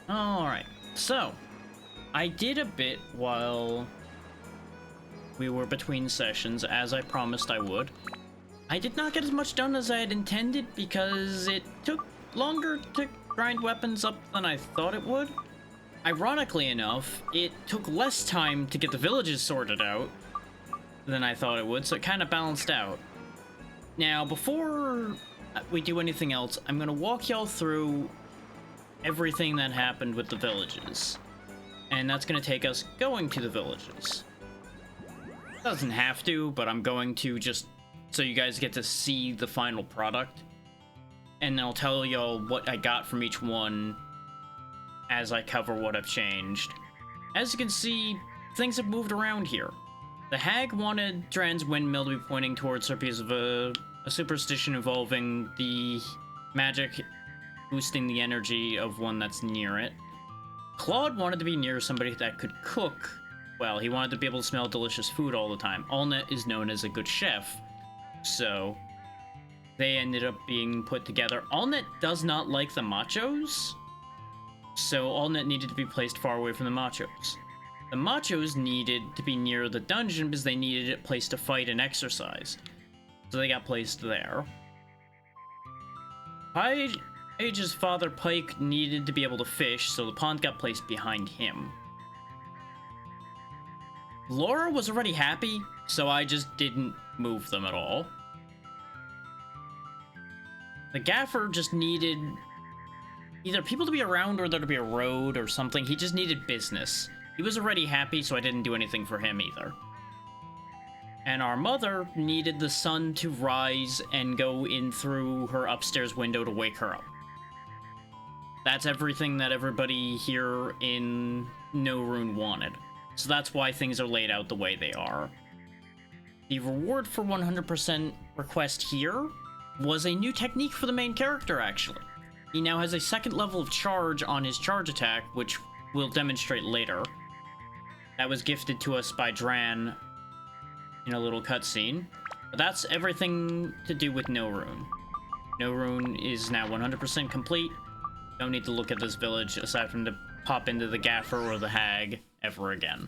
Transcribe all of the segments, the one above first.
Alright, so I did a bit while we were between sessions, as I promised I would. I did not get as much done as I had intended because it took longer to grind weapons up than I thought it would. Ironically enough, it took less time to get the villages sorted out than I thought it would, so it kind of balanced out. Now, before we do anything else, I'm going to walk y'all through everything that happened with the villages. And that's going to take us going to the villages. Doesn't have to, but I'm going to just so you guys get to see the final product. And then I'll tell y'all what I got from each one as I cover what I've changed. As you can see, things have moved around here. The hag wanted Dran's windmill to be pointing towards her because of a superstition involving the magic boosting the energy of one that's near it. Claude wanted to be near somebody that could cook. Well, he wanted to be able to smell delicious food all the time. Allnet is known as a good chef, so they ended up being put together. Allnet does not like the machos, so Allnet needed to be placed far away from the machos. The machos needed to be near the dungeon because they needed a place to fight and exercise, so they got placed there. Page's father, Pike, needed to be able to fish, so the pond got placed behind him. Laura was already happy, so I just didn't move them at all. The gaffer just needed either people to be around or there to be a road or something. He just needed business. He was already happy, so I didn't do anything for him either. And our mother needed the sun to rise and go in through her upstairs window to wake her up. That's everything that everybody here in No Rune wanted. So that's why things are laid out the way they are. The reward for 100% request here was a new technique for the main character, actually. He now has a second level of charge on his charge attack, which we'll demonstrate later. That was gifted to us by Dran in a little cutscene. But that's everything to do with No Rune. No Rune is now 100% complete. Don't need to look at this village aside from to pop into the gaffer or the hag ever again.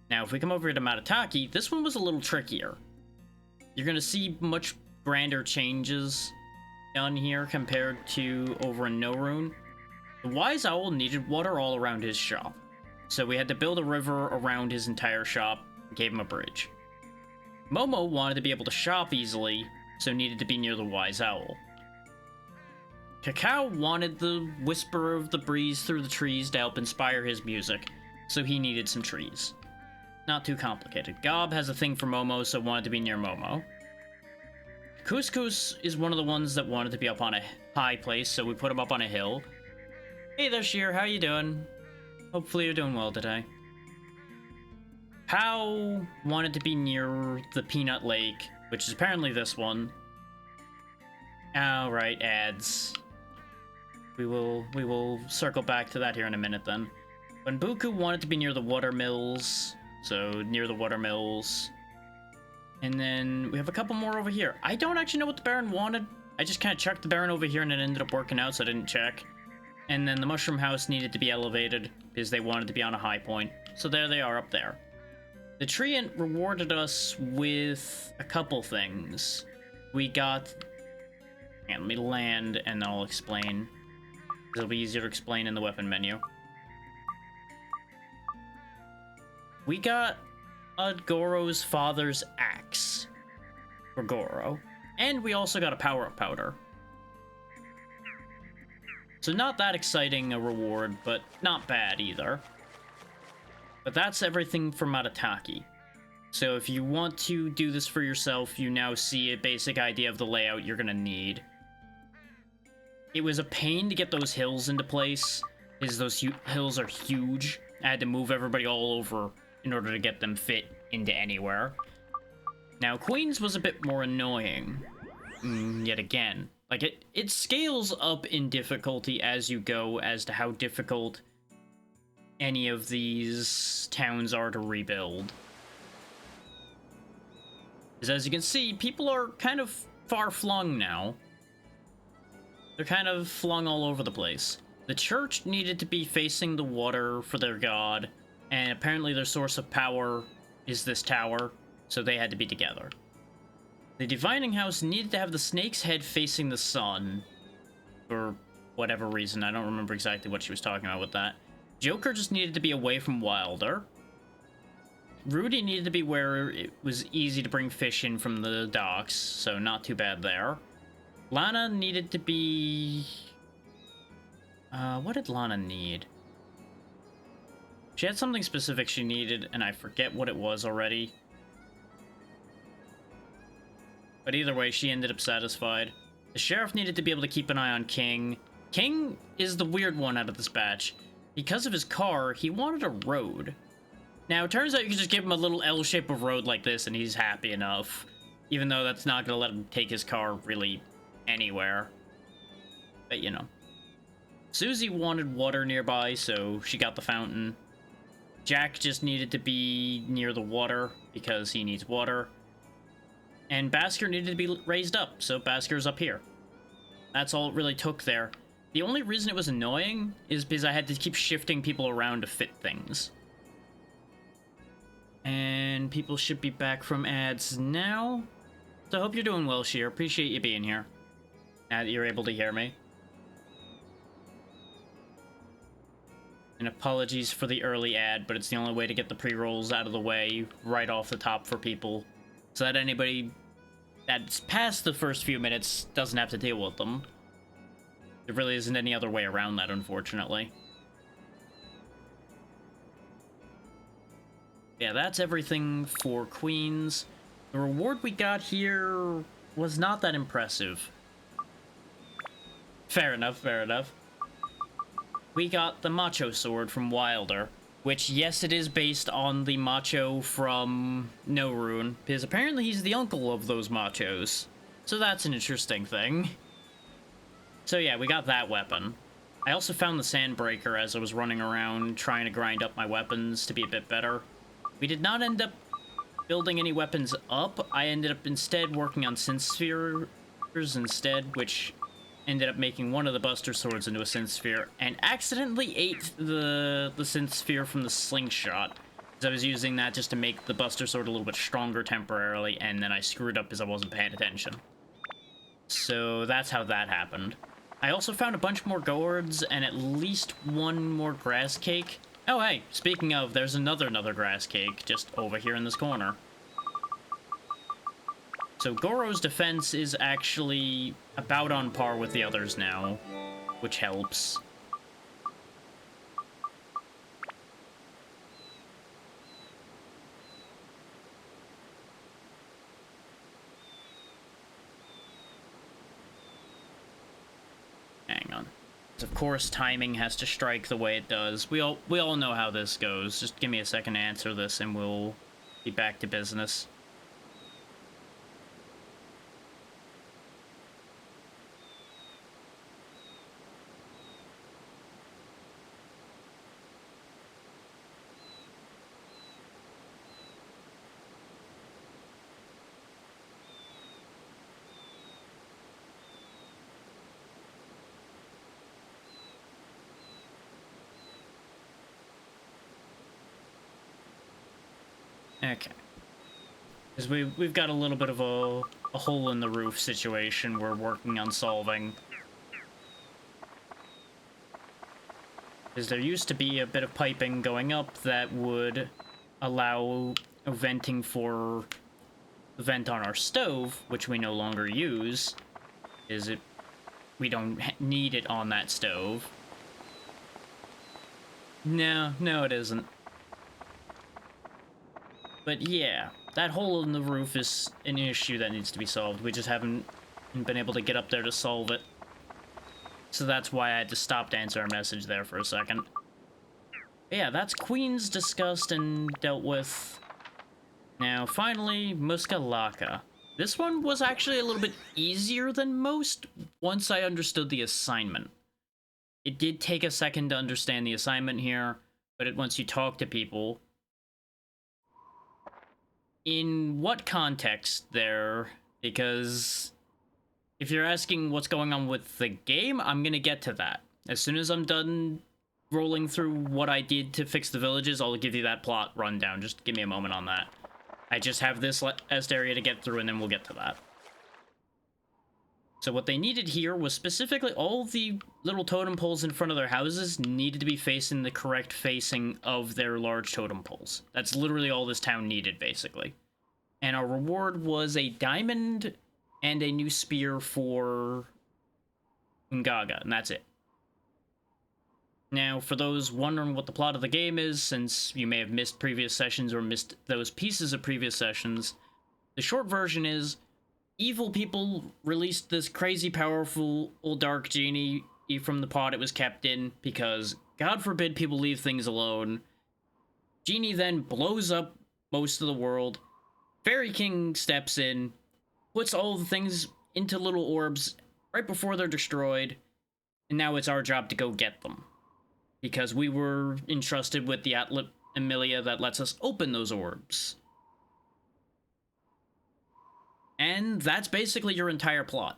Now, if we come over here to Matataki, this one was a little trickier. You're gonna see much grander changes done here compared to over in No Rune. The Wise Owl needed water all around his shop, so we had to build a river around his entire shop and gave him a bridge. Momo wanted to be able to shop easily, so needed to be near the Wise Owl. Cacao wanted the whisper of the breeze through the trees to help inspire his music, so he needed some trees. Not too complicated. Gob has a thing for Momo, so wanted to be near Momo. Couscous is one of the ones that wanted to be up on a high place, so we put him up on a hill. Hey there, Sheer, how you doing? Hopefully you're doing well today. Pao wanted to be near the Peanut Lake, which is apparently this one. Alright, ads. We will circle back to that here in a minute then. Bunbuku wanted to be near the watermills, so near the watermills. And then we have a couple more over here. I don't actually know what the Baron wanted. I just kind of chucked the Baron over here and it ended up working out, so I didn't check. And then the Mushroom House needed to be elevated because they wanted to be on a high point. So there they are up there. The Treant rewarded us with a couple things. We got... And let me land and I'll explain. It'll be easier to explain in the weapon menu. We got Goro's father's axe for Goro. And we also got a power-up powder. So not that exciting a reward, but not bad either. But that's everything for Matataki. So if you want to do this for yourself, you now see a basic idea of the layout you're gonna need. It was a pain to get those hills into place, because those hills are huge. I had to move everybody all over in order to get them fit into anywhere. Now, Queens was a bit more annoying, yet again. Like, it scales up in difficulty as you go as to how difficult any of these towns are to rebuild. Because as you can see, people are kind of far-flung now. They're kind of flung all over the place. The church needed to be facing the water for their god, and apparently their source of power is this tower, so they had to be together. The divining house needed to have the snake's head facing the sun, for whatever reason. I don't remember exactly what she was talking about with that. Joker just needed to be away from Wilder. Rudy needed to be where it was easy to bring fish in from the docks, so not too bad there. Lana needed to be... what did Lana need? She had something specific she needed, and I forget what it was already. But either way, she ended up satisfied. The sheriff needed to be able to keep an eye on King. King is the weird one out of this batch. Because of his car, he wanted a road. Now, it turns out you can just give him a little L shape of road like this, and he's happy enough. Even though that's not going to let him take his car really anywhere. But, you know. Susie wanted water nearby, so she got the fountain. Jack just needed to be near the water, because he needs water. And Basker needed to be raised up, so Basker's up here. That's all it really took there. The only reason it was annoying is because I had to keep shifting people around to fit things. And people should be back from ads now. So I hope you're doing well, Sheer. Appreciate you being here. Now that you're able to hear me. And apologies for the early ad, but it's the only way to get the pre-rolls out of the way right off the top for people. So that anybody that's past the first few minutes doesn't have to deal with them. There really isn't any other way around that, unfortunately. Yeah, that's everything for Queens. The reward we got here was not that impressive. Fair enough, fair enough. We got the Macho Sword from Wilder, which, yes, it is based on the Macho from No Rune, because apparently he's the uncle of those Machos. So that's an interesting thing. So yeah, we got that weapon. I also found the Sandbreaker as I was running around trying to grind up my weapons to be a bit better. We did not end up building any weapons up. I ended up instead working on Synth Spheres instead, which ended up making one of the Buster Swords into a Synth Sphere, and accidentally ate the Synth Sphere from the Slingshot. Because I was using that just to make the Buster Sword a little bit stronger temporarily, and then I screwed up because I wasn't paying attention. So that's how that happened. I also found a bunch more gourds and at least one more grass cake. Oh hey, speaking of, there's another grass cake just over here in this corner. So Goro's defense is actually about on par with the others now, which helps. Hang on. Of course, timing has to strike the way it does. We all know how this goes. Just give me a second to answer this and we'll be back to business. Okay. Because we've got a little bit of a hole in the roof situation we're working on solving. Because there used to be a bit of piping going up that would allow venting for the vent on our stove, which we no longer use. We don't need it on that stove. No, it isn't. But yeah, that hole in the roof is an issue that needs to be solved. We just haven't been able to get up there to solve it. So that's why I had to stop to answer our message there for a second. But yeah, that's Queens discussed and dealt with. Now, finally, Muskalaka. This one was actually a little bit easier than most once I understood the assignment. It did take a second to understand the assignment here, but once you talk to people... In what context there? Because if you're asking what's going on with the game, I'm gonna get to that. As soon as I'm done rolling through what I did to fix the villages, I'll give you that plot rundown. Just give me a moment on that. I just have this last area to get through, and then we'll get to that. So what they needed here was specifically all the little totem poles in front of their houses needed to be facing the correct facing of their large totem poles. That's literally all this town needed, basically. And our reward was a diamond and a new spear for Ungaga, and that's it. Now, for those wondering what the plot of the game is, since you may have missed previous sessions or missed those pieces of previous sessions, the short version is evil people released this crazy powerful old dark genie from the pod it was kept in because, God forbid, people leave things alone. Genie then blows up most of the world. Fairy King steps in, puts all the things into little orbs right before they're destroyed, and now it's our job to go get them. Because we were entrusted with the Atlet Emilia that lets us open those orbs. And that's basically your entire plot.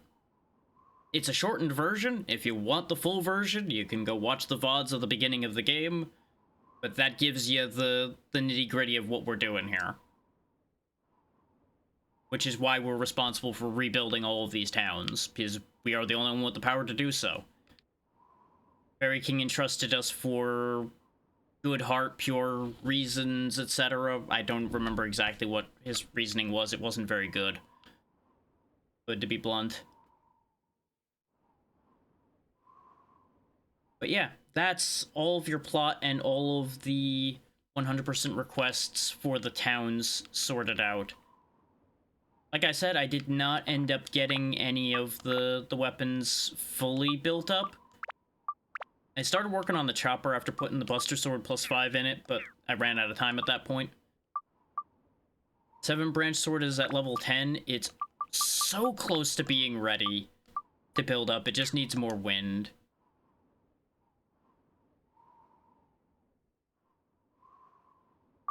It's a shortened version. If you want the full version, you can go watch the VODs of the beginning of the game. But that gives you the nitty-gritty of what we're doing here. Which is why we're responsible for rebuilding all of these towns, because we are the only one with the power to do so. Fairy King entrusted us for good heart, pure reasons, etc. I don't remember exactly what his reasoning was. It wasn't very good. Good, to be blunt. But yeah, that's all of your plot and all of the 100% requests for the towns sorted out. Like I said, I did not end up getting any of the weapons fully built up. I started working on the chopper after putting the Buster Sword +5 in it, but I ran out of time at that point. 7 Branch Sword is at level 10. It's so close to being ready to build up. It just needs more wind.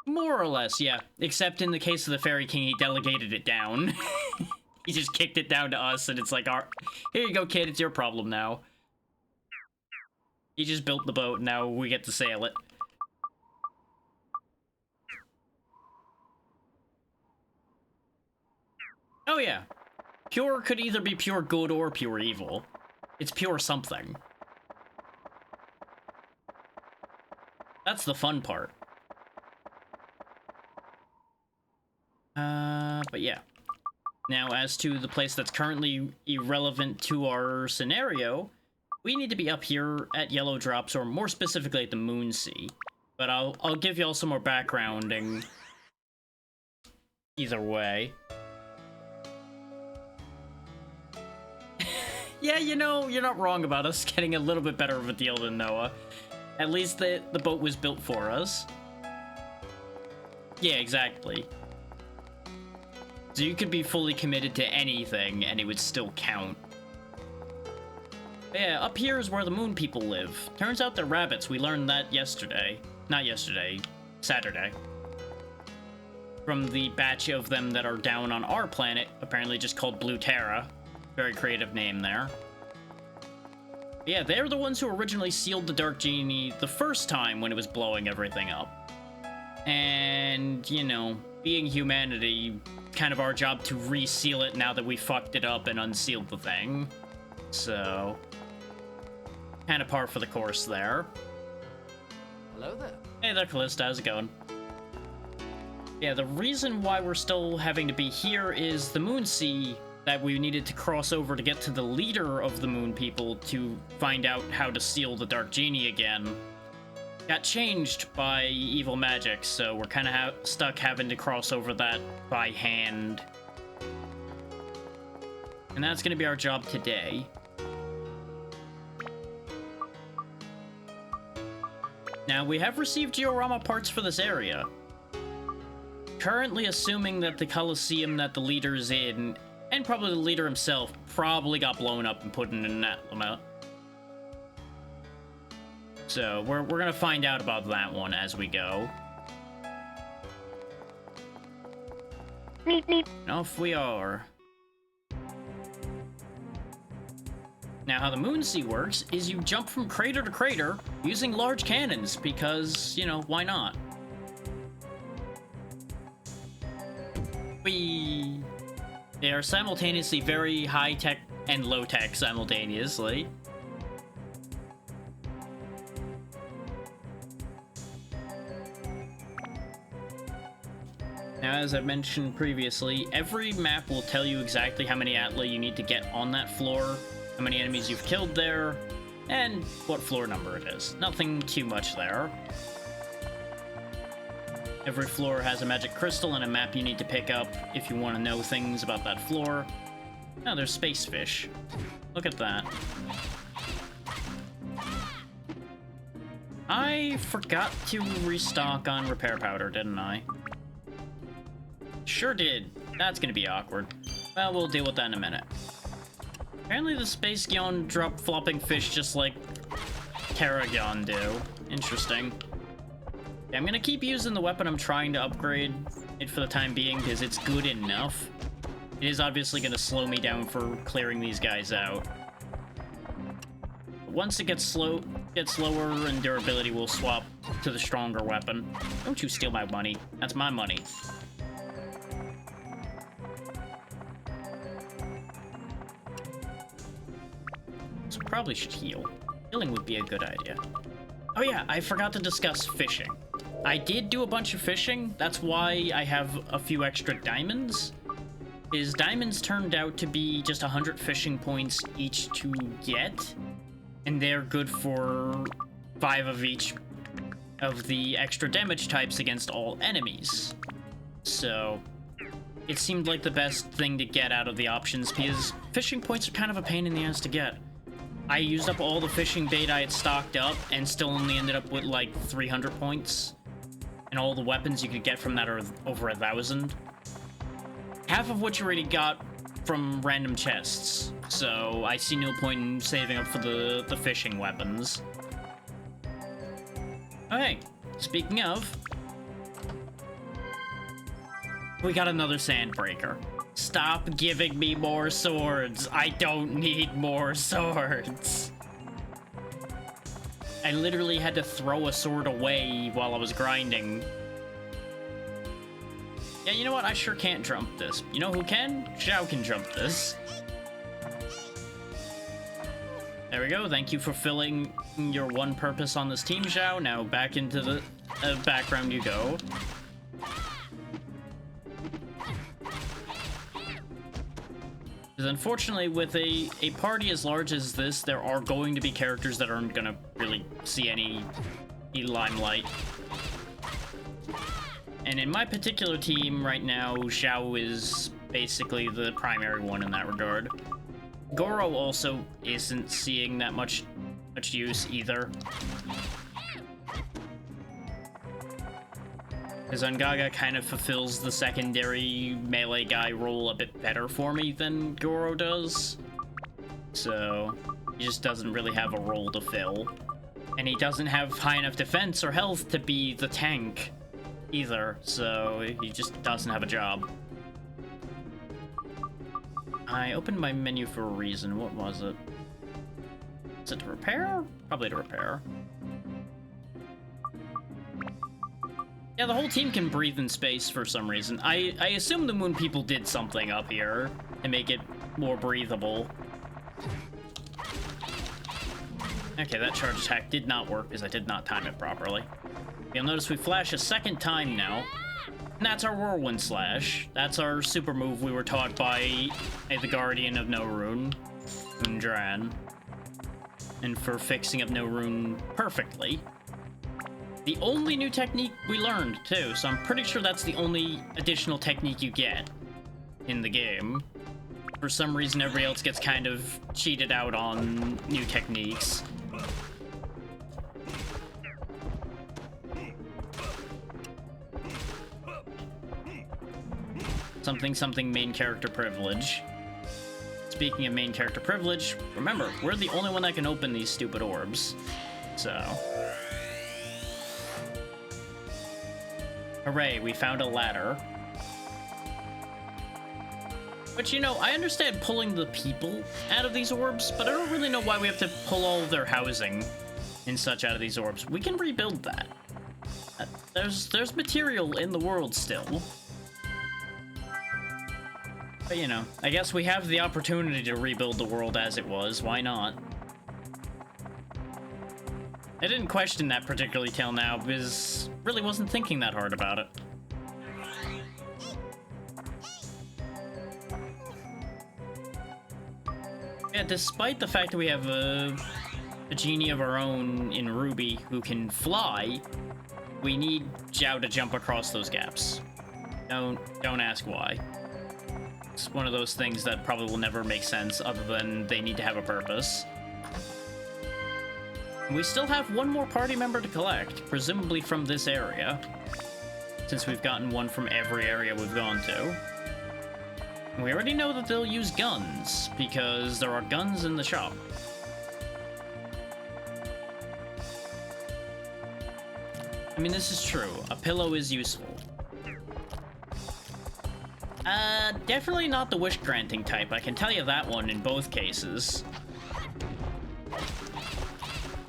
More or less, yeah. Except in the case of the Fairy King, he delegated it down. He just kicked it down to us, and it's like, here you go, kid, it's your problem now. He just built the boat, now we get to sail it. Oh yeah. Pure could either be pure good or pure evil. It's pure something. That's the fun part. But yeah. Now, as to the place that's currently irrelevant to our scenario, we need to be up here at Yellow Drops, or more specifically at the Moonsea. But I'll give y'all some more backgrounding either way. Yeah, you know, you're not wrong about us getting a little bit better of a deal than Noah. At least the boat was built for us. Yeah, exactly. So you could be fully committed to anything, and it would still count. But yeah, up here is where the moon people live. Turns out they're rabbits. We learned that yesterday. Not yesterday. Saturday. From the batch of them that are down on our planet, apparently just called Blue Terra. Very creative name there. But yeah, they're the ones who originally sealed the Dark Genie the first time when it was blowing everything up. And, you know, being humanity, kind of our job to reseal it now that we fucked it up and unsealed the thing. So, kind of par for the course there. Hello there. Hey there, Callista, how's it going? Yeah, the reason why we're still having to be here is the Moonsea that we needed to cross over to get to the leader of the Moon People to find out how to seal the Dark Genie again got changed by evil magic, so we're kind of stuck having to cross over that by hand. And that's going to be our job today. Now, we have received Georama parts for this area. Currently assuming that the Colosseum that the leader's in, and probably the leader himself, probably got blown up and put in an Atlamount. So, we're gonna find out about that one as we go. And off we are. Now, how the Moonsea works is you jump from crater to crater using large cannons, because, you know, why not? They are simultaneously very high-tech and low-tech simultaneously. Now, as I mentioned previously, every map will tell you exactly how many Atla you need to get on that floor, how many enemies you've killed there, and what floor number it is. Nothing too much there. Every floor has a magic crystal and a map you need to pick up if you want to know things about that floor. Oh, there's space fish. Look at that. I forgot to restock on repair powder, didn't I? Sure did. That's gonna be awkward. Well, we'll deal with that in a minute. Apparently the Space Gyon drop flopping fish just like Terragyon do. Interesting. Yeah, I'm gonna keep using the weapon I'm trying to upgrade it for the time being because it's good enough. It is obviously gonna slow me down for clearing these guys out. But once it gets slower and durability, will swap to the stronger weapon. Don't you steal my money. That's my money. So probably should heal. Healing would be a good idea. Oh yeah, I forgot to discuss fishing. I did do a bunch of fishing. That's why I have a few extra diamonds. Diamonds turned out to be just 100 fishing points each to get. And they're good for 5 of each of the extra damage types against all enemies. So it seemed like the best thing to get out of the options because fishing points are kind of a pain in the ass to get. I used up all the fishing bait I had stocked up and still only ended up with like 300 points. And all the weapons you could get from that are over 1,000. Half of which you already got from random chests. So I see no point in saving up for the fishing weapons. Okay, speaking of, we got another Sandbreaker. Stop giving me more swords. I don't need more swords. I literally had to throw a sword away while I was grinding. Yeah, you know what? I sure can't jump this. You know who can? Xiao can jump this. There we go. Thank you for filling your one purpose on this team, Xiao. Now back into the background you go. Because unfortunately, with a party as large as this, there are going to be characters that aren't going to really see any limelight. And in my particular team right now, Xiao is basically the primary one in that regard. Goro also isn't seeing that much use either. Because Ungaga kind of fulfills the secondary melee guy role a bit better for me than Goro does. So, he just doesn't really have a role to fill. And he doesn't have high enough defense or health to be the tank either, so he just doesn't have a job. I opened my menu for a reason. What was it? Is it to repair? Probably to repair. Yeah, the whole team can breathe in space for some reason. I assume the Moon People did something up here to make it more breathable. Okay, that charge attack did not work because I did not time it properly. You'll notice we flash a second time now. And that's our Whirlwind Slash. That's our super move we were taught by the Guardian of No Rune, Undran. And for fixing up No Rune perfectly. The only new technique we learned, too, so I'm pretty sure that's the only additional technique you get in the game. For some reason, everybody else gets kind of cheated out on new techniques. Something main character privilege. Speaking of main character privilege, remember, we're the only one that can open these stupid orbs. So... hooray, we found a ladder. But you know, I understand pulling the people out of these orbs, but I don't really know why we have to pull all of their housing and such out of these orbs. We can rebuild that. There's material in the world still. But you know, I guess we have the opportunity to rebuild the world as it was. Why not? I didn't question that particularly till now because really wasn't thinking that hard about it. Yeah, despite the fact that we have a genie of our own in Ruby who can fly, we need Zhao to jump across those gaps. Don't ask why. It's one of those things that probably will never make sense other than they need to have a purpose. We still have one more party member to collect, presumably from this area, since we've gotten one from every area we've gone to. We already know that they'll use guns, because there are guns in the shop. I mean, this is true. A pillow is useful. Definitely not the wish-granting type, I can tell you that one in both cases.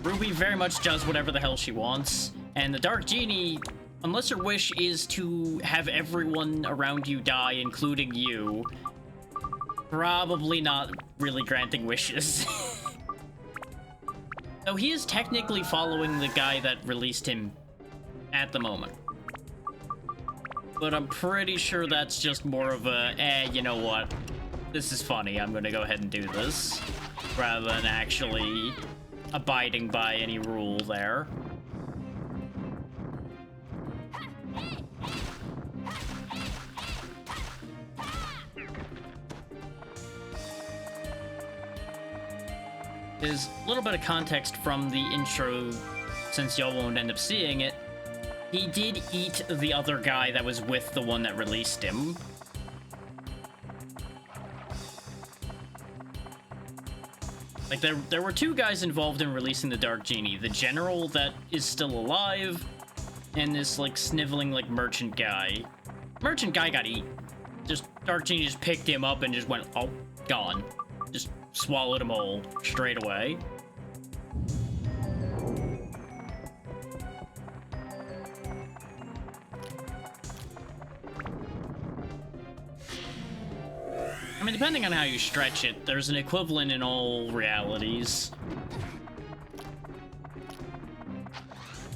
Ruby very much does whatever the hell she wants, and the Dark Genie, unless your wish is to have everyone around you die, including you, probably not really granting wishes. So he is technically following the guy that released him at the moment. But I'm pretty sure that's just more of a, you know what? This is funny, I'm gonna go ahead and do this, rather than actually abiding by any rule there. There's a little bit of context from the intro, since y'all won't end up seeing it. He did eat the other guy that was with the one that released him. Like, there were two guys involved in releasing the Dark Genie. The general that is still alive, and this, like, sniveling, like, merchant guy. Merchant guy got eaten. Just, Dark Genie just picked him up and just went, oh, gone. Just swallowed him whole straight away. I mean, depending on how you stretch it, there's an equivalent in all realities.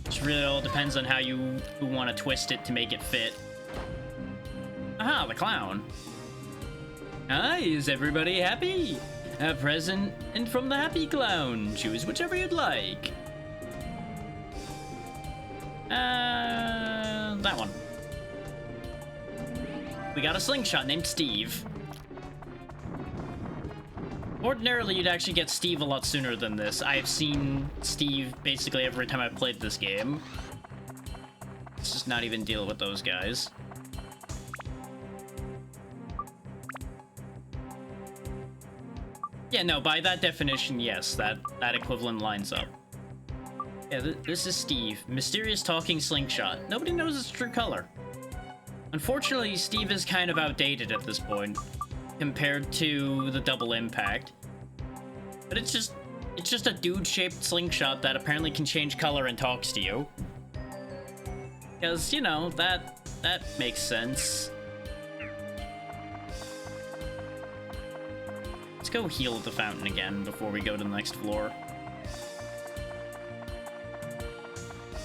It really all depends on how you want to twist it to make it fit. Aha, the clown. Hi, is everybody happy? A present and from the happy clown. Choose whichever you'd like. That one. We got a slingshot named Steve. Ordinarily, you'd actually get Steve a lot sooner than this. I've seen Steve basically every time I've played this game. Let's just not even deal with those guys. Yeah, no, by that definition, yes, that equivalent lines up. Yeah, this is Steve. Mysterious talking slingshot. Nobody knows its true color. Unfortunately, Steve is kind of outdated at this point, compared to the double impact. But it's just a dude-shaped slingshot that apparently can change color and talks to you. Because, you know, that makes sense. Let's go heal at the fountain again before we go to the next floor.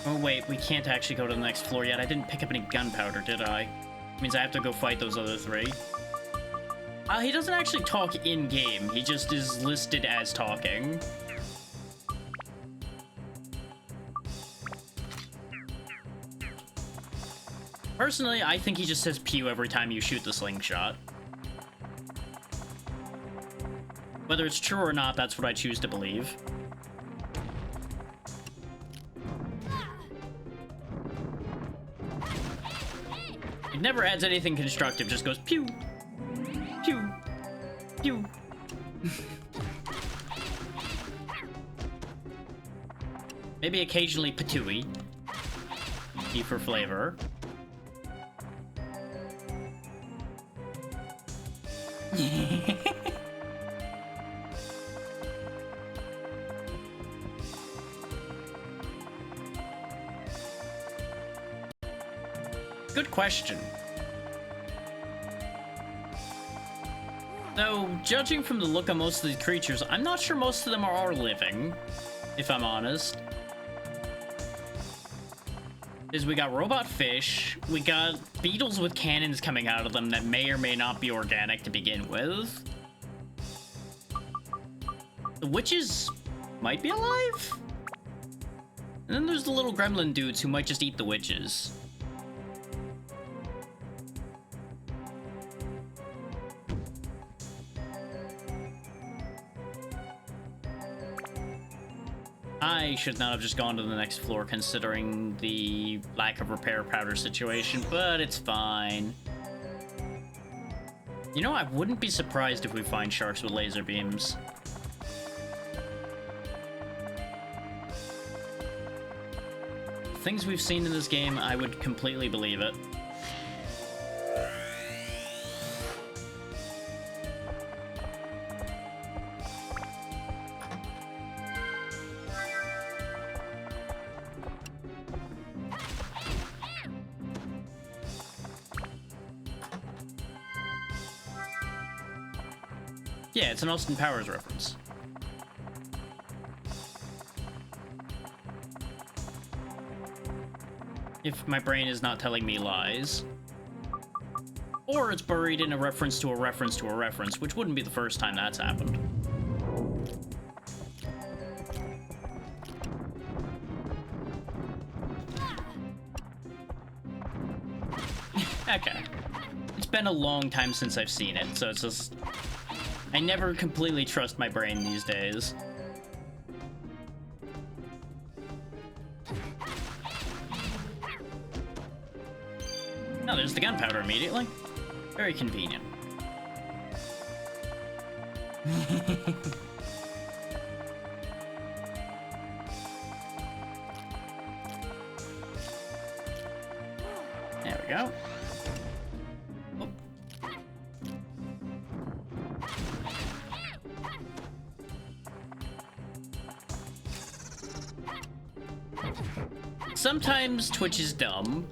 Oh wait, we can't actually go to the next floor yet. I didn't pick up any gunpowder, did I? Means I have to go fight those other three. He doesn't actually talk in-game. He just is listed as talking. Personally, I think he just says pew every time you shoot the slingshot. Whether it's true or not, that's what I choose to believe. It never adds anything constructive, just goes pew, pew, pew. Maybe occasionally patooey. E for flavor. Good question. Though, judging from the look of most of these creatures, I'm not sure most of them are living, if I'm honest. Is we got robot fish, we got beetles with cannons coming out of them that may or may not be organic to begin with. The witches might be alive? And then there's the little gremlin dudes who might just eat the witches. I should not have just gone to the next floor considering the lack of repair powder situation, but it's fine. You know, I wouldn't be surprised if we find sharks with laser beams. Things we've seen in this game, I would completely believe it. Yeah, it's an Austin Powers reference. If my brain is not telling me lies. Or it's buried in a reference to a reference to a reference, which wouldn't be the first time that's happened. Okay. It's been a long time since I've seen it, so it's just... I never completely trust my brain these days. Oh, there's the gunpowder immediately. Very convenient. There we go. Sometimes Twitch is dumb.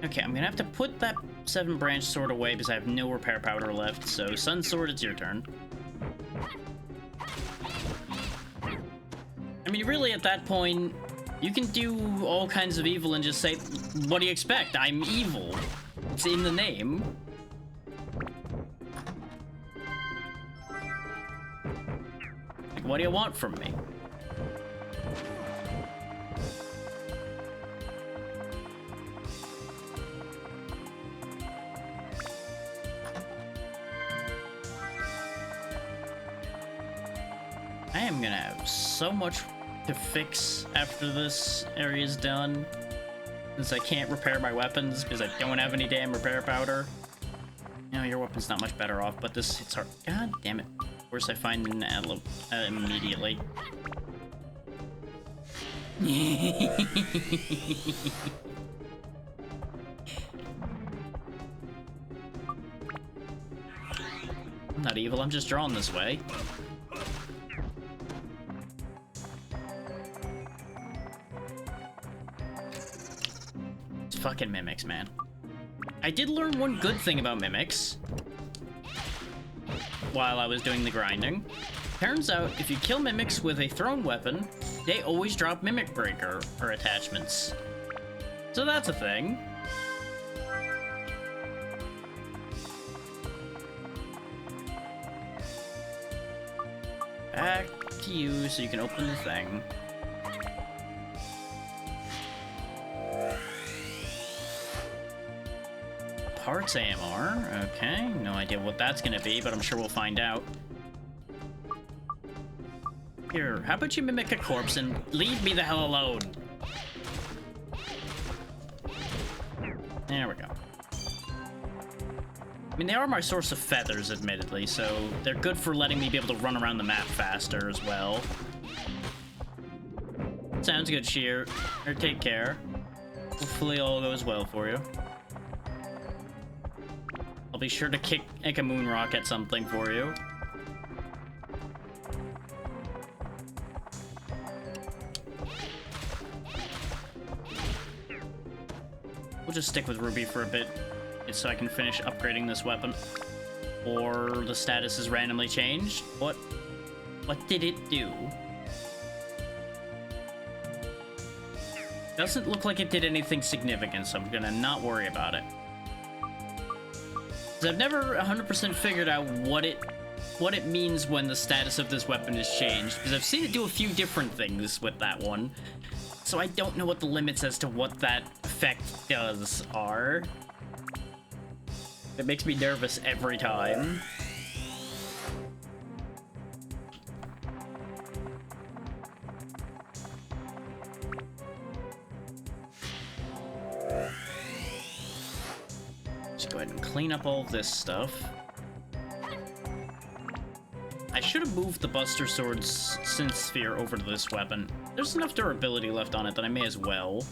Okay, I'm gonna have to put that 7-branch sword away because I have no repair powder left, so Sun Sword, it's your turn. I mean, really, at that point, you can do all kinds of evil and just say, what do you expect? I'm evil. It's in the name. Like, what do you want from me? I am gonna have so much to fix after this area's done, since I can't repair my weapons because I don't have any damn repair powder. You know, your weapon's not much better off, but this hits hard. God damn it. Of course I find an immediately. I'm not evil, I'm just drawn this way. Fucking mimics, man. I did learn one good thing about mimics while I was doing the grinding. Turns out, if you kill mimics with a thrown weapon, they always drop Mimic Breaker or attachments. So that's a thing. Back to you so you can open the thing. Parts AMR, okay. No idea what that's gonna be, but I'm sure we'll find out. Here, how about you mimic a corpse and leave me the hell alone? There we go. I mean, they are my source of feathers, admittedly, so they're good for letting me be able to run around the map faster as well. Sounds good, Sheer. Or take care. Hopefully all goes well for you. I'll be sure to kick a moon rock at something for you. We'll just stick with Ruby for a bit, so I can finish upgrading this weapon. Or the status is randomly changed. What did it do? Doesn't look like it did anything significant, so I'm gonna not worry about it. 'Cause I've never 100% figured out what it means when the status of this weapon is changed, because I've seen it do a few different things with that one. So I don't know what the limits as to what that effect does are. It makes me nervous every time. Just go ahead and clean up all of this stuff. I should have moved the Buster Sword's Synth Sphere over to this weapon. There's enough durability left on it that I may as well.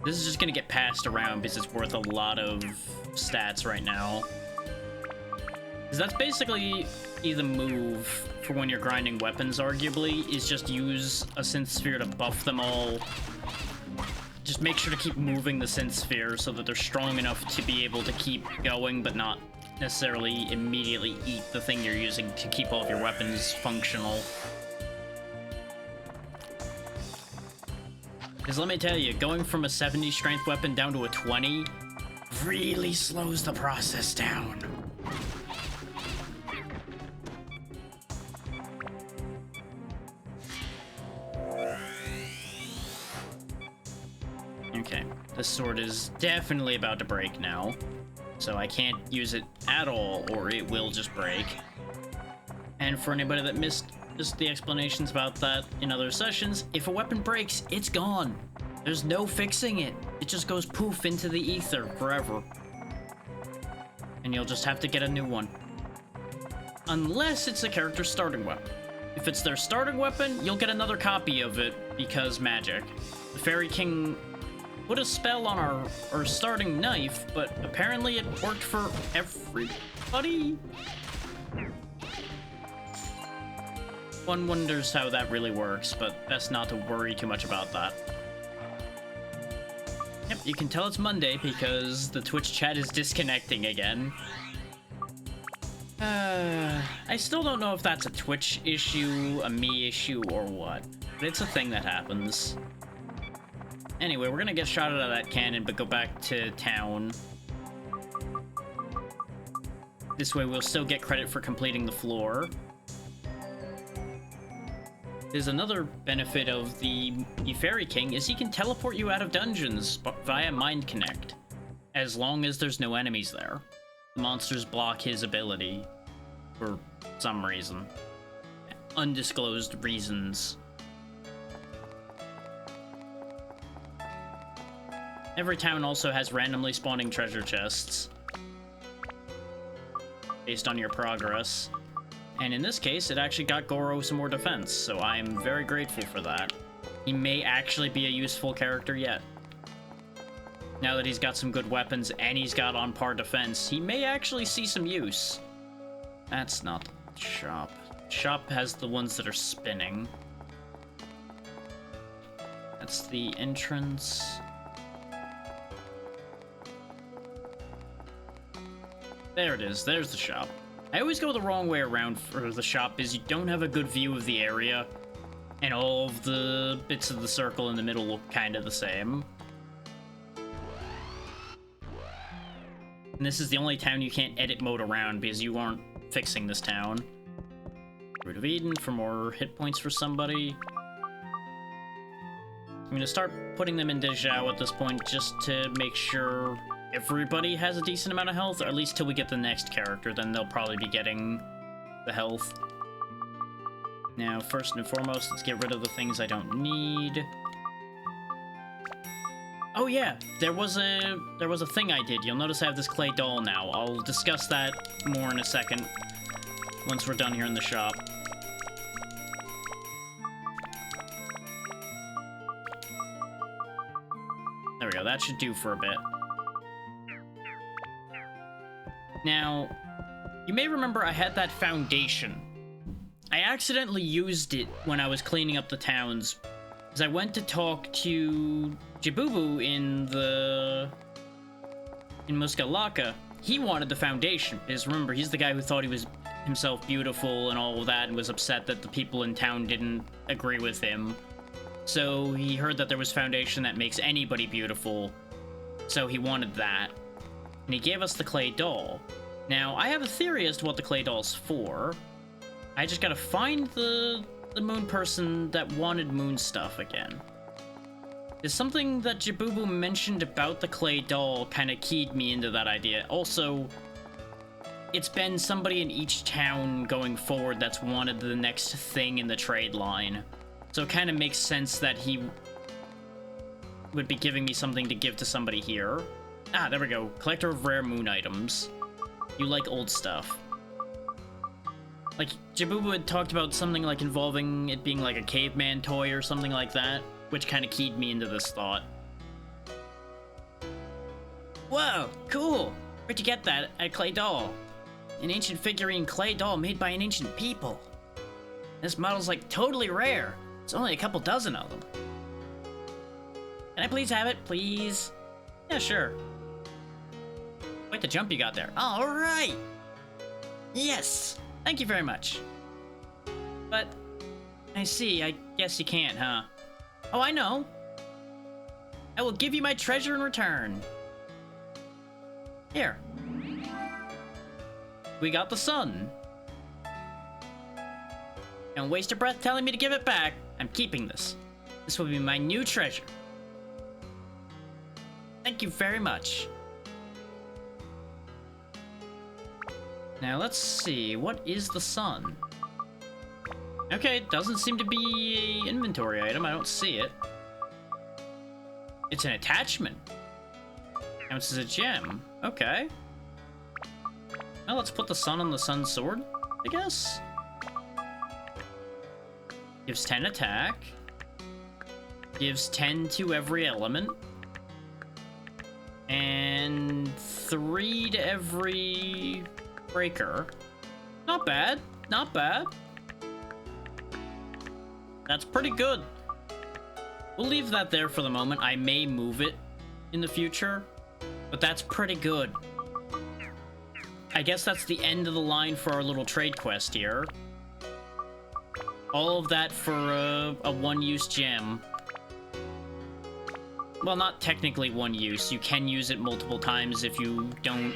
This is just gonna get passed around because it's worth a lot of stats right now. Because that's basically the move for when you're grinding weapons, arguably, is just use a Synth Sphere to buff them all. Just make sure to keep moving the Synth Sphere so that they're strong enough to be able to keep going, but not necessarily immediately eat the thing you're using to keep all of your weapons functional. Because let me tell you, going from a 70 strength weapon down to a 20 really slows the process down. Okay, this sword is definitely about to break now. So I can't use it at all, or it will just break. And for anybody that missed just the explanations about that in other sessions, if a weapon breaks, it's gone. There's no fixing it. It just goes poof into the ether forever. And you'll just have to get a new one. Unless it's a character's starting weapon. If it's their starting weapon, you'll get another copy of it because magic. The Fairy King put a spell on our starting knife, but apparently it worked for everybody. One wonders how that really works, but best not to worry too much about that. Yep, you can tell it's Monday because the Twitch chat is disconnecting again. I still don't know if that's a Twitch issue, a me issue, or what. But it's a thing that happens. Anyway, we're gonna get shot out of that cannon, but go back to town. This way we'll still get credit for completing the floor. There's another benefit of the Fairy King is he can teleport you out of dungeons via Mind Connect, as long as there's no enemies there. The monsters block his ability for some reason. Undisclosed reasons. Every town also has randomly spawning treasure chests based on your progress. And in this case, it actually got Goro some more defense, so I am very grateful for that. He may actually be a useful character yet. Now that he's got some good weapons and he's got on par defense, he may actually see some use. That's not the shop. Shop has the ones that are spinning. That's the entrance. There it is, there's the shop. I always go the wrong way around for the shop, is you don't have a good view of the area, and all of the bits of the circle in the middle look kind of the same. And this is the only town you can't edit mode around because you aren't fixing this town. Root of Eden for more hit points for somebody. I'm gonna start putting them in Dejao at this point just to make sure everybody has a decent amount of health, or at least till we get the next character, then they'll probably be getting the health. Now, first and foremost, let's get rid of the things I don't need. Oh yeah, there was a thing I did. You'll notice I have this clay doll now. I'll discuss that more in a second once we're done here in the shop. go. That should do for a bit. Now, you may remember I had that foundation. I accidentally used it when I was cleaning up the towns, because I went to talk to Jabubu in Muskalaka. He wanted the foundation, because remember, he's the guy who thought he was himself beautiful and all of that, and was upset that the people in town didn't agree with him. So he heard that there was foundation that makes anybody beautiful, so he wanted that. And he gave us the clay doll. Now, I have a theory as to what the clay doll's for. I just gotta find the moon person that wanted moon stuff again. There's something that Jabubu mentioned about the clay doll kind of keyed me into that idea. Also, it's been somebody in each town going forward that's wanted the next thing in the trade line. So it kind of makes sense that he would be giving me something to give to somebody here. Ah, there we go. Collector of rare moon items. You like old stuff. Like, Jabubu had talked about something like involving it being like a caveman toy or something like that, which kind of keyed me into this thought. Whoa, cool! Where'd you get that? A clay doll. An ancient figurine clay doll made by an ancient people. This model's like totally rare. It's only a couple dozen of them. Can I please have it, please? Yeah, sure. Quite the jump you got there. All right! Yes! Thank you very much. But, I see, I guess you can't, huh? Oh, I know. I will give you my treasure in return. Here. We got the sun. Don't waste your breath telling me to give it back. I'm keeping this. This will be my new treasure. Thank you very much. Now let's see, what is the sun? Okay, it doesn't seem to be an inventory item, I don't see it. It's an attachment. Counts as a gem, okay. Now let's put the sun on the sun sword, I guess. Gives 10 attack. Gives 10 to every element. And 3 to every breaker. Not bad, not bad. That's pretty good. We'll leave that there for the moment. I may move it in the future, but that's pretty good. I guess that's the end of the line for our little trade quest here. All of that for a one-use gem. Well, not technically one use. You can use it multiple times if you don't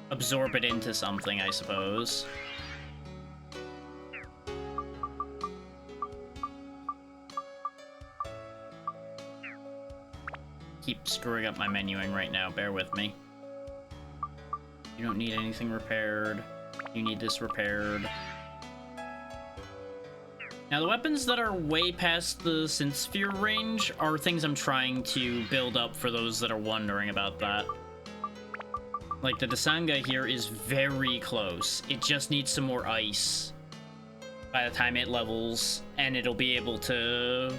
absorb it into something, I suppose. Keep screwing up my menuing right now, bear with me. You don't need anything repaired. You need this repaired. Now, the weapons that are way past the Synth Sphere range are things I'm trying to build up for those that are wondering about that. Like, the Dasanga here is very close. It just needs some more ice by the time it levels, and it'll be able to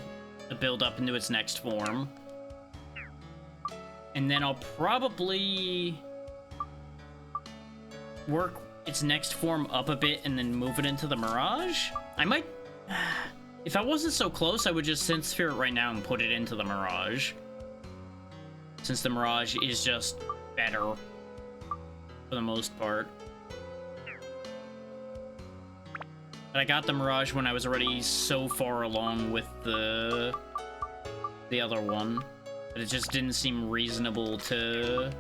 build up into its next form. And then I'll probably work its next form up a bit and then move it into the Mirage? I might... If I wasn't so close, I would just Synth Sphere it right now and put it into the Mirage. Since the Mirage is just better. For the most part. But I got the Mirage when I was already so far along with the other one. But it just didn't seem reasonable to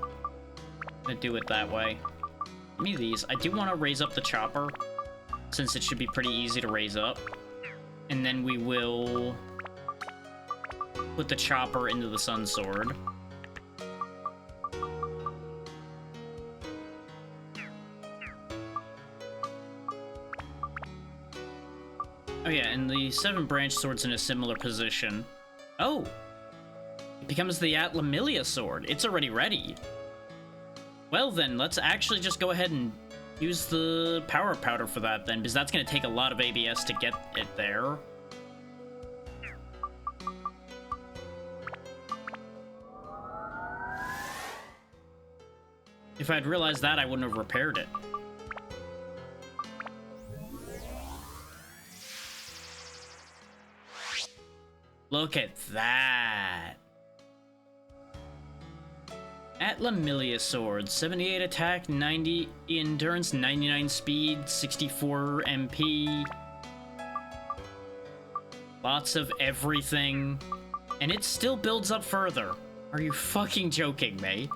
do it that way. Give me these. I do want to raise up the chopper, since it should be pretty easy to raise up. And then we will put the chopper into the Sun Sword. Oh yeah, and the 7 branch sword's in a similar position. Oh! It becomes the Atlamilia sword. It's already ready. Well then, let's actually just go ahead and use the power powder for that then, because that's going to take a lot of ABS to get it there. If I'd realized that, I wouldn't have repaired it. Look at that. Atlamilia Sword, 78 attack, 90 endurance, 99 speed, 64 MP. Lots of everything. And it still builds up further. Are you fucking joking me?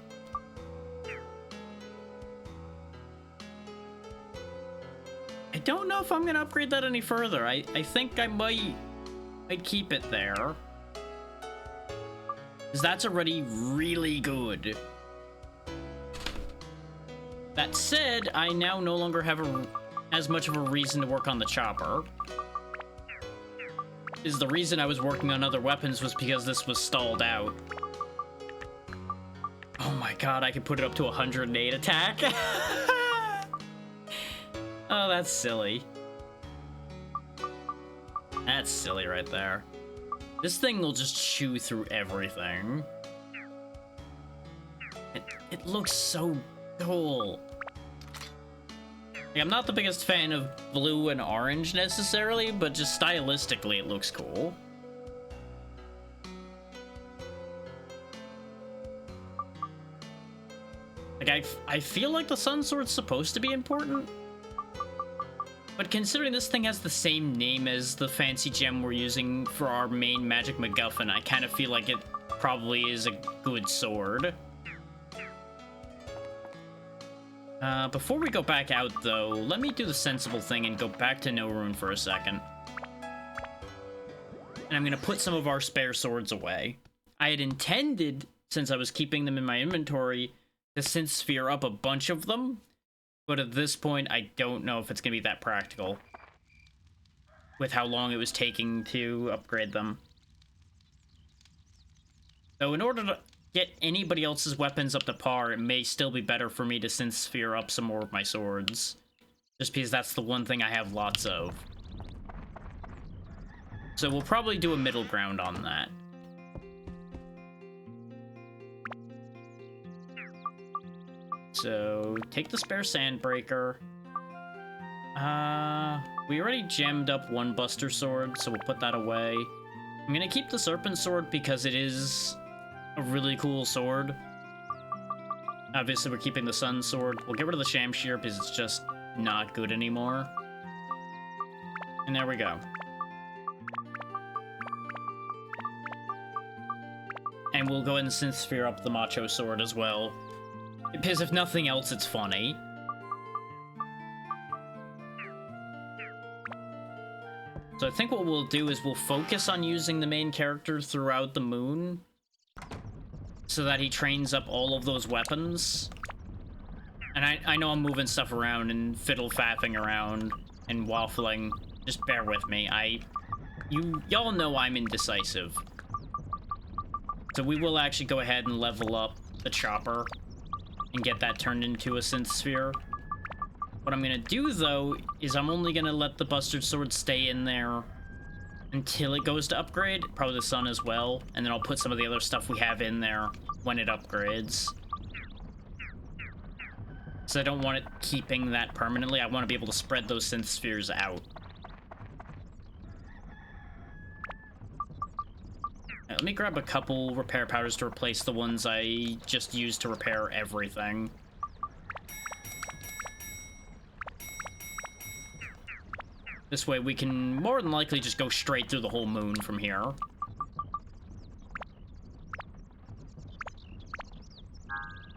I don't know if I'm gonna upgrade that any further. I think I might keep it there. Because that's already really good. That said, I now no longer have as much of a reason to work on the chopper. The reason I was working on other weapons was because this was stalled out. Oh my god, I could put it up to 108 attack. Oh, that's silly. That's silly right there. This thing will just chew through everything. It looks so cool. Like, I'm not the biggest fan of blue and orange necessarily, but just stylistically it looks cool. Like, I feel like the Sun Sword's supposed to be important. But considering this thing has the same name as the fancy gem we're using for our main magic MacGuffin, I kind of feel like it probably is a good sword. Before we go back out, though, let me do the sensible thing and go back to No Rune for a second. And I'm gonna put some of our spare swords away. I had intended, since I was keeping them in my inventory, to Synth Sphere up a bunch of them. But at this point, I don't know if it's going to be that practical with how long it was taking to upgrade them. So in order to get anybody else's weapons up to par, it may still be better for me to Synth Sphere up some more of my swords. Just because that's the one thing I have lots of. So we'll probably do a middle ground on that. So, take the spare Sandbreaker. We already gemmed up one Buster Sword, so we'll put that away. I'm gonna keep the Serpent Sword because it is a really cool sword. Obviously, we're keeping the Sun Sword. We'll get rid of the Shamshir because it's just not good anymore. And there we go. And we'll go ahead and Synth Sphere up the Macho Sword as well. Because if nothing else, it's funny. So I think what we'll do is we'll focus on using the main character throughout the moon, so that he trains up all of those weapons. And I know I'm moving stuff around and fiddle-faffing around and waffling. Just bear with me. Y'all know I'm indecisive. So we will actually go ahead and level up the chopper and get that turned into a Synth Sphere. What I'm gonna do, though, is I'm only gonna let the Bustard Sword stay in there until it goes to upgrade, probably the Sun as well, and then I'll put some of the other stuff we have in there when it upgrades. So I don't want it keeping that permanently. I want to be able to spread those Synth Spheres out. Let me grab a couple repair powders to replace the ones I just used to repair everything. This way we can more than likely just go straight through the whole moon from here.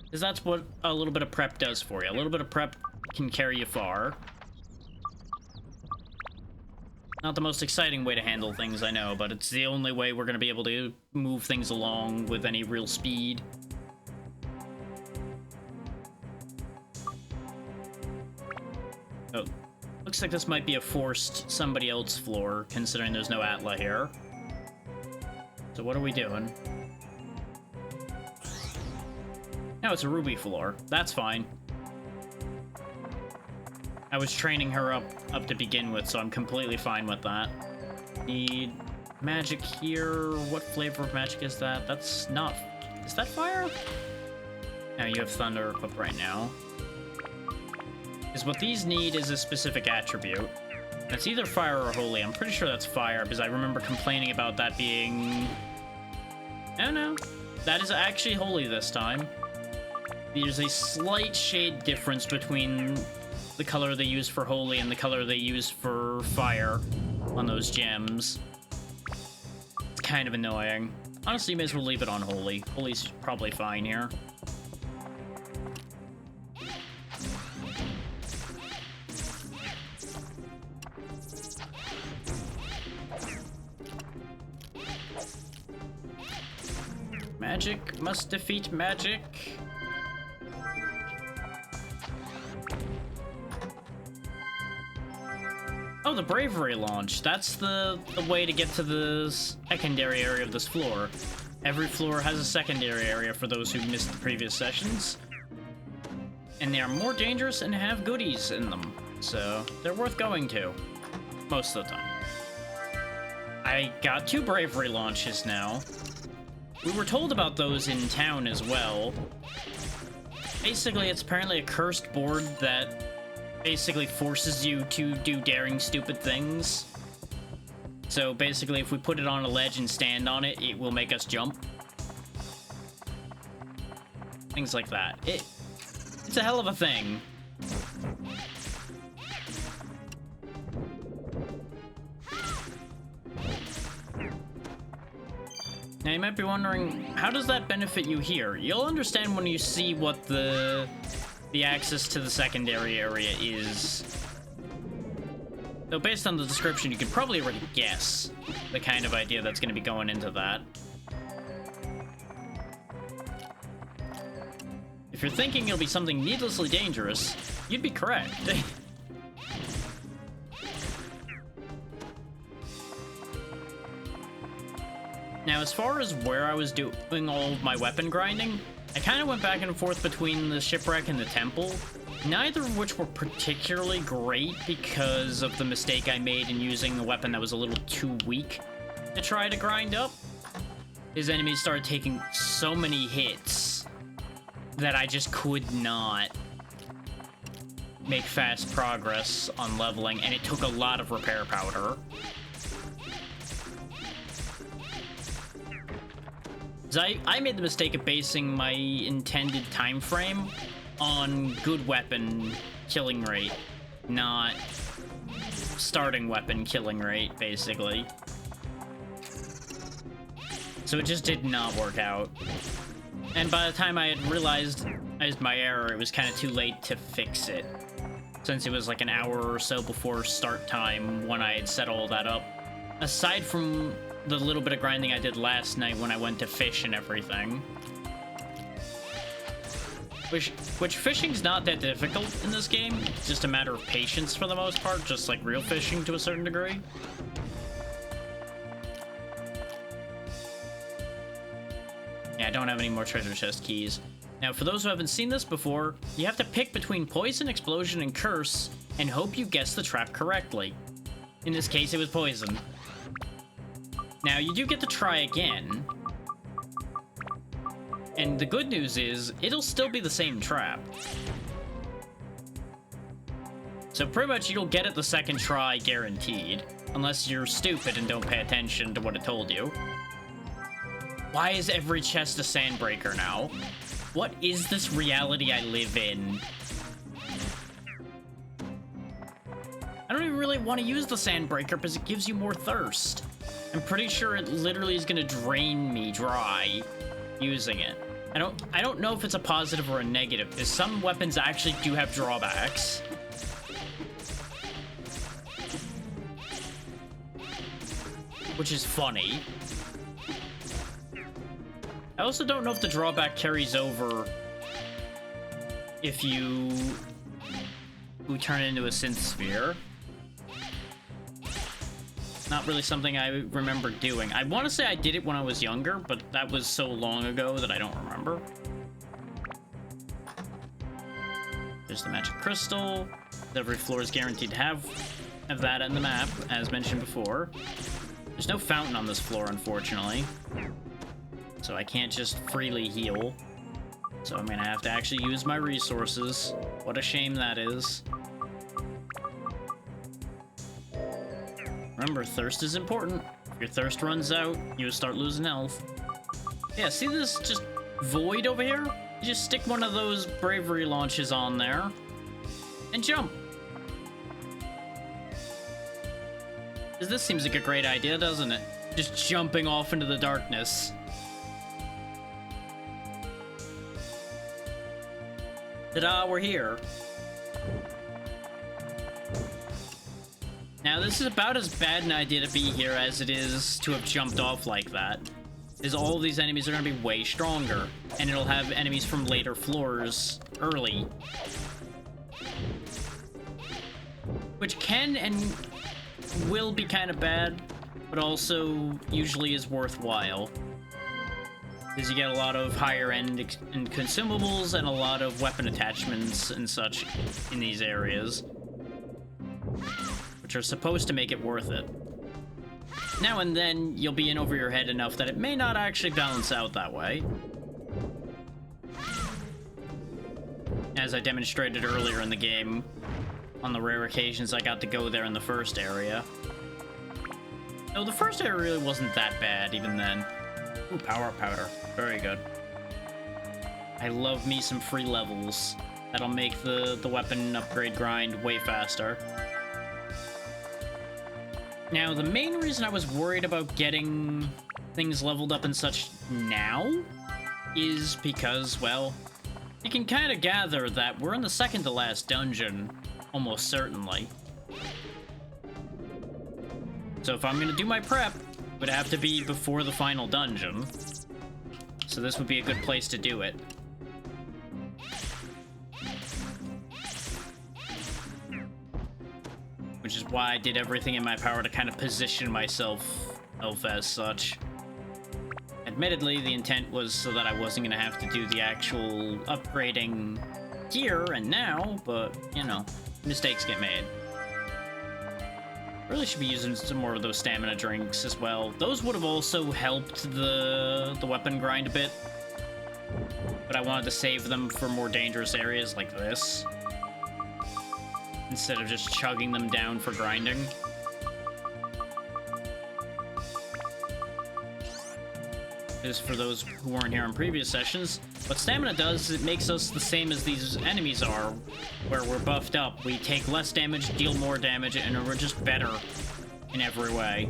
Because that's what a little bit of prep does for you. A little bit of prep can carry you far. Not the most exciting way to handle things, I know, but it's the only way we're going to be able to move things along with any real speed. Oh, looks like this might be a forced somebody else floor, considering there's no Atla here. So what are we doing? No, it's a Ruby floor. That's fine. I was training her up to begin with, so I'm completely fine with that. Need magic here. What flavor of magic is that? That's not... Is that fire? Now you have Thunder equipped right now. Because what these need is a specific attribute. It's either Fire or Holy. I'm pretty sure that's Fire, because I remember complaining about that being... Oh no, that is actually Holy this time. There's a slight shade difference between the color they use for Holy and the color they use for Fire on those gems. It's kind of annoying. Honestly, you may as well leave it on Holy. Holy's probably fine here. Magic must defeat magic. Oh, the Bravery launch. That's the way to get to the secondary area of this floor. Every floor has a secondary area for those who missed the previous sessions. And they are more dangerous and have goodies in them. So, they're worth going to. Most of the time. I got 2 Bravery launches now. We were told about those in town as well. Basically, it's apparently a cursed board that basically forces you to do daring, stupid things. So basically, if we put it on a ledge and stand on it, it will make us jump. Things like that. It's a hell of a thing. Now you might be wondering, how does that benefit you here? You'll understand when you see what the access to the secondary area is. So based on the description, you can probably already guess the kind of idea that's going to be going into that. If you're thinking it'll be something needlessly dangerous, you'd be correct. Now, as far as where I was doing all of my weapon grinding, I kind of went back and forth between the shipwreck and the temple, neither of which were particularly great because of the mistake I made in using a weapon that was a little too weak to try to grind up. His enemies started taking so many hits that I just could not make fast progress on leveling, and it took a lot of repair powder. I made the mistake of basing my intended time frame on good weapon killing rate, not starting weapon killing rate, basically. So it just did not work out. And by the time I had realized my error, it was kind of too late to fix it, since it was like an hour or so before start time when I had set all that up. Aside from the little bit of grinding I did last night when I went to fish and everything. Which fishing's not that difficult in this game. It's just a matter of patience for the most part, just like real fishing to a certain degree. Yeah, I don't have any more treasure chest keys. Now, for those who haven't seen this before, you have to pick between Poison, Explosion, and Curse, and hope you guess the trap correctly. In this case, it was Poison. Now, you do get to try again. And the good news is, it'll still be the same trap. So pretty much you'll get it the second try guaranteed. Unless you're stupid and don't pay attention to what it told you. Why is every chest a sandbreaker now? What is this reality I live in? I don't even really want to use the sandbreaker because it gives you more thirst. I'm pretty sure it literally is going to drain me dry using it. I don't know if it's a positive or a negative, because some weapons actually do have drawbacks. Which is funny. I also don't know if the drawback carries over if you turn it into a synth sphere. Not really something I remember doing. I want to say I did it when I was younger, but that was so long ago that I don't remember. There's the magic crystal. Every floor is guaranteed to have that in the map, as mentioned before. There's no fountain on this floor, unfortunately. So I can't just freely heal. So I'm gonna have to actually use my resources. What a shame that is. Remember, thirst is important. If your thirst runs out, you start losing health. Yeah, see this just void over here? You just stick one of those bravery launches on there and jump. This seems like a great idea, doesn't it? Just jumping off into the darkness. Ta-da, we're here. Now, this is about as bad an idea to be here as it is to have jumped off like that. Is all of these enemies are going to be way stronger, and it'll have enemies from later floors early. Which can and will be kind of bad, but also usually is worthwhile. Because you get a lot of higher end consumables and a lot of weapon attachments and such in these areas, which are supposed to make it worth it. Now and then, you'll be in over your head enough that it may not actually balance out that way. As I demonstrated earlier in the game, on the rare occasions I got to go there in the first area. No, the first area really wasn't that bad, even then. Ooh, power powder. Very good. I love me some free levels. That'll make the weapon upgrade grind way faster. Now, the main reason I was worried about getting things leveled up and such now is because, well, you can kind of gather that we're in the second to last dungeon, almost certainly. So if I'm gonna do my prep, it would have to be before the final dungeon. So this would be a good place to do it. Which is why I did everything in my power to kind of position myself as such. Admittedly, the intent was so that I wasn't going to have to do the actual upgrading here and now, but, you know, mistakes get made. Really should be using some more of those stamina drinks as well. Those would have also helped the weapon grind a bit, but I wanted to save them for more dangerous areas like this, instead of just chugging them down for grinding. Just for those who weren't here in previous sessions, what stamina does is it makes us the same as these enemies are, where we're buffed up. We take less damage, deal more damage, and we're just better in every way.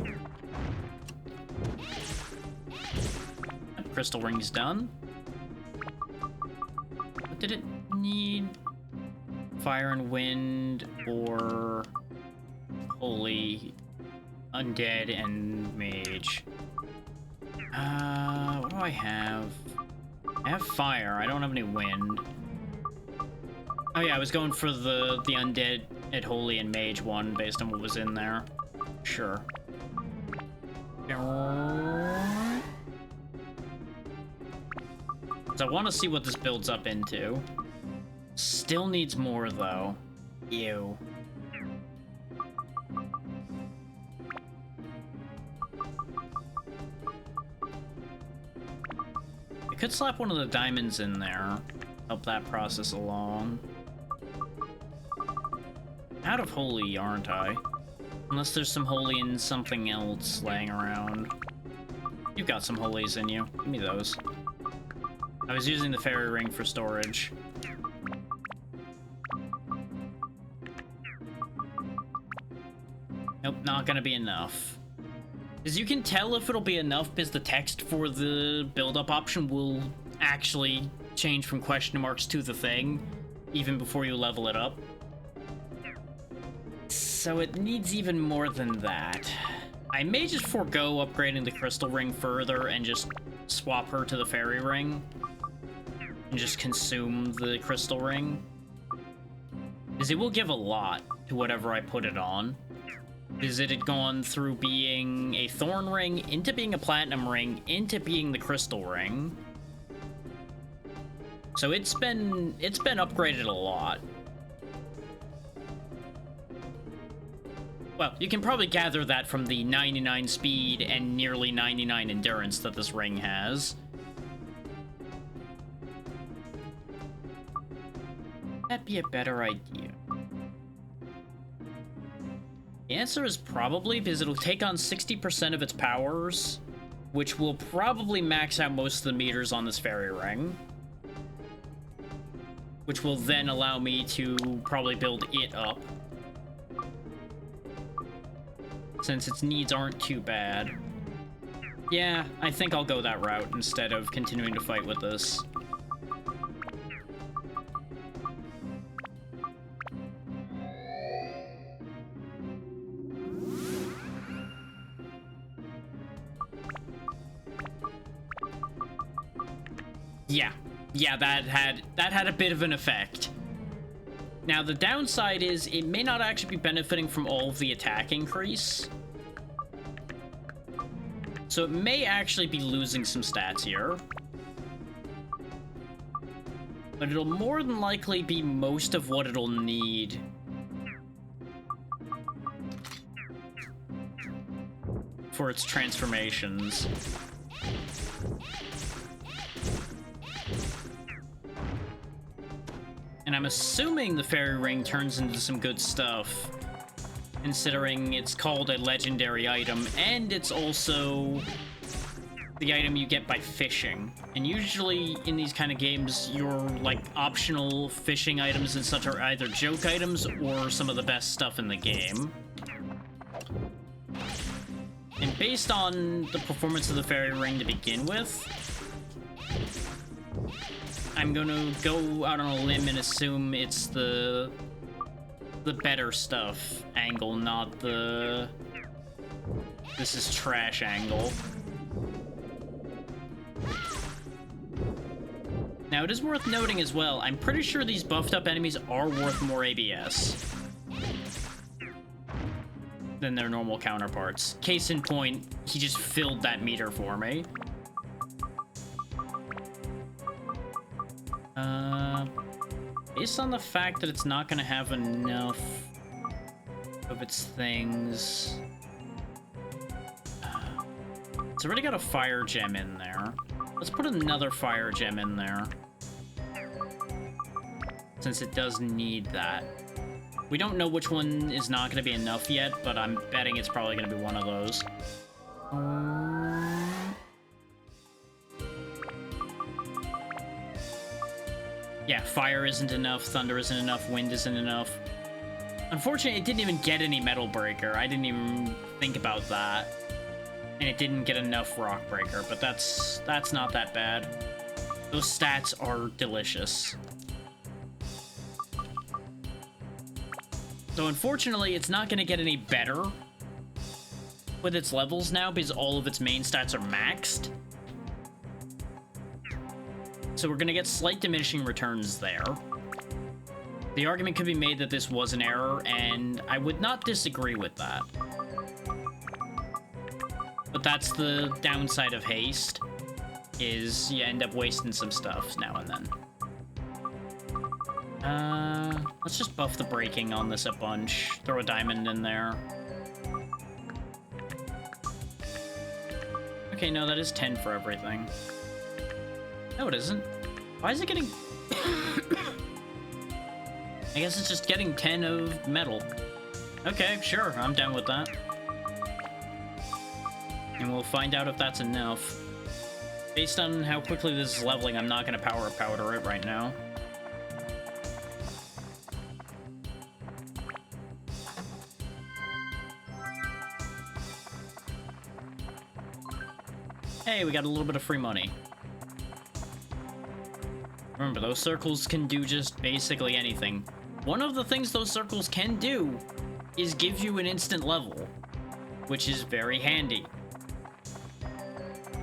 Crystal ring's done. What did it need? Fire and wind, or holy, undead, and mage. What do I have? I have fire. I don't have any wind. Oh yeah, I was going for the undead at holy and mage one based on what was in there. Sure. So I want to see what this builds up into. Still needs more, though. Ew. I could slap one of the diamonds in there. Help that process along. Out of holy, aren't I? Unless there's some holy and something else laying around. You've got some holies in you. Give me those. I was using the fairy ring for storage. Nope, not gonna be enough. As you can tell if it'll be enough because the text for the build-up option will actually change from question marks to the thing, even before you level it up. So it needs even more than that. I may just forego upgrading the crystal ring further and just swap her to the fairy ring. And just consume the crystal ring. Because it will give a lot to whatever I put it on. Because it had gone through being a thorn ring, into being a platinum ring, into being the crystal ring. So it's been upgraded a lot. Well, you can probably gather that from the 99 speed and nearly 99 endurance that this ring has. be a better idea? The answer is probably because it'll take on 60% of its powers, which will probably max out most of the meters on this fairy ring. Which will then allow me to probably build it up. Since its needs aren't too bad. Yeah, I think I'll go that route instead of continuing to fight with this. Yeah, that had a bit of an effect. Now, the downside is it may not actually be benefiting from all of the attack increase. So it may actually be losing some stats here. But it'll more than likely be most of what it'll need. For its transformations. And I'm assuming the fairy ring turns into some good stuff, considering it's called a legendary item, and it's also the item you get by fishing. And usually in these kind of games, your like optional fishing items and such are either joke items or some of the best stuff in the game. And based on the performance of the fairy ring to begin with, I'm gonna go out on a limb and assume it's the better stuff angle, not the this is trash angle. Now, it is worth noting as well, I'm pretty sure these buffed up enemies are worth more ABS than their normal counterparts. Case in point, he just filled that meter for me. Based on the fact that it's not going to have enough of its things... It's already got a fire gem in there. Let's put another fire gem in there. Since it does need that. We don't know which one is not going to be enough yet, but I'm betting it's probably going to be one of those. Yeah, fire isn't enough, thunder isn't enough, wind isn't enough. Unfortunately, it didn't even get any Metal Breaker. I didn't even think about that. And it didn't get enough Rock Breaker, but that's not that bad. Those stats are delicious. So unfortunately, it's not going to get any better with its levels now because all of its main stats are maxed. So we're going to get slight diminishing returns there. The argument could be made that this was an error, and I would not disagree with that. But that's the downside of haste, is you end up wasting some stuff now and then. Let's just buff the braking on this a bunch. Throw a diamond in there. Okay, no, that is 10 for everything. No, it isn't. Why is it getting... I guess it's just getting 10 of metal. Okay, sure, I'm down with that. And we'll find out if that's enough. Based on how quickly this is leveling, I'm not going to power powder it right now. Hey, we got a little bit of free money. Remember, those circles can do just basically anything. One of the things those circles can do is give you an instant level, which is very handy.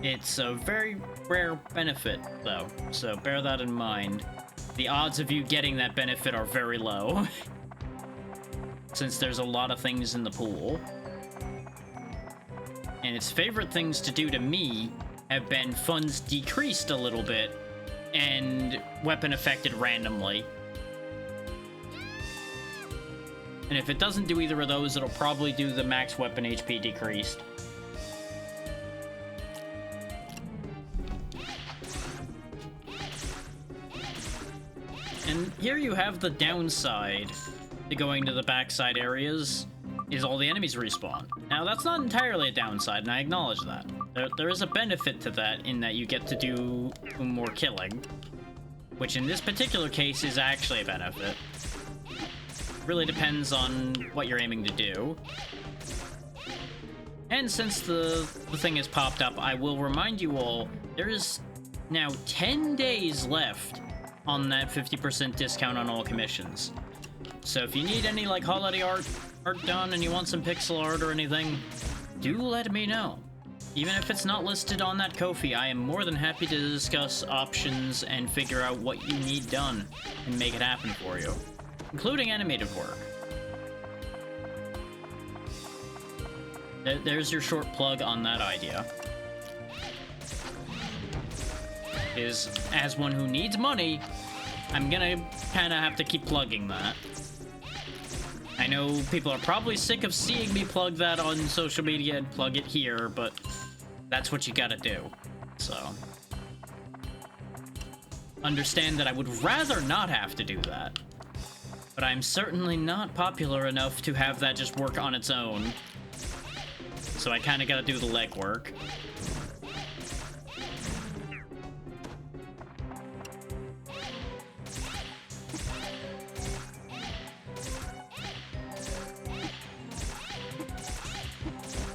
It's a very rare benefit, though, so bear that in mind. The odds of you getting that benefit are very low, since there's a lot of things in the pool. And its favorite things to do to me have been funds decreased a little bit, and weapon affected randomly. And if it doesn't do either of those, it'll probably do the max weapon HP decreased. And here you have the downside to going to the backside areas, is all the enemies respawn. Now, that's not entirely a downside, and I acknowledge that. There is a benefit to that in that you get to do more killing, which in this particular case is actually a benefit. Really depends on what you're aiming to do. And since the thing has popped up, I will remind you all, there is now 10 days left on that 50% discount on all commissions. So if you need any like holiday art done and you want some pixel art or anything, do let me know. Even if it's not listed on that Ko-fi, I am more than happy to discuss options and figure out what you need done and make it happen for you, including animated work. There's your short plug on that idea. Is, as one who needs money, I'm gonna kinda have to keep plugging that. I know people are probably sick of seeing me plug that on social media and plug it here, but that's what you gotta do. So understand that I would rather not have to do that, but I'm certainly not popular enough to have that just work on its own. So I kinda gotta do the legwork.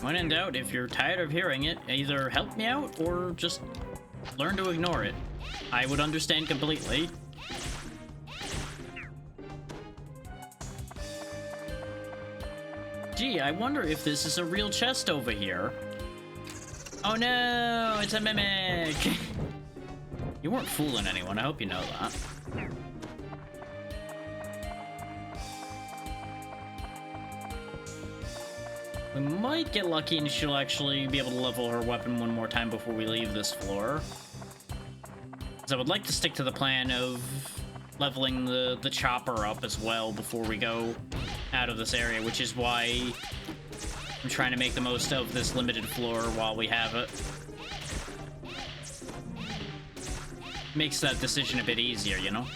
When in doubt, if you're tired of hearing it, either help me out or just learn to ignore it. I would understand completely. Gee, I wonder if this is a real chest over here. Oh no, it's a mimic! You weren't fooling anyone, I hope you know that. We might get lucky and she'll actually be able to level her weapon one more time before we leave this floor. Because I would like to stick to the plan of leveling the chopper up as well before we go out of this area, which is why I'm trying to make the most of this limited floor while we have it. Makes that decision a bit easier, you know?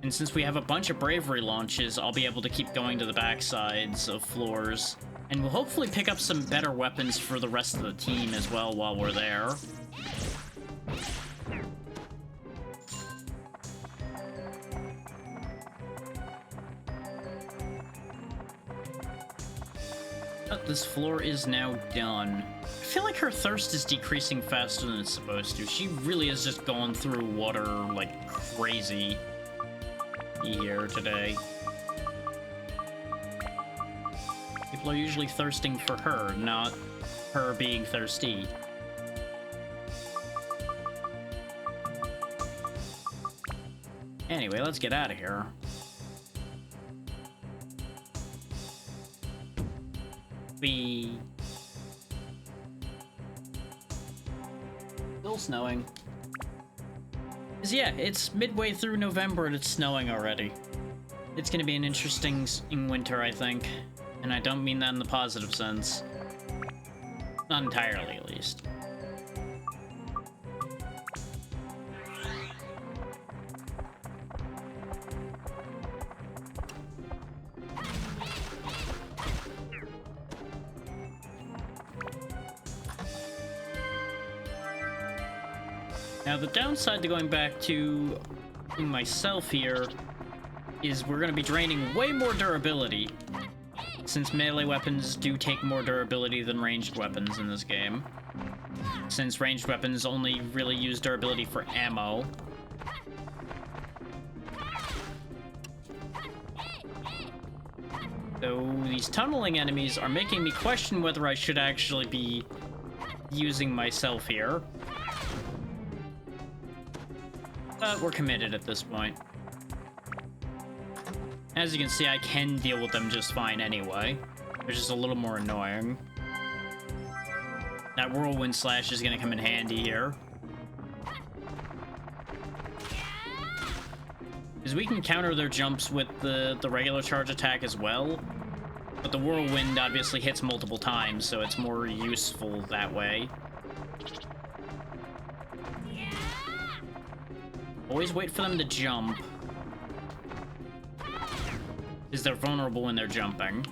And since we have a bunch of bravery launches, I'll be able to keep going to the backsides of floors. And we'll hopefully pick up some better weapons for the rest of the team as well while we're there. But this floor is now done. I feel like her thirst is decreasing faster than it's supposed to. She really is just going through water like crazy here today. People are usually thirsting for her, not her being thirsty. Anyway, let's get out of here. Still snowing. 'Cause yeah, it's midway through November and it's snowing already. It's gonna be an interesting winter, I think. And I don't mean that in the positive sense. Not entirely, at least. Now, the downside to going back to myself here is we're going to be draining way more durability, since melee weapons do take more durability than ranged weapons in this game. Since ranged weapons only really use durability for ammo. So these tunneling enemies are making me question whether I should actually be using myself here. But we're committed at this point. As you can see, I can deal with them just fine anyway. They're just a little more annoying. That whirlwind slash is going to come in handy here. Because we can counter their jumps with the regular charge attack as well. But the whirlwind obviously hits multiple times, so it's more useful that way. Always wait for them to jump. Because they're vulnerable when they're jumping.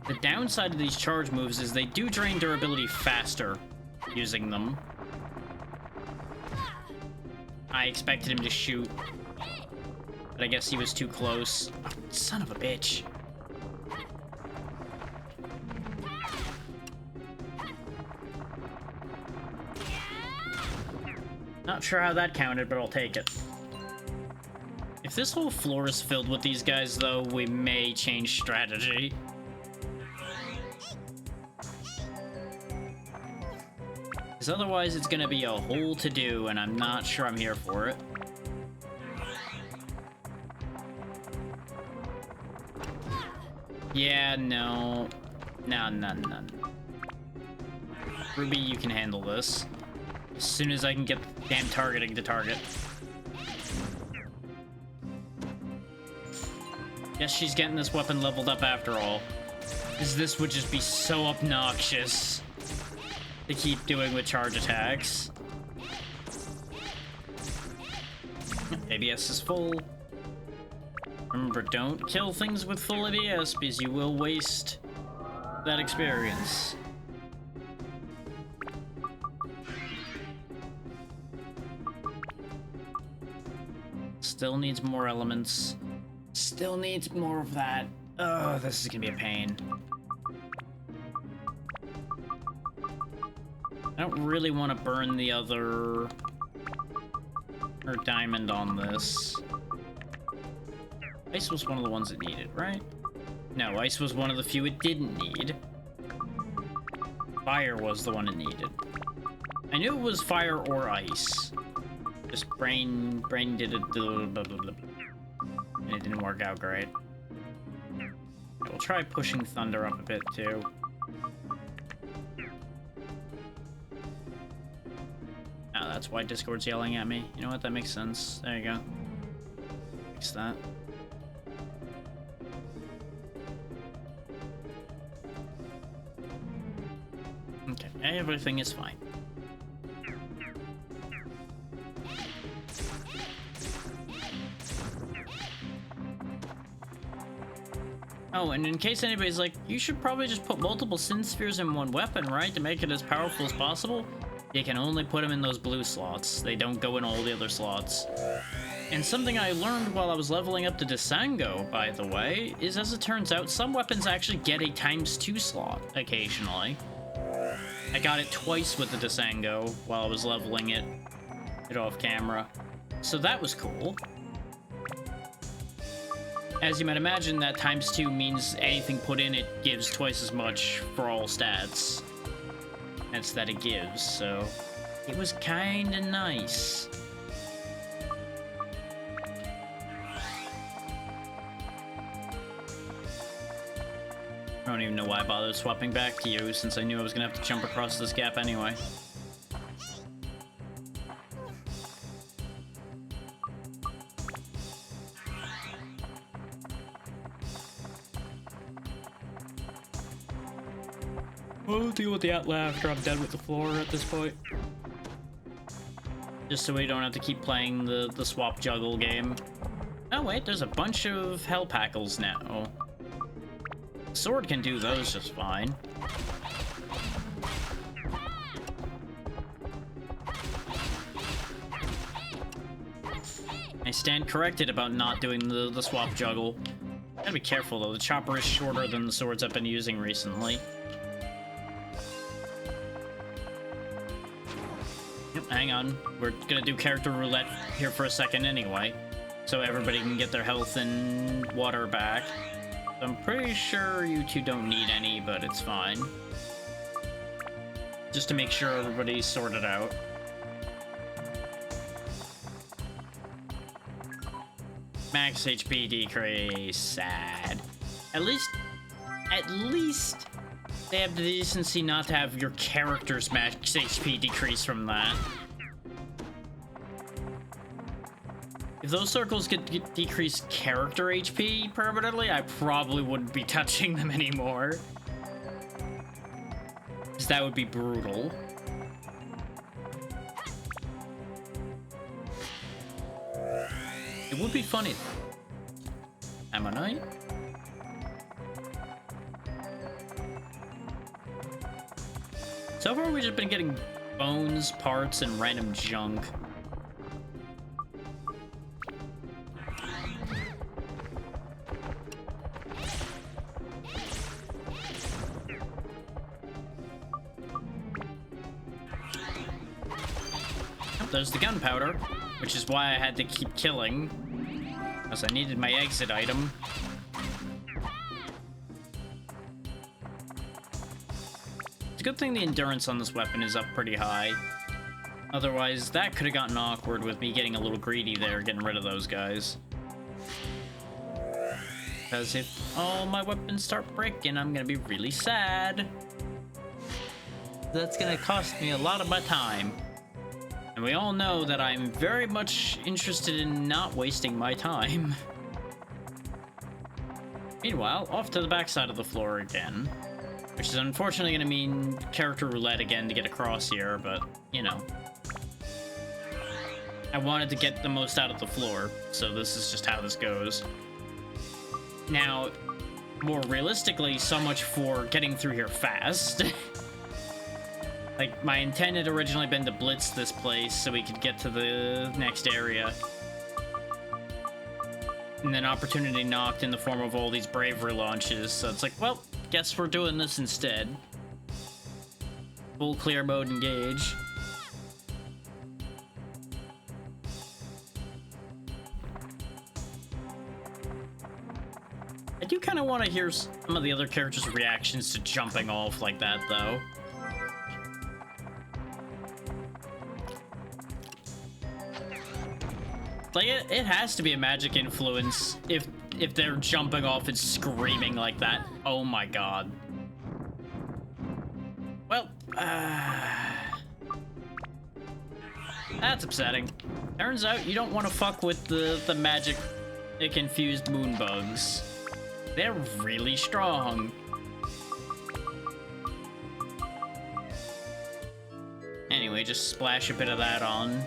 The downside of these charge moves is they do drain durability faster using them. I expected him to shoot, but I guess he was too close. Oh, son of a bitch. Not sure how that counted, but I'll take it. If this whole floor is filled with these guys, though, we may change strategy. Because otherwise it's gonna be a whole to-do, and I'm not sure I'm here for it. Yeah, no. No. Ruby, you can handle this. As soon as I can get the damn targeting to target. Guess she's getting this weapon leveled up after all. Because this would just be so obnoxious to keep doing with charge attacks. ABS is full. Remember, don't kill things with full ABS because you will waste that experience. Still needs more elements. Still needs more of that. Oh, this is gonna be a pain. I don't really want to burn the other... or diamond on this. Ice was one of the ones it needed, right? No, ice was one of the few it didn't need. Fire was the one it needed. I knew it was fire or ice. Just brain did it, blah, blah, blah, blah. And it didn't work out great. We'll try pushing thunder up a bit too. Oh, that's why Discord's yelling at me. You know what? That makes sense. There you go. Fix that. Okay, everything is fine. Oh, and in case anybody's like, you should probably just put multiple Sin Spheres in one weapon, right? To make it as powerful as possible? You can only put them in those blue slots. They don't go in all the other slots. And something I learned while I was leveling up the Desango, by the way, is as it turns out, some weapons actually get a ×2 slot occasionally. I got it twice with the Desango while I was leveling it off camera. So that was cool. As you might imagine, that ×2 means anything put in it gives twice as much for all stats. That's that it gives, so it was kinda nice. I don't even know why I bothered swapping back to you, since I knew I was gonna have to jump across this gap anyway. We'll deal with the outlet after I'm dead with the floor at this point. Just so we don't have to keep playing the swap juggle game. Oh wait, there's a bunch of hell packles now. Sword can do those just fine. I stand corrected about not doing the swap juggle. Gotta be careful though, the chopper is shorter than the swords I've been using recently. Hang on, we're gonna do character roulette here for a second anyway, so everybody can get their health and water back. I'm pretty sure you two don't need any, but it's fine. Just to make sure everybody's sorted out. Max HP decrease, sad. At least they have the decency not to have your character's max HP decrease from that. If those circles could decrease character HP permanently, I probably wouldn't be touching them anymore. 'cause that would be brutal. It would be funny. Ammonite? So far, we've just been getting bones, parts, and random junk. There's the gunpowder, which is why I had to keep killing, because I needed my exit item. It's a good thing the endurance on this weapon is up pretty high. Otherwise, that could have gotten awkward with me getting a little greedy there, getting rid of those guys. Because if all my weapons start breaking, I'm gonna be really sad. That's gonna cost me a lot of my time. And we all know that I'm very much interested in not wasting my time. Meanwhile, off to the backside of the floor again. Which is unfortunately going to mean character roulette again to get across here, but, you know. I wanted to get the most out of the floor, so this is just how this goes. Now, more realistically, so much for getting through here fast. Like, my intent had originally been to blitz this place so we could get to the next area. And then opportunity knocked in the form of all these bravery launches, so it's like, well, guess we're doing this instead. Full clear mode engage. I do kind of want to hear some of the other characters' reactions to jumping off like that, though. Like, it has to be a magic influence if they're jumping off and screaming like that. Oh my god. Well, that's upsetting. Turns out you don't want to fuck with the magic infused moon bugs. They're really strong. Anyway, just splash a bit of that on.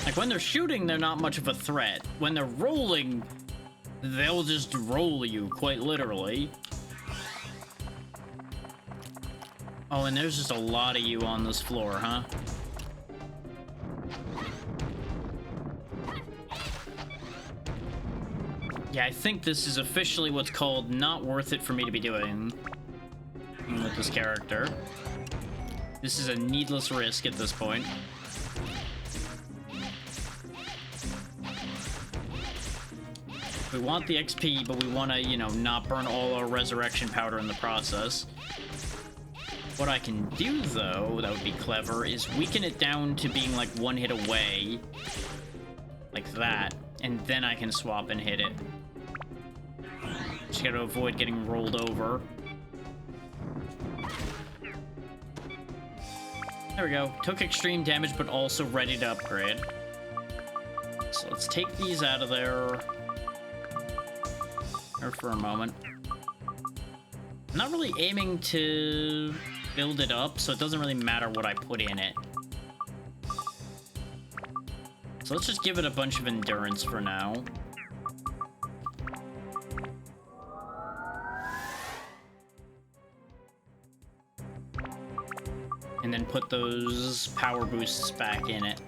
Like, when they're shooting, they're not much of a threat. When they're rolling, they'll just roll you, quite literally. Oh, and there's just a lot of you on this floor, huh? Yeah, I think this is officially what's called not worth it for me to be doing with this character. This is a needless risk at this point. We want the XP, but we want to, you know, not burn all our resurrection powder in the process. What I can do, though, that would be clever, is weaken it down to being, like, one hit away. Like that. And then I can swap and hit it. Just gotta avoid getting rolled over. There we go. Took extreme damage, but also ready to upgrade. So let's take these out of there. Or for a moment. I'm not really aiming to build it up, so it doesn't really matter what I put in it. So let's just give it a bunch of endurance for now. And then put those power boosts back in it.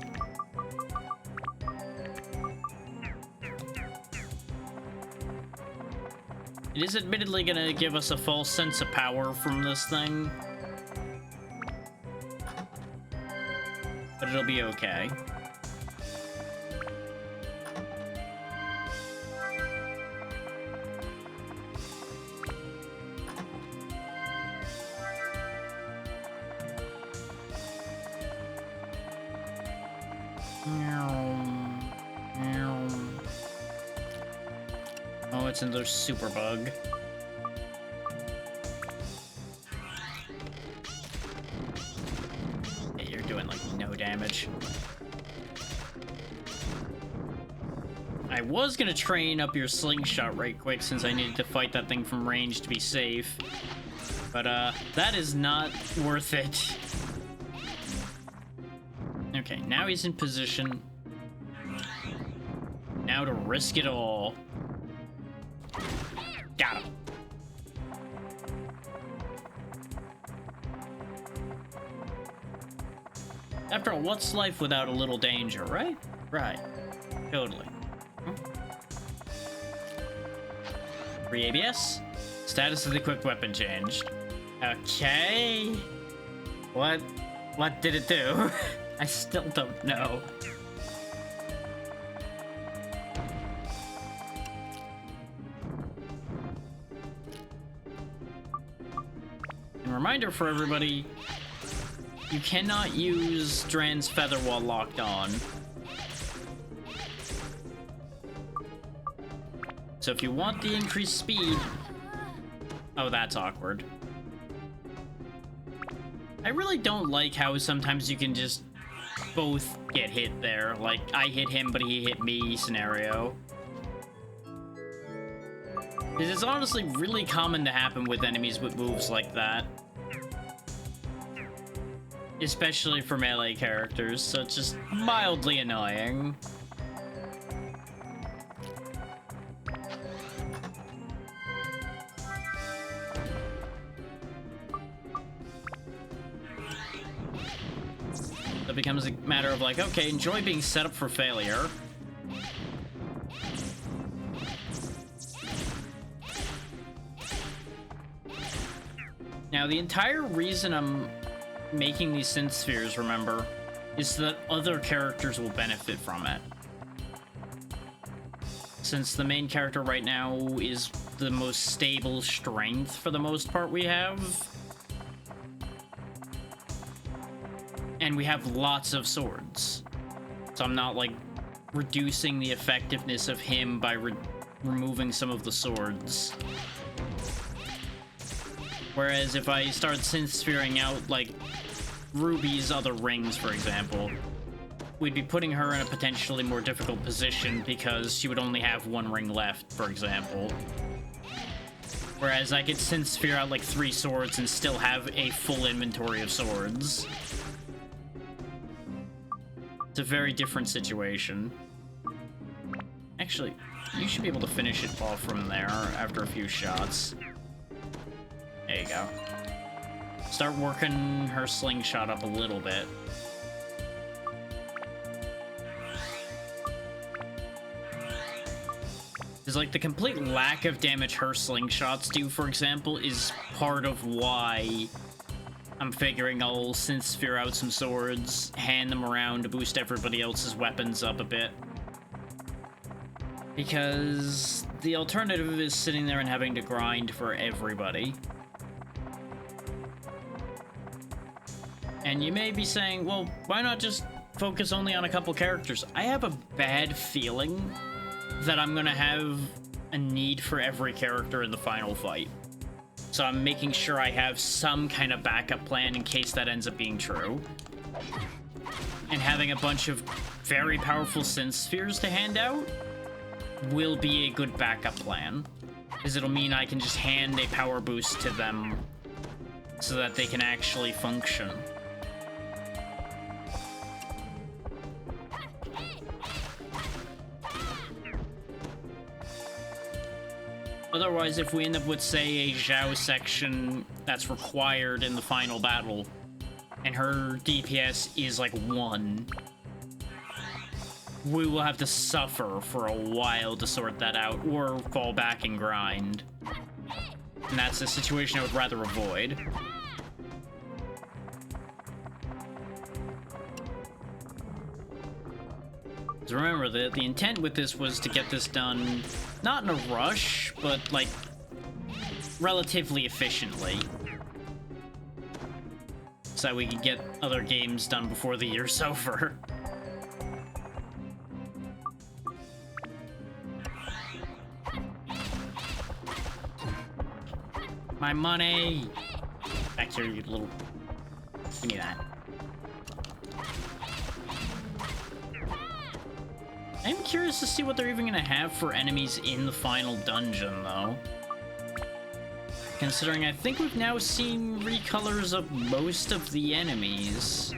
It is admittedly gonna give us a false sense of power from this thing. But it'll be okay. Oh, it's another super bug. Yeah, you're doing like no damage. I was gonna train up your slingshot right quick since I needed to fight that thing from range to be safe. But, that is not worth it. Okay, now he's in position. Now to risk it all. Got him. After all, what's life without a little danger, right? Right. Totally. Free ABS? Status of the equipped weapon changed. Okay. What did it do? I still don't know. And reminder for everybody, you cannot use Dran's Feather while locked on. So if you want the increased speed... Oh, that's awkward. I really don't like how sometimes you can just both get hit there. Like, I hit him, but he hit me scenario. Because it's honestly really common to happen with enemies with moves like that. Especially for melee characters, so it's just mildly annoying. It becomes a matter of like, okay, enjoy being set up for failure. Now, the entire reason I'm making these synth spheres, remember, is so that other characters will benefit from it. Since the main character right now is the most stable strength for the most part we have. And we have lots of swords. So I'm not, like, reducing the effectiveness of him by removing some of the swords. Whereas if I start synth sphering out, like, Ruby's other rings, for example, we'd be putting her in a potentially more difficult position because she would only have one ring left, for example. Whereas I could synth sphere out, like, 3 swords and still have a full inventory of swords. It's a very different situation. Actually, you should be able to finish it off from there after a few shots. There you go. Start working her slingshot up a little bit. Because, like, the complete lack of damage her slingshots do, for example, is part of why I'm figuring I'll synth sphere out some swords, hand them around to boost everybody else's weapons up a bit. Because the alternative is sitting there and having to grind for everybody. And you may be saying, well, why not just focus only on a couple characters? I have a bad feeling that I'm gonna have a need for every character in the final fight. So I'm making sure I have some kind of backup plan in case that ends up being true. And having a bunch of very powerful synth spheres to hand out will be a good backup plan. Because it'll mean I can just hand a power boost to them so that they can actually function. Otherwise, if we end up with, say, a Zhao section that's required in the final battle, and her DPS is like 1, we will have to suffer for a while to sort that out, or fall back and grind. And that's a situation I would rather avoid. So remember, the intent with this was to get this done, not in a rush, but, like, relatively efficiently. So that we can get other games done before the year's over. My money! Back here, you little... Give me that. I'm curious to see what they're even gonna have for enemies in the final dungeon, though. Considering I think we've now seen recolors of most of the enemies.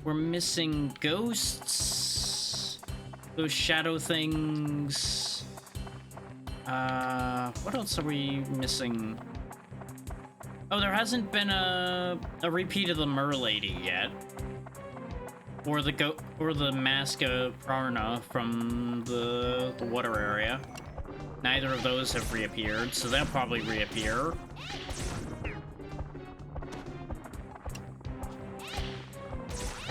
We're missing ghosts, those shadow things. What else are we missing? Oh, there hasn't been a repeat of the Merlady yet. Or the Mask of Prarna from the water area. Neither of those have reappeared, so they'll probably reappear.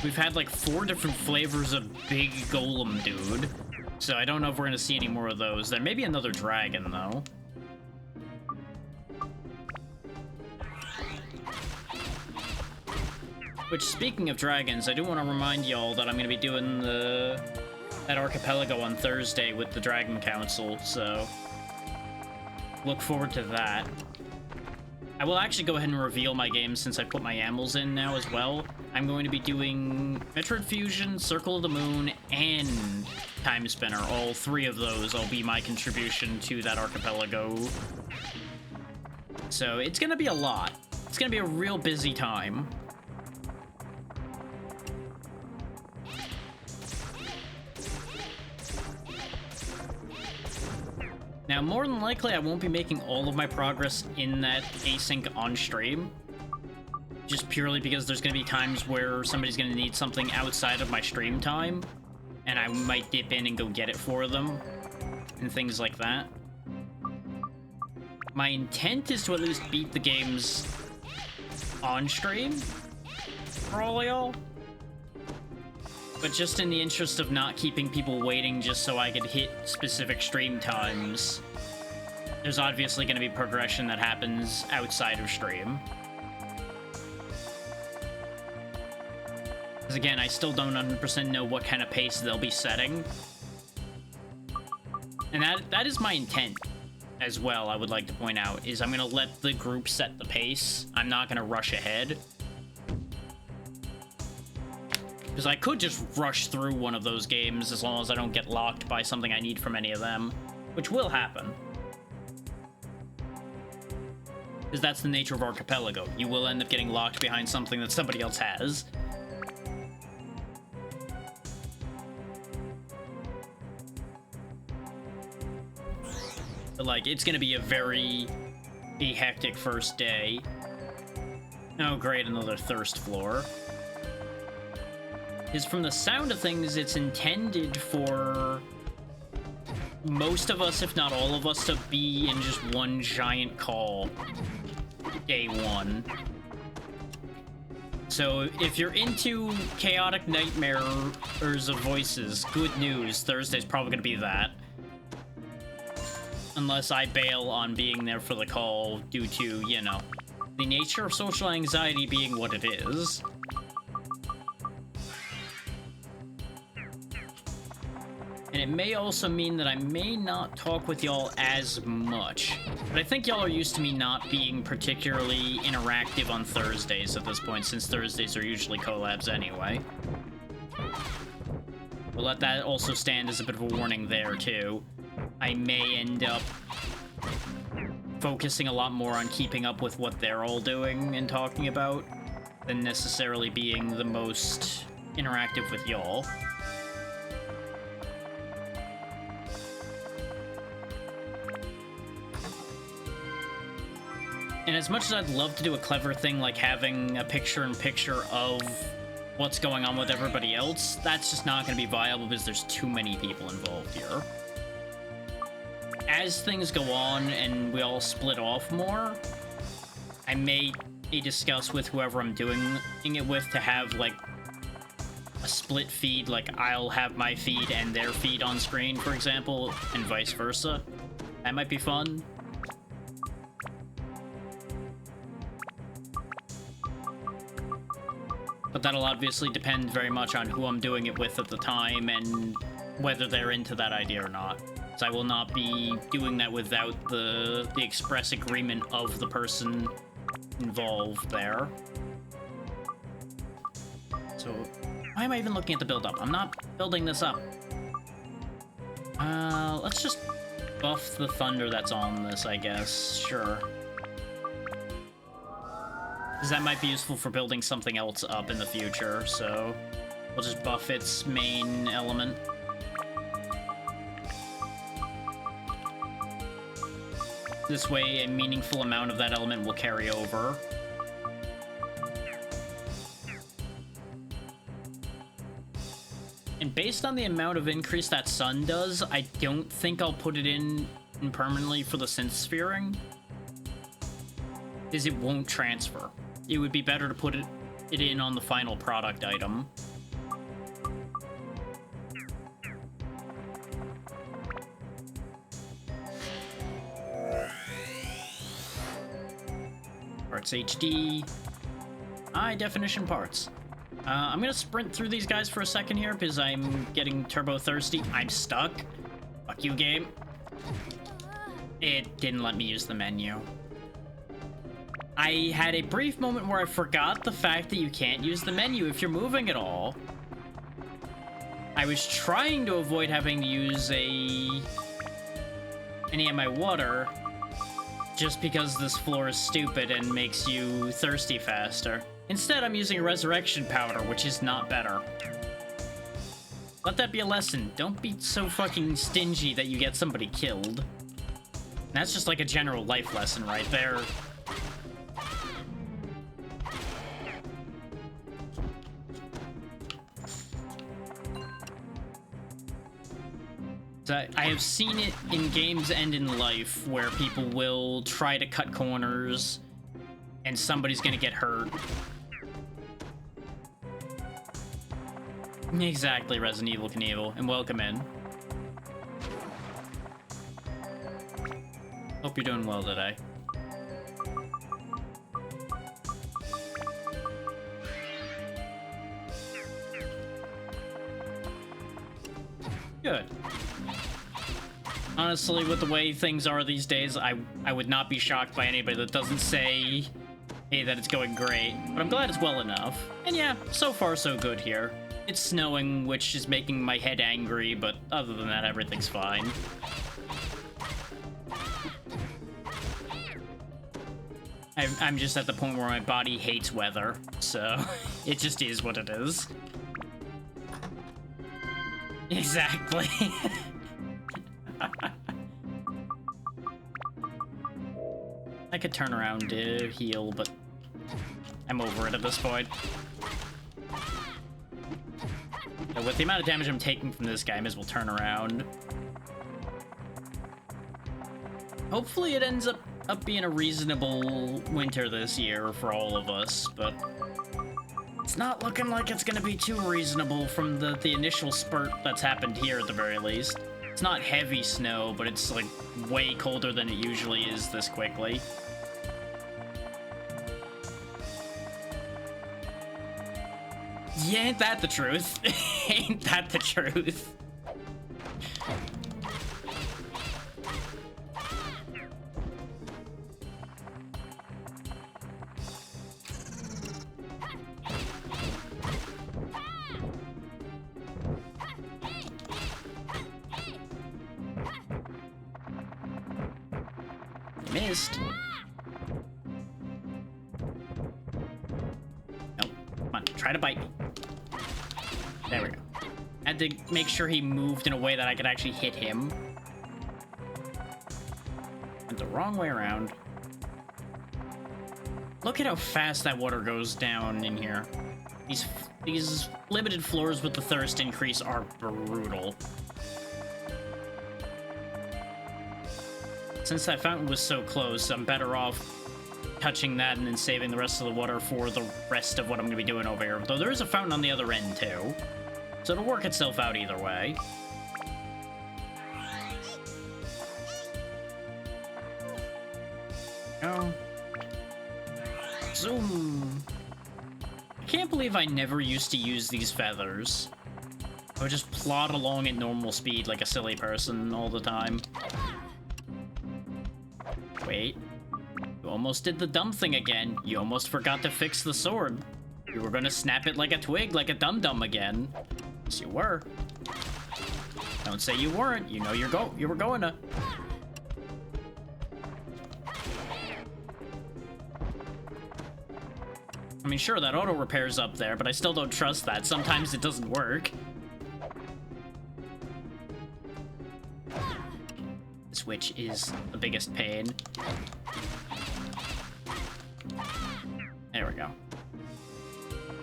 We've had like 4 different flavors of big golem dude, so I don't know if we're gonna see any more of those. There may be another dragon though. Which, speaking of dragons, I do want to remind y'all that I'm going to be doing that archipelago on Thursday with the Dragon Council, so look forward to that. I will actually go ahead and reveal my games since I put my YAMLs in now as well. I'm going to be doing Metroid Fusion, Circle of the Moon, and Time Spinner. All 3 of those will be my contribution to that archipelago. So it's going to be a lot. It's going to be a real busy time. Now, more than likely, I won't be making all of my progress in that async on stream. Just purely because there's going to be times where somebody's going to need something outside of my stream time. And I might dip in and go get it for them. And things like that. My intent is to at least beat the games on stream for all y'all. But just in the interest of not keeping people waiting just so I could hit specific stream times, there's obviously going to be progression that happens outside of stream. Because again, I still don't 100% know what kind of pace they'll be setting. And that is my intent as well, I would like to point out, is I'm going to let the group set the pace. I'm not going to rush ahead. Because I could just rush through one of those games as long as I don't get locked by something I need from any of them, which will happen. Because that's the nature of Archipelago. You will end up getting locked behind something that somebody else has. But, like, it's gonna be a hectic first day. Oh, great, another thirst floor. Is from the sound of things, it's intended for most of us, if not all of us, to be in just one giant call day 1. So if you're into chaotic nightmares of voices, good news, Thursday's probably gonna be that. Unless I bail on being there for the call due to, you know, the nature of social anxiety being what it is. And it may also mean that I may not talk with y'all as much. But I think y'all are used to me not being particularly interactive on Thursdays at this point, since Thursdays are usually collabs anyway. We'll let that also stand as a bit of a warning there, too. I may end up focusing a lot more on keeping up with what they're all doing and talking about than necessarily being the most interactive with y'all. And as much as I'd love to do a clever thing like having a picture-in-picture of what's going on with everybody else, that's just not going to be viable because there's too many people involved here. As things go on and we all split off more, I may discuss with whoever I'm doing it with to have, like, a split feed, like I'll have my feed and their feed on screen, for example, and vice versa. That might be fun. But that'll obviously depend very much on who I'm doing it with at the time and whether they're into that idea or not. So I will not be doing that without the express agreement of the person involved there. So why am I even looking at the build-up? I'm not building this up. Let's just buff the thunder that's on this, I guess. Sure. Because that might be useful for building something else up in the future, so we'll just buff its main element. This way, a meaningful amount of that element will carry over. And based on the amount of increase that sun does, I don't think I'll put it in permanently for the synth sphering, is it won't transfer. It would be better to put it in on the final product item. Parts HD. High definition parts. I'm gonna sprint through these guys for a second here because I'm getting turbo thirsty. I'm stuck. Fuck you, game. It didn't let me use the menu. I had a brief moment where I forgot the fact that you can't use the menu if you're moving at all. I was trying to avoid having to use any of my water just because this floor is stupid and makes you thirsty faster. Instead, I'm using resurrection powder, which is not better. Let that be a lesson. Don't be so fucking stingy that you get somebody killed. That's just like a general life lesson right there. So I have seen it in games and in life where people will try to cut corners and somebody's gonna get hurt. Exactly, Resident Evil Knievel, and welcome in. Hope you're doing well today. Good. Honestly, with the way things are these days, I would not be shocked by anybody that doesn't say, hey, that it's going great. But I'm glad it's well enough. And yeah, so far so good here. It's snowing, which is making my head angry, but other than that, everything's fine. I'm just at the point where my body hates weather, so it just is what it is. Exactly. I could turn around to heal, but I'm over it at this point. With the amount of damage I'm taking from this guy, I may as well turn around. Hopefully it ends up being a reasonable winter this year for all of us, but it's not looking like it's gonna be too reasonable from the initial spurt that's happened here at the very least. It's not heavy snow, but it's like way colder than it usually is this quickly. Yeah, ain't that the truth? Ain't that the truth? Missed. Nope. Come on, try to bite me. There we go. Had to make sure he moved in a way that I could actually hit him. Went the wrong way around. Look at how fast that water goes down in here. These limited floors with the thirst increase are brutal. Since that fountain was so close, I'm better off touching that and then saving the rest of the water for the rest of what I'm going to be doing over here. Though there is a fountain on the other end, too. So it'll work itself out either way. Oh. Zoom. I can't believe I never used to use these feathers. I would just plod along at normal speed like a silly person all the time. Wait. You almost did the dumb thing again. You almost forgot to fix the sword. You were gonna snap it like a twig, like a dum-dum again. Yes, you were. Don't say you weren't. You know you were going to. I mean, sure, that auto repair's up there, but I still don't trust that. Sometimes it doesn't work. This witch is the biggest pain. There we go.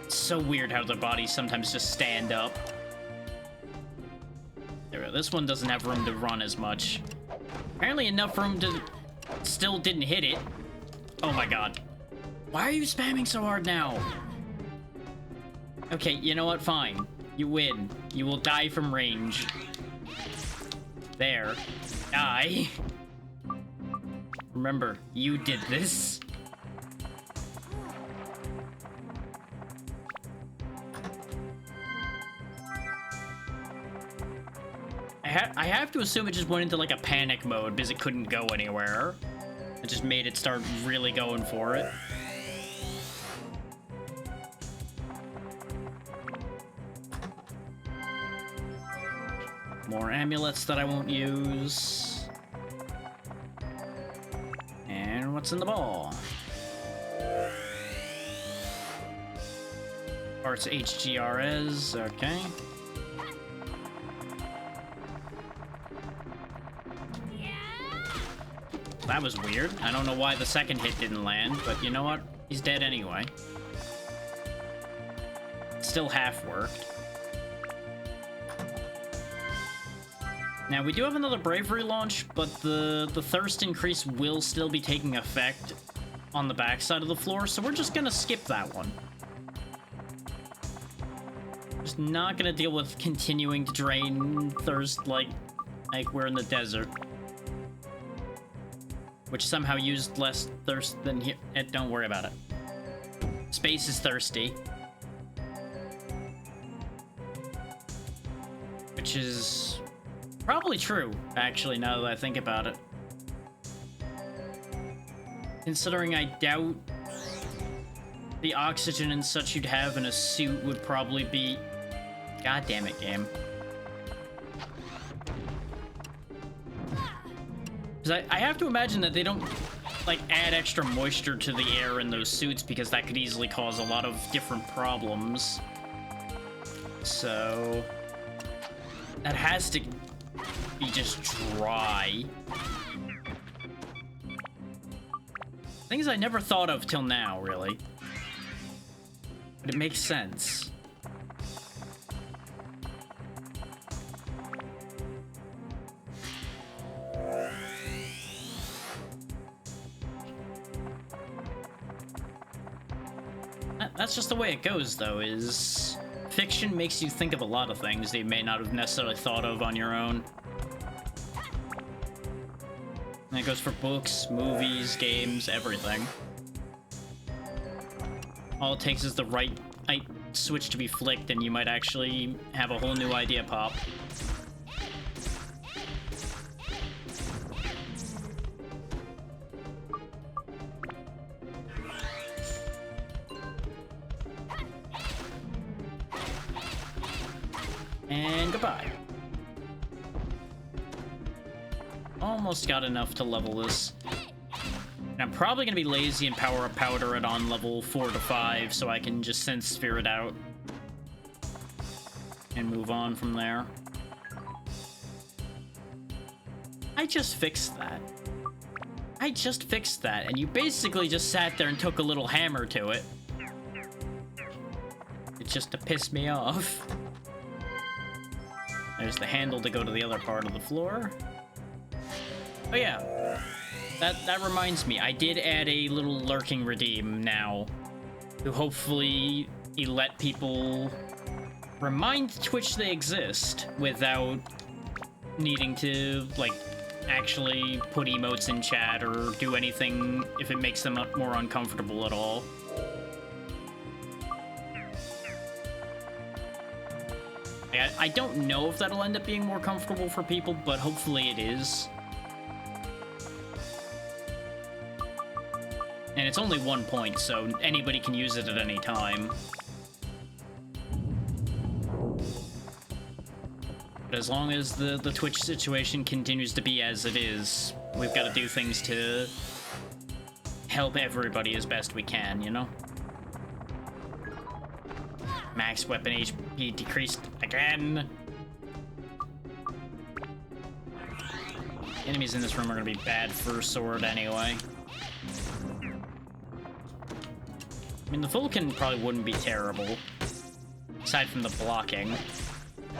It's so weird how the bodies sometimes just stand up. There we go. This one doesn't have room to run as much. Apparently enough room to... Still didn't hit it. Oh my god. Why are you spamming so hard now? Okay, you know what? Fine. You win. You will die from range. There. Die. Remember, you did this. I have to assume it just went into like a panic mode because it couldn't go anywhere. It just made it start really going for it. More amulets that I won't use. And what's in the ball? Parts HGRS, okay. That was weird. I don't know why the second hit didn't land, but you know what? He's dead anyway. Still half worked. Now, we do have another Bravery launch, but the thirst increase will still be taking effect on the backside of the floor, so we're just gonna skip that one. Just not gonna deal with continuing to drain thirst like we're in the desert. Which somehow used less thirst than here. Don't worry about it. Space is thirsty. Which is probably true, actually, now that I think about it. Considering I doubt the oxygen and such you'd have in a suit would probably be... God damn it, game. Because I have to imagine that they don't, like, add extra moisture to the air in those suits because that could easily cause a lot of different problems. So... that has to be just dry. Things I never thought of till now, really. But it makes sense. That's just the way it goes, though, is... fiction makes you think of a lot of things that you may not have necessarily thought of on your own. And it goes for books, movies, games, everything. All it takes is the right switch to be flicked and you might actually have a whole new idea pop. And goodbye. Almost got enough to level this. And I'm probably going to be lazy and power up Powder it on level 4 to 5 so I can just send Spirit out. And move on from there. I just fixed that. I just fixed that, and you basically just sat there and took a little hammer to it. It's just to piss me off. There's the handle to go to the other part of the floor. Oh yeah, that reminds me, I did add a little lurking redeem now to hopefully let people remind Twitch they exist without needing to, like, actually put emotes in chat or do anything if it makes them more uncomfortable at all. I don't know if that'll end up being more comfortable for people, but hopefully it is. And it's only 1 point, so anybody can use it at any time. But as long as the Twitch situation continues to be as it is, we've got to do things to help everybody as best we can, you know? Max weapon HP decreased again. Enemies in this room are gonna be bad for sword anyway. I mean, the Vulcan probably wouldn't be terrible, aside from the blocking.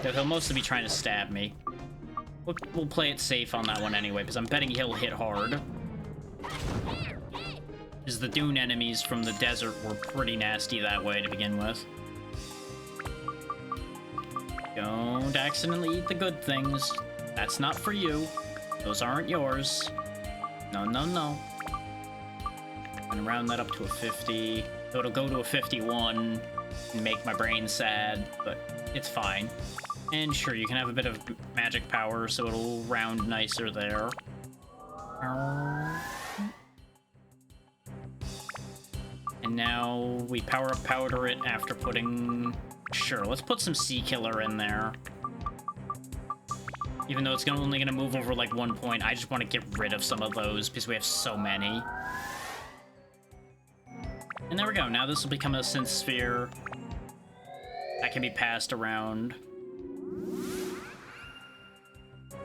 Though he'll mostly be trying to stab me. We'll play it safe on that one anyway, because I'm betting he'll hit hard. Because the dune enemies from the desert were pretty nasty that way to begin with. Don't accidentally eat the good things. That's not for you. Those aren't yours. No, no, no. I'm gonna round that up to a 50. So it'll go to a 51 and make my brain sad, but it's fine. And sure, you can have a bit of magic power, so it'll round nicer there. And now we power up powder it after putting... Sure, let's put some Sea Killer in there. Even though it's only gonna move over like 1 point, I just want to get rid of some of those because we have so many. And there we go, now this will become a Synth Sphere that can be passed around.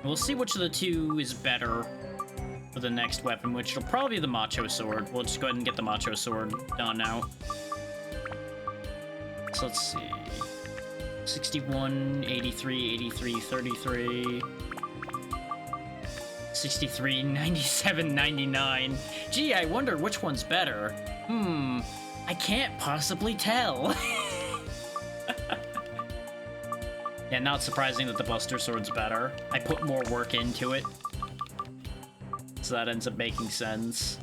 We'll see which of the two is better for the next weapon, which will probably be the Macho Sword. We'll just go ahead and get the Macho Sword done now. So let's see. 61, 83, 83, 33... 63, 97, 99. Gee, I wonder which one's better. I can't possibly tell. Yeah, not surprising that the Buster Sword's better. I put more work into it, so that ends up making sense.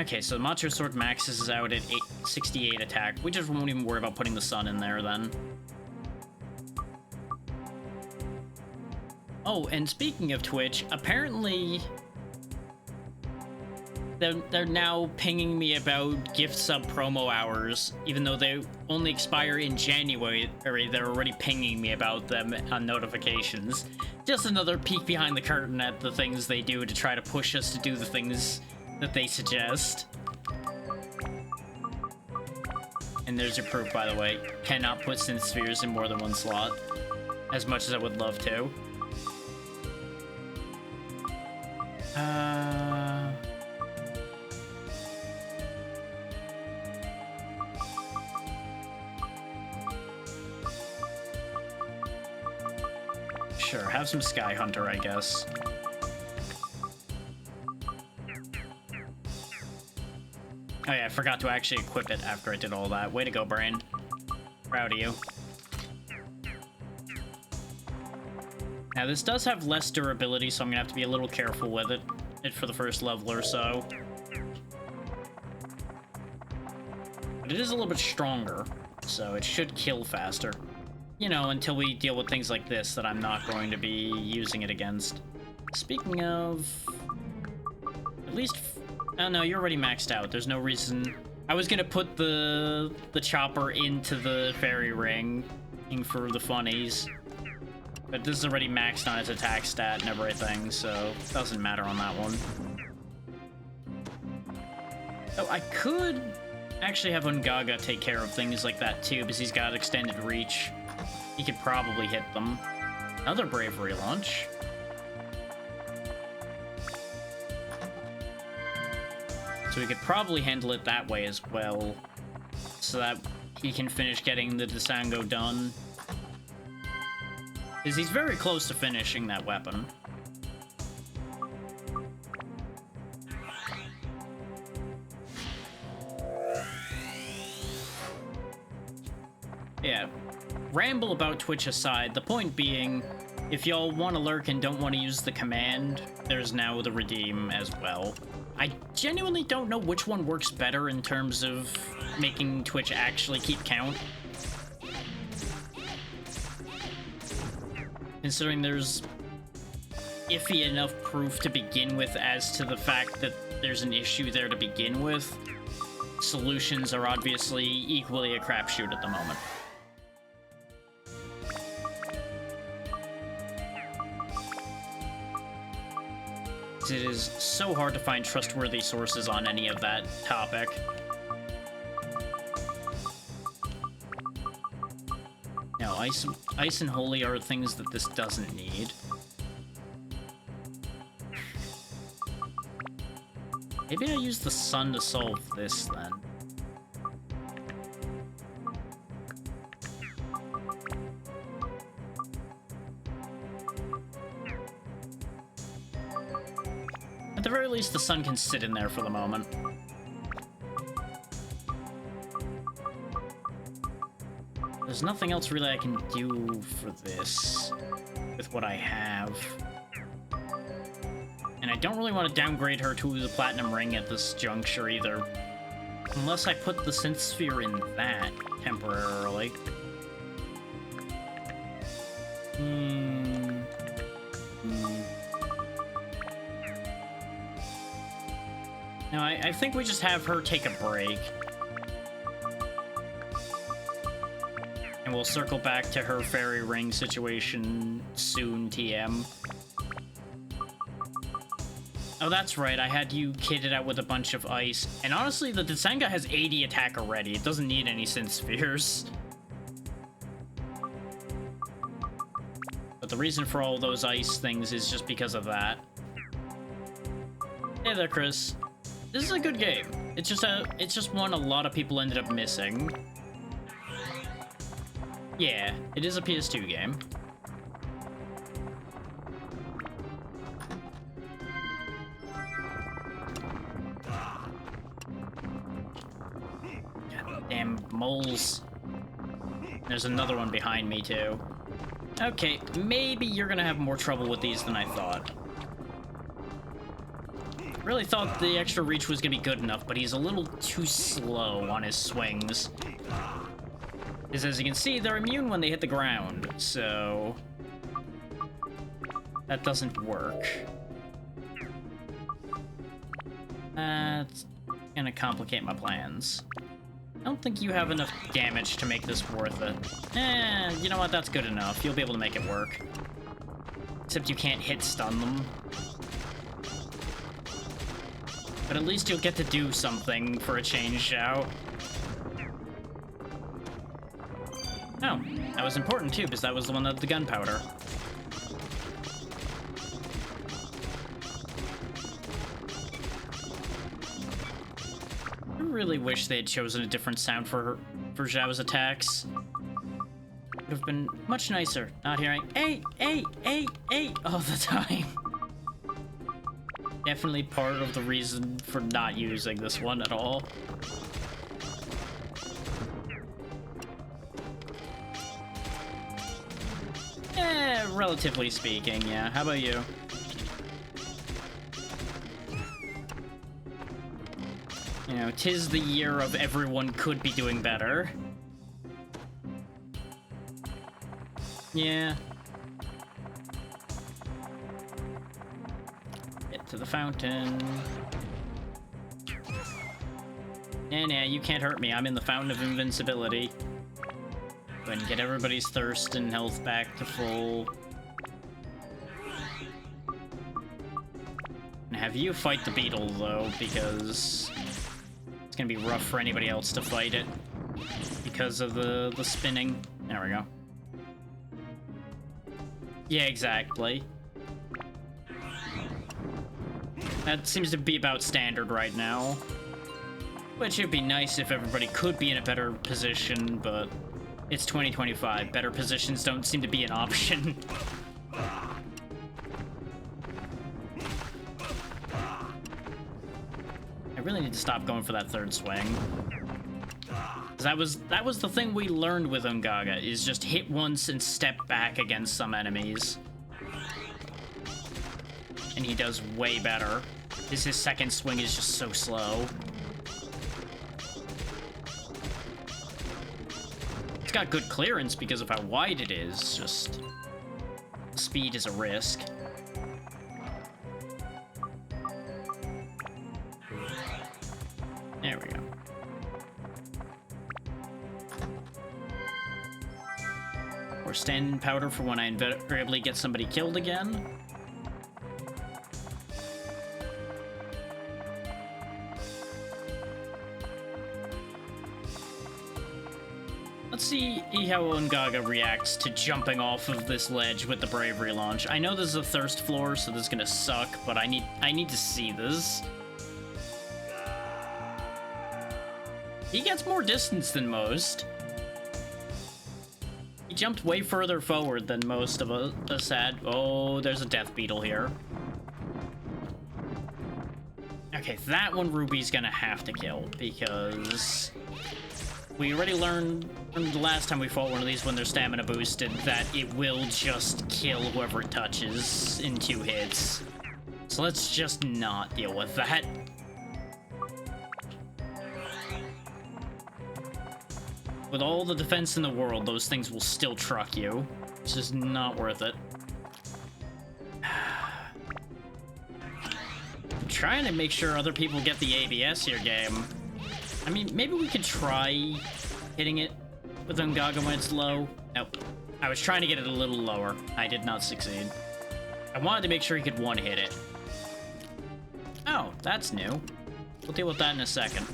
Okay, so the Macho Sword maxes out at 68 attack. We just won't even worry about putting the sun in there then. Oh, and speaking of Twitch, apparently they're now pinging me about gift sub promo hours, even though they only expire in January. They're already pinging me about them on notifications. Just another peek behind the curtain at the things they do to try to push us to do the things that they suggest. And there's your proof, by the way. Cannot put Synth Spheres in more than one slot, as much as I would love to. Sure, have some Sky Hunter, I guess. Oh yeah, I forgot to actually equip it after I did all that. Way to go, Brain. Proud of you. Now, this does have less durability, so I'm gonna have to be a little careful with it for the first level or so. But it is a little bit stronger, so it should kill faster. You know, until we deal with things like this that I'm not going to be using it against. Speaking of... At least... Oh no, you're already maxed out. There's no reason... I was gonna put the chopper into the fairy ring for the funnies. But this is already maxed on its attack stat and everything, so it doesn't matter on that one. Oh, I could actually have Ungaga take care of things like that too, because he's got extended reach. He could probably hit them. Another bravery launch. So we could probably handle it that way as well, so that he can finish getting the Dsango done. Because he's very close to finishing that weapon. Yeah, ramble about Twitch aside, the point being, if y'all want to lurk and don't want to use the command, there's now the redeem as well. I genuinely don't know which one works better in terms of making Twitch actually keep count. Considering there's iffy enough proof to begin with as to the fact that there's an issue there to begin with, solutions are obviously equally a crapshoot at the moment. It is so hard to find trustworthy sources on any of that topic. No, ice and holy are things that this doesn't need. Maybe I use the sun to solve this then. At the very least, the sun can sit in there for the moment. There's nothing else really I can do for this with what I have. And I don't really want to downgrade her to the Platinum Ring at this juncture either. Unless I put the Synth Sphere in that temporarily. No, I think we just have her take a break. And we'll circle back to her Fairy Ring situation soon, TM. Oh, that's right, I had you kitted out with a bunch of ice. And honestly, the Desenga has 80 attack already. It doesn't need any Synth Spheres. But the reason for all those ice things is just because of that. Hey there, Chris. This is a good game. It's just one a lot of people ended up missing. Yeah, it is a PS2 game. God damn moles. There's another one behind me too. Okay, maybe you're gonna have more trouble with these than I thought. Really thought the extra reach was gonna be good enough, but he's a little too slow on his swings. Because as you can see, they're immune when they hit the ground, so that doesn't work. That's gonna complicate my plans. I don't think you have enough damage to make this worth it. You know what? That's good enough. You'll be able to make it work. Except you can't hit stun them. But at least you'll get to do something for a change out. Oh, that was important too, because that was the one that had the gunpowder. I really wish they had chosen a different sound for Zhao's attacks. Would have been much nicer not hearing "ay, ay, ay, ay" all the time. Definitely part of the reason for not using this one at all. Relatively speaking, yeah. How about you? You know, 'tis the year of everyone could be doing better. Yeah. Get to the fountain. Nah, you can't hurt me. I'm in the Fountain of Invincibility. Go ahead and get everybody's thirst and health back to full. And have you fight the beetle, though, because it's gonna be rough for anybody else to fight it because of the spinning. There we go. Yeah, exactly. That seems to be about standard right now. Which would be nice if everybody could be in a better position, but it's 2025. Better positions don't seem to be an option. I really need to stop going for that third swing. 'Cause that was the thing we learned with Ungaga, is just hit once and step back against some enemies. And he does way better. His second swing is just so slow. It's got good clearance because of how wide it is, just speed is a risk. There we go. Or stand powder for when I invariably get somebody killed again. Let's see how Ungaga reacts to jumping off of this ledge with the bravery launch. I know this is a thirst floor, so this is gonna suck, but I need to see this. He gets more distance than most. He jumped way further forward than most of us had. Oh, there's a death beetle here. Okay, that one Ruby's gonna have to kill, because we already learned from the last time we fought one of these when they're stamina boosted that it will just kill whoever it touches in 2 hits. So let's just not deal with that. With all the defense in the world, those things will still truck you. It's just not worth it. I'm trying to make sure other people get the ABS here, game. I mean, maybe we could try hitting it with Ungaga when it's low. Nope. I was trying to get it a little lower. I did not succeed. I wanted to make sure he could one-hit it. Oh, that's new. We'll deal with that in a second.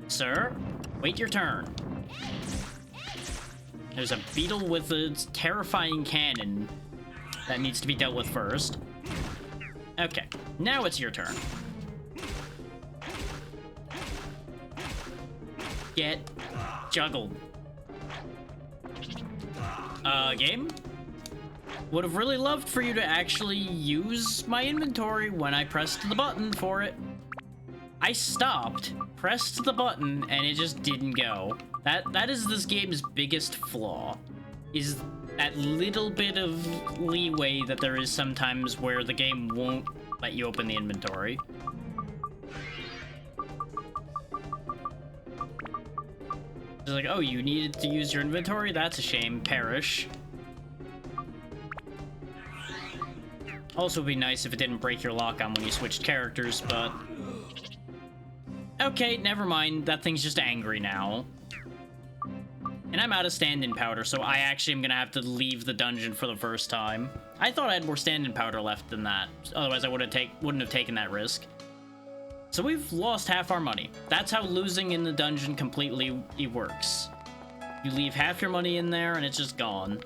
Sir, wait your turn. There's a beetle with a terrifying cannon that needs to be dealt with first. Okay, now it's your turn. Get juggled. Game? Would have really loved for you to actually use my inventory when I pressed the button for it. I stopped, pressed the button, and it just didn't go. That is this game's biggest flaw, is that little bit of leeway that there is sometimes where the game won't let you open the inventory. It's like, oh, you needed to use your inventory? That's a shame. Perish. Also, it'd be nice if it didn't break your lock-on when you switched characters, but... Okay, never mind. That thing's just angry now. And I'm out of stand-in powder, so I actually am gonna have to leave the dungeon for the first time. I thought I had more stand-in powder left than that. Otherwise, I wouldn't have taken that risk. So we've lost half our money. That's how losing in the dungeon completely works. You leave half your money in there, and it's just gone.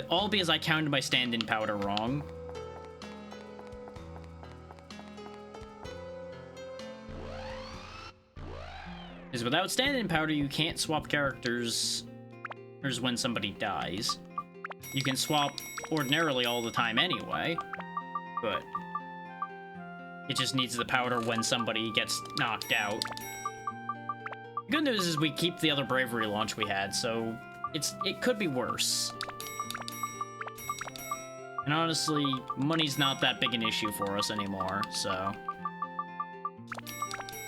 All because I counted my stand-in powder wrong. Because without stand-in powder, you can't swap characters when somebody dies. You can swap ordinarily all the time anyway, but it just needs the powder when somebody gets knocked out. The good news is we keep the other bravery launch we had, so it could be worse. And honestly, money's not that big an issue for us anymore, so...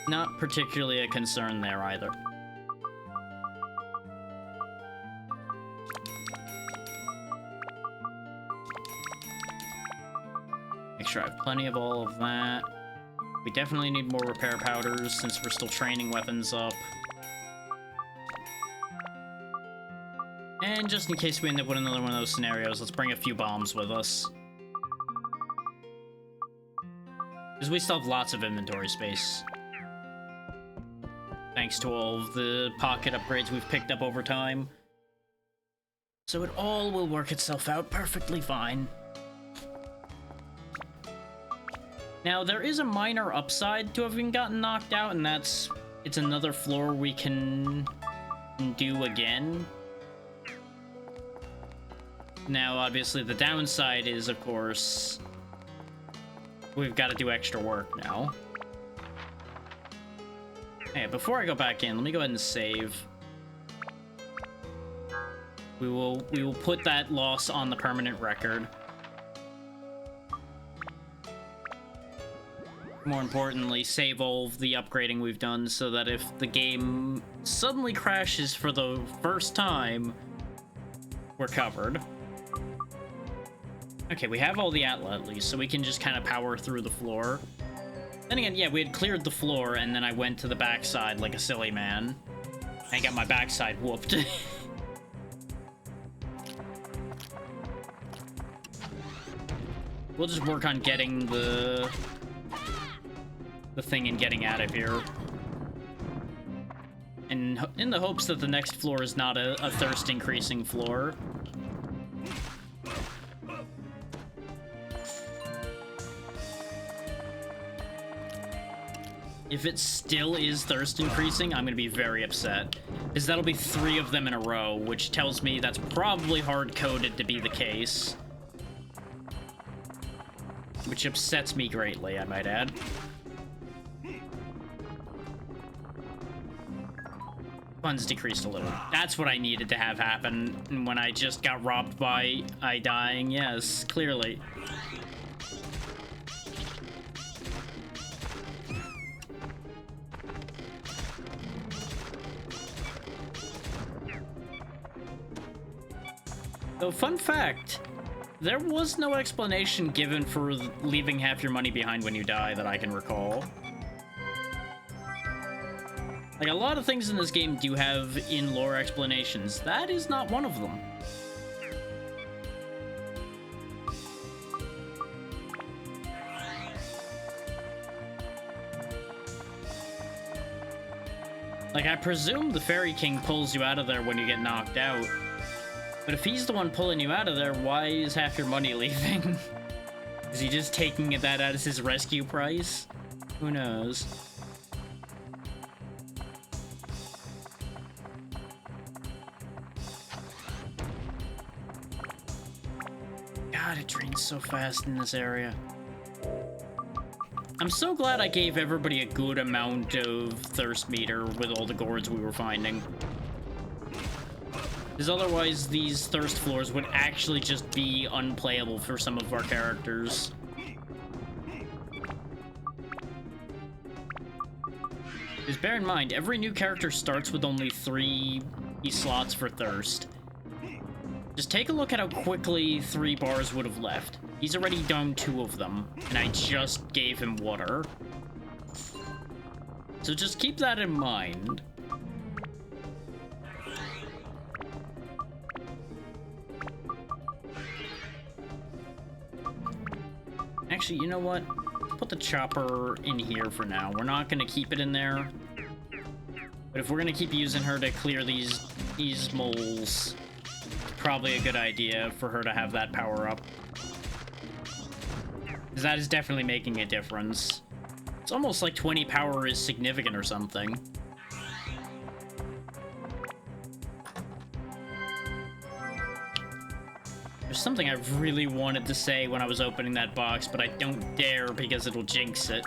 Not particularly a concern there either. Make sure I have plenty of all of that. We definitely need more repair powders since we're still training weapons up. And just in case we end up with another one of those scenarios, let's bring a few bombs with us. Because we still have lots of inventory space. Thanks to all of the pocket upgrades we've picked up over time. So it all will work itself out perfectly fine. Now, there is a minor upside to having gotten knocked out, and it's another floor we can do again. Now, obviously, the downside is, of course, we've got to do extra work now. Hey, before I go back in, let me go ahead and save. We will put that loss on the permanent record. More importantly, save all of the upgrading we've done so that if the game suddenly crashes for the first time, we're covered. Okay, we have all the Atla at least, so we can just kind of power through the floor. Then again, yeah, we had cleared the floor, and then I went to the backside like a silly man. And got my backside whooped. We'll just work on getting the the thing and getting out of here. And in the hopes that the next floor is not a thirst increasing floor. If it still is thirst increasing, I'm gonna be very upset. Because that'll be 3 of them in a row, which tells me that's probably hard-coded to be the case. Which upsets me greatly, I might add. Funds decreased a little. That's what I needed to have happen when I just got robbed by I dying. Yes, clearly. Though, fun fact, there was no explanation given for leaving half your money behind when you die that I can recall. Like, a lot of things in this game do have in-lore explanations. That is not one of them. Like, I presume the Fairy King pulls you out of there when you get knocked out. But if he's the one pulling you out of there, why is half your money leaving? Is he just taking that as his rescue price? Who knows? God, it drains so fast in this area. I'm so glad I gave everybody a good amount of thirst meter with all the gourds we were finding. Because otherwise, these thirst floors would actually just be unplayable for some of our characters. Because bear in mind, every new character starts with only 3 slots for thirst. Just take a look at how quickly 3 bars would have left. He's already done 2 of them, and I just gave him water. So just keep that in mind. Actually, you know what? Put the chopper in here for now. We're not gonna keep it in there. But if we're gonna keep using her to clear these moles, it's probably a good idea for her to have that power up. Because that is definitely making a difference. It's almost like 20 power is significant or something. There's something I really wanted to say when I was opening that box, but I don't dare because it'll jinx it.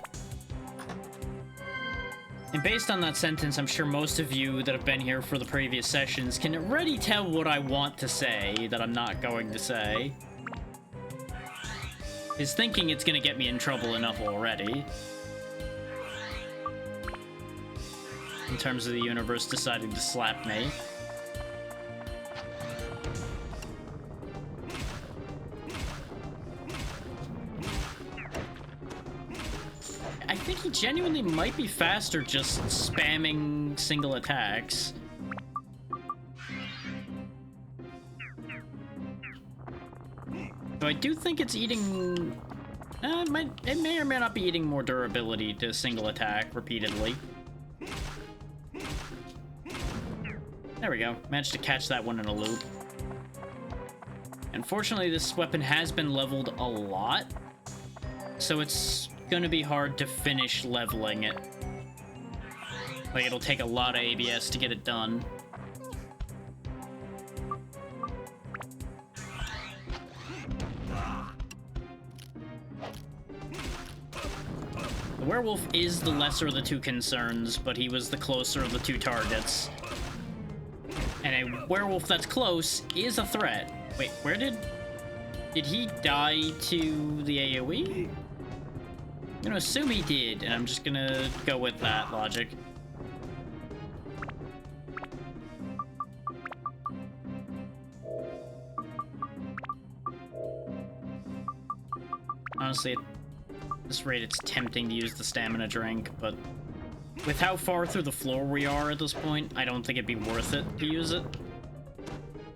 And based on that sentence, I'm sure most of you that have been here for the previous sessions can already tell what I want to say that I'm not going to say. Is thinking it's gonna get me in trouble enough already. In terms of the universe deciding to slap me. I think he genuinely might be faster just spamming single attacks. So I do think it's eating... it may or may not be eating more durability to single attack repeatedly. There we go. Managed to catch that one in a loop. Unfortunately, this weapon has been leveled a lot, so it's gonna be hard to finish leveling it. Like, it'll take a lot of ABS to get it done. The werewolf is the lesser of the 2 concerns, but he was the closer of the 2 targets. And a werewolf that's close is a threat. Wait, where did he die to the AoE? I'm gonna assume he did, and I'm just gonna go with that logic. Honestly, at this rate, it's tempting to use the stamina drink, but with how far through the floor we are at this point, I don't think it'd be worth it to use it.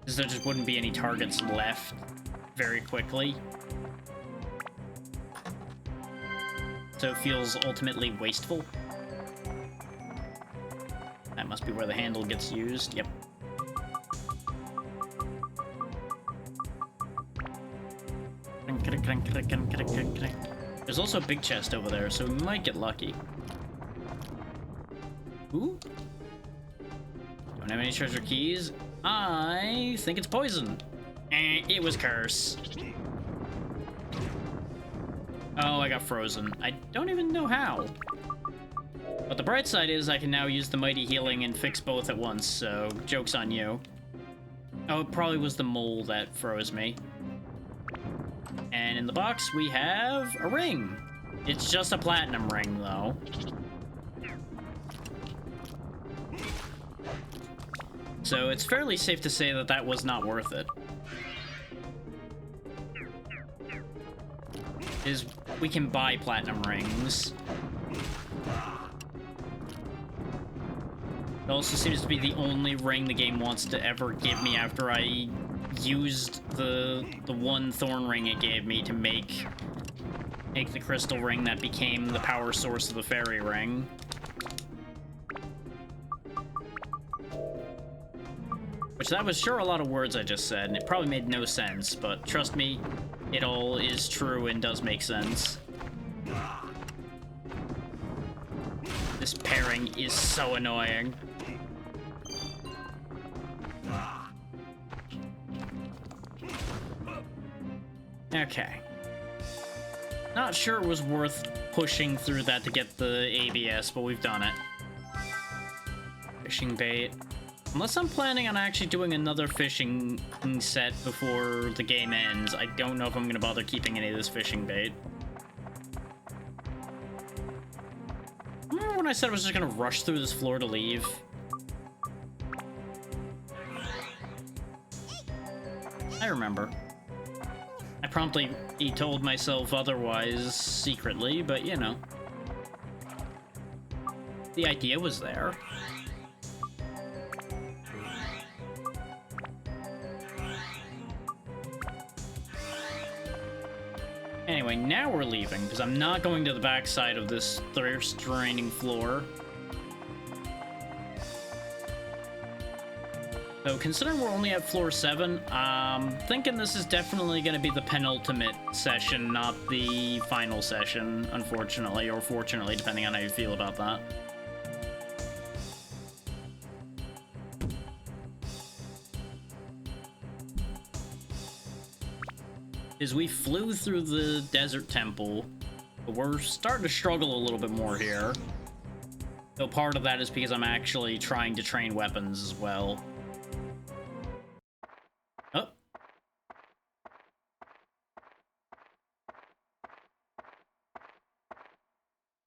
Because there just wouldn't be any targets left very quickly. so it feels ultimately wasteful. That must be where the handle gets used. Yep. There's also a big chest over there, so we might get lucky. Ooh. Don't have any treasure keys. I think it's poison. It was curse. Oh, I got frozen. I don't even know how. But the bright side is I can now use the mighty healing and fix both at once, so joke's on you. Oh, it probably was the mole that froze me. And in the box, we have a ring. It's just a platinum ring, though. So it's fairly safe to say that that was not worth it. We can buy platinum rings. It also seems to be the only ring the game wants to ever give me after I used the one thorn ring it gave me to make the crystal ring that became the power source of the fairy ring. Which that was sure a lot of words I just said, and it probably made no sense, but trust me, it all is true and does make sense. This pairing is so annoying. Okay. Not sure it was worth pushing through that to get the ABS, but we've done it. Fishing bait. Unless I'm planning on actually doing another fishing set before the game ends, I don't know if I'm gonna bother keeping any of this fishing bait. Remember when I said I was just gonna rush through this floor to leave? I remember. I promptly told myself otherwise secretly, but you know. The idea was there. Anyway, now we're leaving, because I'm not going to the backside of this thirst-draining floor. So, considering we're only at floor 7, I'm thinking this is definitely going to be the penultimate session, not the final session, unfortunately, or fortunately, depending on how you feel about that. Is we flew through the desert temple, but we're starting to struggle a little bit more here. Though part of that is because I'm actually trying to train weapons as well. Oh.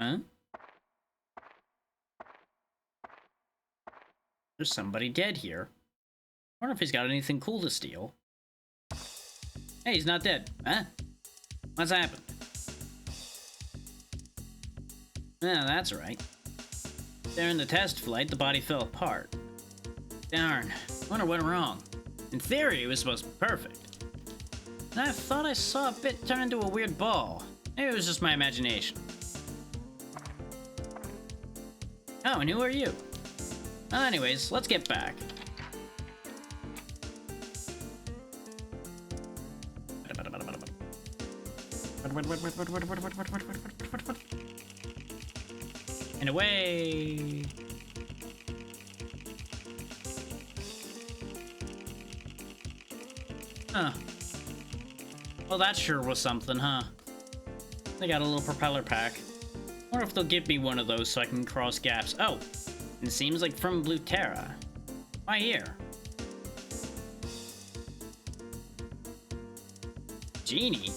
Huh? There's somebody dead here. I wonder if he's got anything cool to steal. Hey, he's not dead. Huh? What's happened? Oh, that's right. During the test flight, the body fell apart. Darn. Wonder what went wrong. In theory, it was supposed to be perfect. And I thought I saw a bit turn into a weird ball. Maybe it was just my imagination. Oh, and who are you? Well, anyways, let's get back. And away! Huh. Well, that sure was something, huh? They got a little propeller pack. Wonder if they'll give me one of those so I can cross gaps. Oh! It seems like from Blue Terra. Why here? Genie?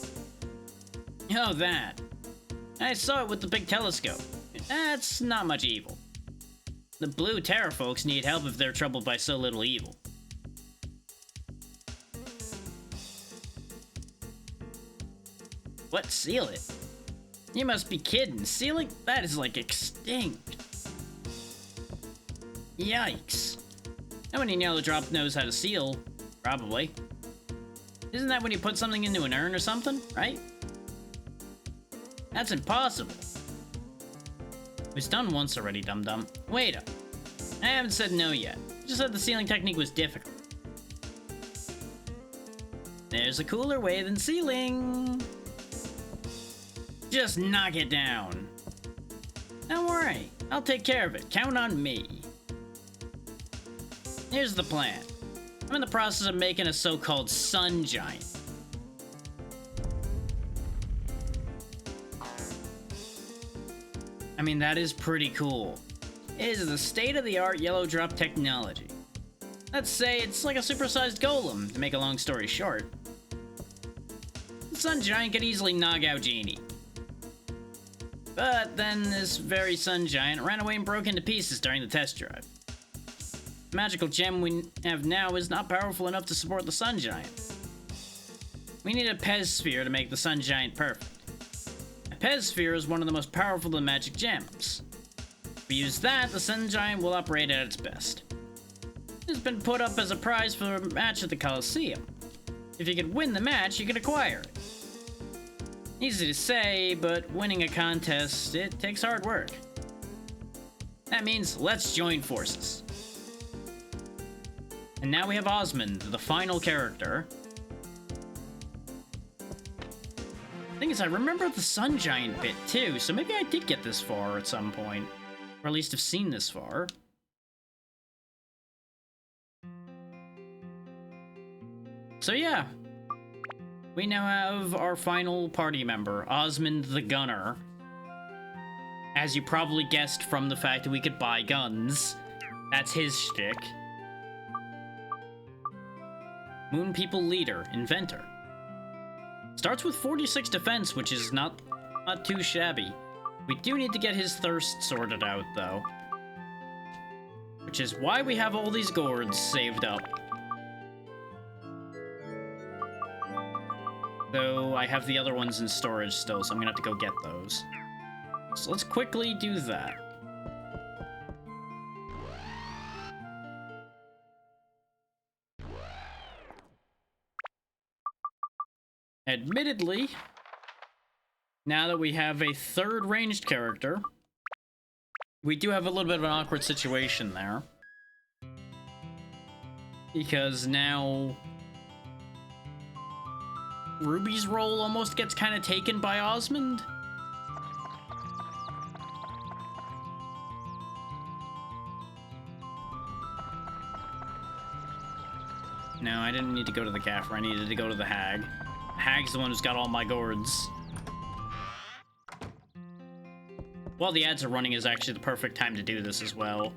Oh, that. I saw it with the big telescope. That's not much evil. The Blue Terra folks need help if they're troubled by so little evil. What? Seal it? You must be kidding. Sealing? That is like extinct. Yikes. Nobody near the drop knows how to seal. Probably. Isn't that when you put something into an urn or something, right? That's impossible. It was done once already, dum-dum. Wait up. I haven't said no yet. Just said the sealing technique was difficult. There's a cooler way than sealing. Just knock it down. Don't worry, I'll take care of it. Count on me. Here's the plan. I'm in the process of making a so-called sun giant. I mean, that is pretty cool. It is the state-of-the-art yellow drop technology. Let's say it's like a supersized golem, to make a long story short. The sun giant could easily knock out Genie. But then this very sun giant ran away and broke into pieces during the test drive. The magical gem we have now is not powerful enough to support the sun giant. We need a Pez sphere to make the sun giant perfect. A Pez sphere is one of the most powerful of the magic gems. If we use that, the sun giant will operate at its best. It's been put up as a prize for a match at the Coliseum. If you could win the match, you can acquire it. Easy to say, but winning a contest, it takes hard work. That means let's join forces. And now we have Osmond, the final character. Thing is, I remember the Sun Giant bit too, so maybe I did get this far at some point. Or at least have seen this far. So yeah. We now have our final party member, Osmond the Gunner. As you probably guessed from the fact that we could buy guns. That's his shtick. Moon People Leader, Inventor. Starts with 46 defense, which is not too shabby. We do need to get his thirst sorted out, though. Which is why we have all these gourds saved up. Though I have the other ones in storage still, so I'm gonna have to go get those. So let's quickly do that. Admittedly, now that we have a third ranged character, we do have a little bit of an awkward situation there. Because now Ruby's role almost gets kind of taken by Osmond. No, I didn't need to go to the Gaffer, I needed to go to the Hag. Hag's the one who's got all my gourds. While the ads are running is actually the perfect time to do this as well.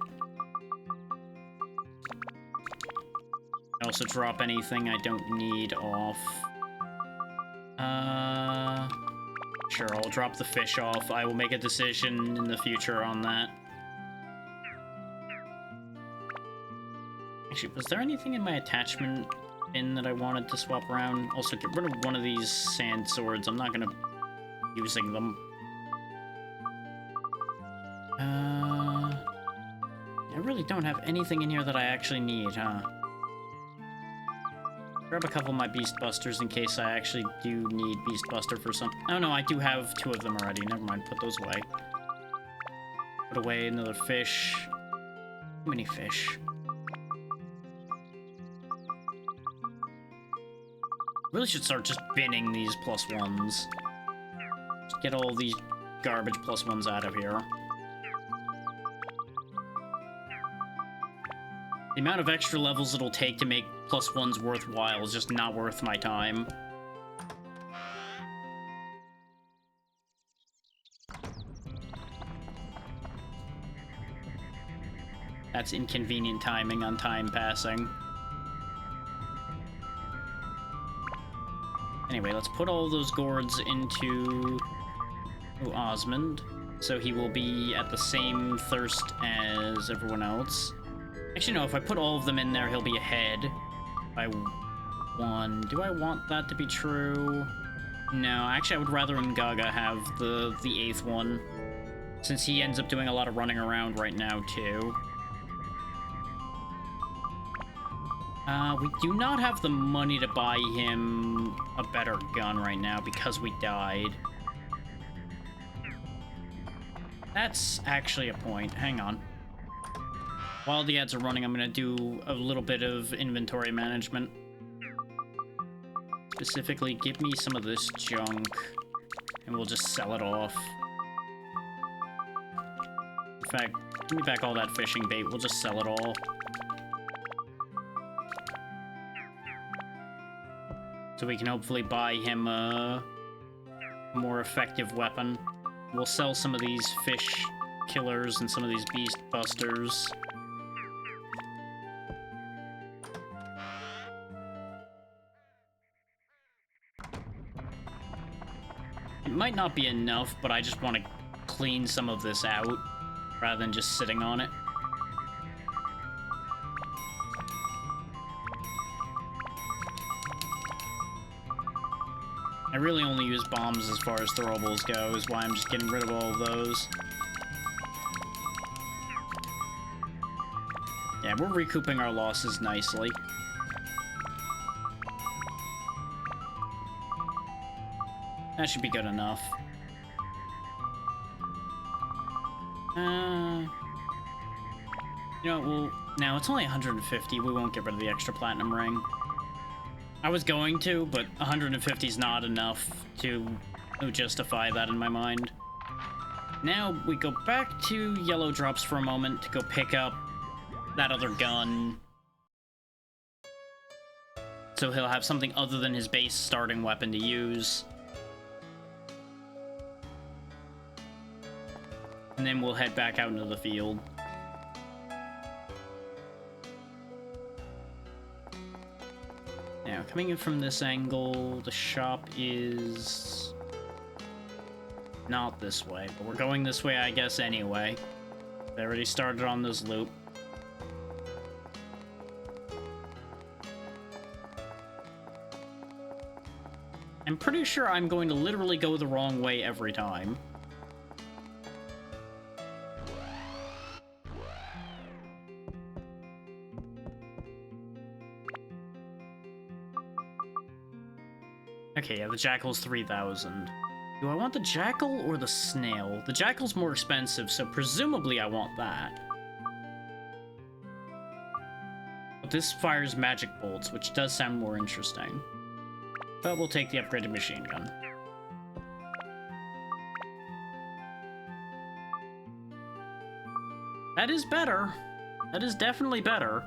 I also drop anything I don't need off. Sure, I'll drop the fish off. I will make a decision in the future on that. Actually, was there anything in my attachment bin that I wanted to swap around? Also, get rid of one of these sand swords. I'm not gonna be using them. I really don't have anything in here that I actually need, huh? Grab a couple of my Beast Busters in case I actually do need Beast Buster for some... Oh no, I do have 2 of them already. Never mind, put those away. Put away another fish. Too many fish. Really should start just binning these +1s. Just get all these garbage +1s out of here. The amount of extra levels it'll take to make +1s worthwhile is just not worth my time. That's inconvenient timing on time passing. Anyway, let's put all those gourds into Osmond, so he will be at the same thirst as everyone else. Actually, no, if I put all of them in there, he'll be ahead by 1. Do I want that to be true? No, actually, I would rather Ungaga have the 8th one, since he ends up doing a lot of running around right now, too. We do not have the money to buy him a better gun right now because we died. That's actually a point. Hang on. While the ads are running, I'm gonna do a little bit of inventory management. Specifically, give me some of this junk, and we'll just sell it off. In fact, give me back all that fishing bait. We'll just sell it all. So we can hopefully buy him a more effective weapon. We'll sell some of these fish killers and some of these beast busters. It might not be enough, but I just want to clean some of this out rather than just sitting on it. I really only use bombs as far as throwables go, is why I'm just getting rid of all of those. Yeah, we're recouping our losses nicely. That should be good enough. You know, well, now it's only 150. We won't get rid of the extra platinum ring. I was going to, but 150 is not enough to justify that in my mind. Now we go back to Yellow Drops for a moment to go pick up that other gun. So he'll have something other than his base starting weapon to use. And then we'll head back out into the field. Now, coming in from this angle, the shop is not this way, but we're going this way, I guess, anyway. They already started on this loop. I'm pretty sure I'm going to literally go the wrong way every time. Okay, yeah, the Jackal's 3,000. Do I want the Jackal or the Snail? The Jackal's more expensive, so presumably I want that. But this fires magic bolts, which does sound more interesting. But we'll take the upgraded machine gun. That is better. That is definitely better.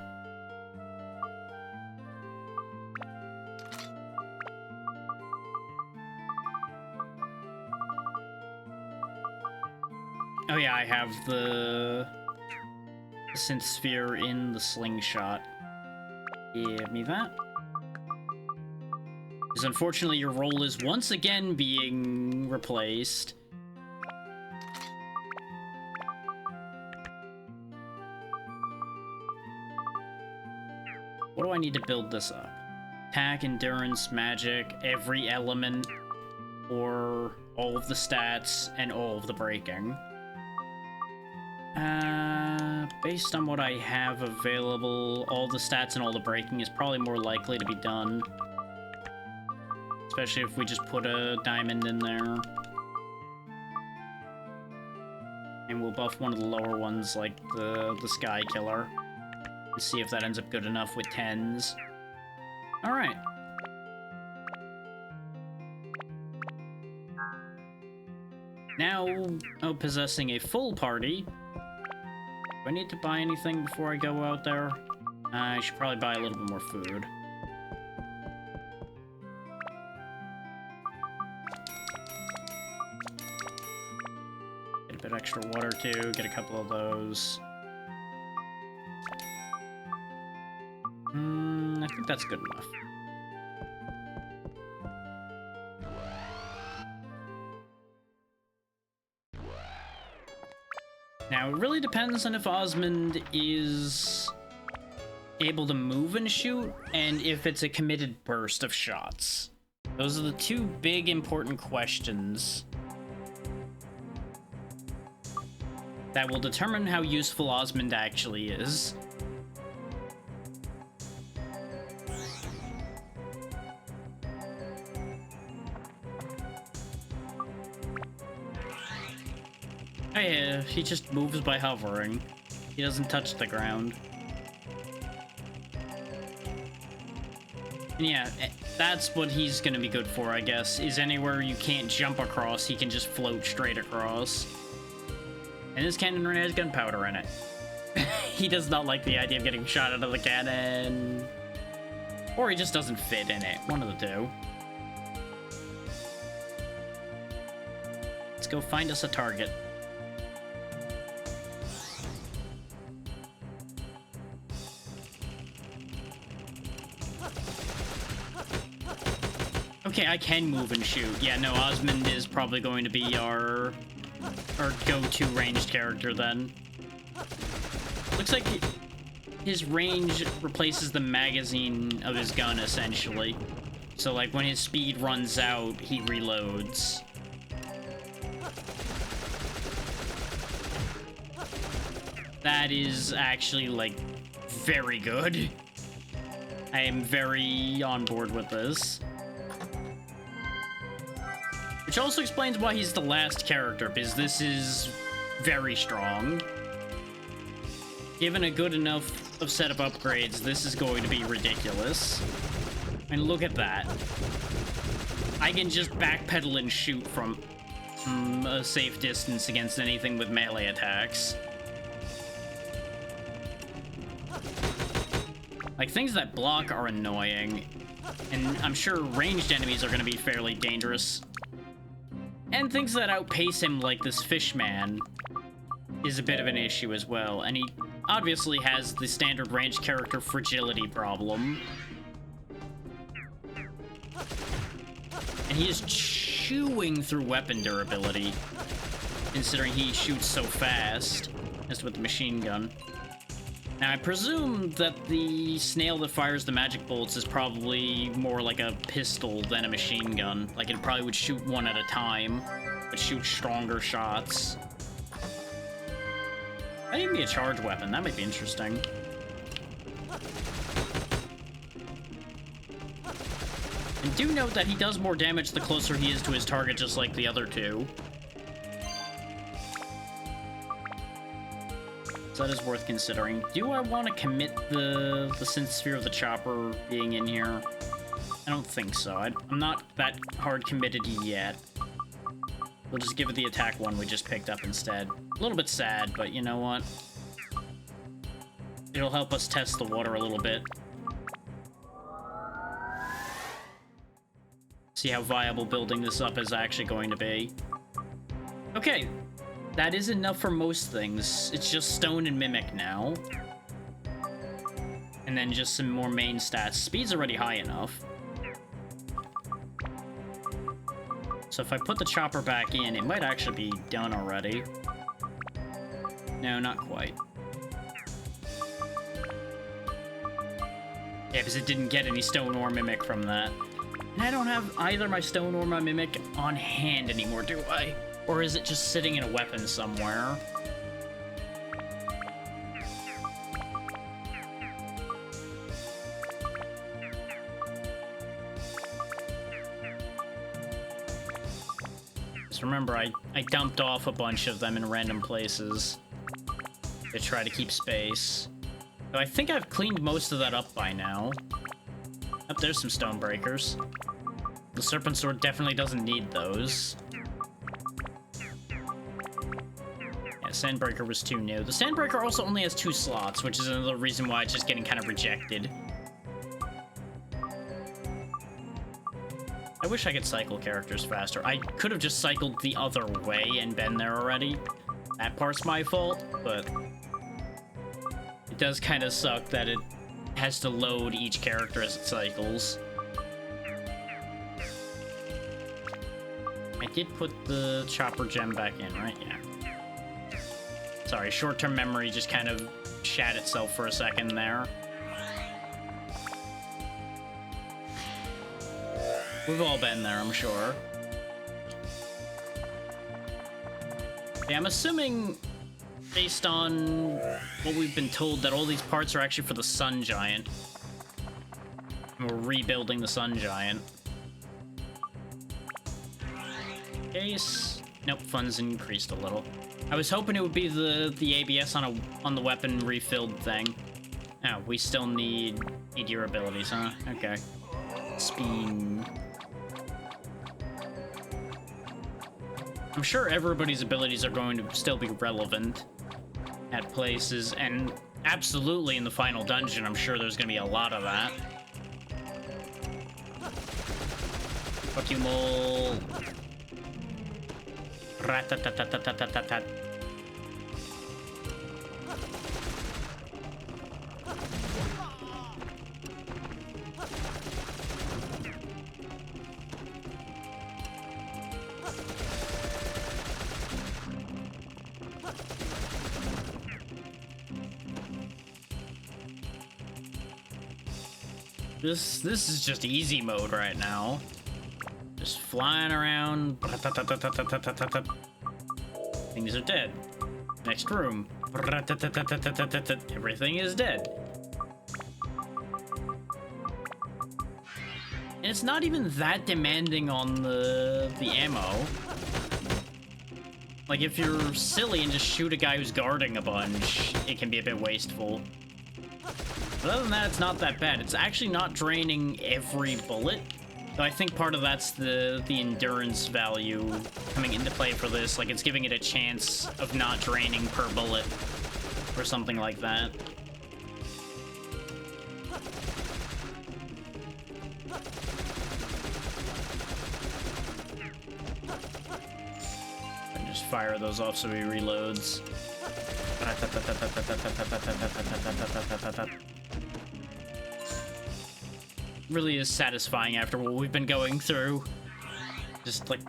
Oh yeah, I have the synth sphere in the slingshot. Give me that. Because unfortunately your roll is once again being replaced. What do I need to build this up? Attack, endurance, magic, every element, or all of the stats, and all of the breaking. Based on what I have available, all the stats and all the breaking is probably more likely to be done. Especially if we just put a diamond in there. And we'll buff one of the lower ones, like the Sky Killer. And see if that ends up good enough with 10s. Alright. Now, possessing a full party. Do I need to buy anything before I go out there? I should probably buy a little bit more food. Get a bit extra water too, get a couple of those. I think that's good enough. Now, it really depends on if Osmond is able to move and shoot, and if it's a committed burst of shots. Those are the two big important questions that will determine how useful Osmond actually is. Hey, he just moves by hovering. He doesn't touch the ground. And yeah, that's what he's gonna be good for, I guess, is anywhere you can't jump across, he can just float straight across. And this cannon has gunpowder in it. He does not like the idea of getting shot out of the cannon. Or he just doesn't fit in it, one of the two. Let's go find us a target. Okay, I can move and shoot. Yeah, no, Osmond is probably going to be our go-to ranged character then. Looks like his range replaces the magazine of his gun, essentially. So, like, when his speed runs out, he reloads. That is actually, like, very good. I am very on board with this. Which also explains why he's the last character, because this is very strong. Given a good enough of set of upgrades, this is going to be ridiculous. And look at that. I can just backpedal and shoot from a safe distance against anything with melee attacks. Like, things that block are annoying. And I'm sure ranged enemies are going to be fairly dangerous. And things that outpace him, like this Fishman, is a bit of an issue as well. And he obviously has the standard ranged character fragility problem. And he is chewing through weapon durability, considering he shoots so fast, as with the machine gun. Now, I presume that the snail that fires the magic bolts is probably more like a pistol than a machine gun. Like, it probably would shoot one at a time, but shoot stronger shots. Might even be a charge weapon. That might be interesting. And do note that he does more damage the closer he is to his target, just like the other two. So that is worth considering. Do I want to commit the synth sphere of the chopper being in here? I don't think so. I'm not that hard committed yet. We'll just give it the attack one we just picked up instead. A little bit sad, but you know what? It'll help us test the water a little bit. See how viable building this up is actually going to be. Okay. That is enough for most things. It's just Stone and Mimic now. And then just some more main stats. Speed's already high enough. So if I put the chopper back in, it might actually be done already. No, not quite. Yeah, because it didn't get any Stone or Mimic from that. And I don't have either my Stone or my Mimic on hand anymore, do I? Or is it just sitting in a weapon somewhere? Just remember, I dumped off a bunch of them in random places to try to keep space. So I think I've cleaned most of that up by now. Oh, there's some stone breakers. The Serpent Sword definitely doesn't need those. Sandbreaker was too new. The Sandbreaker also only has 2 slots, which is another reason why it's just getting kind of rejected. I wish I could cycle characters faster. I could have just cycled the other way and been there already. That part's my fault, but it does kind of suck that it has to load each character as it cycles. I did put the chopper gem back in, right? Yeah. Sorry, short-term memory just kind of shat itself for a second there. We've all been there, I'm sure. Yeah, I'm assuming, based on what we've been told, that all these parts are actually for the Sun Giant. And we're rebuilding the Sun Giant. Case. Nope, funds increased a little. I was hoping it would be the ABS on the weapon refilled thing. Oh, we still need your abilities, huh? Okay. Speed. I'm sure everybody's abilities are going to still be relevant at places, and absolutely in the final dungeon, I'm sure there's going to be a lot of that. Fuck you, mole. Rat-tat-tat-tat-tat-tat-tat-tat. This is just easy mode right now. Just flying around. Things are dead. Next room. Everything is dead. And it's not even that demanding on the ammo. Like, if you're silly and just shoot a guy who's guarding a bunch, it can be a bit wasteful. But other than that, it's not that bad. It's actually not draining every bullet. So I think part of that's the endurance value coming into play for this. Like, it's giving it a chance of not draining per bullet or something like that. And just fire those off so he reloads. Really is satisfying after what we've been going through. Just like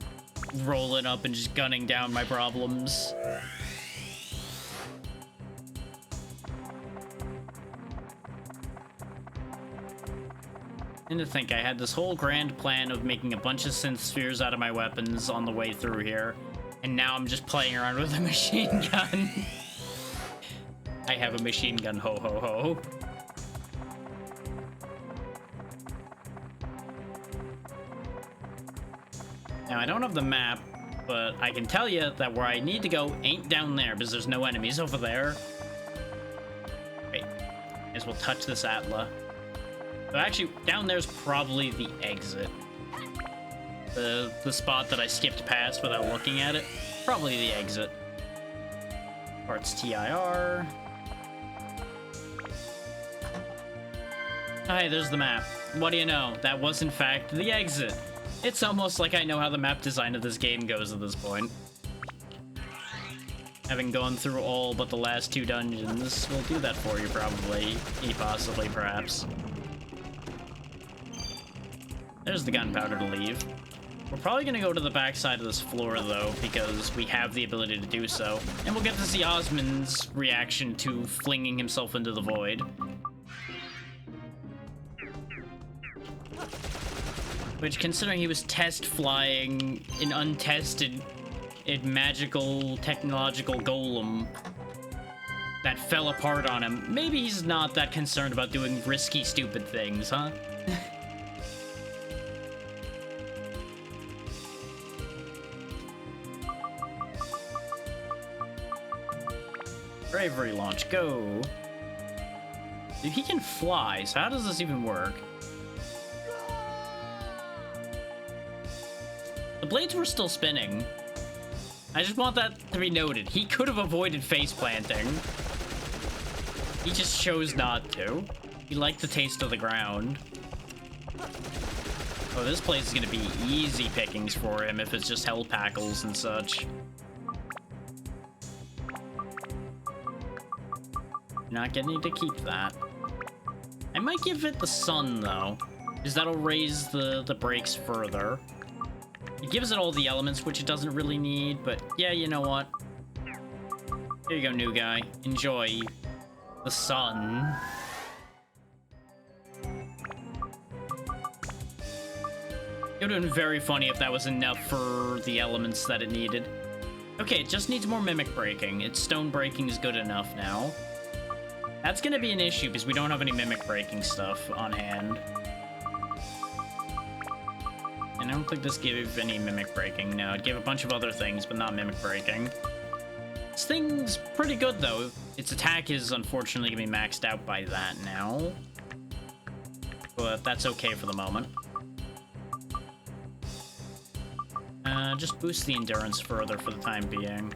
rolling up and just gunning down my problems. And to think I had this whole grand plan of making a bunch of synth spheres out of my weapons on the way through here, and now I'm just playing around with a machine gun. I have a machine gun, ho ho ho. Now, I don't have the map, but I can tell you that where I need to go ain't down there, because there's no enemies over there. Wait, may as well touch this Atla. But actually, down there's probably the exit. The spot that I skipped past without looking at it. Probably the exit. Parts TIR. Oh, hey, there's the map. What do you know? That was, in fact, the exit. It's almost like I know how the map design of this game goes at this point. Having gone through all but the last 2 dungeons will do that for you, probably. Possibly, perhaps. There's the gunpowder to leave. We're probably gonna go to the backside of this floor, though, because we have the ability to do so. And we'll get to see Osmond's reaction to flinging himself into the void. Which, considering he was test flying an untested, magical, technological golem that fell apart on him, maybe he's not that concerned about doing risky, stupid things, huh? Bravery launch, go. Dude, he can fly, so how does this even work? The blades were still spinning. I just want that to be noted. He could have avoided face planting. He just chose not to. He liked the taste of the ground. Oh, this place is gonna be easy pickings for him if it's just hell packles and such. Not getting to keep that. I might give it the sun, though, because that'll raise the brakes further. It gives it all the elements, which it doesn't really need, but yeah, you know what? Here you go, new guy. Enjoy the sun. It would have been very funny if that was enough for the elements that it needed. Okay, it just needs more mimic breaking. Its stone breaking is good enough now. That's gonna be an issue because we don't have any mimic breaking stuff on hand. And I don't think this gave any mimic breaking. No, it gave a bunch of other things, but not mimic breaking. This thing's pretty good, though. Its attack is unfortunately gonna be maxed out by that now. But that's okay for the moment. Just boost the endurance further for the time being.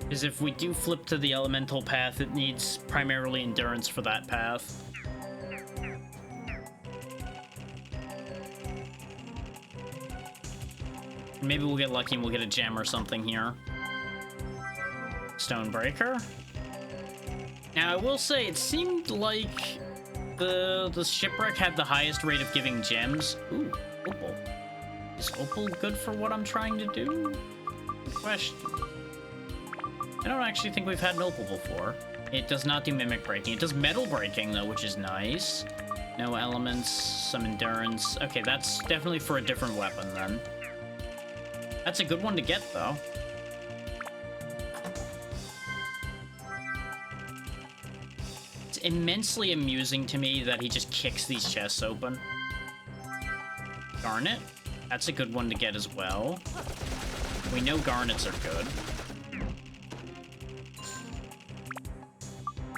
Because if we do flip to the elemental path, it needs primarily endurance for that path. Maybe we'll get lucky and we'll get a gem or something here. Stonebreaker. Now, I will say, it seemed like the shipwreck had the highest rate of giving gems. Ooh, opal. Is opal good for what I'm trying to do? Good question. I don't actually think we've had an opal before. It does not do mimic breaking. It does metal breaking, though, which is nice. No elements, some endurance. Okay, that's definitely for a different weapon, then. That's a good one to get, though. It's immensely amusing to me that he just kicks these chests open. Garnet. That's a good one to get as well. We know garnets are good.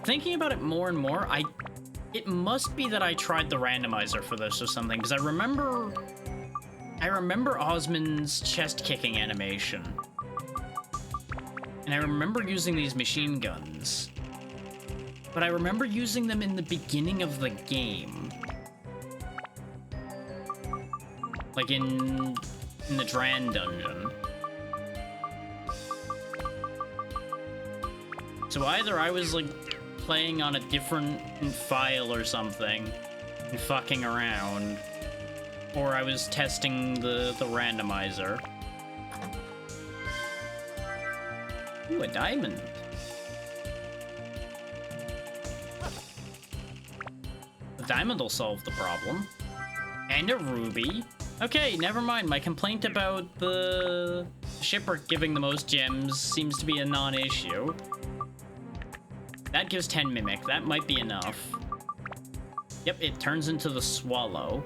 Thinking about it more and more, it must be that I tried the randomizer for this or something, because I remember Osmond's chest kicking animation. And I remember using these machine guns. But I remember using them in the beginning of the game. Like in the Dran dungeon. So either I was like playing on a different file or something and fucking around, or I was testing the randomizer. Ooh, a diamond. The diamond will solve the problem. And a ruby. Okay, never mind. My complaint about the shipwreck giving the most gems seems to be a non-issue. That gives 10 mimic. That might be enough. Yep, it turns into the swallow.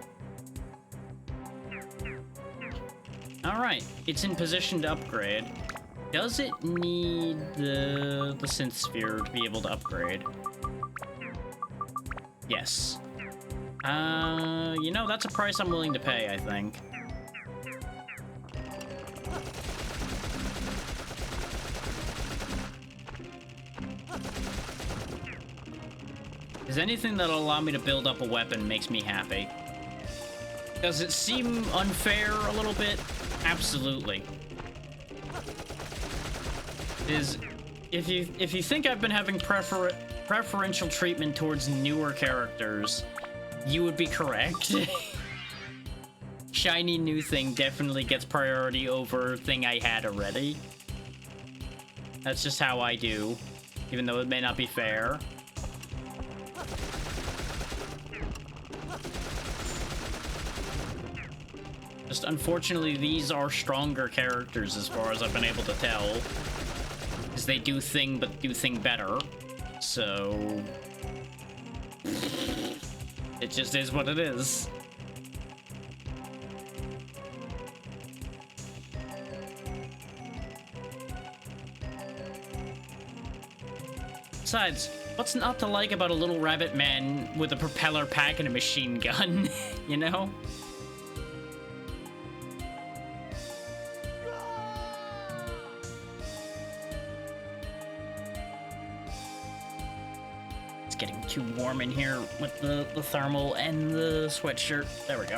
Alright, it's in position to upgrade. Does it need the synth sphere to be able to upgrade? Yes. You know, that's a price I'm willing to pay, I think. Is anything that'll allow me to build up a weapon makes me happy. Does it seem unfair a little bit? Absolutely. If you think I've been having preferential treatment towards newer characters, you would be correct. Shiny new thing definitely gets priority over thing I had already. That's just how I do, even though it may not be fair. Just unfortunately, these are stronger characters as far as I've been able to tell. Because they do thing, but do thing better. So... it just is what it is. Besides, what's not to like about a little rabbit man with a propeller pack and a machine gun, you know? It's getting too warm in here with the thermal and the sweatshirt. There we go.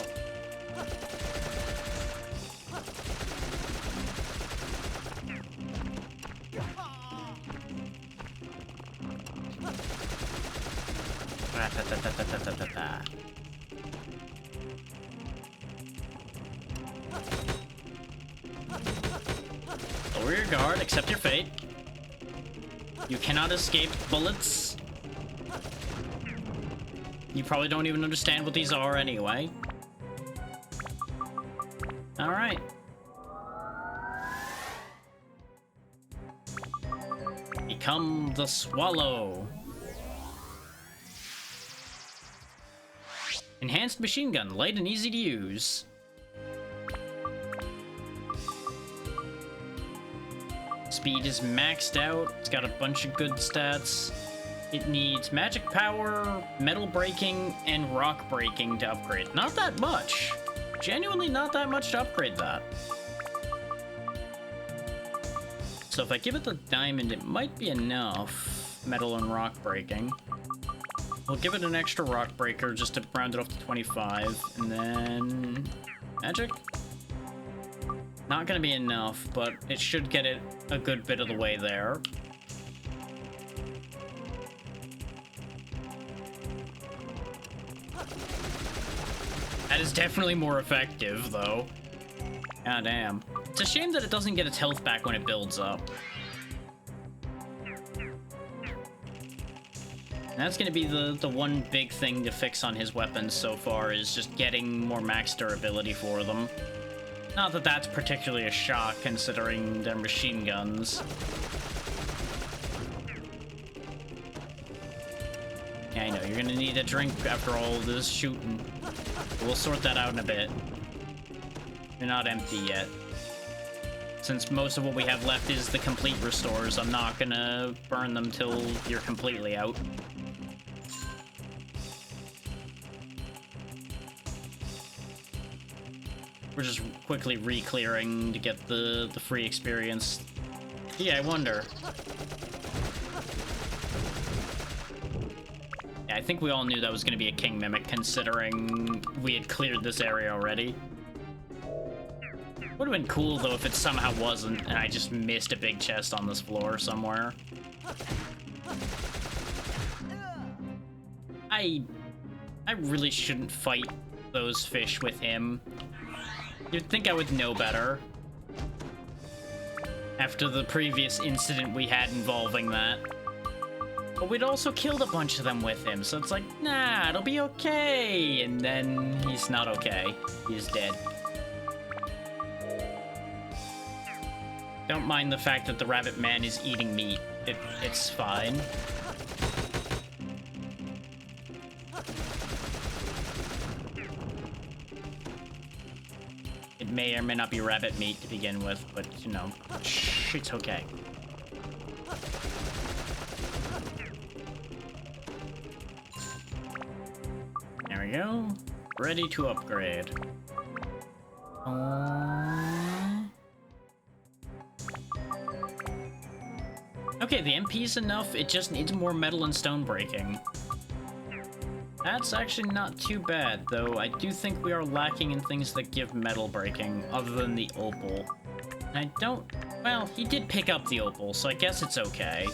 Lower your guard, accept your fate. You cannot escape bullets. You probably don't even understand what these are anyway. Alright. Become the swallow. Enhanced machine gun, light and easy to use. Speed is maxed out. It's got a bunch of good stats. It needs magic power, metal breaking, and rock breaking to upgrade. Not that much. Genuinely not that much to upgrade that. So if I give it the diamond, it might be enough. Metal and rock breaking. We'll give it an extra rock breaker just to round it off to 25. And then... magic? Not gonna be enough, but it should get it a good bit of the way there. That is definitely more effective, though. God damn. It's a shame that it doesn't get its health back when it builds up. And that's gonna be the one big thing to fix on his weapons so far, is just getting more max durability for them. Not that that's particularly a shock, considering they're machine guns. Yeah, I know, you're gonna need a drink after all this shooting. We'll sort that out in a bit. You're not empty yet. Since most of what we have left is the complete restores, I'm not gonna burn them till you're completely out. We're just quickly re-clearing to get the free experience. Yeah, I wonder. Yeah, I think we all knew that was going to be a King Mimic, considering we had cleared this area already. Would have been cool, though, if it somehow wasn't, and I just missed a big chest on this floor somewhere. I really shouldn't fight those fish with him. You'd think I would know better. After the previous incident we had involving that. But we'd also killed a bunch of them with him, so it's like, nah, it'll be okay. And then he's not okay. He's dead. Don't mind the fact that the rabbit man is eating meat. It's fine. It may or may not be rabbit meat to begin with, but, you know, it's okay. There we go. Ready to upgrade. Okay, the MP's enough. It just needs more metal and stone breaking. That's actually not too bad, though I do think we are lacking in things that give metal breaking, other than the opal. And I don't... well, he did pick up the opal, so I guess it's okay.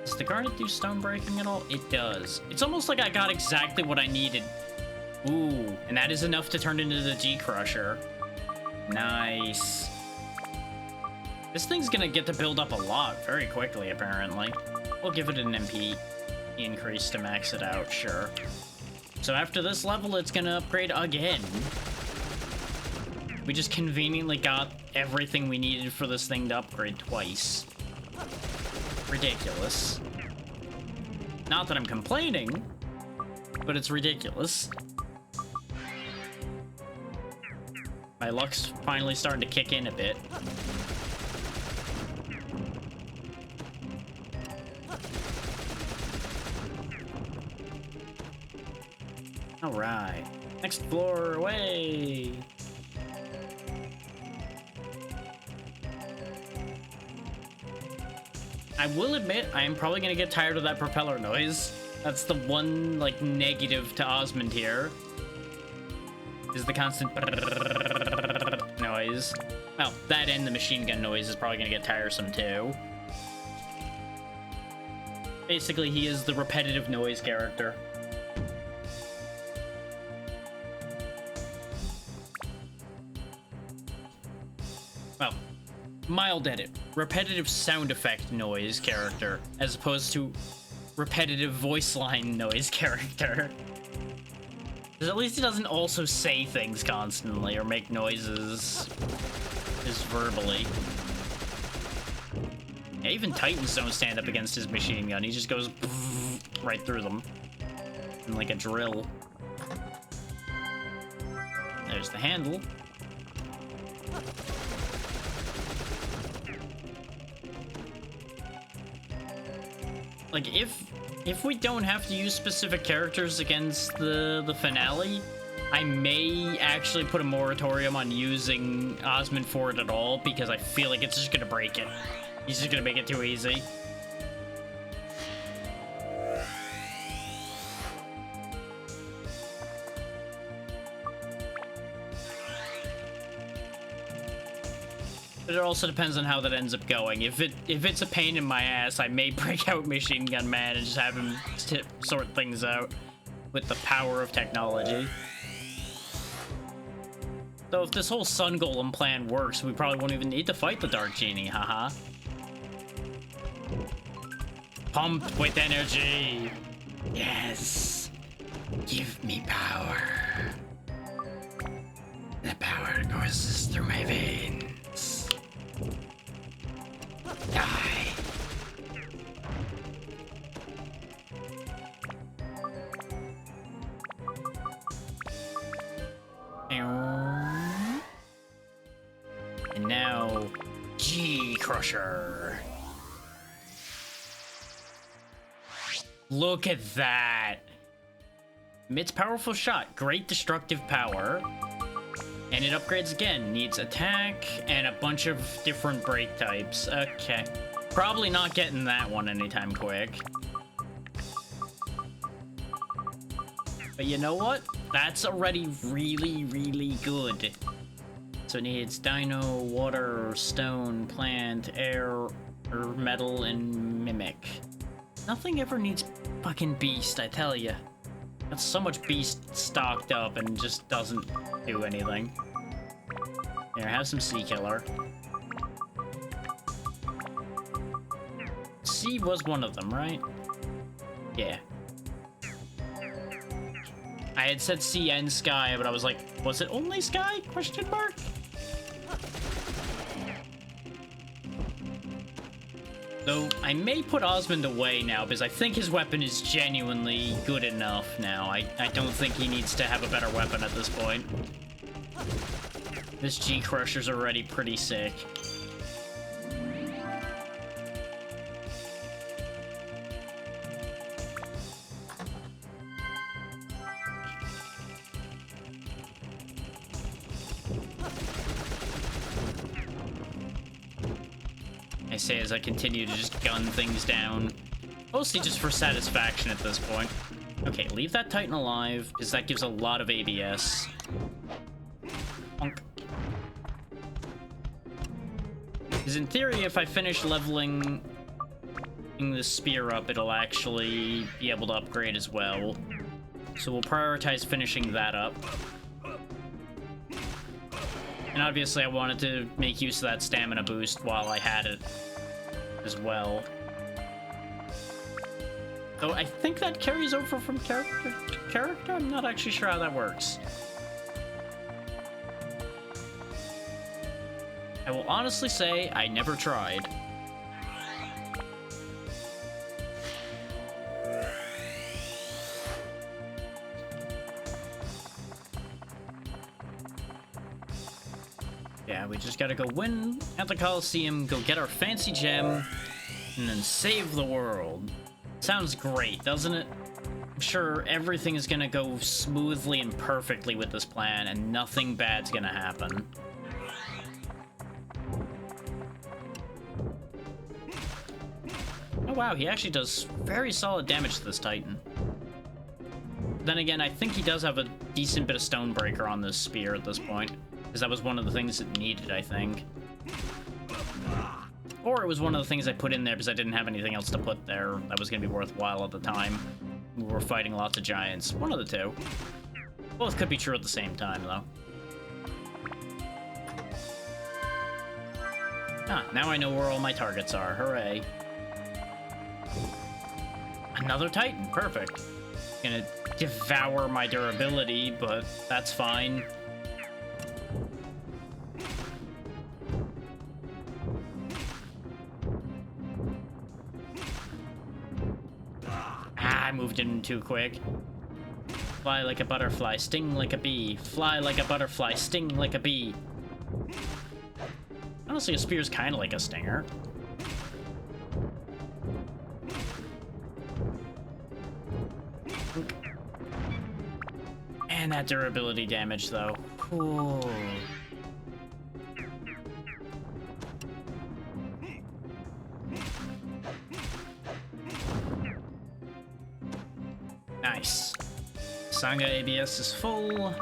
Does the garnet do stone breaking at all? It does. It's almost like I got exactly what I needed. Ooh, and that is enough to turn into the G-Crusher. Nice. This thing's gonna get to build up a lot very quickly, apparently. We'll give it an MP increase to max it out, sure. So after this level, it's gonna upgrade again. We just conveniently got everything we needed for this thing to upgrade twice. Ridiculous. Not that I'm complaining, but it's ridiculous. My luck's finally starting to kick in a bit. Alright. Next floor away! I will admit, I am probably gonna get tired of that propeller noise. That's the one, like, negative to Osmond here. Is the constant noise. Well, that and the machine gun noise is probably gonna get tiresome too. Basically, he is the repetitive noise character. Well, mild edit. Repetitive sound effect noise character, as opposed to repetitive voice line noise character. Because at least he doesn't also say things constantly or make noises just verbally. Yeah, even Titans don't stand up against his machine gun. He just goes right through them. And like a drill. There's the handle. Like, if we don't have to use specific characters against the finale, I may actually put a moratorium on using Osmond for it at all, because I feel like it's just gonna break it. He's just gonna make it too easy. But it also depends on how that ends up going. If it's a pain in my ass, I may break out Machine Gun Man and just have him sort things out with the power of technology. So if this whole Sun Golem plan works, we probably won't even need to fight the Dark Genie, haha. Pumped with energy. Yes. Give me power. The power courses through my veins. Die. And now, G Crusher. Look at that. Emits powerful shot, great destructive power. And it upgrades again, needs attack and a bunch of different break types. Okay. Probably not getting that one anytime quick. But you know what? That's already really, really good. So it needs dino, water, stone, plant, air, or metal, and mimic. Nothing ever needs fucking beast, I tell ya. Got so much beast stocked up and just doesn't do anything. Here, have some Sea Killer. Sea was one of them, right? Yeah. I had said Sea and Sky, but I was like, was it only Sky? Question mark? Though, I may put Osmond away now, because I think his weapon is genuinely good enough now. I don't think he needs to have a better weapon at this point. This G Crusher's already pretty sick. I say as I continue to just gun things down. Mostly just for satisfaction at this point. Okay, leave that Titan alive, because that gives a lot of ABS. Bonk. Because in theory, if I finish leveling the spear up, it'll actually be able to upgrade as well. So we'll prioritize finishing that up. And obviously I wanted to make use of that stamina boost while I had it as well. Though I think that carries over from character to character? I'm not actually sure how that works. I will honestly say I never tried. Yeah, we just gotta go win at the Coliseum, go get our fancy gem, and then save the world. Sounds great, doesn't it? I'm sure everything is gonna go smoothly and perfectly with this plan, and nothing bad's gonna happen. Oh wow, he actually does very solid damage to this Titan. Then again, I think he does have a decent bit of Stonebreaker on this spear at this point. Because that was one of the things it needed, I think. Or it was one of the things I put in there because I didn't have anything else to put there that was going to be worthwhile at the time. We were fighting lots of giants. One of the two. Both could be true at the same time, though. Ah, now I know where all my targets are. Hooray. Another Titan. Perfect. Gonna devour my durability, but that's fine. too quick. Fly like a butterfly, sting like a bee. Fly like a butterfly, sting like a bee. Honestly, a spear's kind of like a stinger. And that durability damage, though. Ooh. Nice. Sangha ABS is full.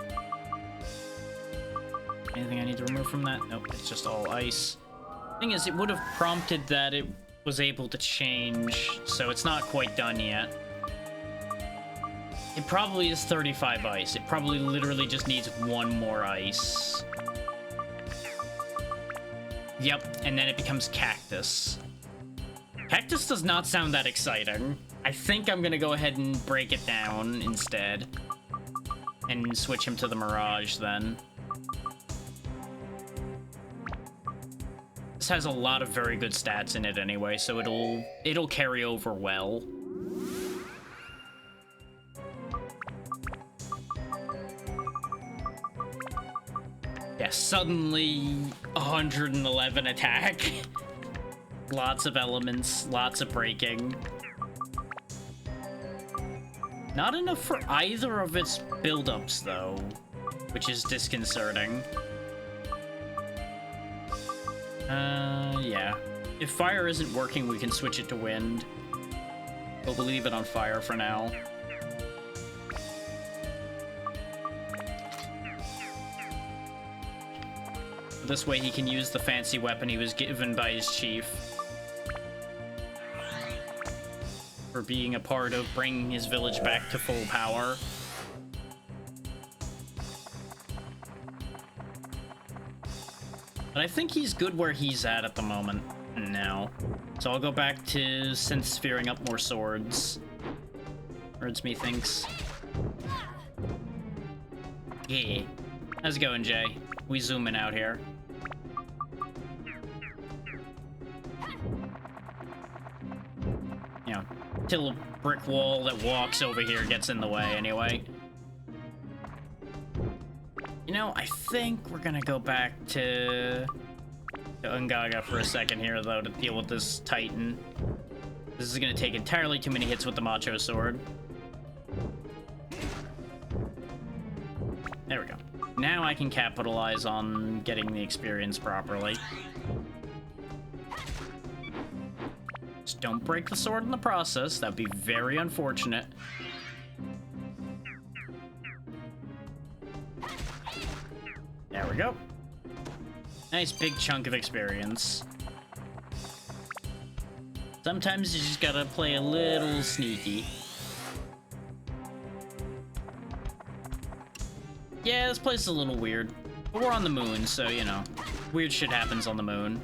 Anything I need to remove from that? Nope, it's just all ice. Thing is, it would have prompted that it was able to change, so it's not quite done yet. It probably is 35 ice. It probably literally just needs one more ice. Yep, and then it becomes Cactus. Cactus does not sound that exciting. I think I'm gonna go ahead and break it down instead. And switch him to the Mirage then. This has a lot of very good stats in it anyway, so it'll carry over well. Yeah, suddenly 111 attack. Lots of elements, lots of breaking. Not enough for either of its build-ups, though, which is disconcerting. Yeah. If fire isn't working, we can switch it to wind. But we'll leave it on fire for now. This way he can use the fancy weapon he was given by his chief. For being a part of bringing his village back to full power. But I think he's good where he's at the moment now. So I'll go back to synth sphering up more swords. Herdsme thinks. Yeah. How's it going, Jay? We zooming out here. You know, till a brick wall that walks over here gets in the way anyway. You know, I think we're gonna go back to Ungaga for a second here, though, to deal with this Titan. This is gonna take entirely too many hits with the Macho Sword. There we go. Now I can capitalize on getting the experience properly. Just don't break the sword in the process. That'd be very unfortunate. There we go. Nice big chunk of experience. Sometimes you just gotta play a little sneaky. Yeah, this place is a little weird. But we're on the moon, so, you know, weird shit happens on the moon.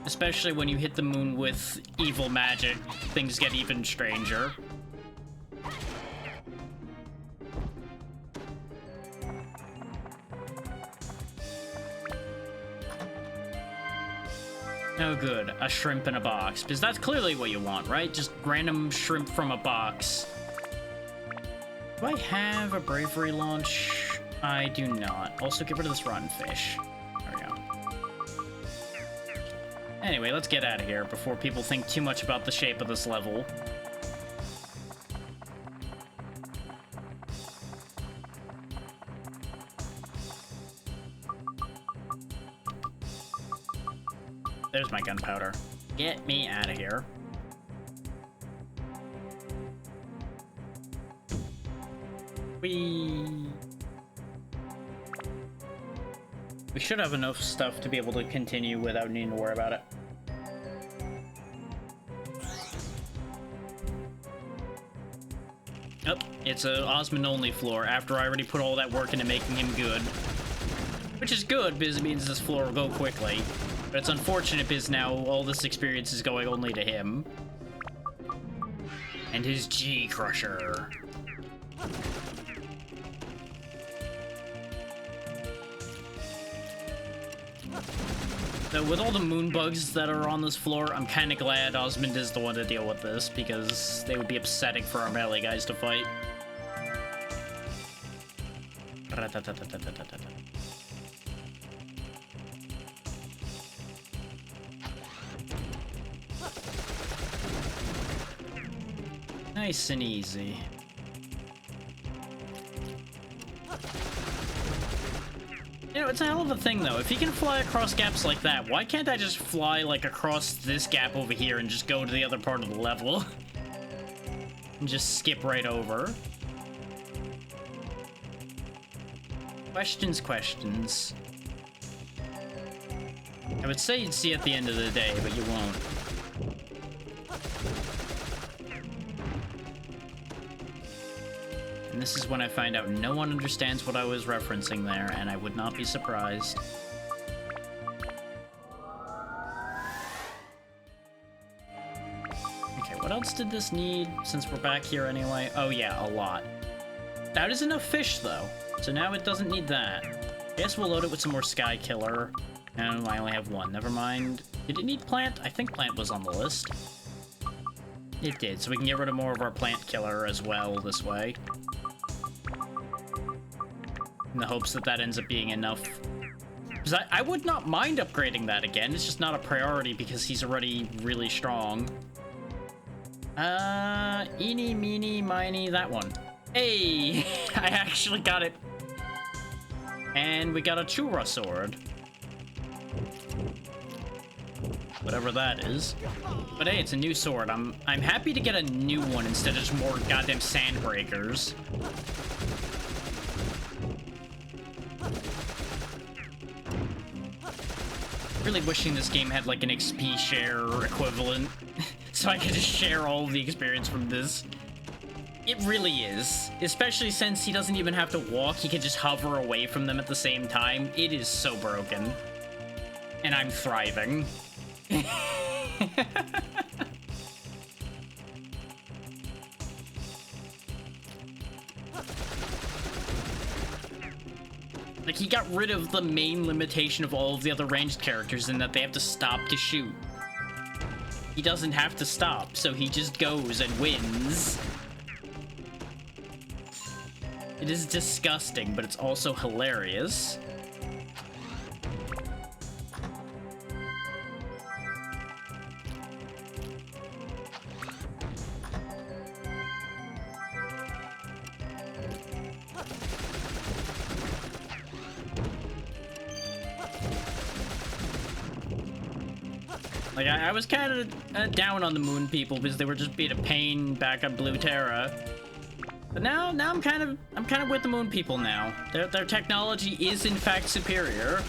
Especially when you hit the moon with evil magic, things get even stranger. Oh good, a shrimp in a box, because that's clearly what you want, right? Just random shrimp from a box. Do I have a bravery launch? I do not. Also, get rid of this rotten fish. There we go. Anyway, let's get out of here before people think too much about the shape of this level. There's my gunpowder. Get me out of here. We should have enough stuff to be able to continue without needing to worry about it. Oh, it's a Osmond-only floor after I already put all that work into making him good. Which is good, because it means this floor will go quickly. But it's unfortunate because now all this experience is going only to him. And his G-Crusher. So with all the moon bugs that are on this floor, I'm kind of glad Osmond is the one to deal with this, because they would be upsetting for our melee guys to fight. Nice and easy. You know, it's a hell of a thing, though. If he can fly across gaps like that, why can't I just fly, like, across this gap over here and just go to the other part of the level? And just skip right over? Questions. I would say you'd see at the end of the day, but you won't. And this is when I find out no one understands what I was referencing there, and I would not be surprised. Okay, what else did this need, since we're back here anyway? Oh yeah, a lot. That is enough fish, though, so now it doesn't need that. I guess we'll load it with some more Sky Killer. And I only have one, never mind. Did it need plant? I think plant was on the list. It did, so we can get rid of more of our plant killer as well this way. In the hopes that that ends up being enough. Because I would not mind upgrading that again, it's just not a priority because he's already really strong. Eeny, meeny, miny, that one. Hey! I actually got it. And we got a Chura sword. Whatever that is. But hey, it's a new sword. I'm happy to get a new one instead of just more goddamn Sandbreakers. Really wishing this game had like an XP share equivalent so I could just share all of the experience from this. It really is. Especially since he doesn't even have to walk, he can just hover away from them at the same time. It is so broken. And I'm thriving. Like, he got rid of the main limitation of all of the other ranged characters in that they have to stop to shoot. He doesn't have to stop, so he just goes and wins. It is disgusting, but it's also hilarious. Like, I was kind of down on the moon people because they were just being a pain back on Blue Terra. But now I'm kind of with the moon people now. Their technology is in fact superior.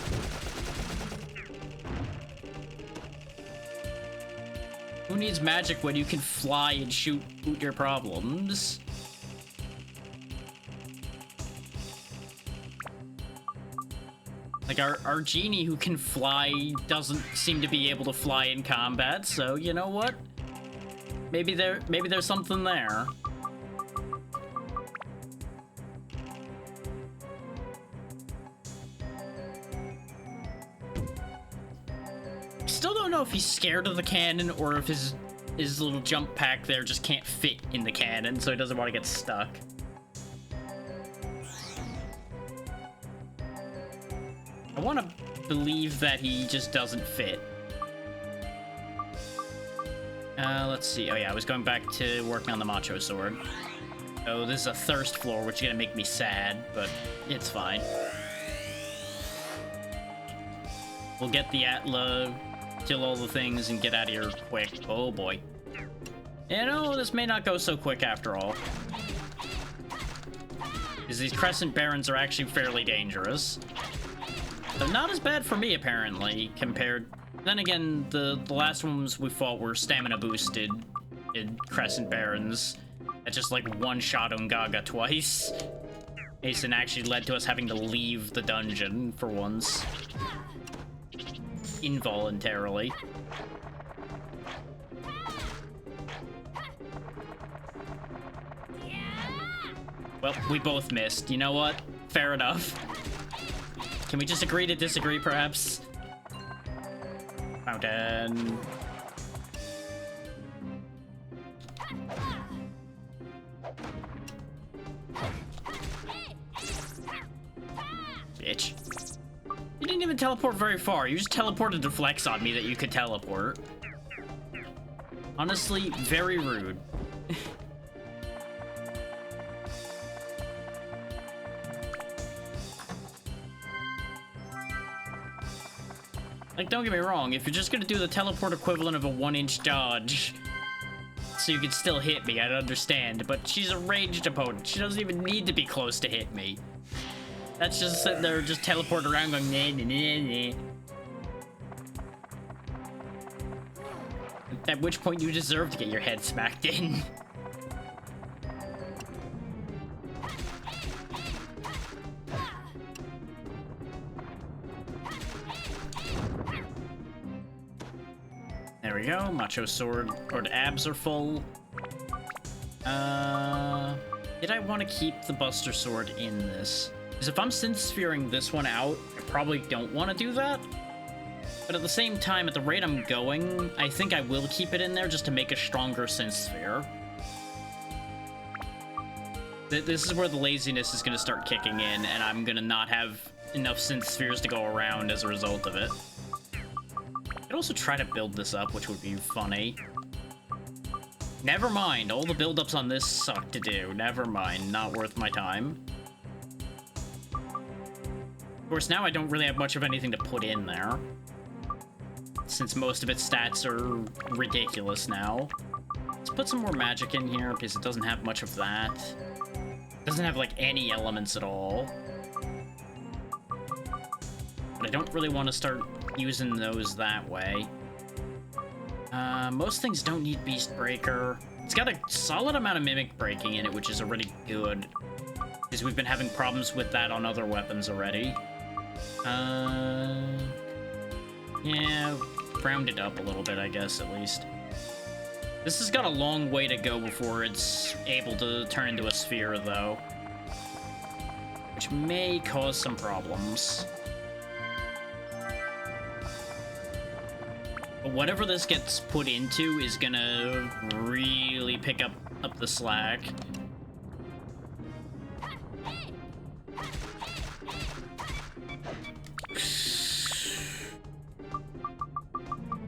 Who needs magic when you can fly and shoot your problems? Like, our genie who can fly doesn't seem to be able to fly in combat, so you know what? Maybe there's something there. Still don't know if he's scared of the cannon or if his little jump pack there just can't fit in the cannon, so he doesn't want to get stuck. I want to believe that he just doesn't fit. Let's see. Oh yeah, I was going back to working on the Macho Sword. Oh, this is a thirst floor, which is gonna make me sad, but it's fine. We'll get the Atla, kill all the things, and get out of here quick. Oh boy. You know, this may not go so quick after all. Because these Crescent Barons are actually fairly dangerous. They're not as bad for me, apparently, compared... Then again, the last ones we fought were stamina boosted in Crescent Barons. That just, like, one-shot Ungaga twice. Mason actually led to us having to leave the dungeon for once. Involuntarily. Well, we both missed. You know what? Fair enough. Can we just agree to disagree, perhaps? Fountain. Bitch. You didn't even teleport very far. You just teleported to flex on me that you could teleport. Honestly, very rude. Like, don't get me wrong, if you're just gonna do the teleport equivalent of a 1-inch dodge, so you can still hit me, I'd understand, but she's a ranged opponent. She doesn't even need to be close to hit me. That's just sitting there, just teleport around going, nah, nah, nah, nah. At which point you deserve to get your head smacked in. There we go, Macho Sword, or the abs are full. Did I want to keep the Buster Sword in this? Because if I'm synth sphering this one out, I probably don't want to do that. But at the same time, at the rate I'm going, I think I will keep it in there just to make a stronger synth sphere. This is where the laziness is going to start kicking in, and I'm going to not have enough synth spheres to go around as a result of it. I could also try to build this up, which would be funny. Never mind, all the build-ups on this suck to do. Never mind, not worth my time. Of course, now I don't really have much of anything to put in there, since most of its stats are ridiculous now. Let's put some more magic in here, because it doesn't have much of that. It doesn't have, like, any elements at all. But I don't really want to start using those that way. Most things don't need Beast Breaker. It's got a solid amount of Mimic Breaking in it, which is already good, because we've been having problems with that on other weapons already. Yeah, round it up a little bit, I guess, at least. This has got a long way to go before it's able to turn into a sphere, though, which may cause some problems. But whatever this gets put into is gonna really pick up the slack.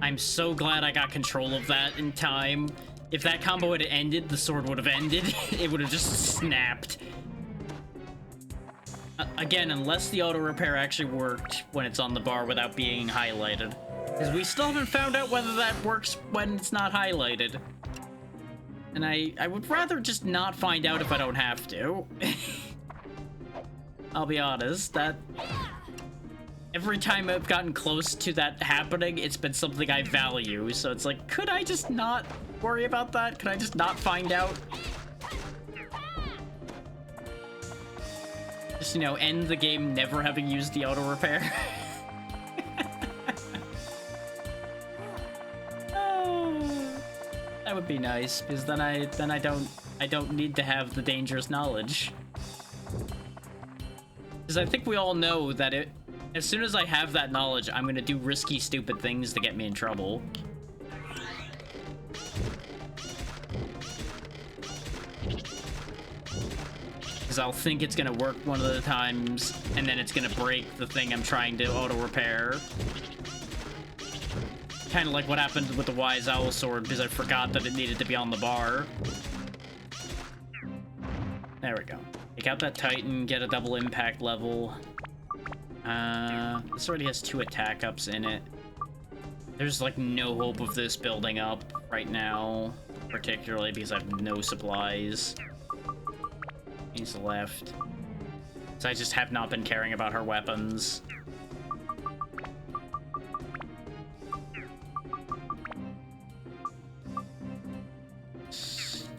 I'm so glad I got control of that in time. If that combo had ended, the sword would have ended. It would have just snapped. Again, unless the auto repair actually worked when it's on the bar without being highlighted. Because we still haven't found out whether that works when it's not highlighted. And I would rather just not find out if I don't have to. I'll be honest, that... Every time I've gotten close to that happening, it's been something I value. So it's like, could I just not worry about that? Could I just not find out? Just, you know, end the game never having used the auto repair. That would be nice, because then I don't need to have the dangerous knowledge. Because I think we all know that as soon as I have that knowledge, I'm gonna do risky, stupid things to get me in trouble. Because I'll think it's gonna work one of the times, and then it's gonna break the thing I'm trying to auto-repair. Kind of like what happened with the Wise Owl Sword, because I forgot that it needed to be on the bar. There we go. Take out that Titan, get a double impact level. This already has 2 attack ups in it. There's like no hope of this building up right now, particularly because I have no supplies. He's left. So I just have not been caring about her weapons.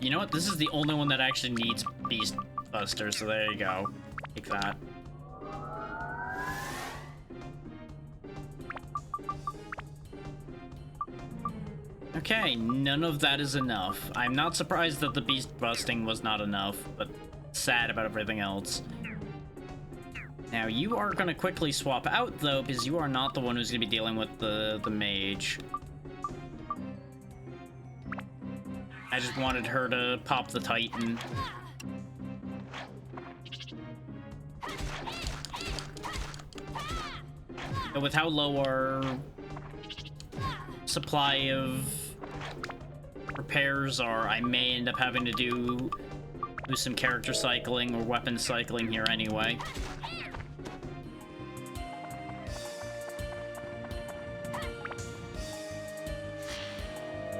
You know what? This is the only one that actually needs Beast Buster, so there you go. Take that. Okay, none of that is enough. I'm not surprised that the beast busting was not enough, but sad about everything else. Now, you are going to quickly swap out, though, because you are not the one who's going to be dealing with the mage. I just wanted her to pop the Titan. But with how low our supply of repairs are, I may end up having to do some character cycling or weapon cycling here anyway.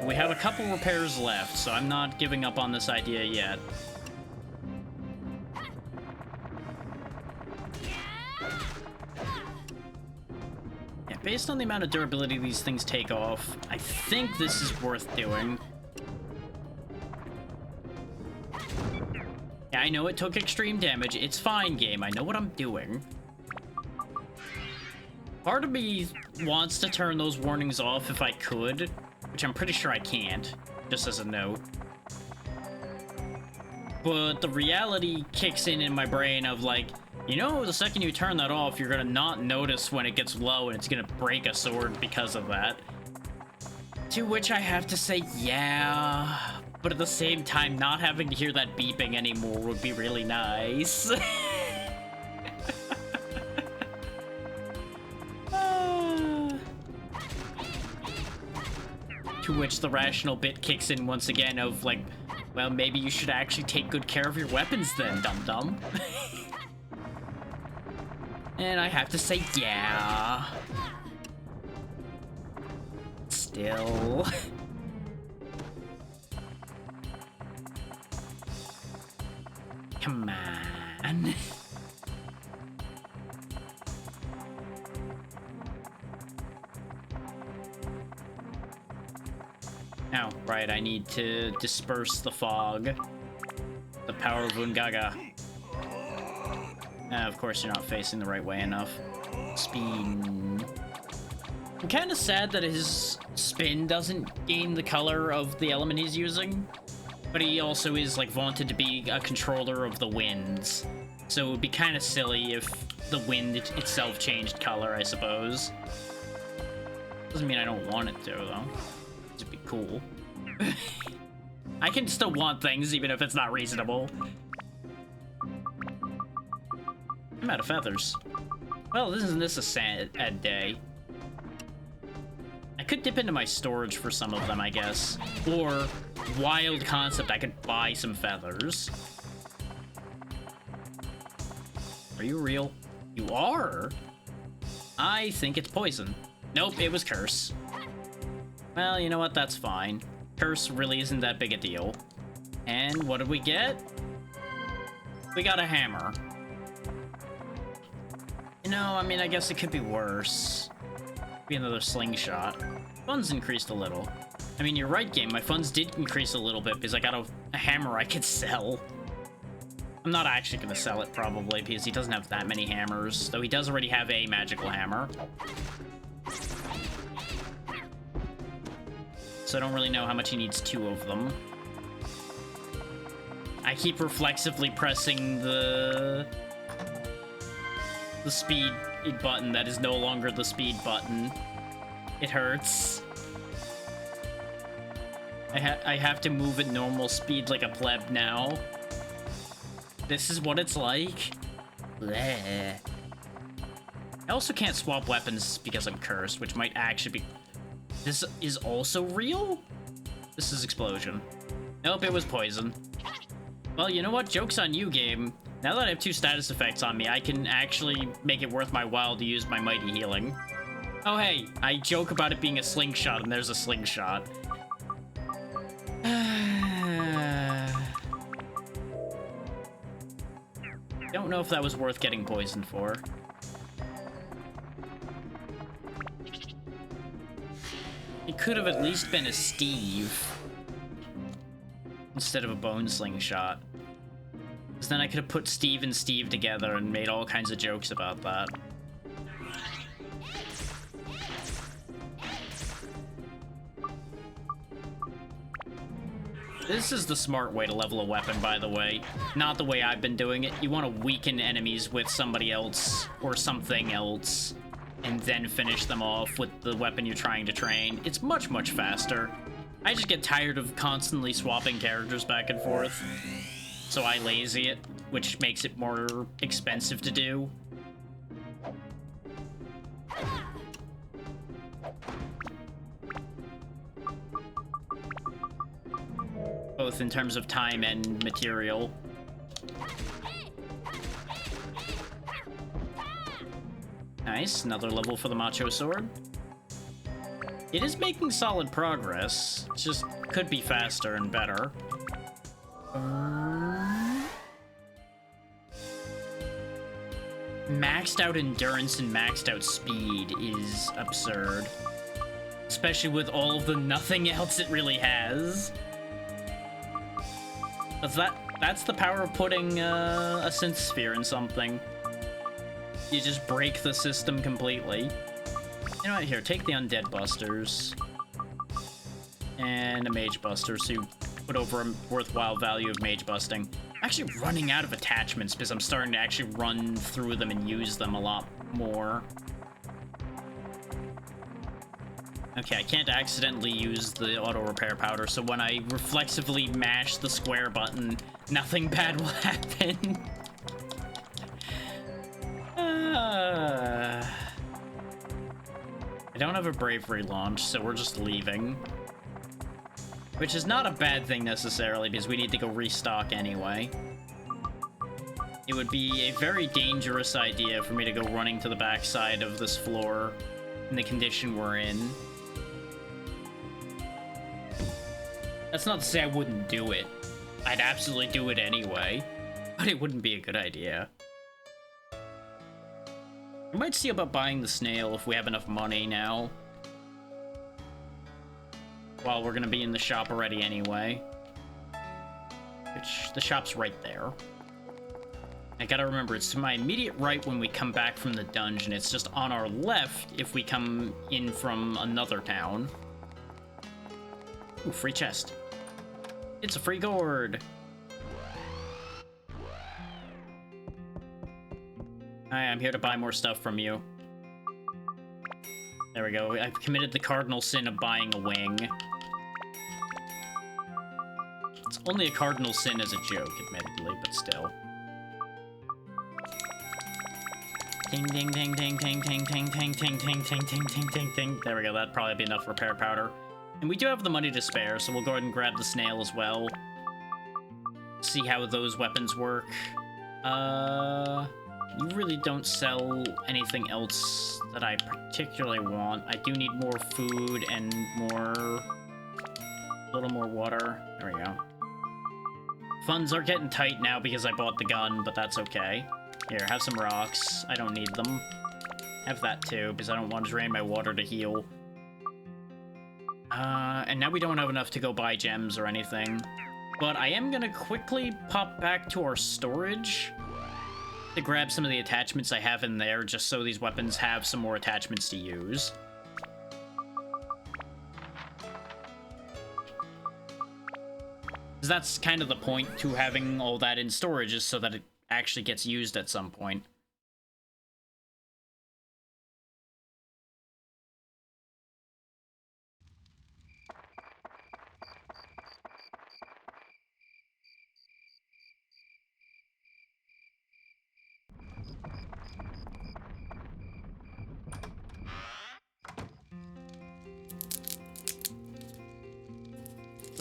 We have a couple repairs left, so I'm not giving up on this idea yet. Yeah, based on the amount of durability these things take off, I think this is worth doing. Yeah, I know it took extreme damage. It's fine, game. I know what I'm doing. Part of me wants to turn those warnings off if I could, which I'm pretty sure I can't, just as a note. But the reality kicks in my brain of like, you know, the second you turn that off, you're gonna not notice when it gets low and it's gonna break a sword because of that. To which I have to say, yeah, but at the same time, not having to hear that beeping anymore would be really nice. To which the rational bit kicks in once again of like, well, maybe you should actually take good care of your weapons then, dum-dum. And I have to say, yeah. Still. Come on. Oh, right, I need to disperse the fog. The power of Ungaga. Of course, you're not facing the right way enough. Spin. I'm kind of sad that his spin doesn't gain the color of the element he's using. But he also is, like, vaunted to be a controller of the winds. So it would be kind of silly if the wind itself changed color, I suppose. Doesn't mean I don't want it to, though. It'd be cool. I can still want things, even if it's not reasonable. I'm out of feathers. Well, isn't this a sad day? I could dip into my storage for some of them, I guess. Or, wild concept, I could buy some feathers. Are you real? You are? I think it's poison. Nope, it was curse. Well, you know what? That's fine. Curse really isn't that big a deal. And what did we get? We got a hammer. You know, I mean, I guess it could be worse. Be another slingshot. Funds increased a little. I mean, you're right, game. My funds did increase a little bit because I got a hammer I could sell. I'm not actually going to sell it, probably, because he doesn't have that many hammers. Though he does already have a magical hammer. So I don't really know how much he needs two of them. I keep reflexively pressing the speed button that is no longer the speed button. It hurts. I have to move at normal speed like a pleb now. This is what it's like. Bleh. I also can't swap weapons because I'm cursed, which might actually be... This is also real? This is explosion. Nope, it was poison. Well, you know what? Joke's on you, game. Now that I have two status effects on me, I can actually make it worth my while to use my mighty healing. Oh, hey, I joke about it being a slingshot, and there's a slingshot. Don't know if that was worth getting poisoned for. It could have at least been a Steve instead of a bone slingshot. Because then I could have put Steve and Steve together and made all kinds of jokes about that. This is the smart way to level a weapon, by the way. Not the way I've been doing it. You want to weaken enemies with somebody else or something else, and then finish them off with the weapon you're trying to train. It's much, much faster. I just get tired of constantly swapping characters back and forth, so I lazy it, which makes it more expensive to do. Both in terms of time and material. Nice, another level for the Macho Sword. It is making solid progress, it just could be faster and better. Maxed out endurance and maxed out speed is absurd. Especially with all of the nothing else it really has. But that's the power of putting a synth sphere in something. You just break the system completely. You know what, here, take the Undead Busters. And a Mage Buster, so you put over a worthwhile value of Mage Busting. I'm actually running out of attachments because I'm starting to actually run through them and use them a lot more. Okay, I can't accidentally use the auto repair powder, so when I reflexively mash the square button, nothing bad will happen. I don't have a bravery launch, so we're just leaving. Which is not a bad thing necessarily, because we need to go restock anyway. It would be a very dangerous idea for me to go running to the backside of this floor in the condition we're in. That's not to say I wouldn't do it. I'd absolutely do it anyway, but it wouldn't be a good idea. We might see about buying the snail if we have enough money now. Well, we're gonna be in the shop already anyway. Which, the shop's right there. I gotta remember, it's to my immediate right when we come back from the dungeon. It's just on our left if we come in from another town. Ooh, free chest. It's a free gourd. Hi, I'm here to buy more stuff from you. There we go. I've committed the cardinal sin of buying a wing. It's only a cardinal sin as a joke, admittedly, but still. Ding ding ding ding ding ding ding ding ding ding ding ding ding ding ding. There we go, that'd probably be enough repair powder. And we do have the money to spare, so we'll go ahead and grab the snail as well. See how those weapons work. You really don't sell anything else that I particularly want. I do need more food and a little more water. There we go. Funds are getting tight now because I bought the gun, but that's okay. Here, have some rocks. I don't need them. Have that too, because I don't want to drain my water to heal. And now we don't have enough to go buy gems or anything. But I am gonna quickly pop back to our storage to grab some of the attachments I have in there, just so these weapons have some more attachments to use. Because that's kind of the point to having all that in storage, is so that it actually gets used at some point.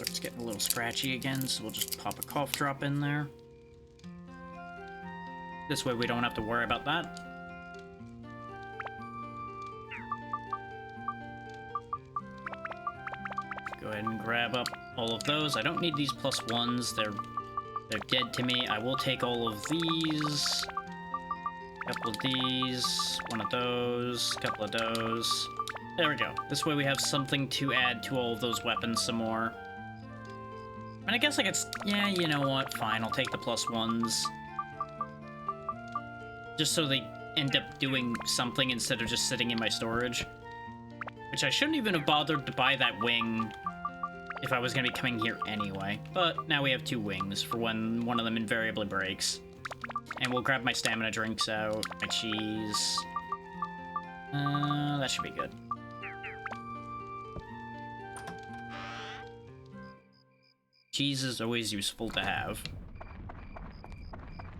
It's getting a little scratchy again, so we'll just pop a cough drop in there. This way we don't have to worry about that. Go ahead and grab up all of those. I don't need these +1s. They're dead to me. I will take all of these. A couple of these. One of those. A couple of those. There we go. This way we have something to add to all of those weapons some more. And I guess I could... Yeah, you know what? Fine, I'll take the +1s. Just so they end up doing something instead of just sitting in my storage. Which I shouldn't even have bothered to buy that wing if I was gonna be coming here anyway. But now we have 2 wings for when one of them invariably breaks. And we'll grab my stamina drinks out, my cheese. That should be good. Cheese is always useful to have.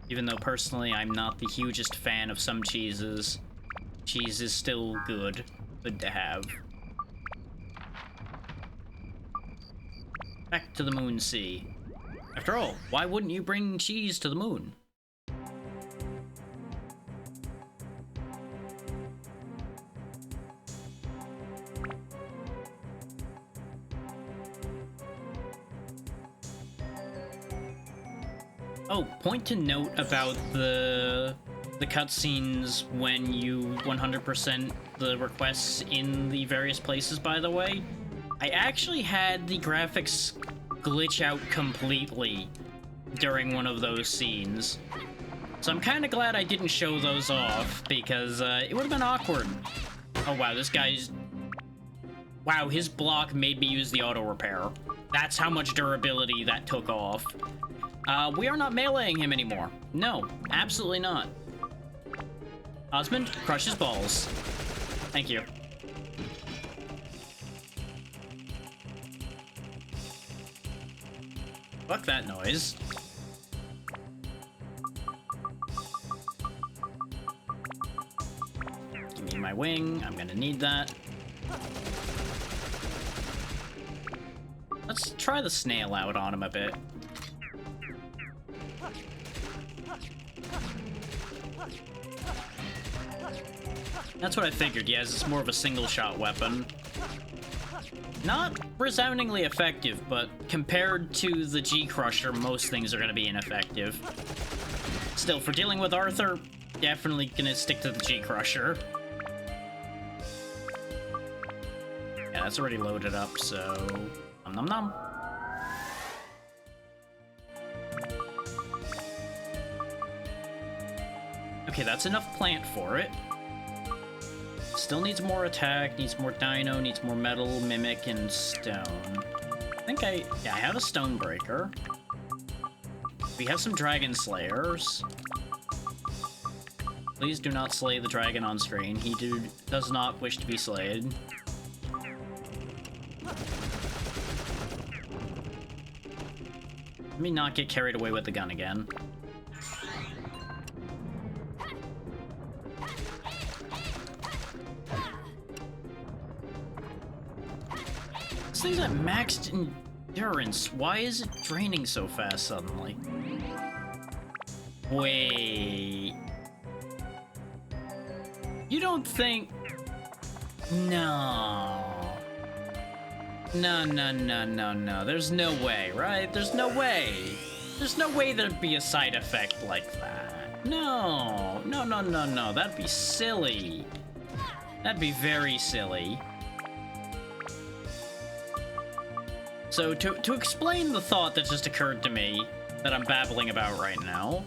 Even though personally I'm not the hugest fan of some cheeses, cheese is still good to have. Back to the Moon Sea. After all, why wouldn't you bring cheese to the moon? Oh, point to note about the cutscenes when you 100% the requests in the various places, by the way. I actually had the graphics glitch out completely during one of those scenes. So I'm kind of glad I didn't show those off, because it would have been awkward. Oh wow, this guy's... Wow, his block made me use the auto repair. That's how much durability that took off. We are not meleeing him anymore. No, absolutely not. Osmond, crush his balls. Thank you. Fuck that noise. Give me my wing. I'm gonna need that. Let's try the snail out on him a bit. That's what I figured, yes, it's more of a single-shot weapon. Not resoundingly effective, but compared to the G-Crusher, most things are going to be ineffective. Still, for dealing with Arthur, definitely gonna stick to the G-Crusher. Yeah, that's already loaded up, so... Nom nom nom. Okay, that's enough plant for it. Still needs more attack, needs more dino, needs more metal, mimic, and stone. I think I have a stone breaker. We have some dragon slayers. Please do not slay the dragon on screen. He does not wish to be slayed. Let me not get carried away with the gun again. This thing's at maxed endurance. Why is it draining so fast suddenly? Wait. You don't think... No. No. There's no way, right? There's no way. There's no way there'd be a side effect like that. No. That'd be silly. That'd be very silly. So, to explain the thought that just occurred to me, that I'm babbling about right now,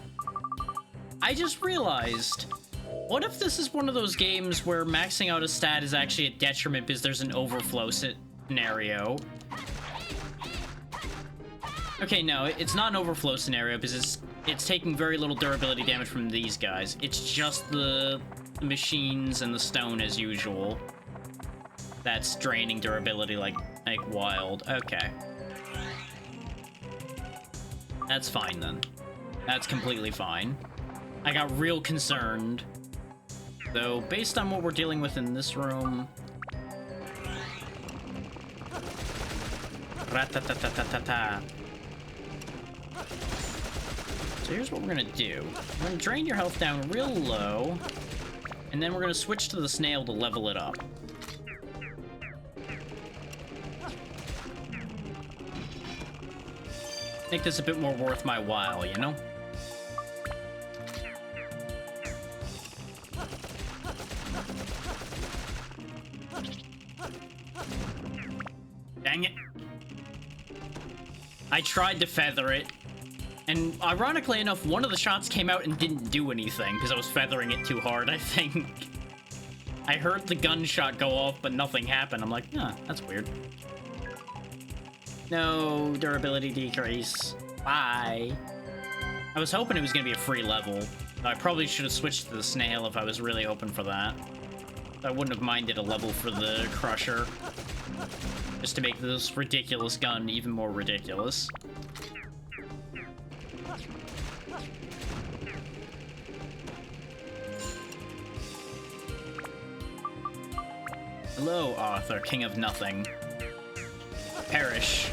I just realized, what if this is one of those games where maxing out a stat is actually a detriment because there's an overflow scenario? Okay, no, it's not an overflow scenario because it's taking very little durability damage from these guys. It's just the machines and the stone as usual that's draining durability like wild. Okay. That's fine then. That's completely fine. I got real concerned. Though, based on what we're dealing with in this room... Ra-ta-ta-ta-ta-ta-ta. So here's what we're gonna do. We're gonna drain your health down real low, and then we're gonna switch to the snail to level it up. Make this a bit more worth my while, you know? Dang it. I tried to feather it, and ironically enough, one of the shots came out and didn't do anything because I was feathering it too hard, I think. I heard the gunshot go off, but nothing happened. I'm like, huh, that's weird. No, durability decrease. Bye. I was hoping it was gonna be a free level. I probably should have switched to the snail if I was really hoping for that. I wouldn't have minded a level for the crusher. Just to make this ridiculous gun even more ridiculous. Hello, Arthur, King of Nothing. Perish.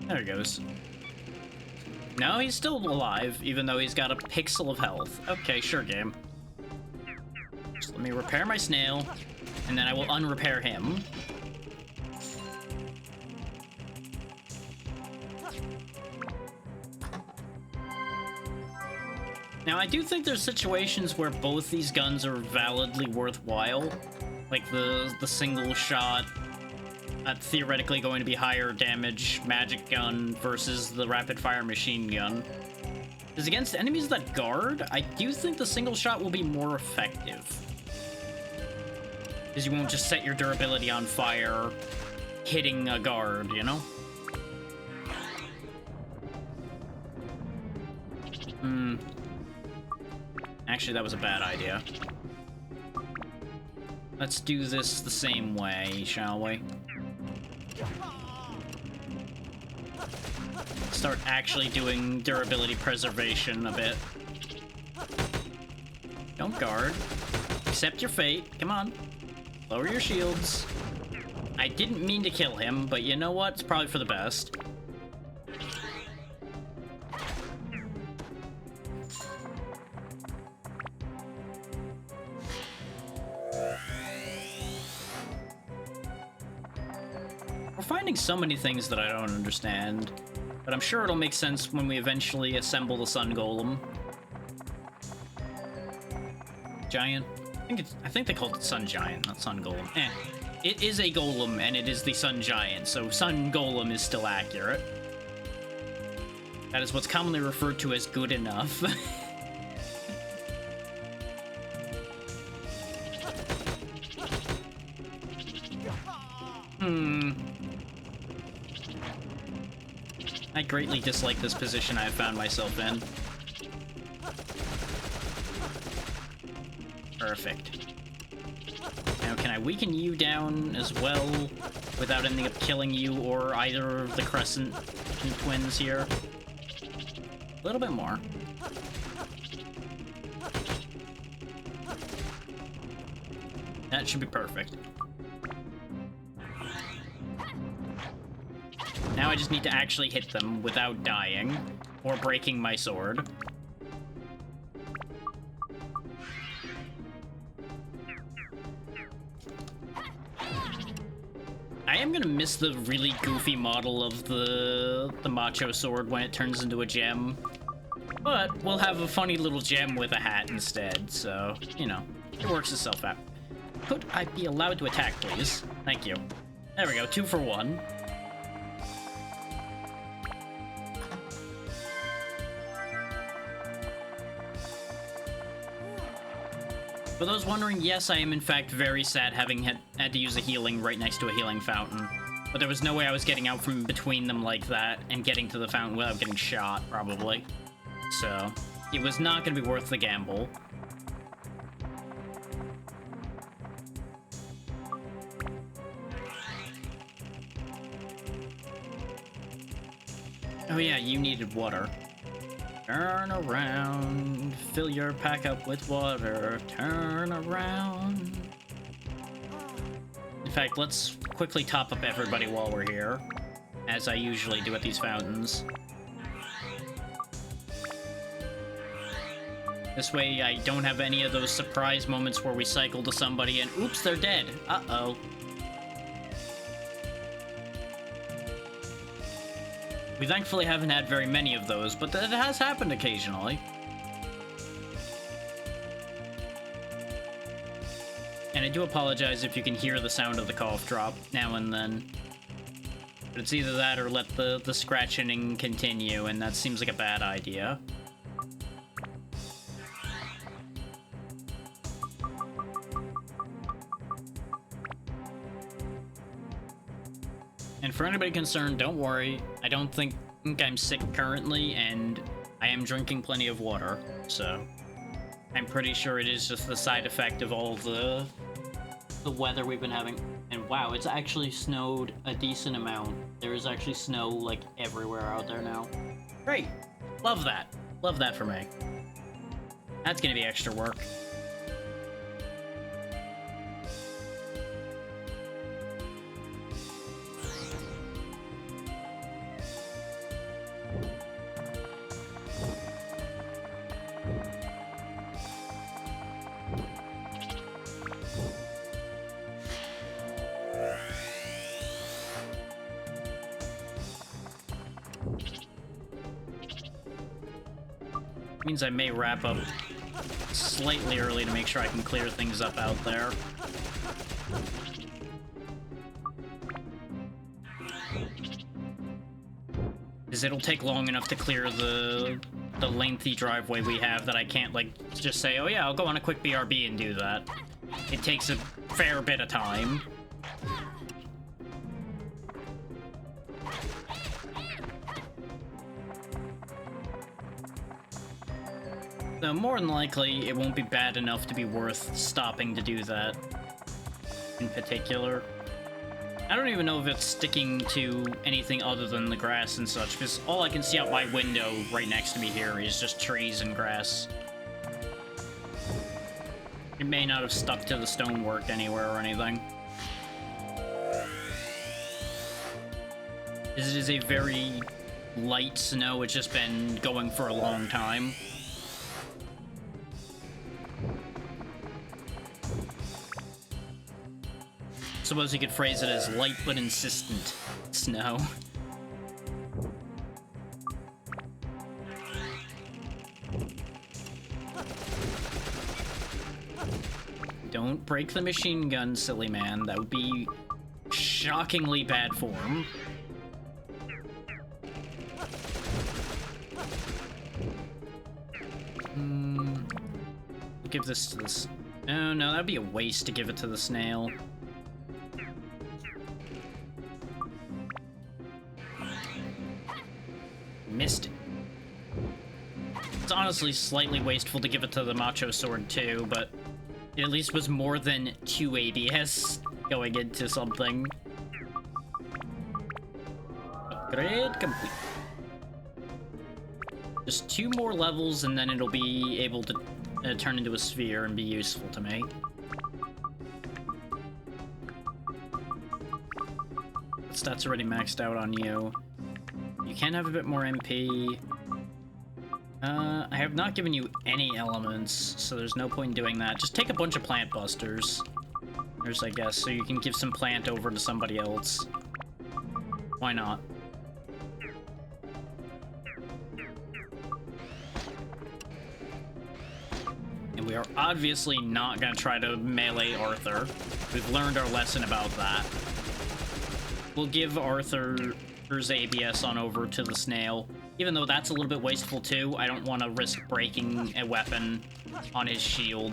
There he goes. No, he's still alive, even though he's got a pixel of health. Okay, sure, game. Just let me repair my snail, and then I will unrepair him. Now, I do think there's situations where both these guns are validly worthwhile. Like the single shot, theoretically going to be higher damage magic gun versus the rapid fire machine gun. Because against enemies that guard, I do think the single shot will be more effective. Because you won't just set your durability on fire hitting a guard, you know? Actually, that was a bad idea. Let's do this the same way, shall we? Start actually doing durability preservation a bit. Don't guard. Accept your fate. Come on. Lower your shields. I didn't mean to kill him, but you know what? It's probably for the best. We're finding so many things that I don't understand, but I'm sure it'll make sense when we eventually assemble the Sun Golem. Giant? I think they called it Sun Giant, not Sun Golem. It is a golem, and it is the Sun Giant, so Sun Golem is still accurate. That is what's commonly referred to as good enough. I greatly dislike this position I have found myself in. Perfect. Now, can I weaken you down as well without ending up killing you or either of the Crescent twins here? A little bit more. That should be perfect. Now I just need to actually hit them without dying or breaking my sword. I am gonna miss the really goofy model of the macho sword when it turns into a gem. But we'll have a funny little gem with a hat instead, so, you know, it works itself out. Could I be allowed to attack, please? Thank you. There we go, 2 for 1. For those wondering, yes, I am in fact very sad having had to use a healing right next to a healing fountain. But there was no way I was getting out from between them like that and getting to the fountain without getting shot, probably. So, it was not going to be worth the gamble. Oh yeah, you needed water. Turn around, fill your pack up with water, turn around. In fact, let's quickly top up everybody while we're here, as I usually do at these fountains. This way I don't have any of those surprise moments where we cycle to somebody and oops, they're dead. Uh-oh. We thankfully haven't had very many of those, but that has happened occasionally. And I do apologize if you can hear the sound of the cough drop now and then. But it's either that or let the scratching continue, and that seems like a bad idea. And for anybody concerned, don't worry. I don't think I'm sick currently, and I am drinking plenty of water, so I'm pretty sure it is just the side effect of all the weather we've been having. And wow, it's actually snowed a decent amount. There is actually snow, like, everywhere out there now. Great. Love that. Love that for me. That's gonna be extra work. Means I may wrap up slightly early to make sure I can clear things up out there. Because it'll take long enough to clear the lengthy driveway we have that I can't, like, just say, oh yeah, I'll go on a quick BRB and do that. It takes a fair bit of time. So more than likely, it won't be bad enough to be worth stopping to do that in particular. I don't even know if it's sticking to anything other than the grass and such, because all I can see out my window right next to me here is just trees and grass. It may not have stuck to the stonework anywhere or anything. It is a very light snow, it's just been going for a long time. Suppose you could phrase it as light but insistent snow. Don't break the machine gun, silly man. That would be shockingly bad form. Give this to this. Oh no, that'd be a waste to give it to the snail. Missed it. It's honestly slightly wasteful to give it to the Macho Sword too, but it at least was more than 2 ABS going into something. Upgrade complete. Just 2 more levels and then it'll be able to turn into a sphere and be useful to me. Stats already maxed out on you. You can have a bit more MP. I have not given you any elements, so there's no point in doing that. Just take a bunch of plant busters. There's, I guess, so you can give some plant over to somebody else. Why not? And we are obviously not gonna try to melee Arthur. We've learned our lesson about that. We'll give Arthur's ABS on over to the snail. Even though that's a little bit wasteful too, I don't want to risk breaking a weapon on his shield.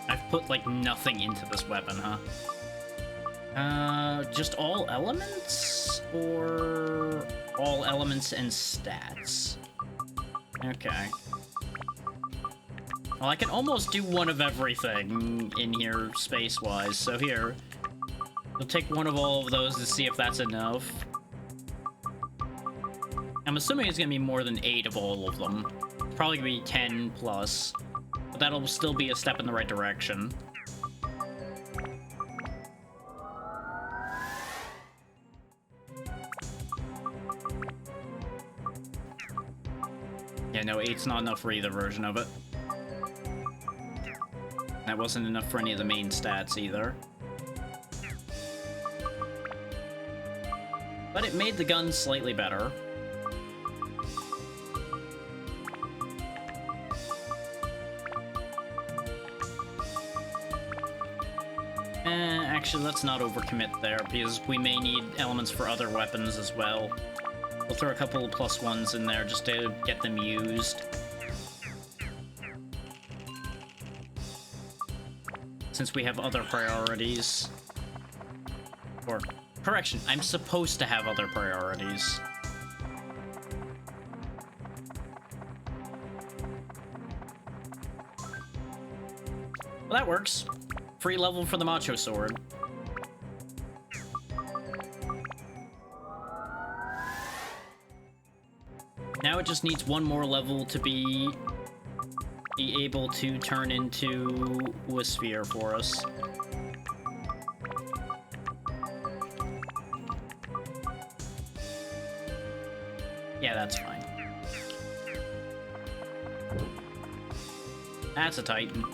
I've put, like, nothing into this weapon, huh? Just all elements? Or all elements and stats? Okay. Well, I can almost do one of everything in here, space-wise, so here. We'll take one of all of those to see if that's enough. I'm assuming it's gonna be more than 8 of all of them. Probably gonna be 10 plus. But that'll still be a step in the right direction. Yeah, no, 8's not enough for either version of it. That wasn't enough for any of the main stats either. But it made the gun slightly better. Actually, let's not overcommit there, because we may need elements for other weapons as well. We'll throw a couple of +1s in there just to get them used. Since we have other priorities. Or, correction, I'm supposed to have other priorities. Well, that works. Free level for the Macho Sword. Now it just needs one more level to be able to turn into a sphere for us. Yeah, that's fine. That's a Titan.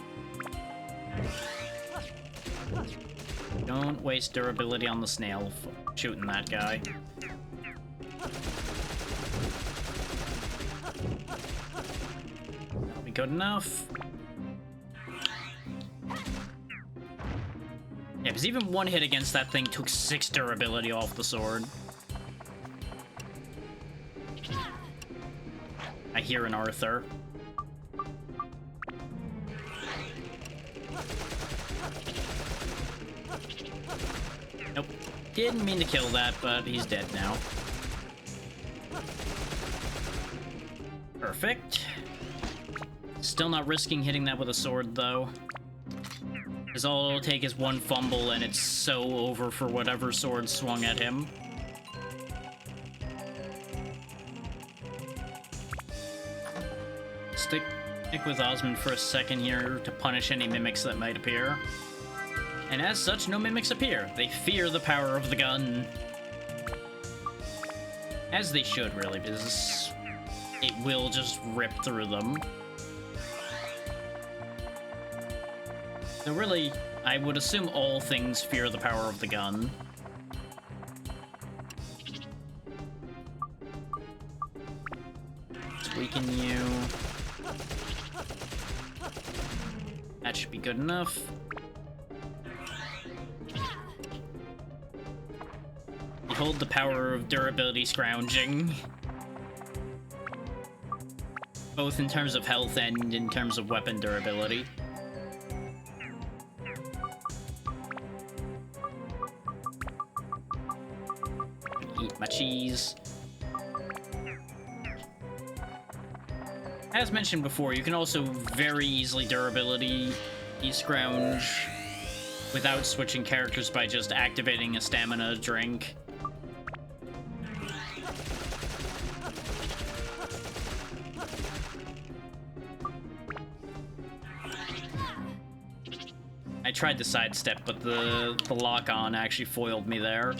Don't waste durability on the snail shooting that guy. That'll be good enough. Yeah, because even one hit against that thing took 6 durability off the sword. I hear an Arthur. Nope. Didn't mean to kill that, but he's dead now. Perfect. Still not risking hitting that with a sword, though. Because all it'll take is one fumble, and it's so over for whatever sword swung at him. Stick with Osmond for a second here to punish any mimics that might appear. And as such, no mimics appear. They fear the power of the gun. As they should, really, because it will just rip through them. So really, I would assume all things fear the power of the gun. Let's weaken you. That should be good enough. Behold the power of durability scrounging. Both in terms of health and in terms of weapon durability. Eat my cheese. As mentioned before, you can also very easily durability scrounge without switching characters by just activating a stamina drink. I tried to sidestep, but the lock-on actually foiled me there.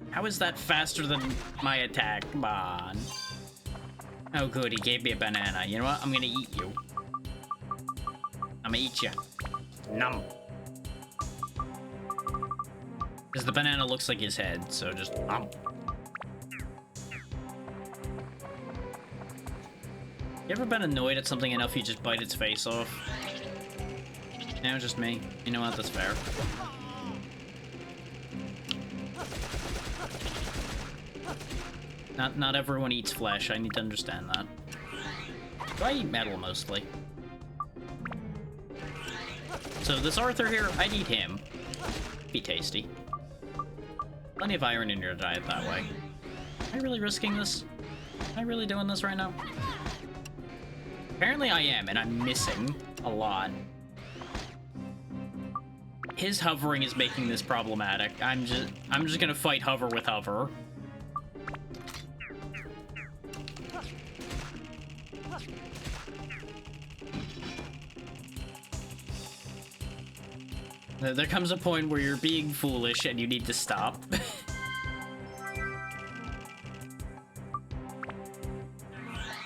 How is that faster than my attack? Come on. Oh good, he gave me a banana. You know what? I'm gonna eat you. I'm gonna eat you. Nom. Because the banana looks like his head, so just nom. You ever been annoyed at something enough you just bite its face off? No, just me. You know what? That's fair. Not everyone eats flesh. I need to understand that. So I eat metal mostly. So this Arthur here, I'd eat him. Be tasty. Plenty of iron in your diet that way. Am I really risking this? Am I really doing this right now? Apparently I am, and I'm missing a lot. His hovering is making this problematic. I'm just gonna fight hover with hover. There comes a point where you're being foolish and you need to stop.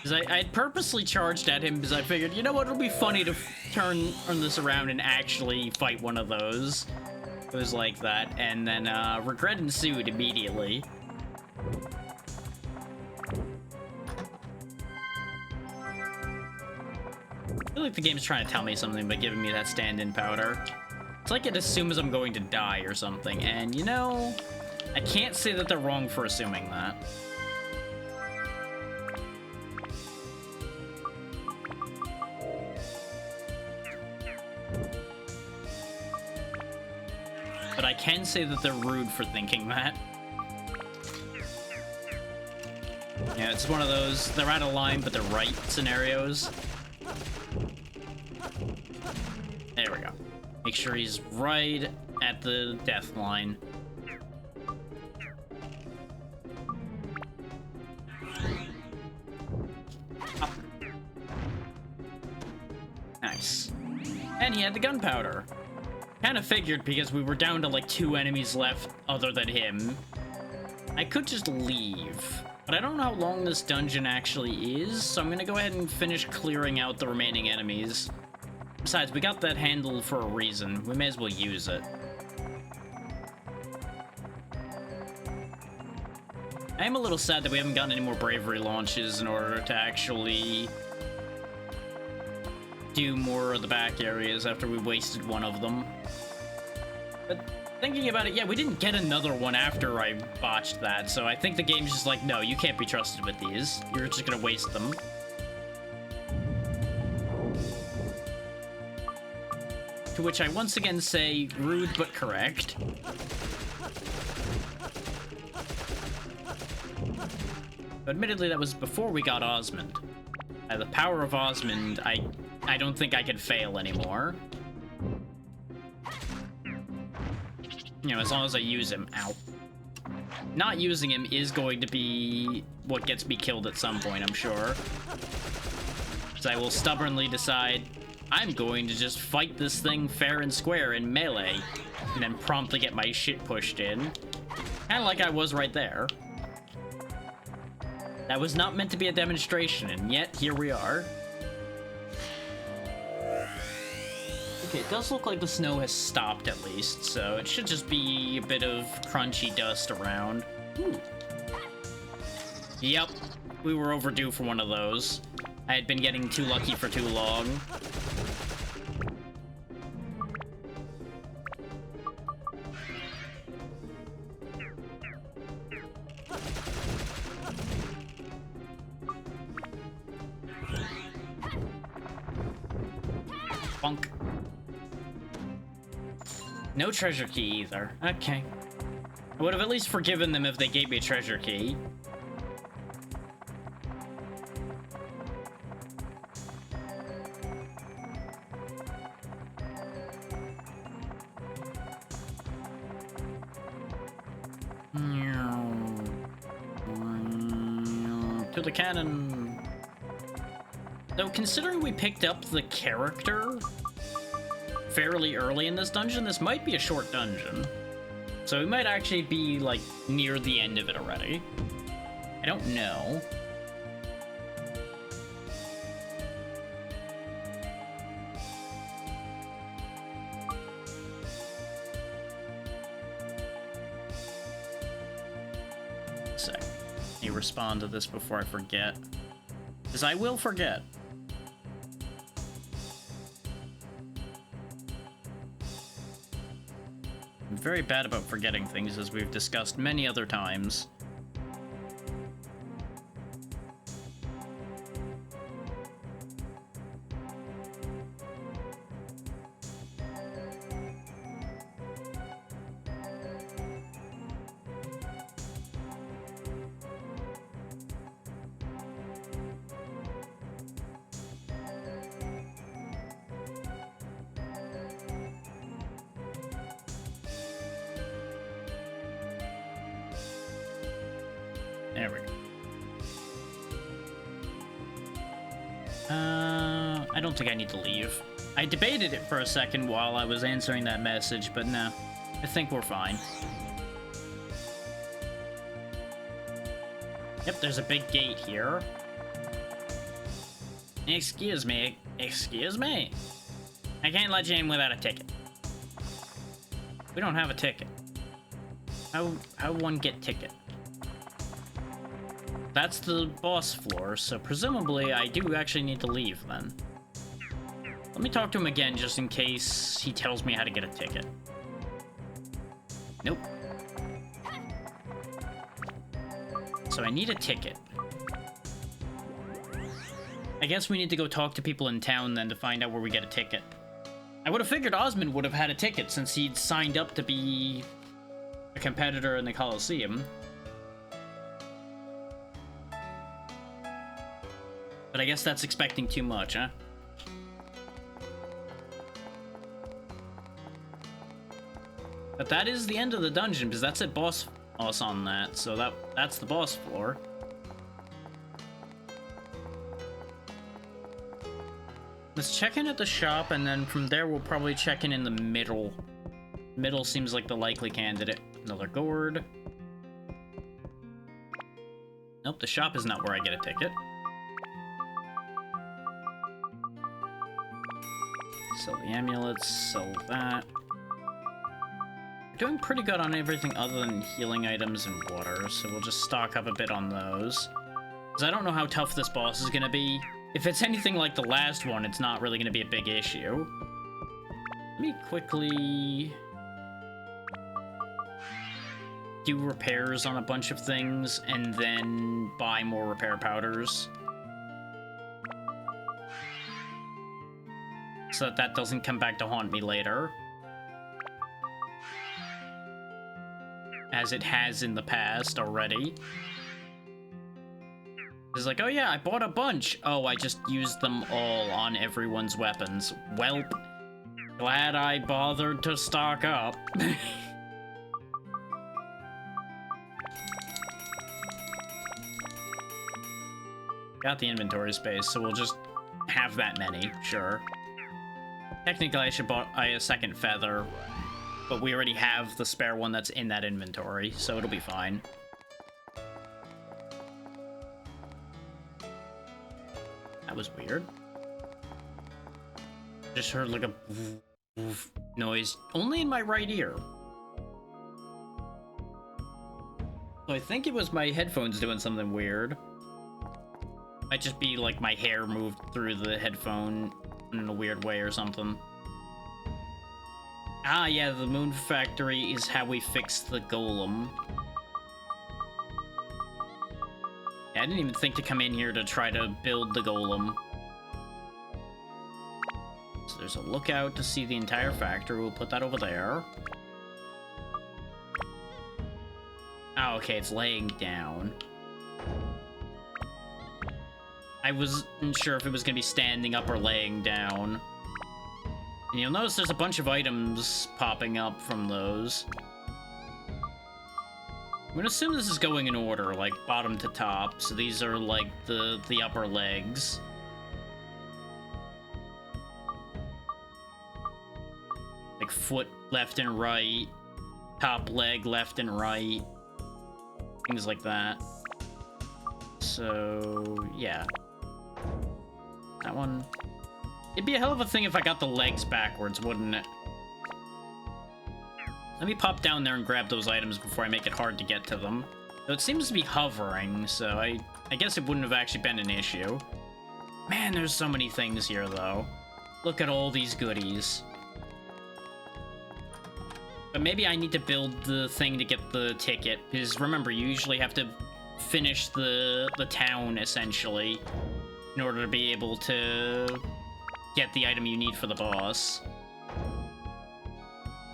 Because I'd purposely charged at him because I figured, you know what, it'll be funny to turn this around and actually fight one of those. It was like that, and then regret ensued immediately. I feel like the game's trying to tell me something by giving me that stand-in powder. It's like it assumes I'm going to die or something, and you know, I can't say that they're wrong for assuming that. But I can say that they're rude for thinking that. Yeah, it's one of those, they're out of line, but they're right scenarios. There we go. Make sure he's right at the death line. Up. Nice. And he had the gunpowder. Kind of figured because we were down to like 2 enemies left other than him. I could just leave, but I don't know how long this dungeon actually is, so I'm gonna go ahead and finish clearing out the remaining enemies. Besides, we got that handle for a reason. We may as well use it. I am a little sad that we haven't gotten any more bravery launches in order to actually do more of the back areas after we wasted one of them. But thinking about it, yeah, we didn't get another one after I botched that, so I think the game's just like, no, you can't be trusted with these. You're just gonna waste them. To which I once again say, rude but correct. But admittedly, that was before we got Osmond. The power of Osmond, I don't think I can fail anymore. You know, as long as I use him. Ow. Not using him is going to be what gets me killed at some point, I'm sure. So I will stubbornly decide, I'm going to just fight this thing fair and square in melee, and then promptly get my shit pushed in. Kinda like I was right there. That was not meant to be a demonstration, and yet, here we are. Okay, it does look like the snow has stopped at least, so it should just be a bit of crunchy dust around. Ooh. Yep, we were overdue for one of those. I had been getting too lucky for too long. Bonk. No treasure key either. Okay. I would have at least forgiven them if they gave me a treasure key. To the cannon. Though, considering we picked up the character fairly early in this dungeon, this might be a short dungeon. So we might actually be, like, near the end of it already. I don't know. Sec. Let me respond to this before I forget. Because I will forget. I'm very bad about forgetting things, as we've discussed many other times. There we go. I don't think I need to leave. I debated it for a second while I was answering that message, but no. I think we're fine. Yep, there's a big gate here. Excuse me. Excuse me? I can't let you in without a ticket. We don't have a ticket. How one get ticket? That's the boss floor, so presumably I do actually need to leave then. Let me talk to him again just in case he tells me how to get a ticket. Nope. So I need a ticket. I guess we need to go talk to people in town then to find out where we get a ticket. I would have figured Osmond would have had a ticket since he'd signed up to be a competitor in the Coliseum. But I guess that's expecting too much, huh? But that is the end of the dungeon, because that's it boss on that, so that's the boss floor. Let's check in at the shop, and then from there we'll probably check in the middle. Middle seems like the likely candidate. Another gourd. Nope, the shop is not where I get a ticket. Sell the amulets, sell that. We're doing pretty good on everything other than healing items and water, so we'll just stock up a bit on those. Because I don't know how tough this boss is going to be. If it's anything like the last one, it's not really going to be a big issue. Let me quickly do repairs on a bunch of things and then buy more repair powders. So that that doesn't come back to haunt me later. As it has in the past already. It's like, oh yeah, I bought a bunch. Oh, I just used them all on everyone's weapons. Welp. Glad I bothered to stock up. Got the inventory space, so we'll just have that many, sure. Technically, I should buy a second feather, but we already have the spare one that's in that inventory, so it'll be fine. That was weird. Just heard like a woof noise, only in my right ear. So I think it was my headphones doing something weird. Might just be like my hair moved through the headphone in a weird way or something. Ah, yeah, the moon factory is how we fixed the golem. Yeah, I didn't even think to come in here to try to build the golem. So there's a lookout to see the entire factory. We'll put that over there. Oh, okay, it's laying down. I wasn't sure if it was going to be standing up or laying down. And you'll notice there's a bunch of items popping up from those. I'm going to assume this is going in order, like bottom to top. So these are like the upper legs. Like foot left and right. Top leg left and right. Things like that. So, yeah. That one. It'd be a hell of a thing if I got the legs backwards, wouldn't it? Let me pop down there and grab those items before I make it hard to get to them. So it seems to be hovering, so I guess it wouldn't have actually been an issue. Man, there's so many things here, though. Look at all these goodies. But maybe I need to build the thing to get the ticket, because remember, you usually have to finish the town, essentially, in order to be able to get the item you need for the boss.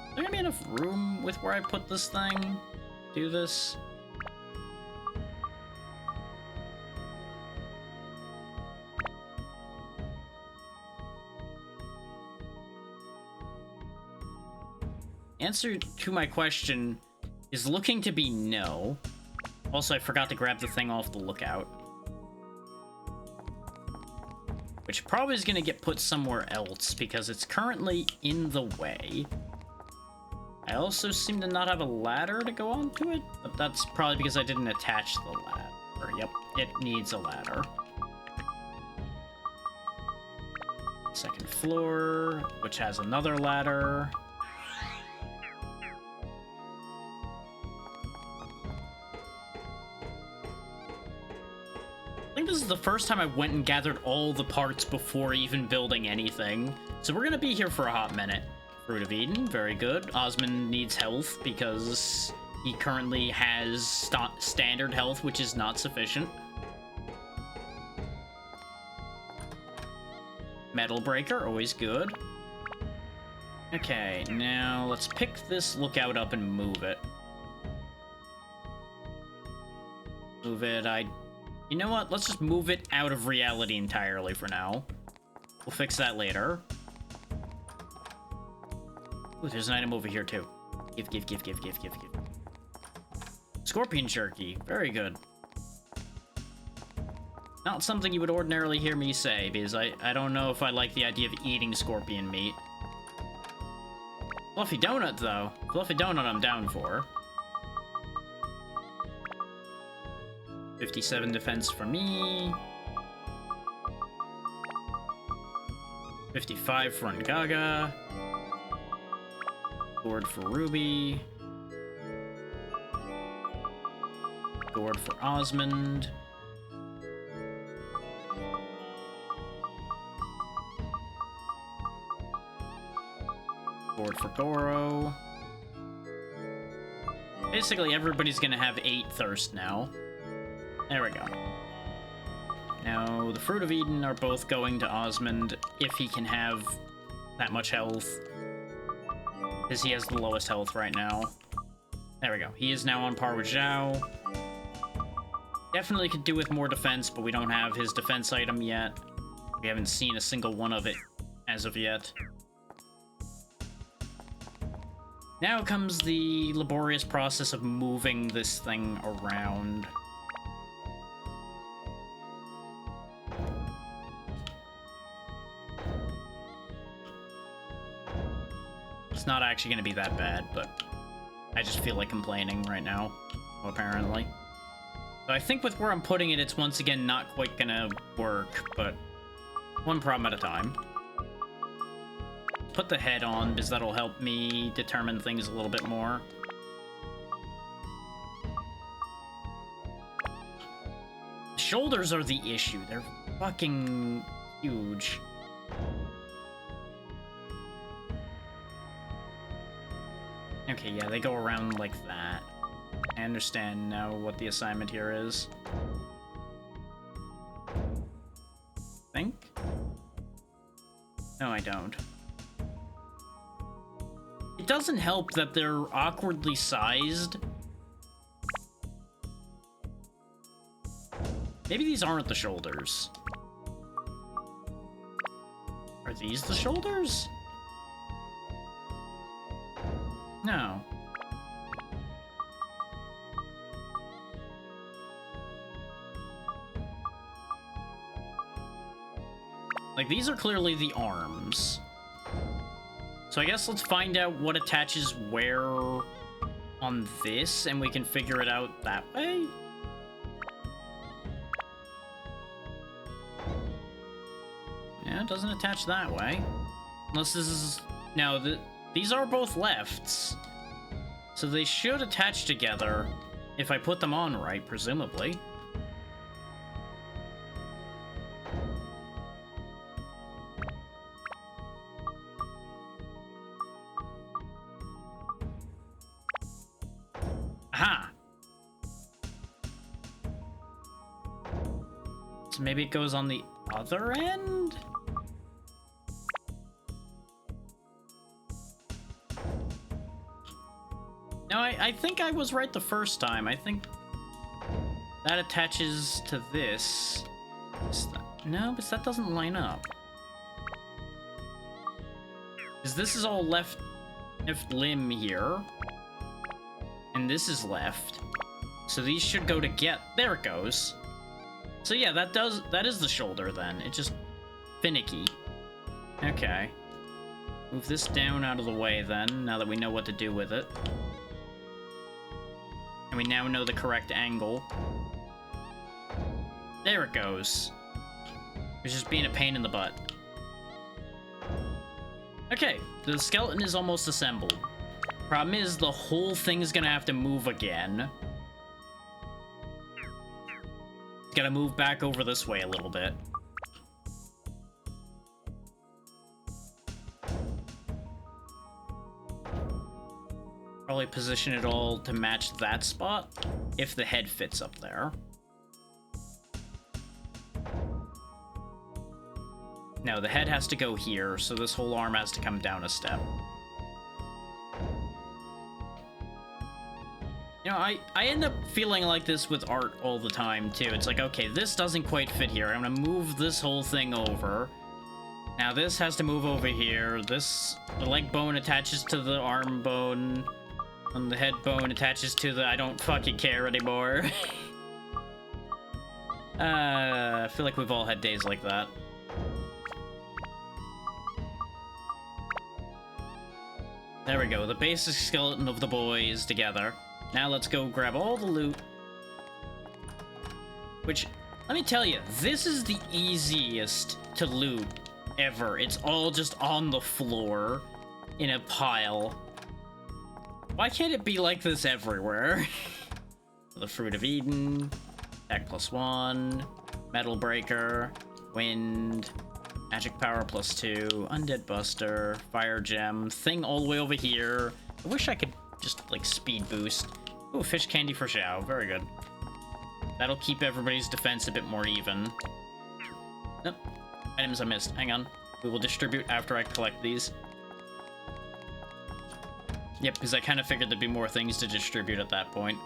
Is there gonna be enough room with where I put this thing? Do this? Answer to my question is looking to be no. Also, I forgot to grab the thing off the lookout. Which probably is going to get put somewhere else because it's currently in the way. I also seem to not have a ladder to go onto it, but that's probably because I didn't attach the ladder. Yep, it needs a ladder. Second floor, which has another ladder. I think this is the first time I went and gathered all the parts before even building anything. So we're gonna be here for a hot minute. Fruit of Eden, very good. Osmond needs health because he currently has standard health, which is not sufficient. Metal Breaker, always good. Okay, now let's pick this lookout up and move it. Move it, you know what? Let's just move it out of reality entirely for now. We'll fix that later. Ooh, there's an item over here too. Give. Scorpion jerky, very good. Not something you would ordinarily hear me say, because I don't know if I like the idea of eating scorpion meat. Fluffy donut, though. Fluffy donut I'm down for. 57 defense for me. 55 for Ungaga. Sword for Ruby. Sword for Osmond. Sword for Goro. Basically, everybody's gonna have 8 thirst now. There we go. Now, the Fruit of Eden are both going to Osmond if he can have that much health. Because he has the lowest health right now. There we go. He is now on par with Zhao. Definitely could do with more defense, but we don't have his defense item yet. We haven't seen a single one of it as of yet. Now comes the laborious process of moving this thing around. It's not actually going to be that bad, but I just feel like complaining right now, apparently. So I think with where I'm putting it, it's once again not quite going to work, but one problem at a time. Put the head on, because that'll help me determine things a little bit more. Shoulders are the issue. They're fucking huge. Okay, yeah, they go around like that. I understand now what the assignment here is. Think? No, I don't. It doesn't help that they're awkwardly sized. Maybe these aren't the shoulders. Are these the shoulders? No. Like, these are clearly the arms. So I guess let's find out what attaches where on this, and we can figure it out that way? Yeah, it doesn't attach that way. Unless this is... No, these are both lefts. So they should attach together if I put them on right, presumably. Aha! So maybe it goes on the other end? No, I think I was right the first time. I think that attaches to this. No, but that doesn't line up. Because this is all left limb here. And this is left. So these should go together. There it goes. So yeah, that is the shoulder then. It's just finicky. Okay. Move this down out of the way then, now that we know what to do with it. And we now know the correct angle. There it goes. It's just being a pain in the butt. Okay, the skeleton is almost assembled. Problem is, the whole thing's gonna have to move again. It's gotta move back over this way a little bit. Probably position it all to match that spot if the head fits up there. No, the head has to go here, so this whole arm has to come down a step. You know, I end up feeling like this with art all the time, too. It's like, okay, this doesn't quite fit here. I'm gonna move this whole thing over. Now this has to move over here. The leg bone attaches to the arm bone. And the head bone attaches to the I don't fucking care anymore. I feel like we've all had days like that. There we go, the basic skeleton of the boys together. Now let's go grab all the loot. Which, let me tell you, this is the easiest to loot ever. It's all just on the floor in a pile. Why can't it be like this everywhere? The Fruit of Eden, Attack +1, Metal Breaker, Wind, Magic Power +2, Undead Buster, Fire Gem, thing all the way over here. I wish I could just, like, speed boost. Ooh, Fish Candy for Xiao, very good. That'll keep everybody's defense a bit more even. Nope, items I missed, hang on. We will distribute after I collect these. Yep, because I kind of figured there'd be more things to distribute at that point.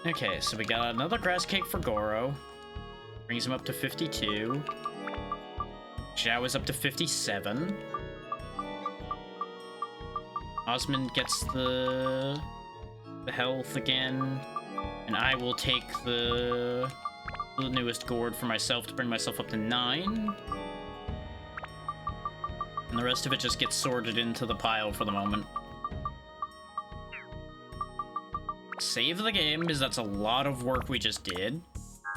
Okay, so we got another grass cake for Goro. Brings him up to 52. Xiao is up to 57. Osmond gets the health again. And I will take the newest gourd for myself to bring myself up to 9. And the rest of it just gets sorted into the pile for the moment. Save the game, because that's a lot of work we just did.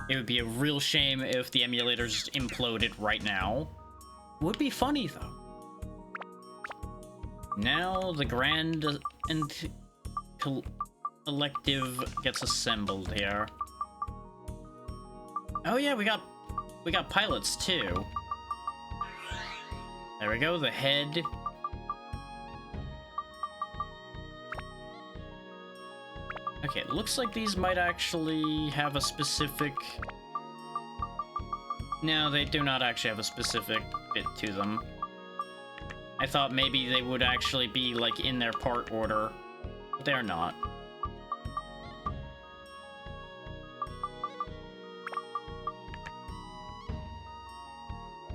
It would be a real shame if the emulator just imploded right now. Would be funny, though. Now the Grand and Collective gets assembled here. Oh yeah, we got pilots, too. There we go, the head. Okay, it looks like these might actually have a specific... No, they do not actually have a specific bit to them. I thought maybe they would actually be, like, in their part order, but they're not.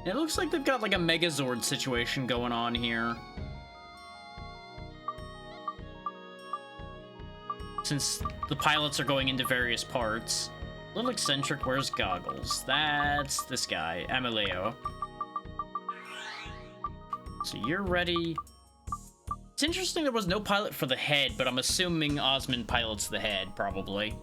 It looks like they've got, like, a Megazord situation going on here. Since the pilots are going into various parts. A little eccentric wears goggles. That's this guy, Amaleo. So you're ready. It's interesting there was no pilot for the head, but I'm assuming Osmond pilots the head, probably.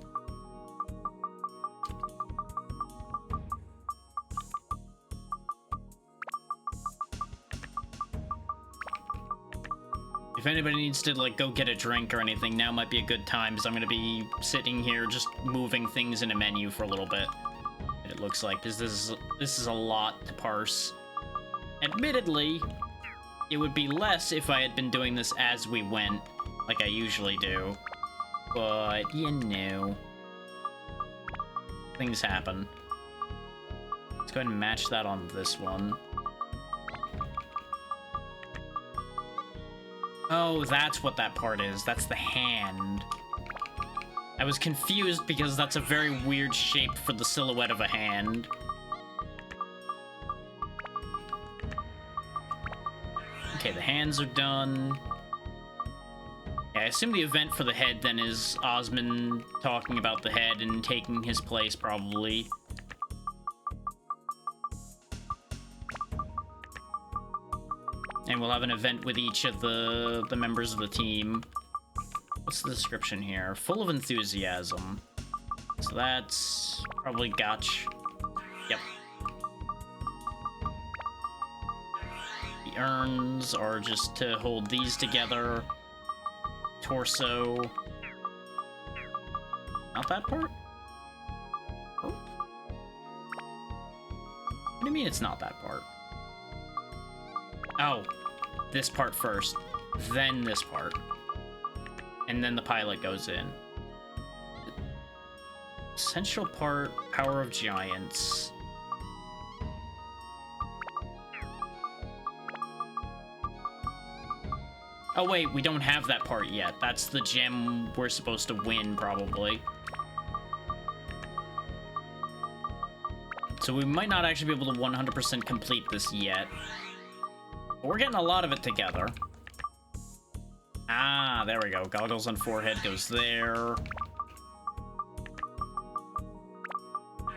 If anybody needs to, like, go get a drink or anything, now might be a good time, because I'm going to be sitting here just moving things in a menu for a little bit. It looks like, because this is a lot to parse. Admittedly, it would be less if I had been doing this as we went, like I usually do. But, you know, things happen. Let's go ahead and match that on this one. Oh, that's what that part is. That's the hand. I was confused because that's a very weird shape for the silhouette of a hand. Okay, the hands are done. Yeah, I assume the event for the head then is Osmond talking about the head and taking his place, probably. And we'll have an event with each of the members of the team. What's the description here? Full of enthusiasm. So that's probably Gotch. Yep. The urns are just to hold these together. Torso. Not that part? Oh. What do you mean it's not that part? Oh, this part first, then this part. And then the pilot goes in. Essential part, Power of Giants. Oh wait, we don't have that part yet. That's the gem we're supposed to win, probably. So we might not actually be able to 100% complete this yet. But we're getting a lot of it together. Ah, there we go. Goggles on forehead goes there.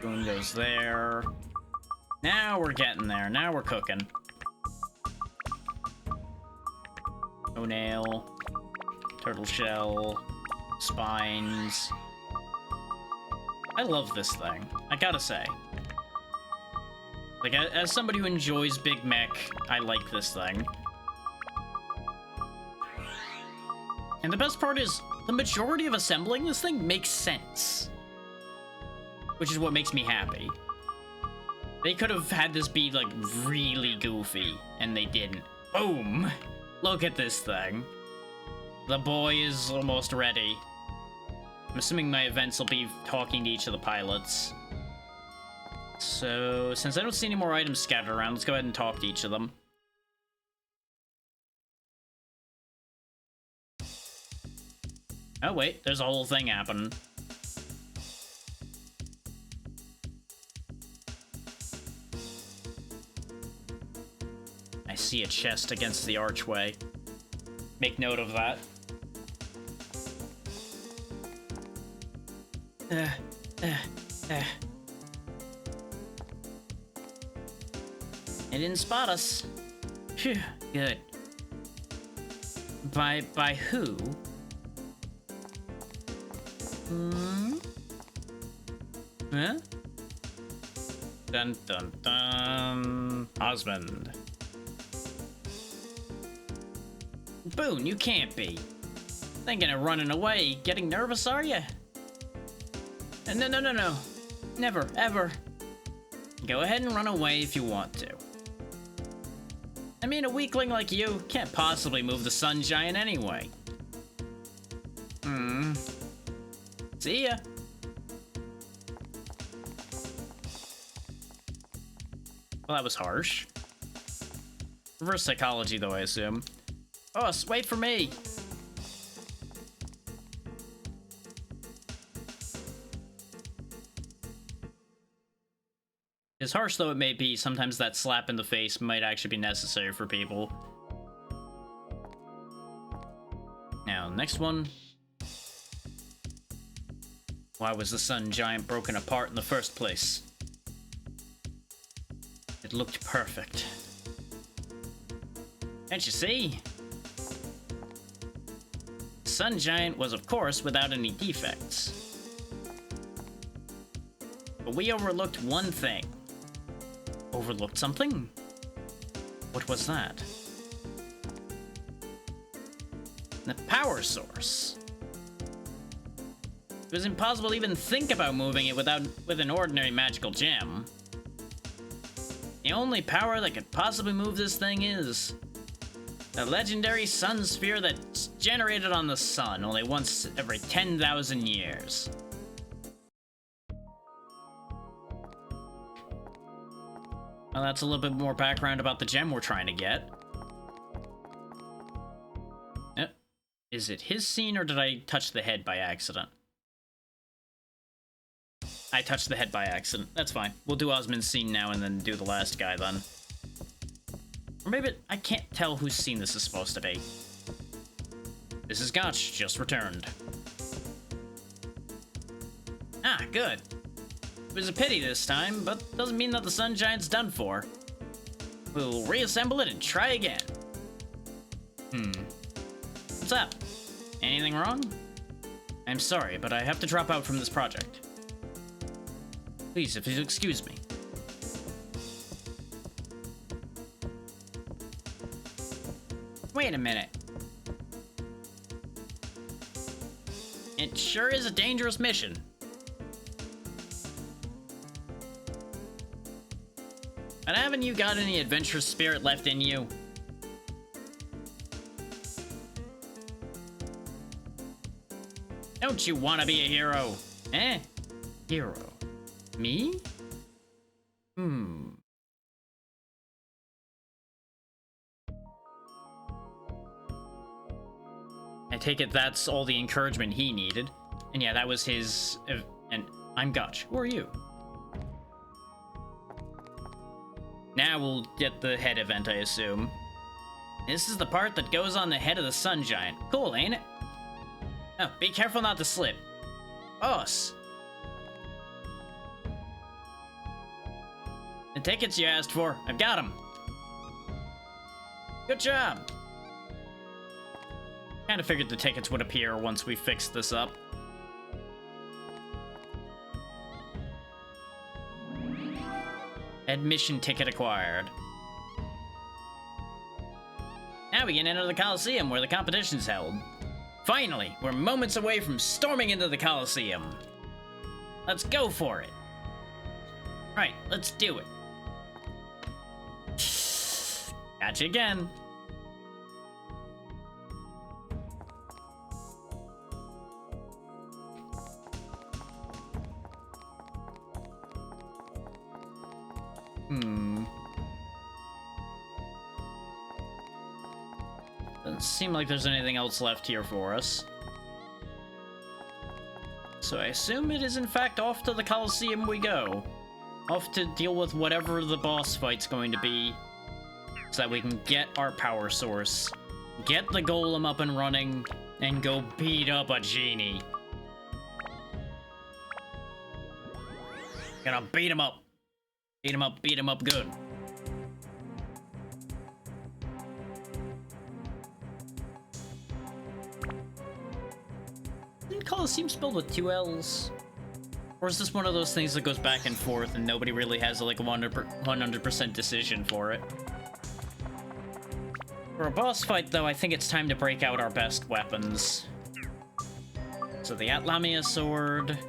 Boom goes there. Now we're getting there. Now we're cooking. Toenail. Turtle shell. Spines. I love this thing. I gotta say. Like, as somebody who enjoys Big Mech, I like this thing. And the best part is, the majority of assembling this thing makes sense. Which is what makes me happy. They could have had this be, like, really goofy, and they didn't. Boom! Look at this thing. The boy is almost ready. I'm assuming my events will be talking to each of the pilots. So, since I don't see any more items scattered around, let's go ahead and talk to each of them. Oh wait, there's a whole thing happening. I see a chest against the archway. Make note of that. They didn't spot us. Phew, good. By who? Hmm? Huh? Dun dun dun. Osmond. Boone, you can't be. Thinking of running away, getting nervous, are you? No. Never, ever. Go ahead and run away if you want to. I mean, a weakling like you can't possibly move the Sun Giant anyway. See ya. Well, that was harsh. Reverse psychology, though, I assume. Oh, wait for me. As harsh though it may be, sometimes that slap in the face might actually be necessary for people. Now, next one. Why was the Sun Giant broken apart in the first place? It looked perfect. Can't you see? The Sun Giant was, of course, without any defects. But we overlooked one thing. Overlooked something? What was that? The power source. It was impossible to even think about moving it with an ordinary magical gem. The only power that could possibly move this thing is the legendary sun sphere that's generated on the sun only once every 10,000 years. Well, that's a little bit more background about the gem we're trying to get. Is it his scene, or did I touch the head by accident? I touched the head by accident. That's fine. We'll do Osmond's scene now and then do the last guy then. Or maybe I can't tell whose scene this is supposed to be. This is Gotch, just returned. Ah, good. It was a pity this time, but doesn't mean that the Sun Giant's done for. We'll reassemble it and try again. What's up? Anything wrong? I'm sorry, but I have to drop out from this project. Please, if you'll excuse me. Wait a minute. It sure is a dangerous mission. But haven't you got any adventurous spirit left in you? Don't you want to be a hero? Eh? Hero. Me? I take it that's all the encouragement he needed. And yeah, that was his... and I'm Gotch. Who are you? Now we'll get the head event, I assume. This is the part that goes on the head of the Sun Giant. Cool, ain't it? Oh, be careful not to slip. Boss. The tickets you asked for, I've got them. Good job. Kinda figured the tickets would appear once we fixed this up. Admission ticket acquired. Now we can enter the Coliseum where the competition's held. Finally, we're moments away from storming into the Coliseum. Let's go for it. Right, let's do it. Gotcha again. Doesn't seem like there's anything else left here for us. So I assume it is in fact off to the Coliseum we go. Off to deal with whatever the boss fight's going to be, so that we can get our power source, get the golem up and running, and go beat up a genie. Gonna beat him up. Beat him up good. Isn't Coliseum spelled with 2 L's? Or is this one of those things that goes back and forth and nobody really has like a 100% decision for it? For a boss fight, though, I think it's time to break out our best weapons. So the Atlamia sword.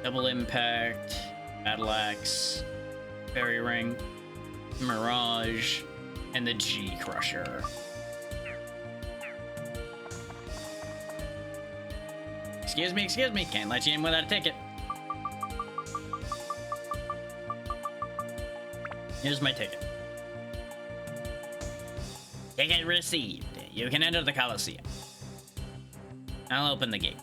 Double impact. Battle axe. Fairy ring. Mirage. And the G Crusher. Excuse me, can't let you in without a ticket. Here's my ticket. Ticket received. You can enter the Coliseum. I'll open the gate.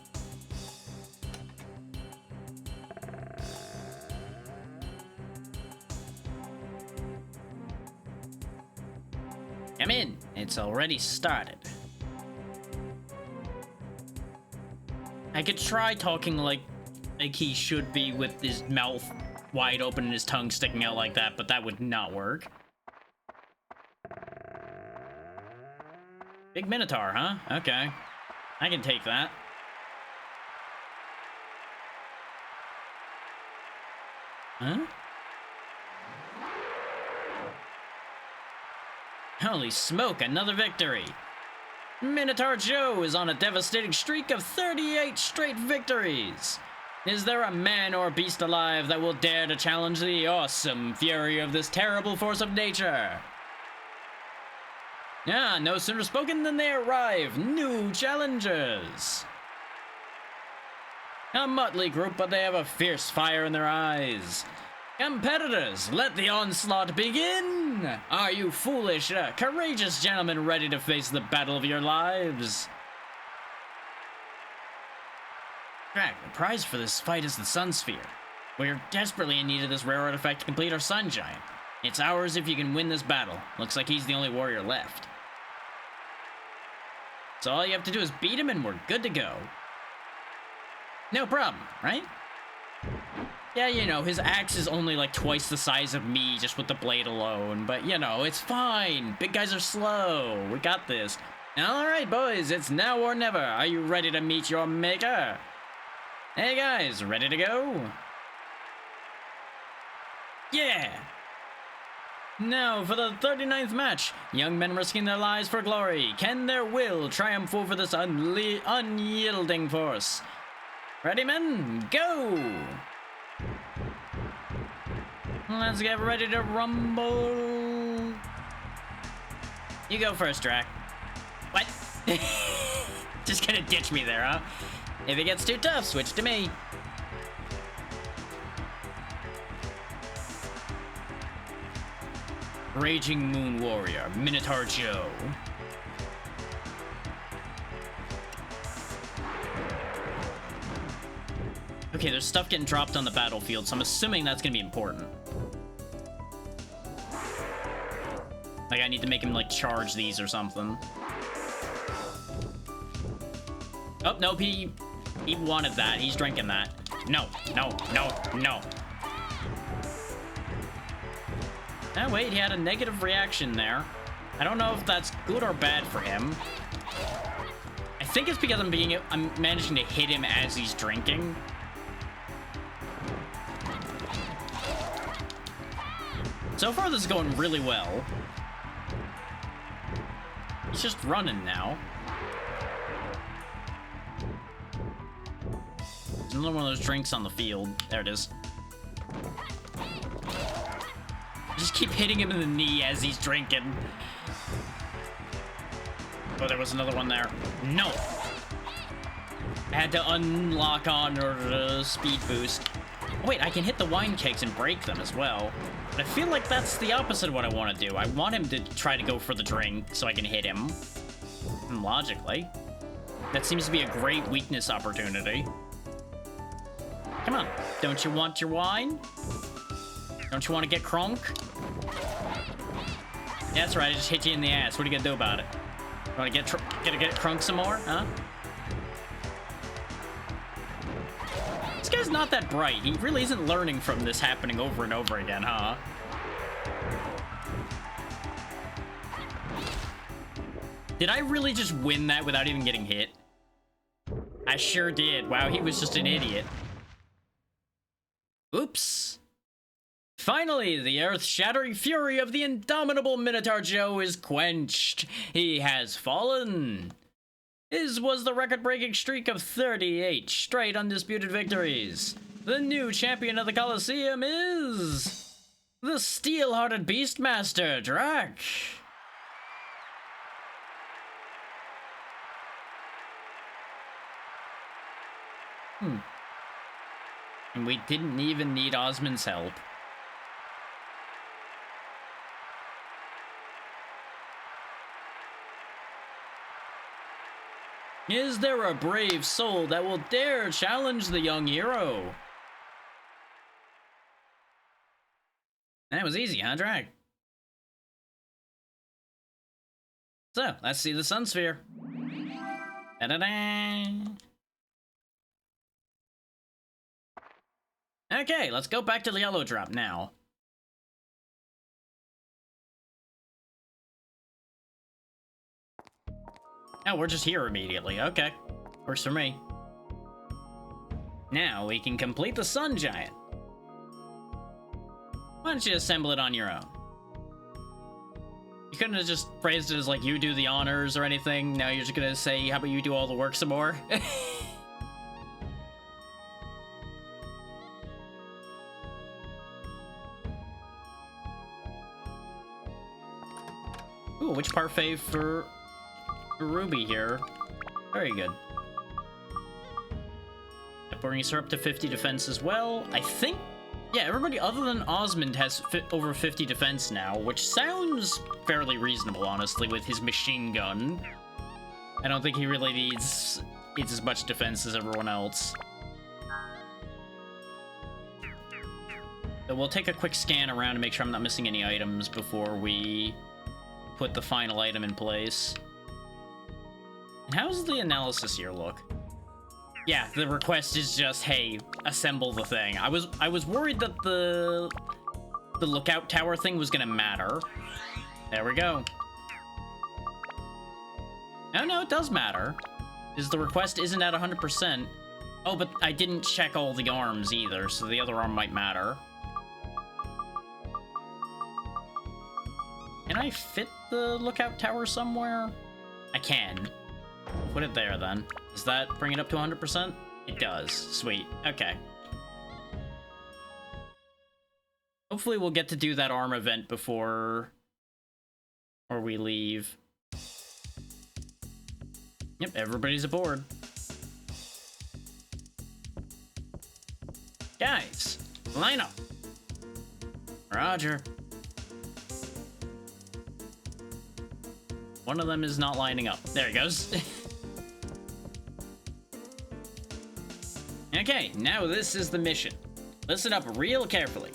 Come in. It's already started. I could try talking like he should be with his mouth wide open and his tongue sticking out like that, but that would not work. Big Minotaur, huh? Okay. I can take that. Huh? Holy smoke, another victory! Minotaur Joe is on a devastating streak of 38 straight victories! Is there a man or beast alive that will dare to challenge the awesome fury of this terrible force of nature? Ah, no sooner spoken than they arrive! New challengers! A motley group, but they have a fierce fire in their eyes. Competitors, let the onslaught begin! Are you foolish, courageous gentlemen ready to face the battle of your lives? Crack, the prize for this fight is the Sun Sphere. We're desperately in need of this rare artifact to complete our Sun Giant. It's ours if you can win this battle. Looks like he's the only warrior left. So all you have to do is beat him and we're good to go. No problem, right? Yeah, you know, his axe is only like twice the size of me just with the blade alone, but you know, it's fine. Big guys are slow. We got this. Alright, boys, it's now or never. Are you ready to meet your maker? Hey guys, ready to go? Yeah! Now for the 39th match. Young men risking their lives for glory. Can their will triumph over this unyielding force? Ready, men? Go! Let's get ready to rumble. You go first, Drac. What? Just gonna ditch me there, huh? If it gets too tough, switch to me. Raging Moon Warrior, Minotaur Joe. Okay, there's stuff getting dropped on the battlefield, so I'm assuming that's gonna be important. Like, I need to make him, like, charge these or something. Oh, nope, he wanted that. He's drinking that. No, no, no, no. Oh, wait, he had a negative reaction there. I don't know if that's good or bad for him. I think it's because I'm managing to hit him as he's drinking. So far, this is going really well. He's just running now. There's another one of those drinks on the field. There it is. Just keep hitting him in the knee as he's drinking. Oh, there was another one there. No! I had to unlock on or speed boost. Oh, wait, I can hit the wine kegs and break them as well. But I feel like that's the opposite of what I want to do. I want him to try to go for the drink so I can hit him. And logically. That seems to be a great weakness opportunity. Come on. Don't you want your wine? Don't you want to get crunk? Yeah, that's right. I just hit you in the ass. What are you gonna do about it? Want to get crunk some more? Huh? This guy's not that bright. He really isn't learning from this happening over and over again, huh? Did I really just win that without even getting hit? I sure did. Wow, he was just an idiot. Oops. Finally, the earth-shattering fury of the indomitable Minotaur Joe is quenched. He has fallen. His was the record-breaking streak of 38 straight undisputed victories. The new champion of the Colosseum is the steel-hearted Beastmaster, Drac. And we didn't even need Osmond's help. Is there a brave soul that will dare challenge the young hero? That was easy, huh, Drag? So, let's see the Sun Sphere. Da-da-da! Okay, let's go back to the Yellow Drop now. Oh, we're just here immediately. Okay. Works for me. Now we can complete the Sun Giant. Why don't you assemble it on your own? You couldn't have just phrased it as like you do the honors or anything. Now you're just gonna say, how about you do all the work some more? Ooh, which parfait for Ruby here? Very good. That brings her up to 50 defense as well. I think, yeah, everybody other than Osmond has over 50 defense now, which sounds fairly reasonable, honestly, with his machine gun. I don't think he really needs as much defense as everyone else. So we'll take a quick scan around to make sure I'm not missing any items before we put the final item in place. And how's the analysis here look? Yeah, the request is just, hey, assemble the thing. I was worried that the lookout tower thing was gonna matter. There we go. Oh no, it does matter. Because the request isn't at 100%. Oh, but I didn't check all the arms either, so the other arm might matter. Can I fit the lookout tower somewhere? I can. Put it there, then. Does that bring it up to 100%? It does. Sweet. Okay. Hopefully we'll get to do that arm event before or we leave. Yep, everybody's aboard. Guys, line up. Roger. One of them is not lining up. There he goes. Okay, now this is the mission. Listen up real carefully.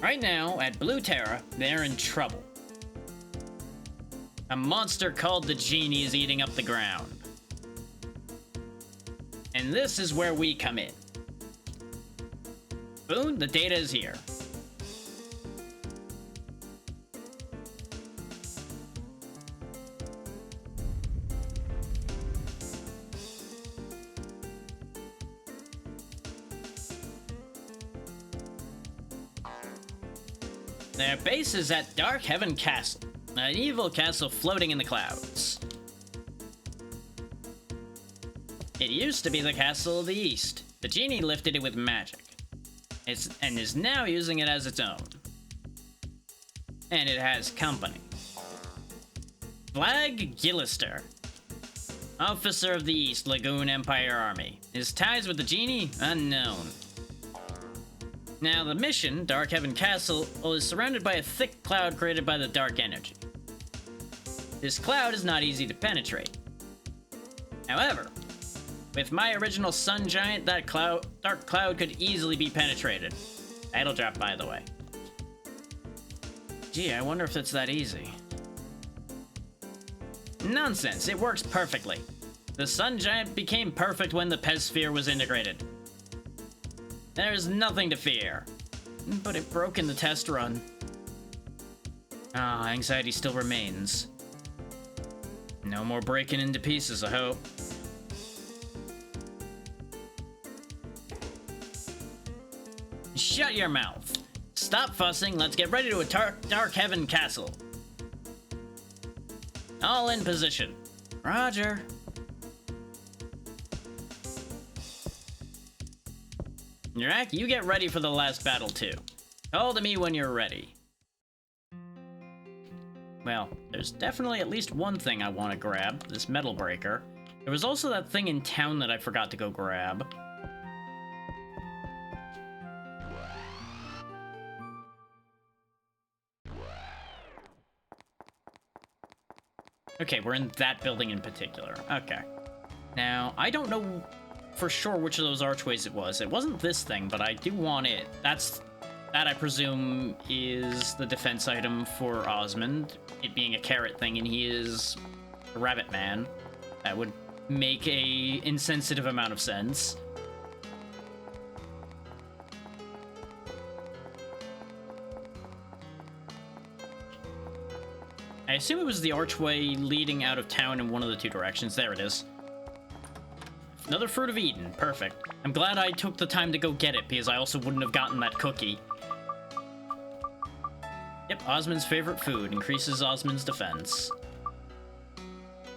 Right now, at Blue Terra, they're in trouble. A monster called the Genie is eating up the ground. And this is where we come in. Boone, the data is here. Their base is at Dark Heaven Castle, an evil castle floating in the clouds. It used to be the Castle of the East. The Genie lifted it with magic. And is now using it as its own. And it has company. Flag Gillister, officer of the East Lagoon Empire Army. His ties with the Genie? Unknown. Now, the mission, Dark Heaven Castle, is surrounded by a thick cloud created by the dark energy. This cloud is not easy to penetrate. However, with my original Sun Giant, that dark cloud could easily be penetrated. Title drop, by the way. Gee, I wonder if it's that easy. Nonsense, it works perfectly. The Sun Giant became perfect when the Pez Sphere was integrated. There's nothing to fear. But it broke in the test run. Ah, anxiety still remains. No more breaking into pieces, I hope. Shut your mouth. Stop fussing, let's get ready to attack Dark Heaven Castle. All in position. Roger. Nurak, you get ready for the last battle too. Call to me when you're ready. Well, there's definitely at least one thing I want to grab, this metal breaker. There was also that thing in town that I forgot to go grab. Okay, we're in that building in particular. Okay. Now, I don't know for sure which of those archways it was. It wasn't this thing, but I do want it. That, I presume, is the defense item for Osmond, it being a carrot thing, and he is a rabbit man. That would make a insensitive amount of sense. I assume it was the archway leading out of town in one of the two directions. There it is. Another Fruit of Eden. Perfect. I'm glad I took the time to go get it, because I also wouldn't have gotten that cookie. Yep, Osmond's favorite food. Increases Osmond's defense.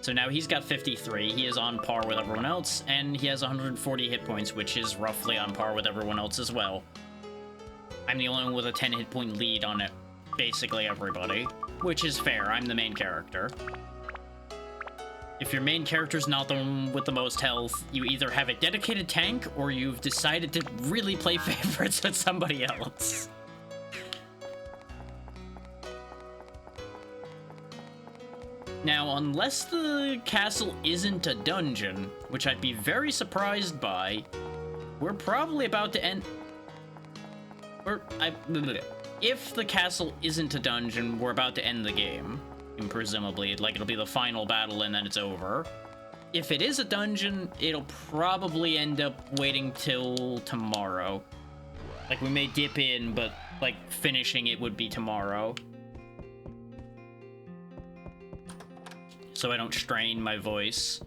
So now he's got 53. He is on par with everyone else, and he has 140 hit points, which is roughly on par with everyone else as well. I'm the only one with a 10 hit point lead on it. Basically everybody. Which is fair. I'm the main character. If your main character's not the one with the most health, you either have a dedicated tank, or you've decided to really play favorites with somebody else. Now, unless the castle isn't a dungeon, which I'd be very surprised by, we're probably about to end... If the castle isn't a dungeon, we're about to end the game. And presumably, like, it'll be the final battle and then it's over. If it is a dungeon, it'll probably end up waiting till tomorrow. Like, we may dip in, but, like, finishing it would be tomorrow. So I don't strain my voice,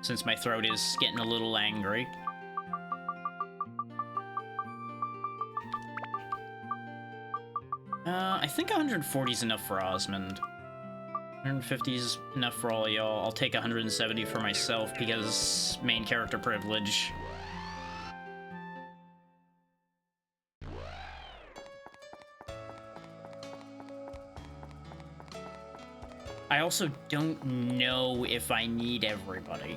since my throat is getting a little angry. I think 140 is enough for Osmond. 150 is enough for all y'all. I'll take 170 for myself because main character privilege. I also don't know if I need everybody.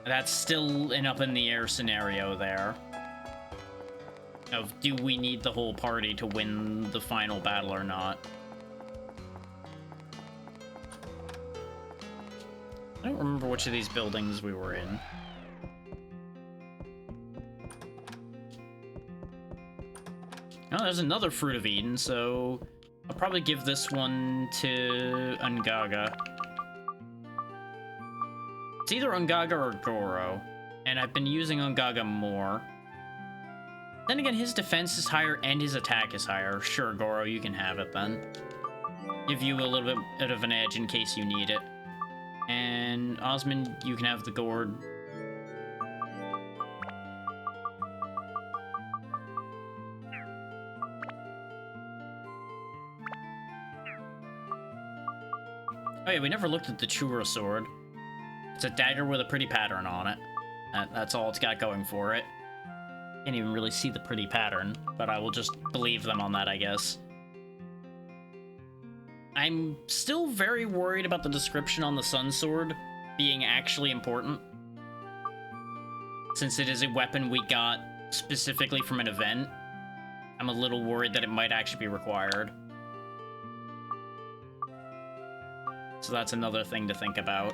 That's still an up in the air scenario there. Of do we need the whole party to win the final battle or not? I don't remember which of these buildings we were in. Oh, there's another Fruit of Eden, so I'll probably give this one to Ungaga. It's either Ungaga or Goro, and I've been using Ungaga more. Then again, his defense is higher and his attack is higher. Sure, Goro, you can have it then. Give you a little bit of an edge in case you need it. And Osmond, you can have the gourd. Oh yeah, we never looked at the Chura sword. It's a dagger with a pretty pattern on it. That's all it's got going for it. Can't even really see the pretty pattern, but I will just believe them on that, I guess. I'm still very worried about the description on the Sun Sword being actually important, since it is a weapon we got specifically from an event. I'm a little worried that it might actually be required. So that's another thing to think about.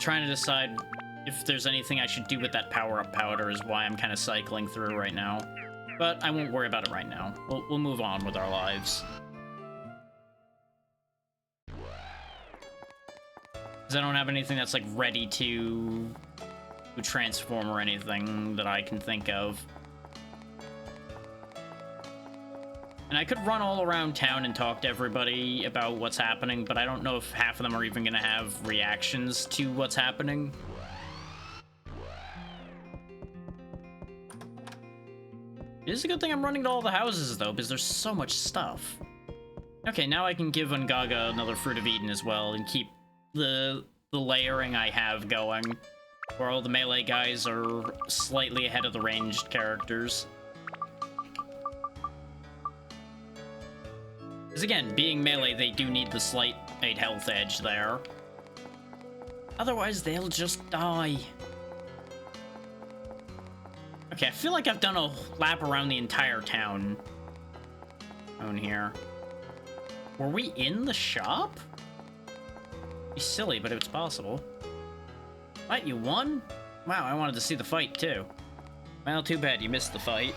Trying to decide if there's anything I should do with that power-up powder is why I'm kind of cycling through right now. But I won't worry about it right now. We'll move on with our lives. Because I don't have anything that's, like, ready to transform or anything that I can think of. And I could run all around town and talk to everybody about what's happening, but I don't know if half of them are even going to have reactions to what's happening. It is a good thing I'm running to all the houses, though, because there's so much stuff. Okay, now I can give Ungaga another Fruit of Eden as well, and keep the layering I have going, where all the melee guys are slightly ahead of the ranged characters. Because again, being melee, they do need the slight 8 health edge there. Otherwise, they'll just die. Okay, I feel like I've done a lap around the entire town. Down here. Were we in the shop? Be silly, but it's possible. What, you won? Wow, I wanted to see the fight, too. Well, too bad you missed the fight.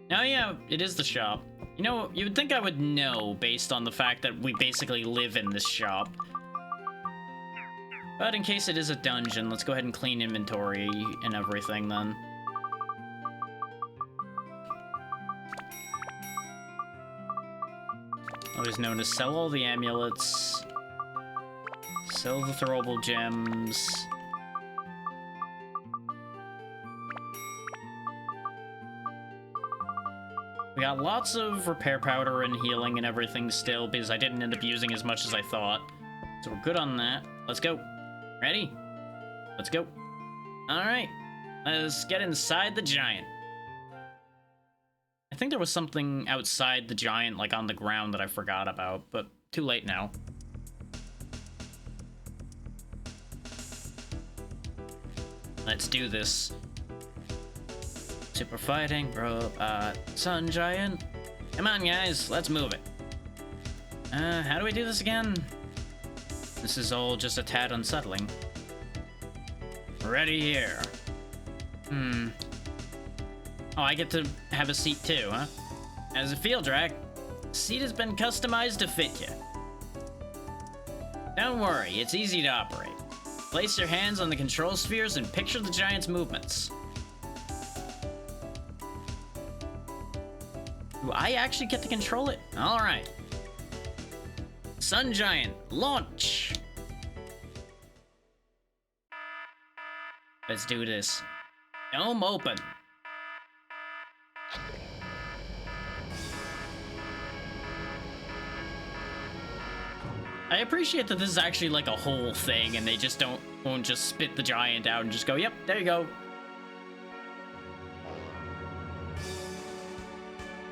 Oh yeah, it is the shop. You know, you would think I would know based on the fact that we basically live in this shop. But in case it is a dungeon, let's go ahead and clean inventory and everything then. Always known to sell all the amulets, sell the throwable gems. We got lots of repair powder and healing and everything still, because I didn't end up using as much as I thought. So we're good on that. Let's go. Ready? Let's go. Alright. Let's get inside the giant. I think there was something outside the giant, like on the ground, that I forgot about, but too late now. Let's do this. Super fighting, robot, sun giant. Come on, guys, let's move it. How do we do this again? This is all just a tad unsettling. Ready here. Oh, I get to have a seat too, huh? How does it feel, Drac? The seat has been customized to fit you. Don't worry, it's easy to operate. Place your hands on the control spheres and picture the giant's movements. Do I actually get to control it? Alright. Sun Giant, launch! Let's do this. Dome open. I appreciate that this is actually like a whole thing and they just won't just spit the giant out and just go, yep, there you go.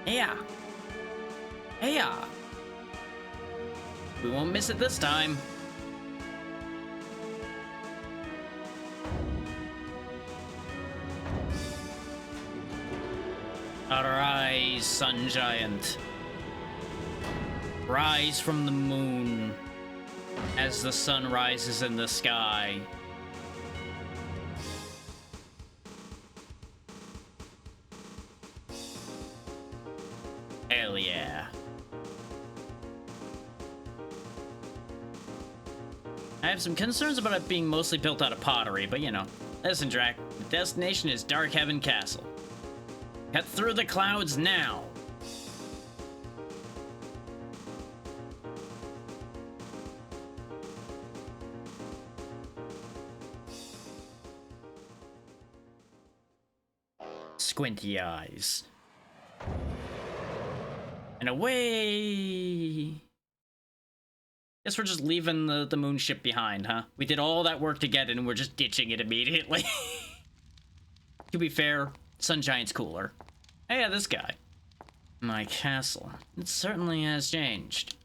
Yeah. Yeah. We won't miss it this time. Arise, sun giant. Rise from the moon as the sun rises in the sky. Hell yeah. I have some concerns about it being mostly built out of pottery, but you know. Listen, Drac, the destination is Dark Heaven Castle. Cut through the clouds now. Squinty eyes. And away! Guess we're just leaving the moon ship behind, huh? We did all that work to get it and we're just ditching it immediately. To be fair, Sun Giant's cooler. Hey, yeah, this guy. My castle. It certainly has changed.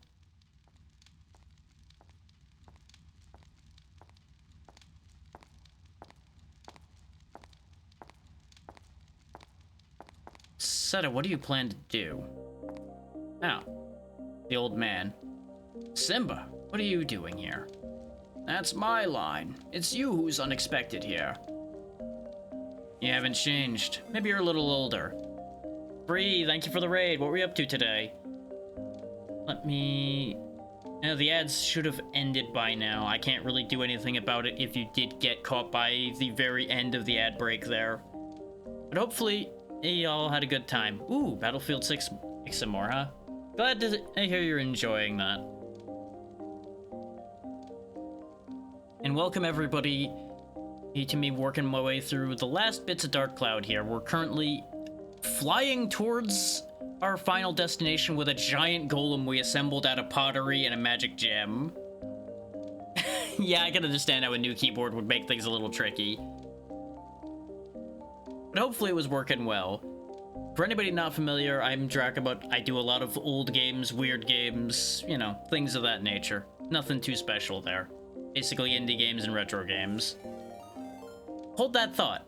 Seta, what do you plan to do? Oh, the old man. Simba, what are you doing here? That's my line. It's you who's unexpected here. You haven't changed. Maybe you're a little older. Bree, thank you for the raid. What were you up to today? Let me... No, the ads should have ended by now. I can't really do anything about it if you did get caught by the very end of the ad break there. But hopefully, you all had a good time. Ooh, Battlefield 6 some more, huh? Glad to hear you're enjoying that. And welcome everybody to me working my way through the last bits of Dark Cloud here. We're currently flying towards our final destination with a giant golem we assembled out of pottery and a magic gem. Yeah, I can understand how a new keyboard would make things a little tricky. But hopefully it was working well. For anybody not familiar, I'm Dracobot. I do a lot of old games, weird games, you know, things of that nature. Nothing too special there. Basically indie games and retro games. Hold that thought.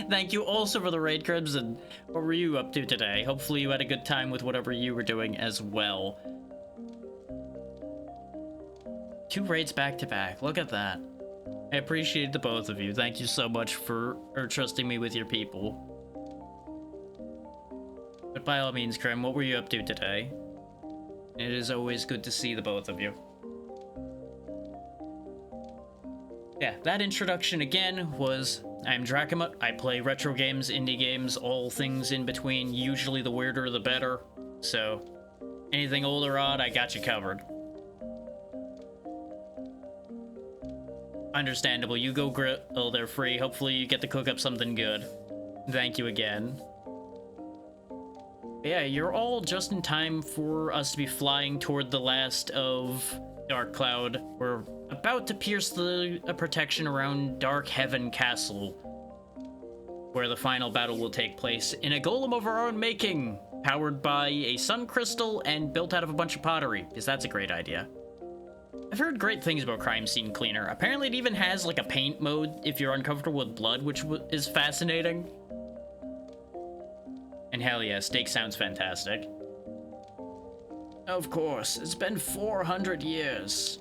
Thank you also for the raid, Cribs, and what were you up to today? Hopefully you had a good time with whatever you were doing as well. 2 raids back to back, look at that. I appreciate the both of you. Thank you so much for trusting me with your people. But by all means, Krem, what were you up to today? It is always good to see the both of you. Yeah, that introduction again was, I'm Dracomut. I play retro games, indie games, all things in between. Usually the weirder the better. So, anything old or odd, I got you covered. Understandable, you go grill, they're free. Hopefully you get to cook up something good. Thank you again. Yeah, you're all just in time for us to be flying toward the last of Dark Cloud. We're about to pierce the protection around Dark Heaven Castle, where the final battle will take place in a golem of our own making, powered by a sun crystal and built out of a bunch of pottery, because that's a great idea. I've heard great things about Crime Scene Cleaner. Apparently it even has like a paint mode if you're uncomfortable with blood, which is fascinating. And hell yeah, steak sounds fantastic. Of course, it's been 400 years.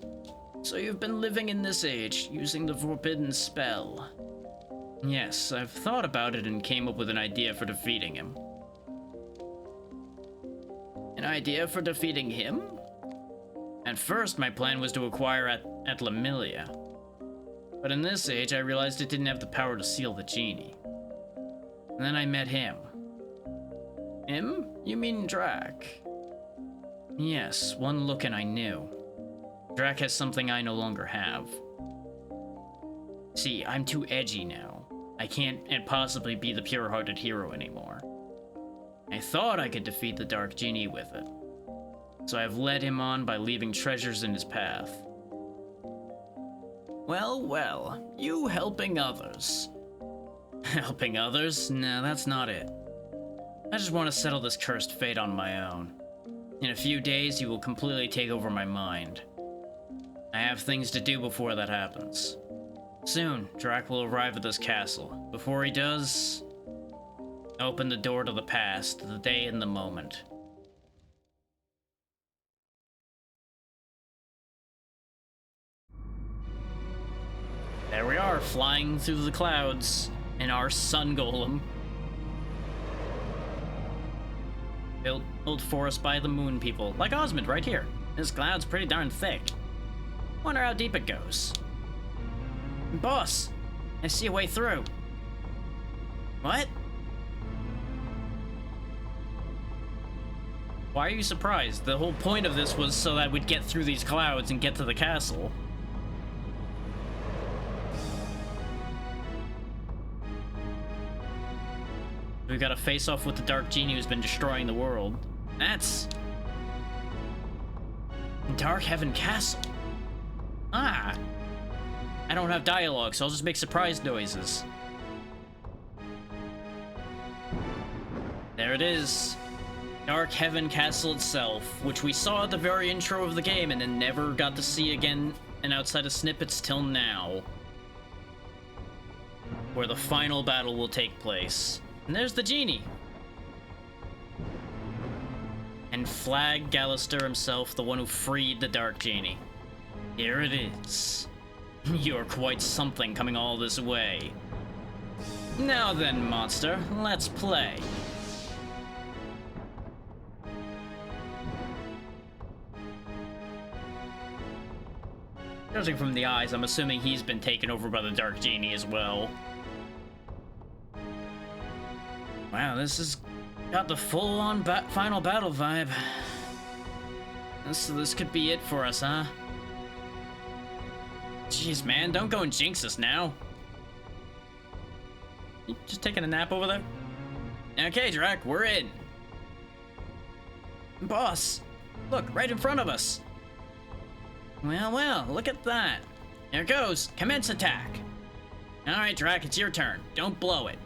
So you've been living in this age, using the forbidden spell. Yes, I've thought about it and came up with an idea for defeating him. An idea for defeating him? At first, my plan was to acquire at Lemuria. But in this age, I realized it didn't have the power to seal the genie. And then I met him. Him? You mean Drac? Yes, one look and I knew. Drac has something I no longer have. See, I'm too edgy now. I can't possibly be the pure-hearted hero anymore. I thought I could defeat the Dark Genie with it. So I've led him on by leaving treasures in his path. Well, well, you helping others. Helping others? No, that's not it. I just want to settle this cursed fate on my own. In a few days, you will completely take over my mind. I have things to do before that happens. Soon, Drac will arrive at this castle. Before he does, open the door to the past, the day and the moment. There we are, flying through the clouds in our sun golem. Built for us by the moon people, like Osmond right here. This cloud's pretty darn thick. Wonder how deep it goes. Boss, I see a way through. What? Why are you surprised? The whole point of this was so that we'd get through these clouds and get to the castle. We've got to face off with the Dark Genie who's been destroying the world. That's... Dark Heaven Castle. Ah. I don't have dialogue, so I'll just make surprise noises. There it is. Dark Heaven Castle itself, which we saw at the very intro of the game and then never got to see again and outside of snippets till now. Where the final battle will take place. And there's the genie. And Flag Gallister himself, the one who freed the Dark Genie. Here it is. You're quite something coming all this way. Now then, monster, let's play. Judging from the eyes, I'm assuming he's been taken over by the Dark Genie as well. Wow, this has got the full-on final battle vibe. This could be it for us, huh? Jeez, man, don't go and jinx us now. You just taking a nap over there? Okay, Drac, we're in. Boss, look, right in front of us. Well, look at that. There goes. Commence attack. Alright, Drac, it's your turn. Don't blow it.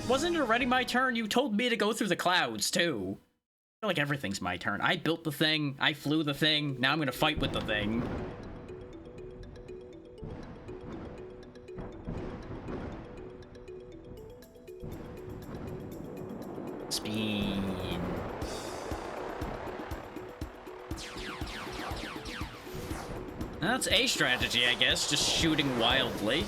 Wasn't it already my turn? You told me to go through the clouds, too. I feel like everything's my turn. I built the thing, I flew the thing, now I'm gonna fight with the thing. Spin. That's a strategy, I guess, just shooting wildly.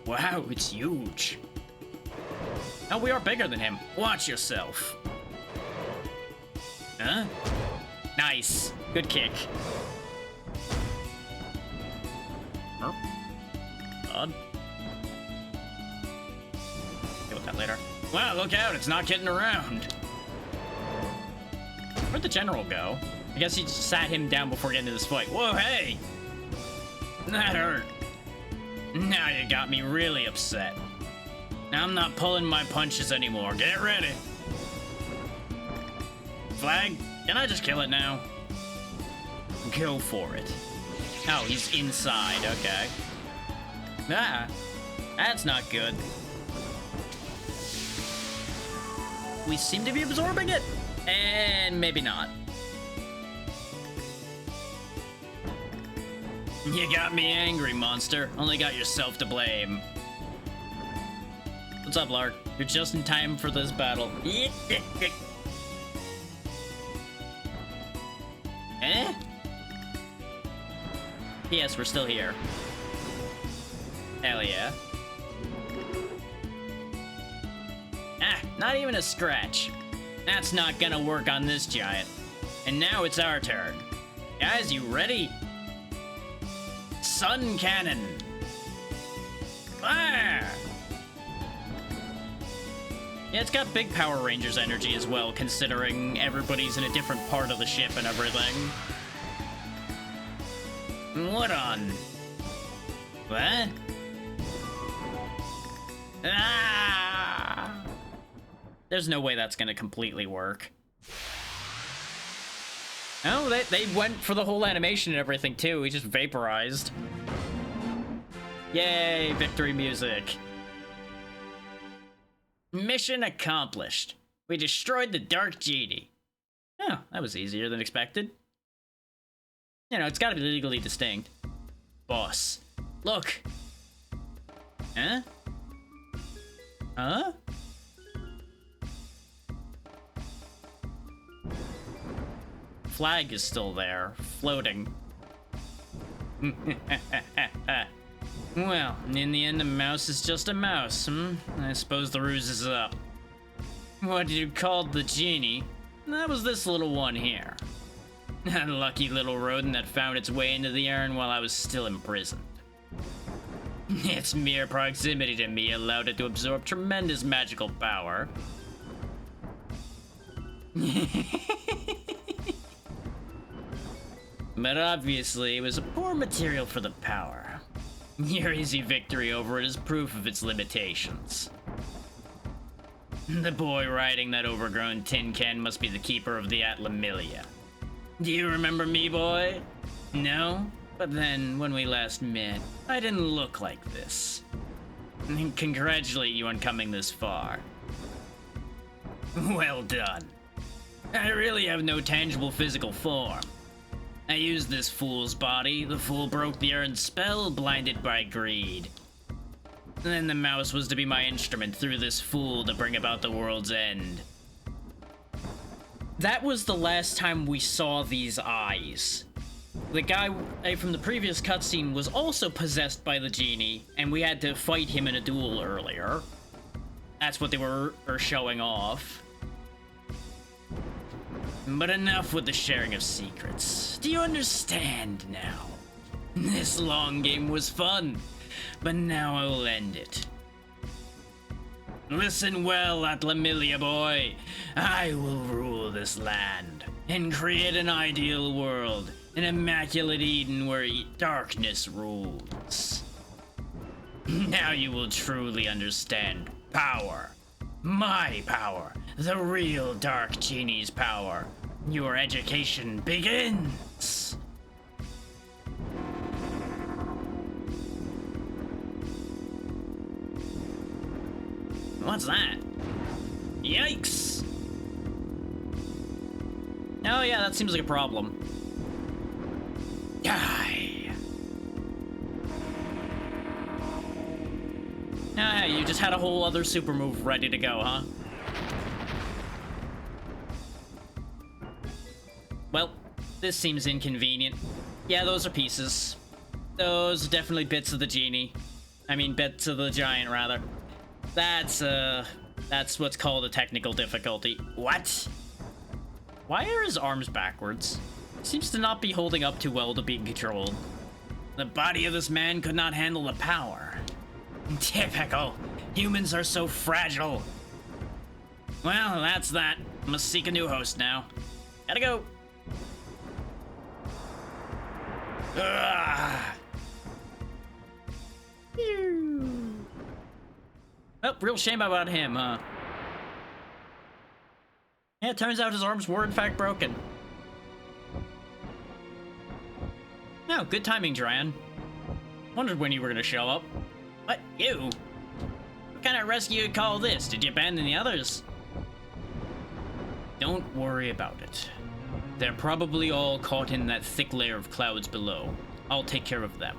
Wow, it's huge. Oh, we are bigger than him. Watch yourself. Huh? Nice. Good kick. Oh. God. Deal with that later. Wow, look out, it's not getting around. Where'd the general go? I guess he just sat him down before getting into this fight. Whoa, hey! That hurt. Now you got me really upset. Now I'm not pulling my punches anymore. Get ready. Flag, can I just kill it now? Go for it. Oh, he's inside, okay. Ah, that's not good. We seem to be absorbing it. And maybe not. You got me angry, monster. Only got yourself to blame. What's up, Lark? You're just in time for this battle. Eh? Yes, we're still here. Hell yeah. Ah, not even a scratch. That's not gonna work on this giant. And now it's our turn. Guys, you ready? Sun Cannon! Ah! Yeah, it's got big Power Rangers energy as well, considering everybody's in a different part of the ship and everything. What on? What? Ah! There's no way that's gonna completely work. Oh, they went for the whole animation and everything too. He just vaporized. Yay, victory music. Mission accomplished. We destroyed the Dark Genie. Oh, that was easier than expected. You know, it's gotta be legally distinct. Boss, look. Huh? Huh? Flag is still there, floating. Well, in the end, a mouse is just a mouse, I suppose the ruse is up. What you called the genie? That was this little one here. That lucky little rodent that found its way into the urn while I was still imprisoned. Its mere proximity to me allowed it to absorb tremendous magical power. But obviously, it was a poor material for the power. Your easy victory over it is proof of its limitations. The boy riding that overgrown tin can must be the keeper of the Atlamilia. Do you remember me, boy? No? But then, when we last met, I didn't look like this. Congratulate you on coming this far. Well done. I really have no tangible physical form. I used this fool's body. The fool broke the urn's spell, blinded by greed. Then the mouse was to be my instrument through this fool to bring about the world's end. That was the last time we saw these eyes. The guy from the previous cutscene was also possessed by the genie, and we had to fight him in a duel earlier. That's what they were showing off. But enough with the sharing of secrets. Do you understand now? This long game was fun, but now I will end it. Listen well, Atlamilia boy. I will rule this land and create an ideal world, an immaculate Eden where darkness rules. Now you will truly understand power. My power. The real Dark Genie's power. Your education begins. What's that? Yikes! Oh yeah, that seems like a problem. Die! Ah, you just had a whole other super move ready to go, huh? Well, this seems inconvenient. Yeah, those are pieces. Those are definitely bits of the genie. I mean, bits of the giant, rather. That's what's called a technical difficulty. What? Why are his arms backwards? Seems to not be holding up too well to being controlled. The body of this man could not handle the power. Typical. Humans are so fragile. Well, that's that. Must seek a new host now. Gotta go. Ugh. Oh, real shame about him, huh? Yeah, it turns out his arms were in fact broken. No, good timing, Dran. Wondered when you were gonna show up. What? You? What kind of rescue you call this? Did you abandon the others? Don't worry about it. They're probably all caught in that thick layer of clouds below. I'll take care of them.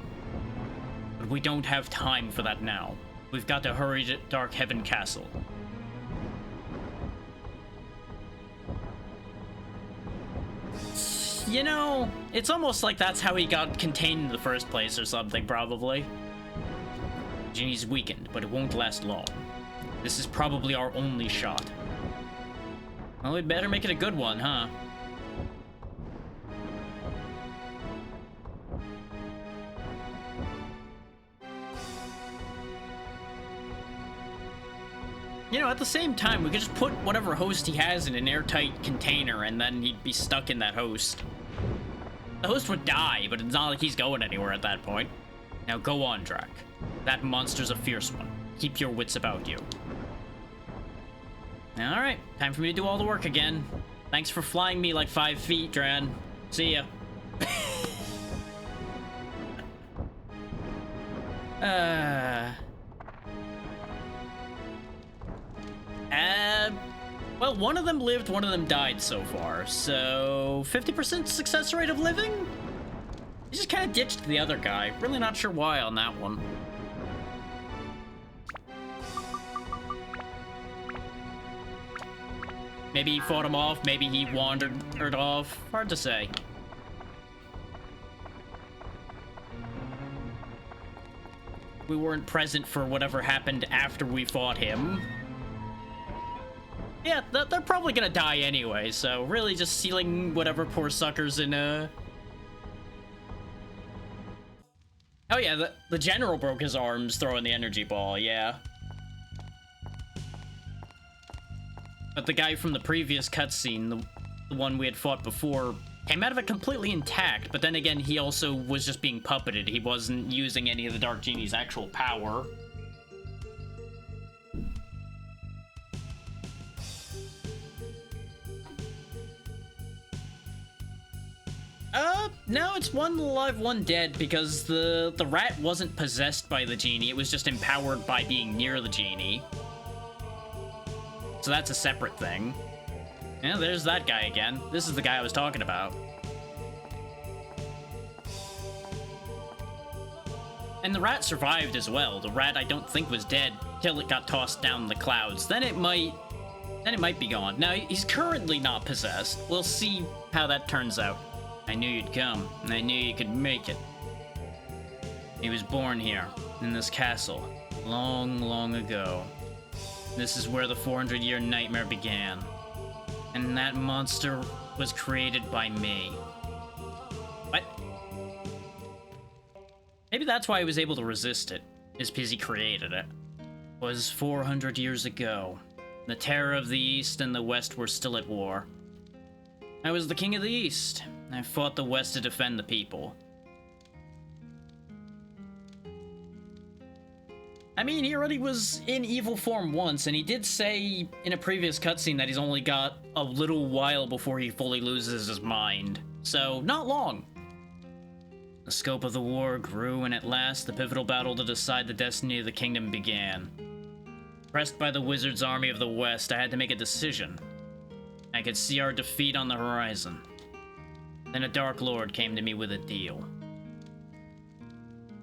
But we don't have time for that now. We've got to hurry to Dark Heaven Castle. You know, it's almost like that's how he got contained in the first place or something, probably. Genie's weakened, but it won't last long. This is probably our only shot. Well, we'd better make it a good one, huh? You know, at the same time, we could just put whatever host he has in an airtight container, and then he'd be stuck in that host. The host would die, but it's not like he's going anywhere at that point. Now go on, Drac. That monster's a fierce one. Keep your wits about you. Alright, time for me to do all the work again. Thanks for flying me like 5 feet, Dran. See ya. Uh... Well, one of them lived, one of them died so far, so 50% success rate of living? He just kind of ditched the other guy. Really not sure why on that one. Maybe he fought him off, maybe he wandered off. Hard to say. We weren't present for whatever happened after we fought him. Yeah, they're probably gonna die anyway, so really just sealing whatever poor suckers in, Oh yeah, the general broke his arms throwing the energy ball, yeah. But the guy from the previous cutscene, the one we had fought before, came out of it completely intact, but then again, he also was just being puppeted. He wasn't using any of the Dark Genie's actual power. No, it's one alive, one dead, because the rat wasn't possessed by the genie, it was just empowered by being near the genie. So that's a separate thing. Yeah, there's that guy again. This is the guy I was talking about. And the rat survived as well. The rat I don't think was dead till it got tossed down the clouds. Then it might be gone. Now, he's currently not possessed. We'll see how that turns out. I knew you'd come, and I knew you could make it. He was born here, in this castle, long, long ago. This is where the 400-year nightmare began. And that monster was created by me. What? Maybe that's why he was able to resist it, is because he created it. It was 400 years ago. The terror of the East and the West were still at war. I was the king of the East. I fought the West to defend the people. I mean, he already was in evil form once, and he did say in a previous cutscene that he's only got a little while before he fully loses his mind. So, not long. The scope of the war grew, and at last, the pivotal battle to decide the destiny of the kingdom began. Pressed by the wizard's army of the West, I had to make a decision. I could see our defeat on the horizon. Then a Dark Lord came to me with a deal.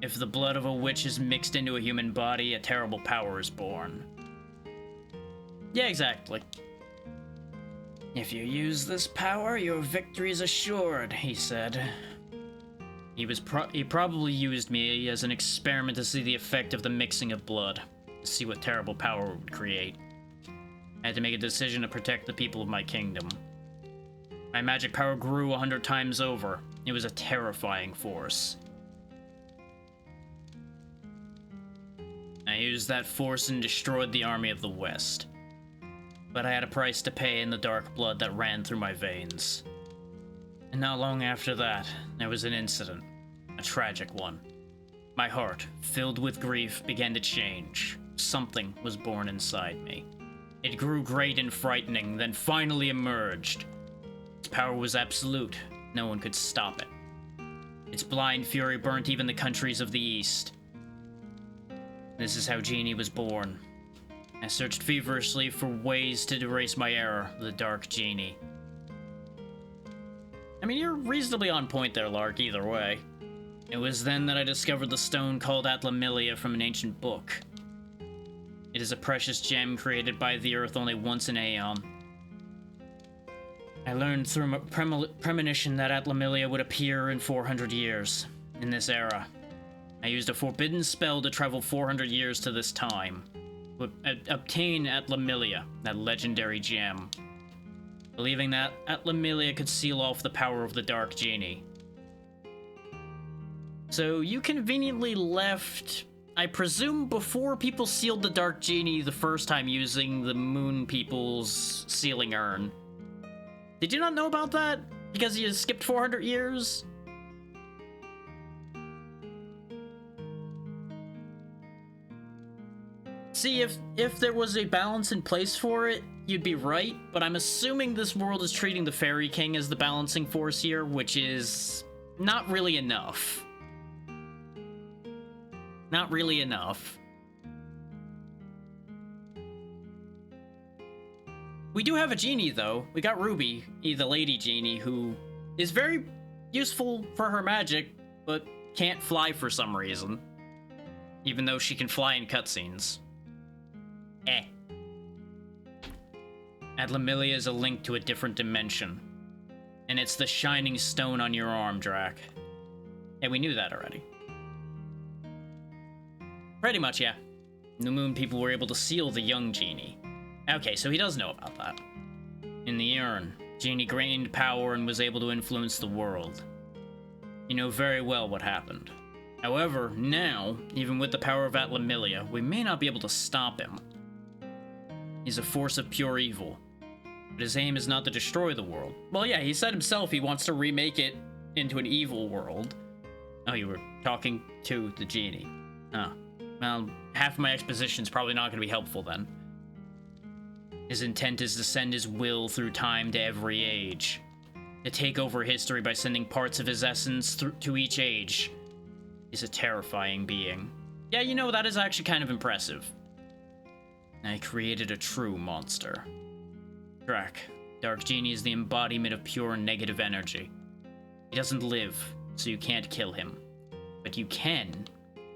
If the blood of a witch is mixed into a human body, a terrible power is born. Yeah, exactly. If you use this power, your victory is assured, he said. He probably used me as an experiment to see the effect of the mixing of blood, to see what terrible power it would create. I had to make a decision to protect the people of my kingdom. My magic power grew 100 times over. It was a terrifying force. I used that force and destroyed the army of the West. But I had a price to pay in the dark blood that ran through my veins. And not long after that, there was an incident. A tragic one. My heart, filled with grief, began to change. Something was born inside me. It grew great and frightening, then finally emerged. Its power was absolute. No one could stop it. Its blind fury burnt even the countries of the East. This is how Genie was born. I searched feverishly for ways to erase my error, the Dark Genie. I mean, you're reasonably on point there, Lark, either way. It was then that I discovered the stone called Atlamilia from an ancient book. It is a precious gem created by the Earth only once in Aeon. I learned through a premonition that Atlamilia would appear in 400 years, in this era. I used a forbidden spell to travel 400 years to this time, to obtain Atlamilia, that legendary gem, believing that Atlamilia could seal off the power of the Dark Genie. So you conveniently left, I presume, before people sealed the Dark Genie the first time using the Moon People's sealing urn. Did you not know about that? Because you skipped 400 years? See, if there was a balance in place for it, you'd be right, but I'm assuming this world is treating the Fairy King as the balancing force here, which is not really enough. Not really enough. We do have a genie, though. We got Ruby, the lady genie, who is very useful for her magic, but can't fly for some reason. Even though she can fly in cutscenes. Atlamilia is a link to a different dimension. And it's the shining stone on your arm, Drac. Yeah, we knew that already. Pretty much, yeah. The Moon people were able to seal the young genie. Okay, so he does know about that. In the urn, Genie gained power and was able to influence the world. You know very well what happened. However, now, even with the power of Atlamilia, we may not be able to stop him. He's a force of pure evil, but his aim is not to destroy the world. Well, yeah, he said himself he wants to remake it into an evil world. Oh, you were talking to the genie. Oh, well, half of my exposition's probably not going to be helpful then. His intent is to send his will through time to every age. To take over history by sending parts of his essence to each age. He's a terrifying being. Yeah, you know, that is actually kind of impressive. I created a true monster. Drac, Dark Genie is the embodiment of pure negative energy. He doesn't live, so you can't kill him. But you can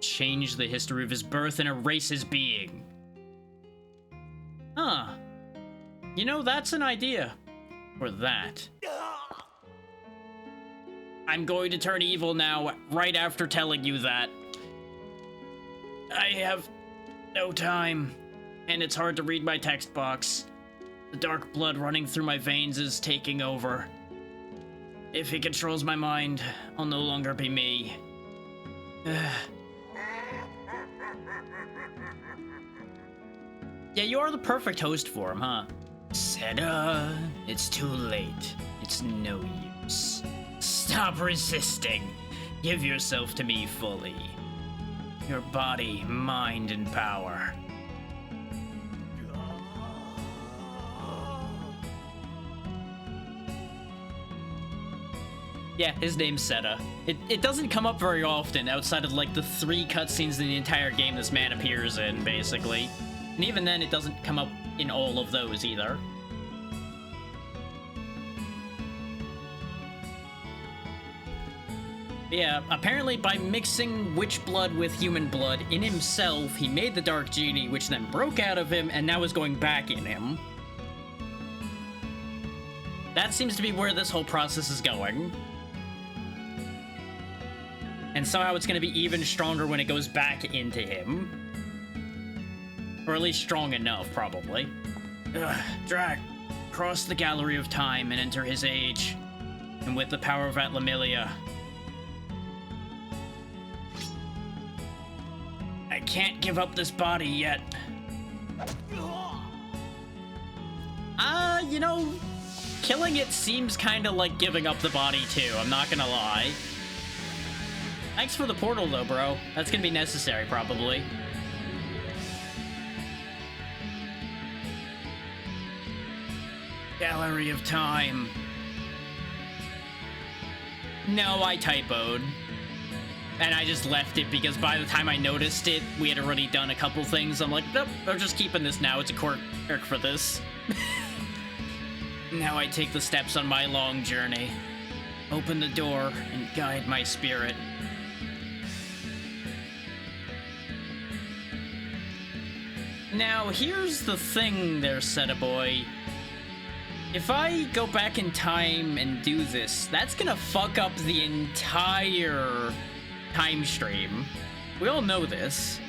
change the history of his birth and erase his being. Huh. You know, that's an idea. For that. I'm going to turn evil now, right after telling you that. I have no time, and it's hard to read my text box. The dark blood running through my veins is taking over. If he controls my mind, I'll no longer be me. Yeah, you are the perfect host for him, huh? Seda, it's too late. It's no use. Stop resisting. Give yourself to me fully. Your body, mind, and power. Yeah, his name's Seda. It doesn't come up very often outside of like the 3 cutscenes in the entire game this man appears in, basically. And even then, it doesn't come up in all of those either. Yeah, apparently by mixing witch blood with human blood in himself, he made the Dark Genie, which then broke out of him and now is going back in him. That seems to be where this whole process is going. And somehow it's going to be even stronger when it goes back into him. Or at least strong enough, probably. Drac, cross the Gallery of Time and enter his age. And with the power of Atlamilia, I can't give up this body yet. You know, killing it seems kind of like giving up the body too, I'm not gonna lie. Thanks for the portal though, bro. That's gonna be necessary, probably. Gallery of Time. No, I typoed. And I just left it because by the time I noticed it, we had already done a couple things. I'm like, nope, I'm just keeping this now. It's a quirk for this. Now I take the steps on my long journey. Open the door and guide my spirit. Now, here's the thing there, Seda boy. If I go back in time and do this, that's gonna fuck up the entire time stream. We all know this.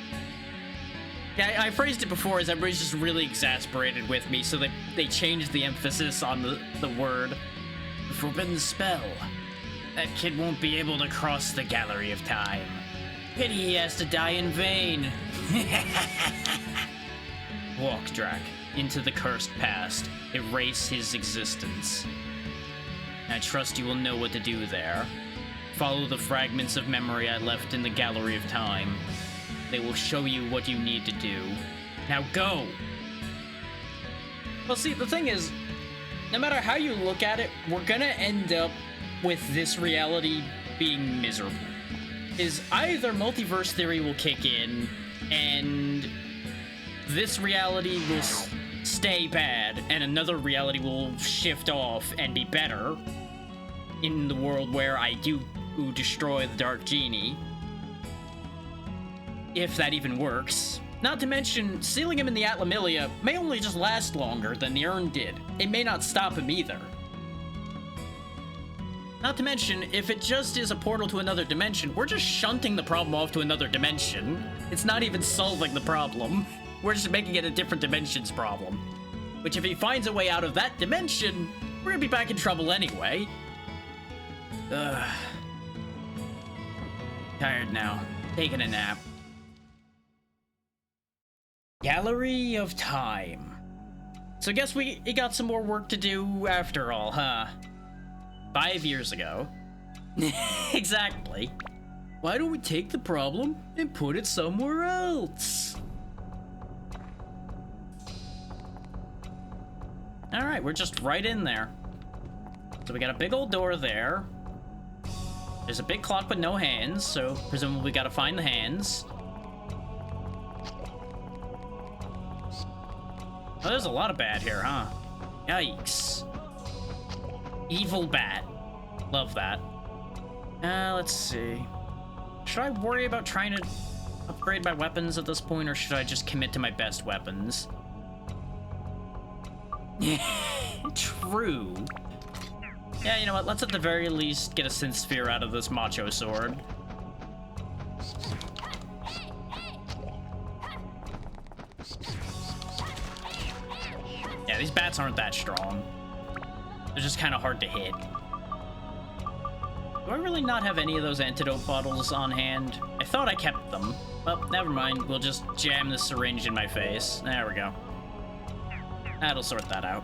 Yeah, I phrased it before as everybody's just really exasperated with me, so they changed the emphasis on the word. The forbidden spell. That kid won't be able to cross the Gallery of Time. Pity he has to die in vain. Walk, Drac, into the cursed past. Erase his existence. I trust you will know what to do there. Follow the fragments of memory I left in the Gallery of Time. They will show you what you need to do. Now go! Well, see, the thing is, no matter how you look at it, we're gonna end up with this reality being miserable. is either multiverse theory will kick in, and this reality will stay bad, and another reality will shift off and be better in the world where I do destroy the Dark Genie. If that even works. Not to mention, sealing him in the Atlamilia may only just last longer than the urn did. It may not stop him either. Not to mention, if it just is a portal to another dimension, we're just shunting the problem off to another dimension. It's not even solving the problem. We're just making it a different dimension's problem. Which, if he finds a way out of that dimension, we're gonna be back in trouble anyway. Ugh. Tired now. Taking a nap. Gallery of Time. So guess we got some more work to do after all, huh? 5 years ago. Exactly. Why don't we take the problem and put it somewhere else? Alright, we're just right in there. So we got a big old door there. There's a big clock with no hands, so presumably we gotta find the hands. Oh, there's a lot of bat here, huh? Yikes. Evil bat. Love that. Let's see. Should I worry about trying to upgrade my weapons at this point, or should I just commit to my best weapons? True. Yeah, you know what? Let's at the very least get a synth sphere out of this macho sword. Yeah, these bats aren't that strong. They're just kind of hard to hit. Do I really not have any of those antidote bottles on hand? I thought I kept them. Well, never mind. We'll just jam this syringe in my face. There we go. That'll sort that out.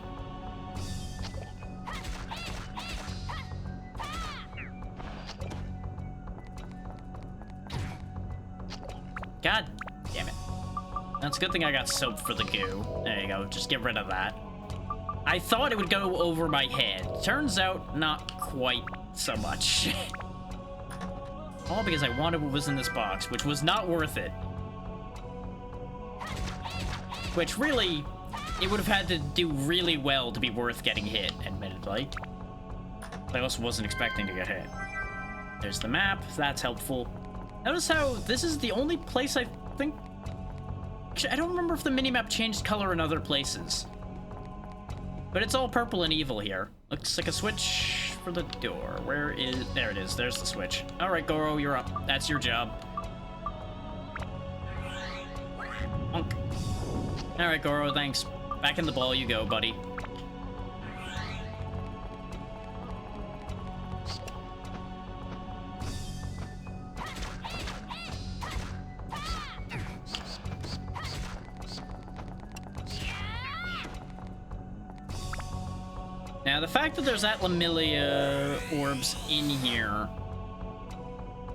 God damn it. That's a good thing I got soap for the goo. There you go, just get rid of that. I thought it would go over my head. Turns out, not quite so much. All because I wanted what was in this box, which was not worth it. Which really, it would have had to do really well to be worth getting hit, admittedly. I also wasn't expecting to get hit. There's the map, that's helpful. Notice how this is the only place I think... Actually, I don't remember if the minimap changed color in other places. But it's all purple and evil here. Looks like a switch for the door. Where is... There it is. There's the switch. Alright, Goro, you're up. That's your job. Honk. Alright, Goro, thanks. Back in the ball you go, buddy. Now, the fact that there's Atlamilia orbs in here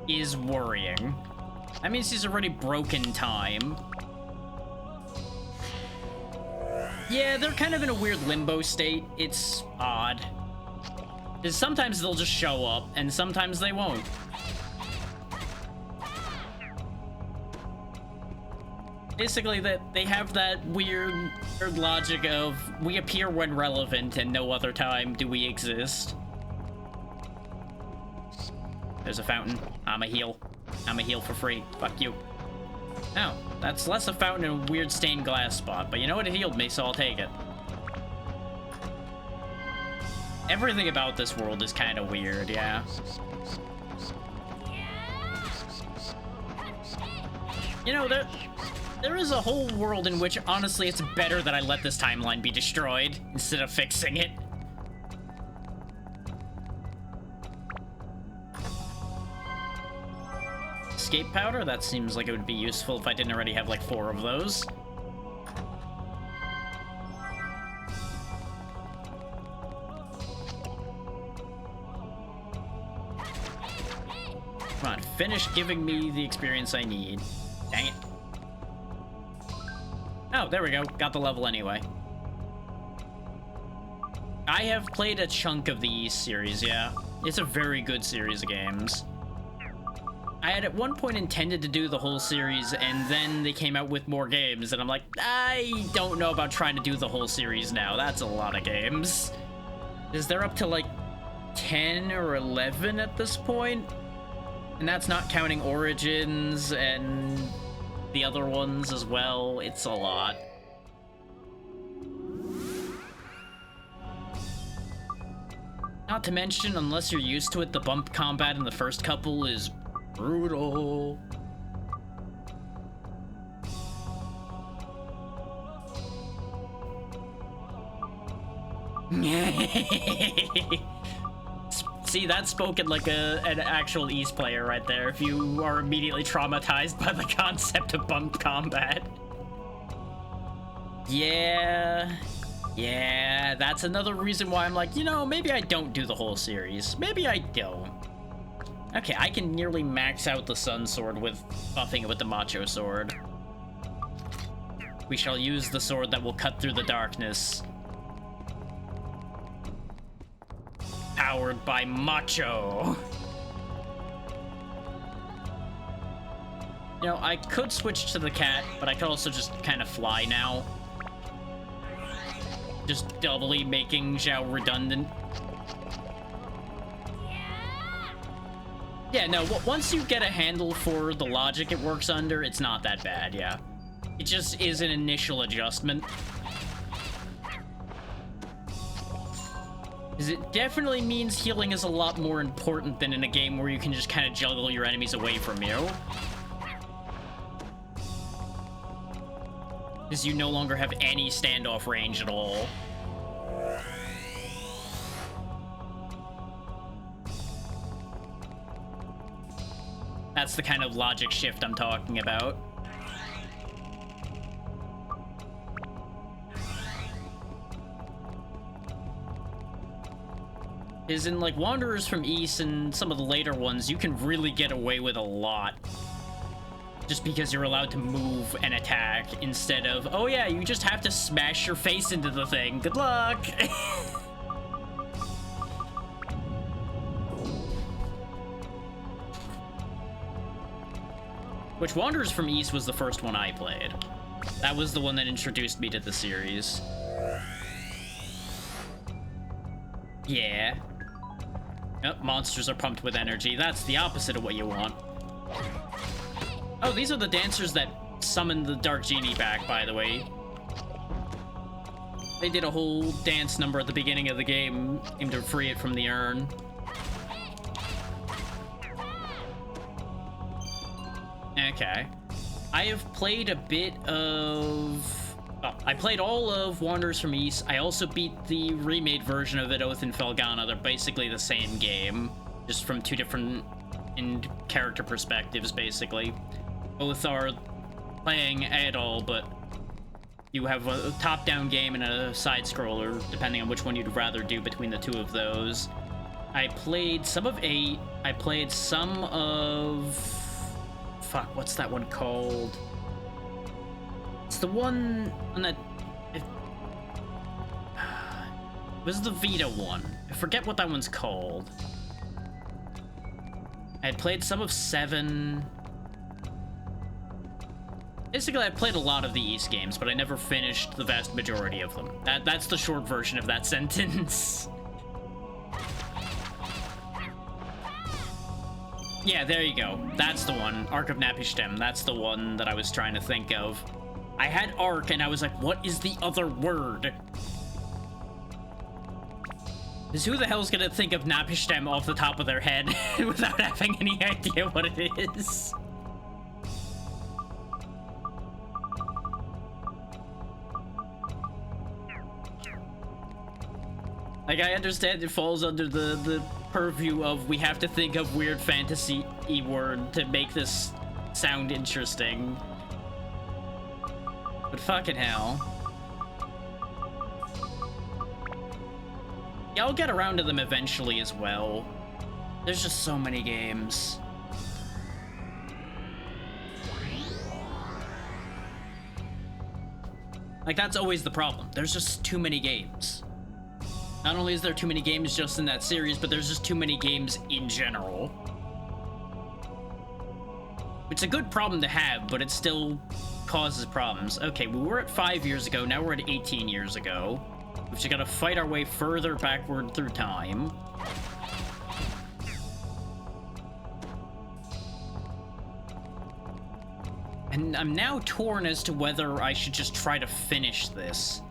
is worrying. That means he's already broken time. Yeah, they're kind of in a weird limbo state. It's odd. Because sometimes they'll just show up, and sometimes they won't. Basically, that they have that weird logic of we appear when relevant and no other time do we exist. There's a fountain. I'm a heal. I'm a heal for free. Fuck you. Oh, that's less a fountain and a weird stained glass spot, but you know what? It healed me, so I'll take it. Everything about this world is kind of weird, yeah. You know, there is a whole world in which, honestly, it's better that I let this timeline be destroyed instead of fixing it. Escape powder? That seems like it would be useful if I didn't already have like 4 of those. Come on, finish giving me the experience I need. Dang it. Oh, there we go. Got the level anyway. I have played a chunk of the Ys series, yeah. It's a very good series of games. I had at one point intended to do the whole series, and then they came out with more games, and I'm like, I don't know about trying to do the whole series now. That's a lot of games. Is there up to like 10 or 11 at this point? And that's not counting Origins and the other ones as well. It's a lot. Not to mention, unless you're used to it, the bump combat in the first couple is brutal. See, that's spoken like an actual Ys player right there, if you are immediately traumatized by the concept of bumped combat. Yeah, that's another reason why I'm like, you know, maybe I don't do the whole series. Maybe I don't. Okay, I can nearly max out the Sun Sword with buffing it with the Macho Sword. We shall use the sword that will cut through the darkness. Powered by Macho. You know, I could switch to the cat, but I could also just kind of fly now. Just doubly making Zhao redundant. Yeah, no, once you get a handle for the logic it works under, it's not that bad, yeah. It just is an initial adjustment. Because it definitely means healing is a lot more important than in a game where you can just kind of juggle your enemies away from you. Because you no longer have any standoff range at all. That's the kind of logic shift I'm talking about. Is in like Wanderers from Ys and some of the later ones, you can really get away with a lot. Just because you're allowed to move and attack instead of, oh yeah, you just have to smash your face into the thing. Good luck! Which Wanderers from Ys was the first one I played. That was the one that introduced me to the series. Yeah. Oh, monsters are pumped with energy. That's the opposite of what you want. Oh, these are the dancers that summoned the Dark Genie back, by the way. They did a whole dance number at the beginning of the game, aimed to free it from the urn. Okay. I have played a bit of... Oh, I played all of Wanderers from Ys. I also beat the remade version of it, Oath in Felghana. They're basically the same game, just from two different character perspectives, basically. Both are playing Adol, but you have a top-down game and a side-scroller, depending on which one you'd rather do between the two of those. I played some of 8. I played some of... Fuck, what's that one called? It's the one on that... It was the Vita one. I forget what that one's called. I had played some of 7. Basically, I played a lot of the Ys games, but I never finished the vast majority of them. That's the short version of that sentence. Yeah, there you go. That's the one. Ark of Napishtim. That's the one that I was trying to think of. I had Ark, and I was like, what is the other word? Because who the hell's gonna think of Napishtim off the top of their head without having any idea what it is? Like, I understand it falls under the purview of we have to think of weird fantasy-y word to make this sound interesting. But fucking hell. Yeah, I'll get around to them eventually as well. There's just so many games. Like, that's always the problem. There's just too many games. Not only is there too many games just in that series, but there's just too many games in general. Which is a good problem to have, but it still causes problems. Okay, we were at 5 years ago, now we're at 18 years ago. We've just gotta fight our way further backward through time. And I'm now torn as to whether I should just try to finish this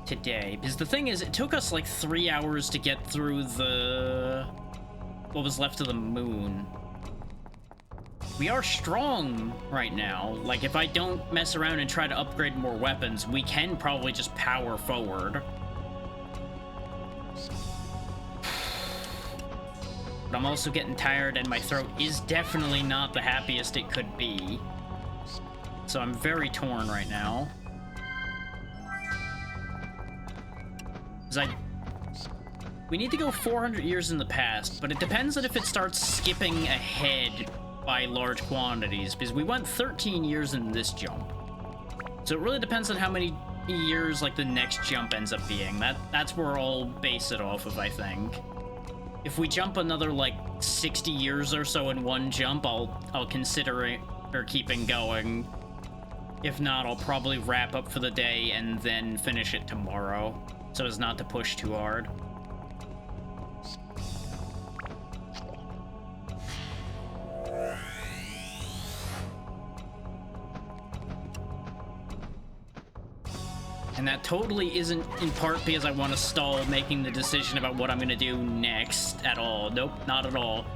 today. Because the thing is, it took us like 3 hours to get through what was left of the moon. We are strong right now. Like, if I don't mess around and try to upgrade more weapons, we can probably just power forward. But I'm also getting tired, and my throat is definitely not the happiest it could be. So I'm very torn right now. We need to go 400 years in the past, but it depends on if it starts skipping ahead by large quantities, because we went 13 years in this jump. So it really depends on how many years like the next jump ends up being. That's where I'll base it off of, I think. If we jump another like 60 years or so in one jump, I'll consider it or keeping going. If not, I'll probably wrap up for the day and then finish it tomorrow, so as not to push too hard. And that totally isn't in part because I want to stall making the decision about what I'm going to do next at all. Nope, not at all.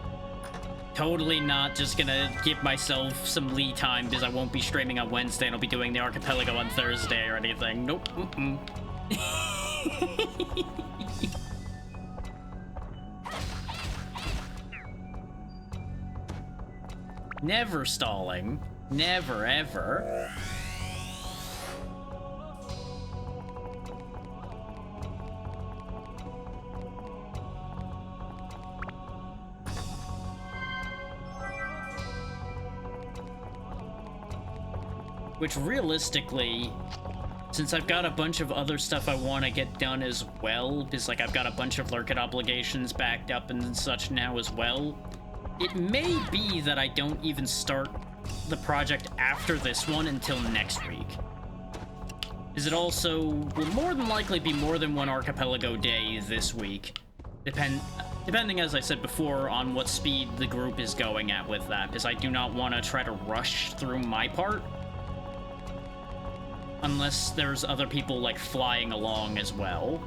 Totally not just going to give myself some lead time because I won't be streaming on Wednesday and I'll be doing the Archipelago on Thursday or anything. Nope. Never stalling. Never, ever. Which realistically, since I've got a bunch of other stuff I want to get done as well, because like I've got a bunch of Lurkit obligations backed up and such now as well, it may be that I don't even start the project after this one until next week. Is it also will more than likely be more than one Archipelago day this week, depending, as I said before, on what speed the group is going at with that, because I do not want to try to rush through my part. Unless there's other people, like, flying along as well.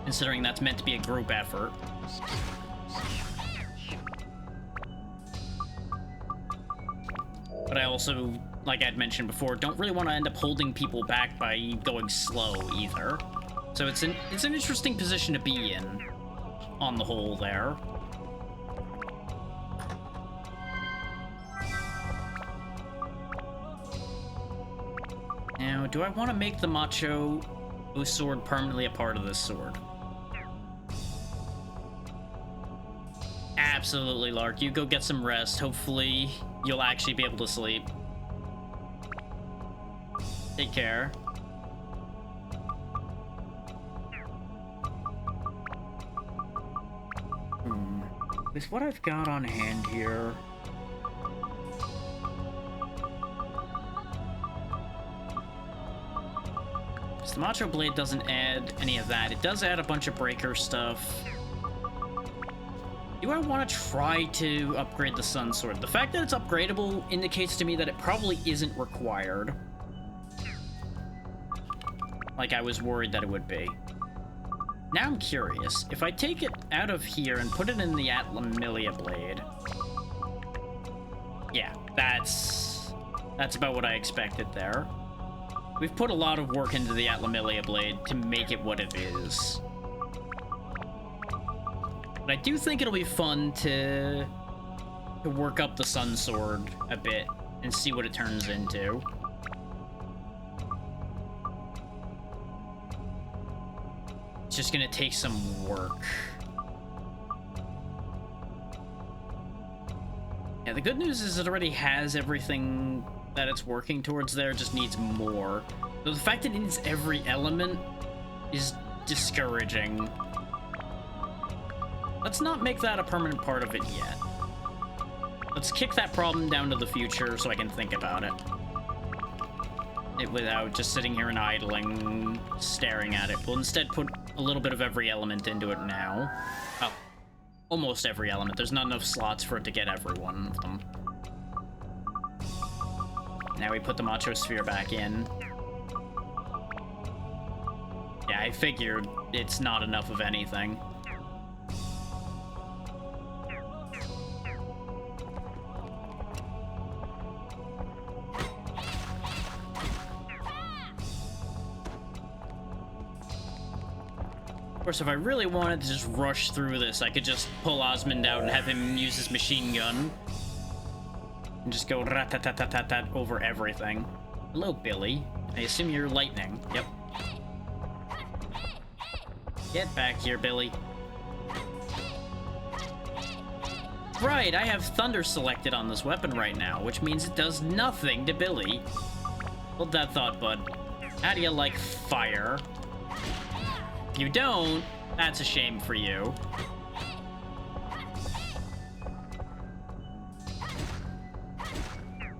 Considering that's meant to be a group effort. But I also, like I'd mentioned before, don't really want to end up holding people back by going slow, either. So it's an interesting position to be in, on the whole, there. Now, do I want to make the Macho sword permanently a part of this sword? Absolutely, Lark. You go get some rest. Hopefully, you'll actually be able to sleep. Take care. With what I've got on hand here... The Macho Blade doesn't add any of that. It does add a bunch of breaker stuff. Do I want to try to upgrade the Sun Sword? The fact that it's upgradable indicates to me that it probably isn't required. Like I was worried that it would be. Now I'm curious. If I take it out of here and put it in the Atlamillia Blade... Yeah, that's about what I expected there. We've put a lot of work into the Atlamillia Blade to make it what it is. But I do think it'll be fun to work up the Sun Sword a bit and see what it turns into. It's just gonna take some work. Yeah, the good news is it already has everything that it's working towards there, just needs more. So the fact that it needs every element is discouraging. Let's not make that a permanent part of it yet. Let's kick that problem down to the future so I can think about it. Without just sitting here and idling, staring at it. We'll instead put a little bit of every element into it now. Oh, almost every element. There's not enough slots for it to get every one of them. Now we put the Macho Sphere back in. Yeah, I figured it's not enough of anything. Of course, if I really wanted to just rush through this, I could just pull Osmond out and have him use his machine gun. And just go rat-tat-tat-tat-tat over everything. Hello, Billy. I assume you're lightning. Yep. Get back here, Billy. Right, I have Thunder selected on this weapon right now, which means it does nothing to Billy. Hold that thought, bud. How do you like fire? If you don't, that's a shame for you.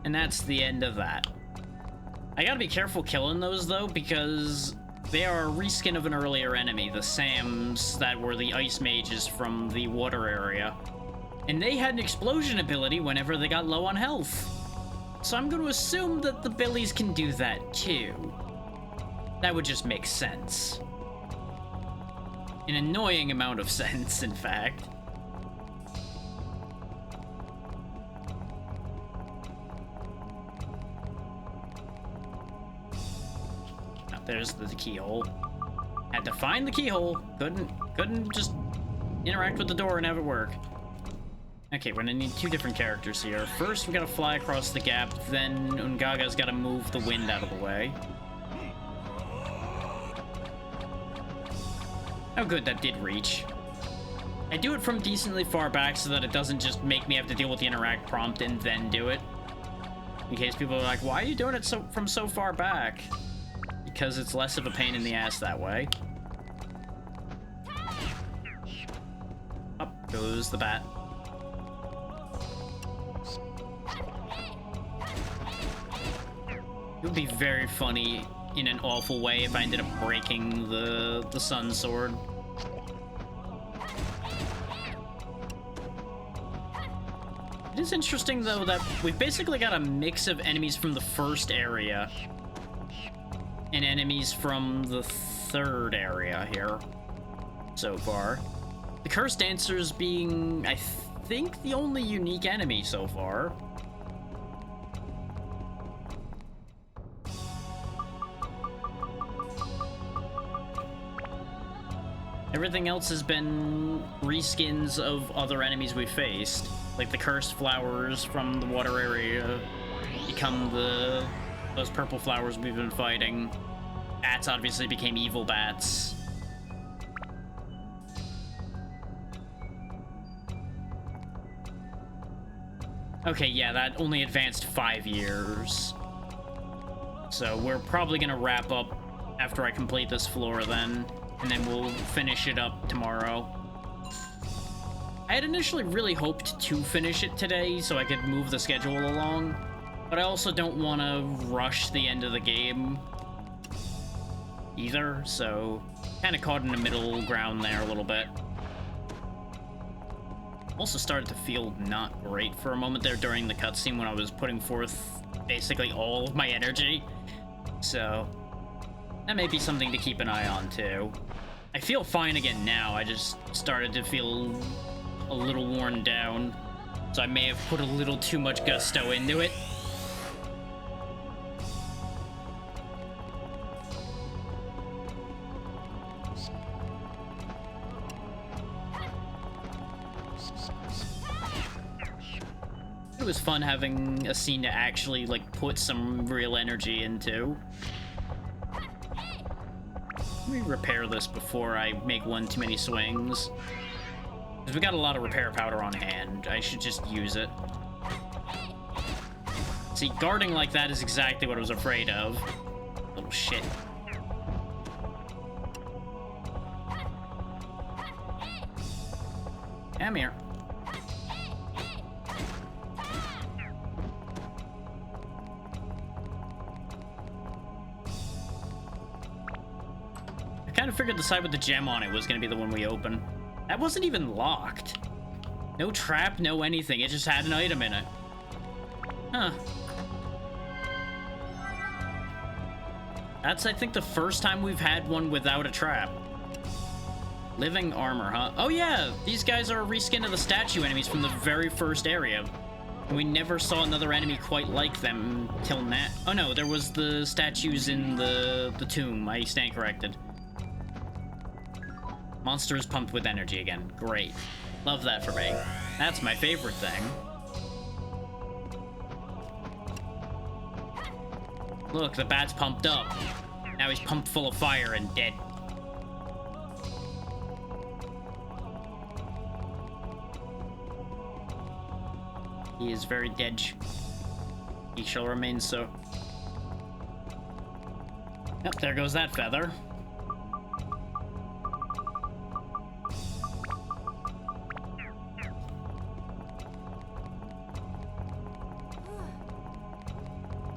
And that's the end of that. I gotta be careful killing those, though, because they are a reskin of an earlier enemy, the Sams that were the ice mages from the water area. And they had an explosion ability whenever they got low on health. So I'm going to assume that the Billies can do that, too. That would just make sense. An annoying amount of sense, in fact. Oh, there's the keyhole. Had to find the keyhole. Couldn't just interact with the door and have it work. Okay, we're gonna need two different characters here. First, we gotta fly across the gap, then Ungaga's gotta move the wind out of the way. Oh good, that did reach. I do it from decently far back so that it doesn't just make me have to deal with the interact prompt and then do it. In case people are like, why are you doing it from so far back? Because it's less of a pain in the ass that way. Up goes the bat. It would be very funny in an awful way if I ended up breaking the Sun Sword. It is interesting, though, that we've basically got a mix of enemies from the first area and enemies from the third area here so far. The Cursed Dancers being, I think, the only unique enemy so far. Everything else has been reskins of other enemies we faced. Like the cursed flowers from the water area become those purple flowers we've been fighting. Bats obviously became evil bats. Okay, yeah, that only advanced 5 years. So we're probably gonna wrap up after I complete this floor then. And then we'll finish it up tomorrow. I had initially really hoped to finish it today so I could move the schedule along, but I also don't want to rush the end of the game either, so kind of caught in the middle ground there a little bit. Also started to feel not great for a moment there during the cutscene when I was putting forth basically all of my energy, so that may be something to keep an eye on, too. I feel fine again now. I just started to feel a little worn down. So I may have put a little too much gusto into it. It was fun having a scene to actually, like, put some real energy into. Let me repair this before I make one too many swings. Because we got a lot of repair powder on hand. I should just use it. See, guarding like that is exactly what I was afraid of. Little shit. Come here. figured the side with the gem on it was gonna be the one we open. That wasn't even locked. No trap, no anything. It just had an item in it. Huh. That's, I think, the first time we've had one without a trap. Living armor, huh? Oh yeah, these guys are a reskin of the statue enemies from the very first area. We never saw another enemy quite like them till now. Oh no, there was the statues in the tomb. I stand corrected. Monster is pumped with energy again. Great. Love that for me. That's my favorite thing. Look, the bat's pumped up. Now he's pumped full of fire and dead. He is very dead. He shall remain so. Yep, there goes that feather.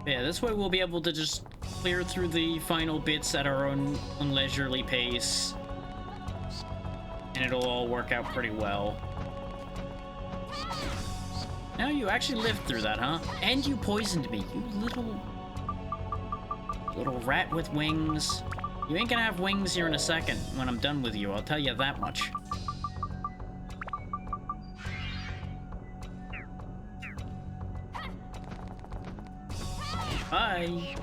Yeah, this way we'll be able to just clear through the final bits at our own leisurely pace. And it'll all work out pretty well. Now you actually lived through that, huh? And you poisoned me, you little rat with wings. You ain't gonna have wings here in a second when I'm done with you, I'll tell you that much. Bye.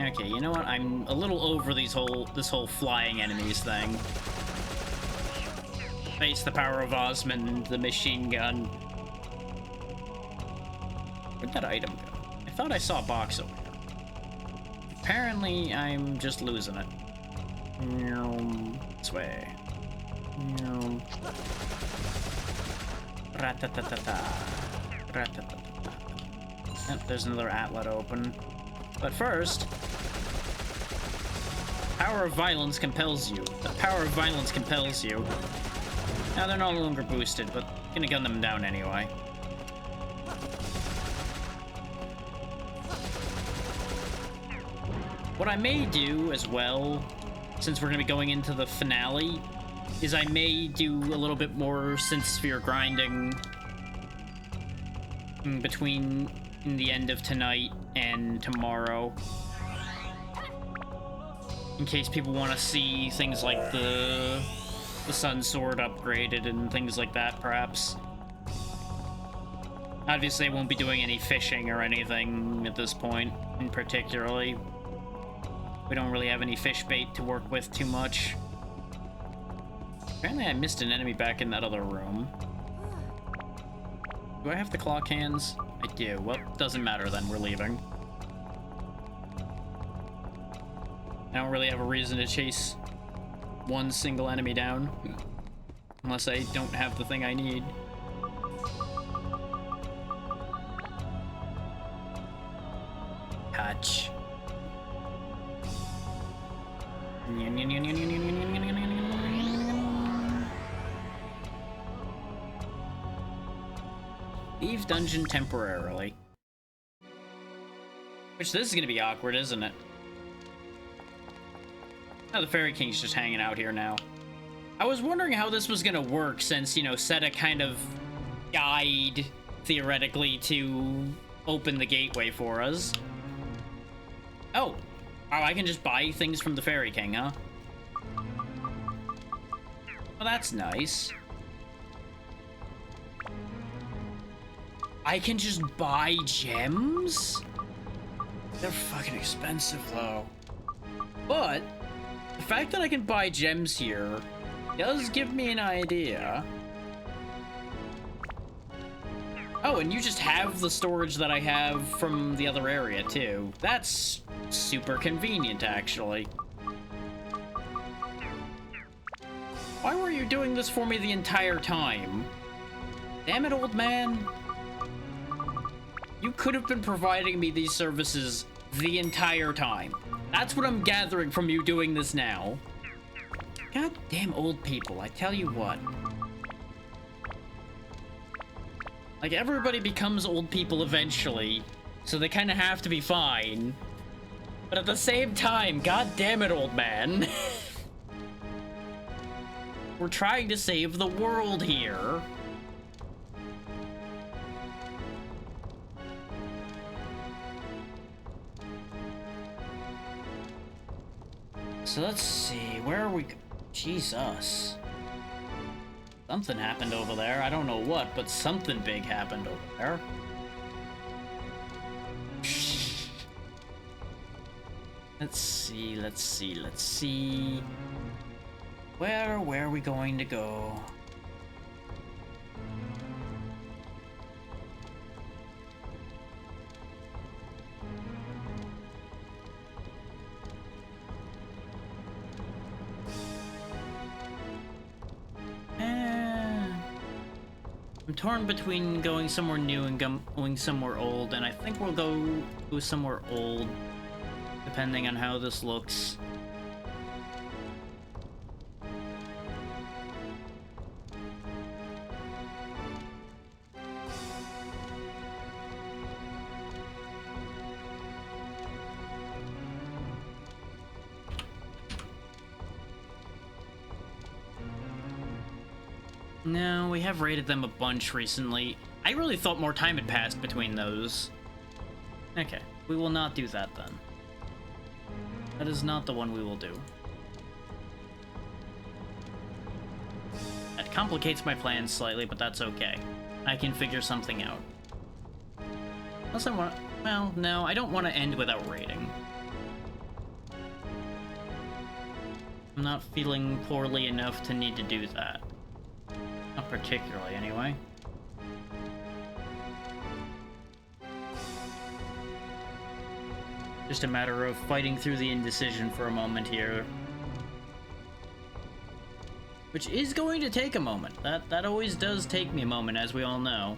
Okay, you know what? I'm a little over this whole flying enemies thing. Face the power of Osmond, the machine gun. Where'd that item go? I thought I saw a box over here. Apparently, I'm just losing it. This way. Yep, there's another outlet open. But first, power of violence compels you. The power of violence compels you. Now they're no longer boosted, but gonna gun them down anyway. What I may do as well, since we're gonna be going into the finale, is I may do a little bit more synth sphere grinding between the end of tonight and tomorrow. In case people want to see things like the Sun Sword upgraded and things like that, perhaps. Obviously, I won't be doing any fishing or anything at this point, in particularly. We don't really have any fish bait to work with too much. Apparently, I missed an enemy back in that other room. Do I have the claw cans? I do. Well, doesn't matter then, we're leaving. I don't really have a reason to chase one single enemy down. Unless I don't have the thing I need. Touch. Leave dungeon temporarily. Which, this is gonna be awkward, isn't it? Oh, the Fairy King's just hanging out here now. I was wondering how this was gonna work since, you know, set a kind of guide, theoretically, to open the gateway for us. Oh, I can just buy things from the Fairy King, huh? Well, that's nice. I can just buy gems? They're fucking expensive, though. But the fact that I can buy gems here does give me an idea. Oh, and you just have the storage that I have from the other area, too. That's super convenient, actually. Why were you doing this for me the entire time? Damn it, old man. You could have been providing me these services the entire time. That's what I'm gathering from you doing this now. God damn old people, I tell you what. Like, everybody becomes old people eventually, so they kind of have to be fine. But at the same time, god damn it, old man. We're trying to save the world here. So let's see, where are we? Jesus. Something happened over there. I don't know what, but something big happened over there. Let's see, let's see, let's see. Where are we going to go? I'm torn between going somewhere new and going somewhere old, and I think we'll go somewhere old, depending on how this looks. No, we have raided them a bunch recently. I really thought more time had passed between those. Okay, we will not do that then. That is not the one we will do. That complicates my plans slightly, but that's okay. I can figure something out. Unless I want... Well, no, I don't want to end without raiding. I'm not feeling poorly enough to need to do that. Not particularly, anyway. Just a matter of fighting through the indecision for a moment here. Which is going to take a moment. That always does take me a moment, as we all know.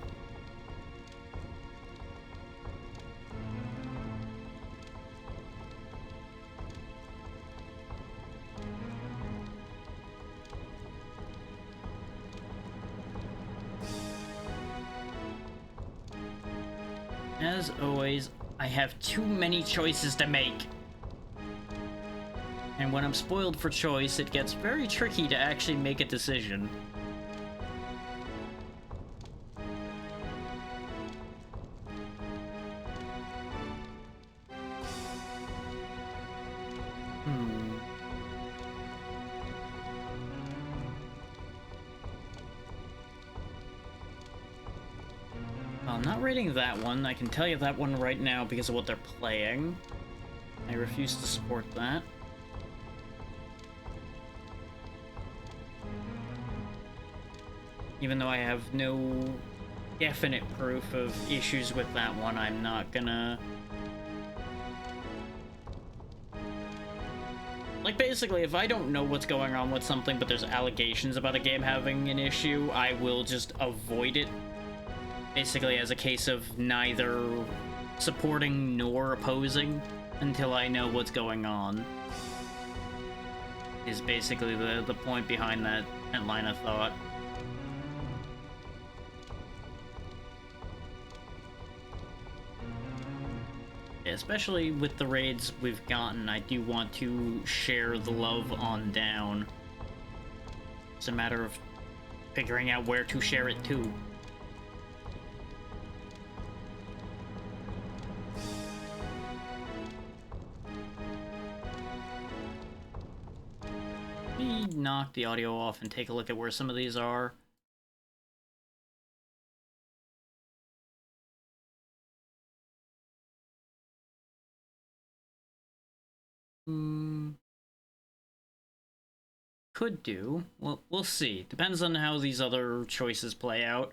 As always, I have too many choices to make. And when I'm spoiled for choice, it gets very tricky to actually make a decision. I'm not rating that one. I can tell you that one right now because of what they're playing. I refuse to support that. Even though I have no definite proof of issues with that one, I'm not gonna... Like, basically, if I don't know what's going on with something, but there's allegations about a game having an issue, I will just avoid it. Basically as a case of neither supporting nor opposing until I know what's going on. Is basically the point behind that line of thought. Especially with the raids we've gotten, I do want to share the love on down. It's a matter of figuring out where to share it to. Let me knock the audio off and take a look at where some of these are. Could do. Well, we'll see. Depends on how these other choices play out.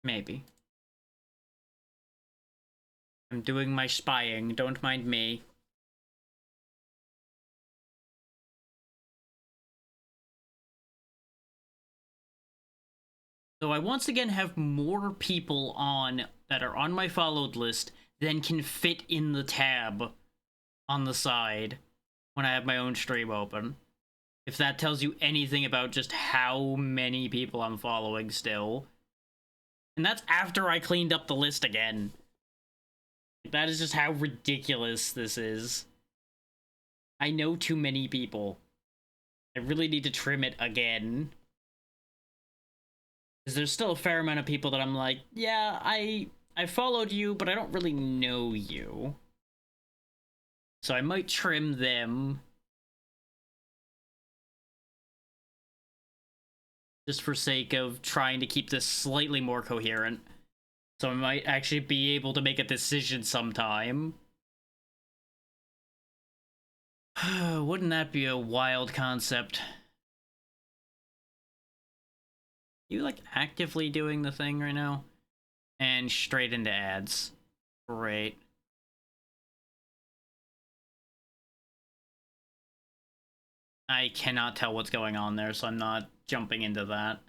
Maybe. I'm doing my spying, don't mind me. So I once again have more people on that are on my followed list than can fit in the tab on the side when I have my own stream open. If that tells you anything about just how many people I'm following still. And that's after I cleaned up the list again. That is just how ridiculous this is. I know too many people. I really need to trim it again. Because there's still a fair amount of people that I'm like, yeah, I followed you, but I don't really know you. So I might trim them. Just for sake of trying to keep this slightly more coherent. So I might actually be able to make a decision sometime. Wouldn't that be a wild concept? You like actively doing the thing right now? And straight into ads. Great. I cannot tell what's going on there, so I'm not jumping into that.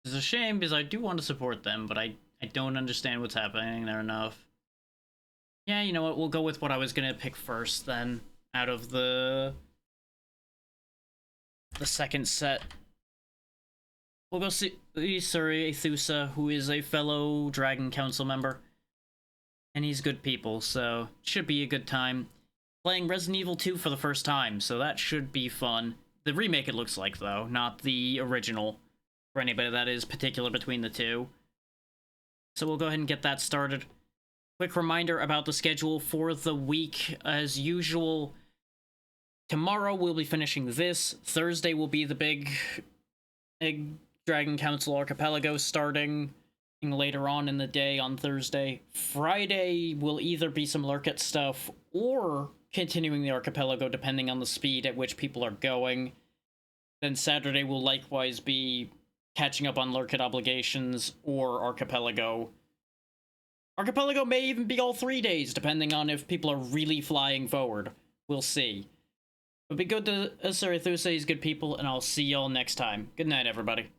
It's a shame because I do want to support them, but I don't understand what's happening there enough. Yeah, you know what? We'll go with what I was gonna pick first then, out of the second set. We'll go see Isuri Thusa, who is a fellow Dragon Council member. And he's good people, so should be a good time. Playing Resident Evil 2 for the first time, so that should be fun. The remake it looks like, though, not the original. For anybody that is particular between the two. So we'll go ahead and get that started. Quick reminder about the schedule for the week. As usual, tomorrow we'll be finishing this. Thursday will be the big Dragon Council Archipelago starting later on in the day on Thursday. Friday will either be some Lurkit stuff or continuing the Archipelago depending on the speed at which people are going. Then Saturday will likewise be catching up on Lurkit obligations or Archipelago. Archipelago may even be all 3 days depending on if people are really flying forward. We'll see. But be good to Asarithuse's good people, and I'll see y'all next time. Good night, everybody.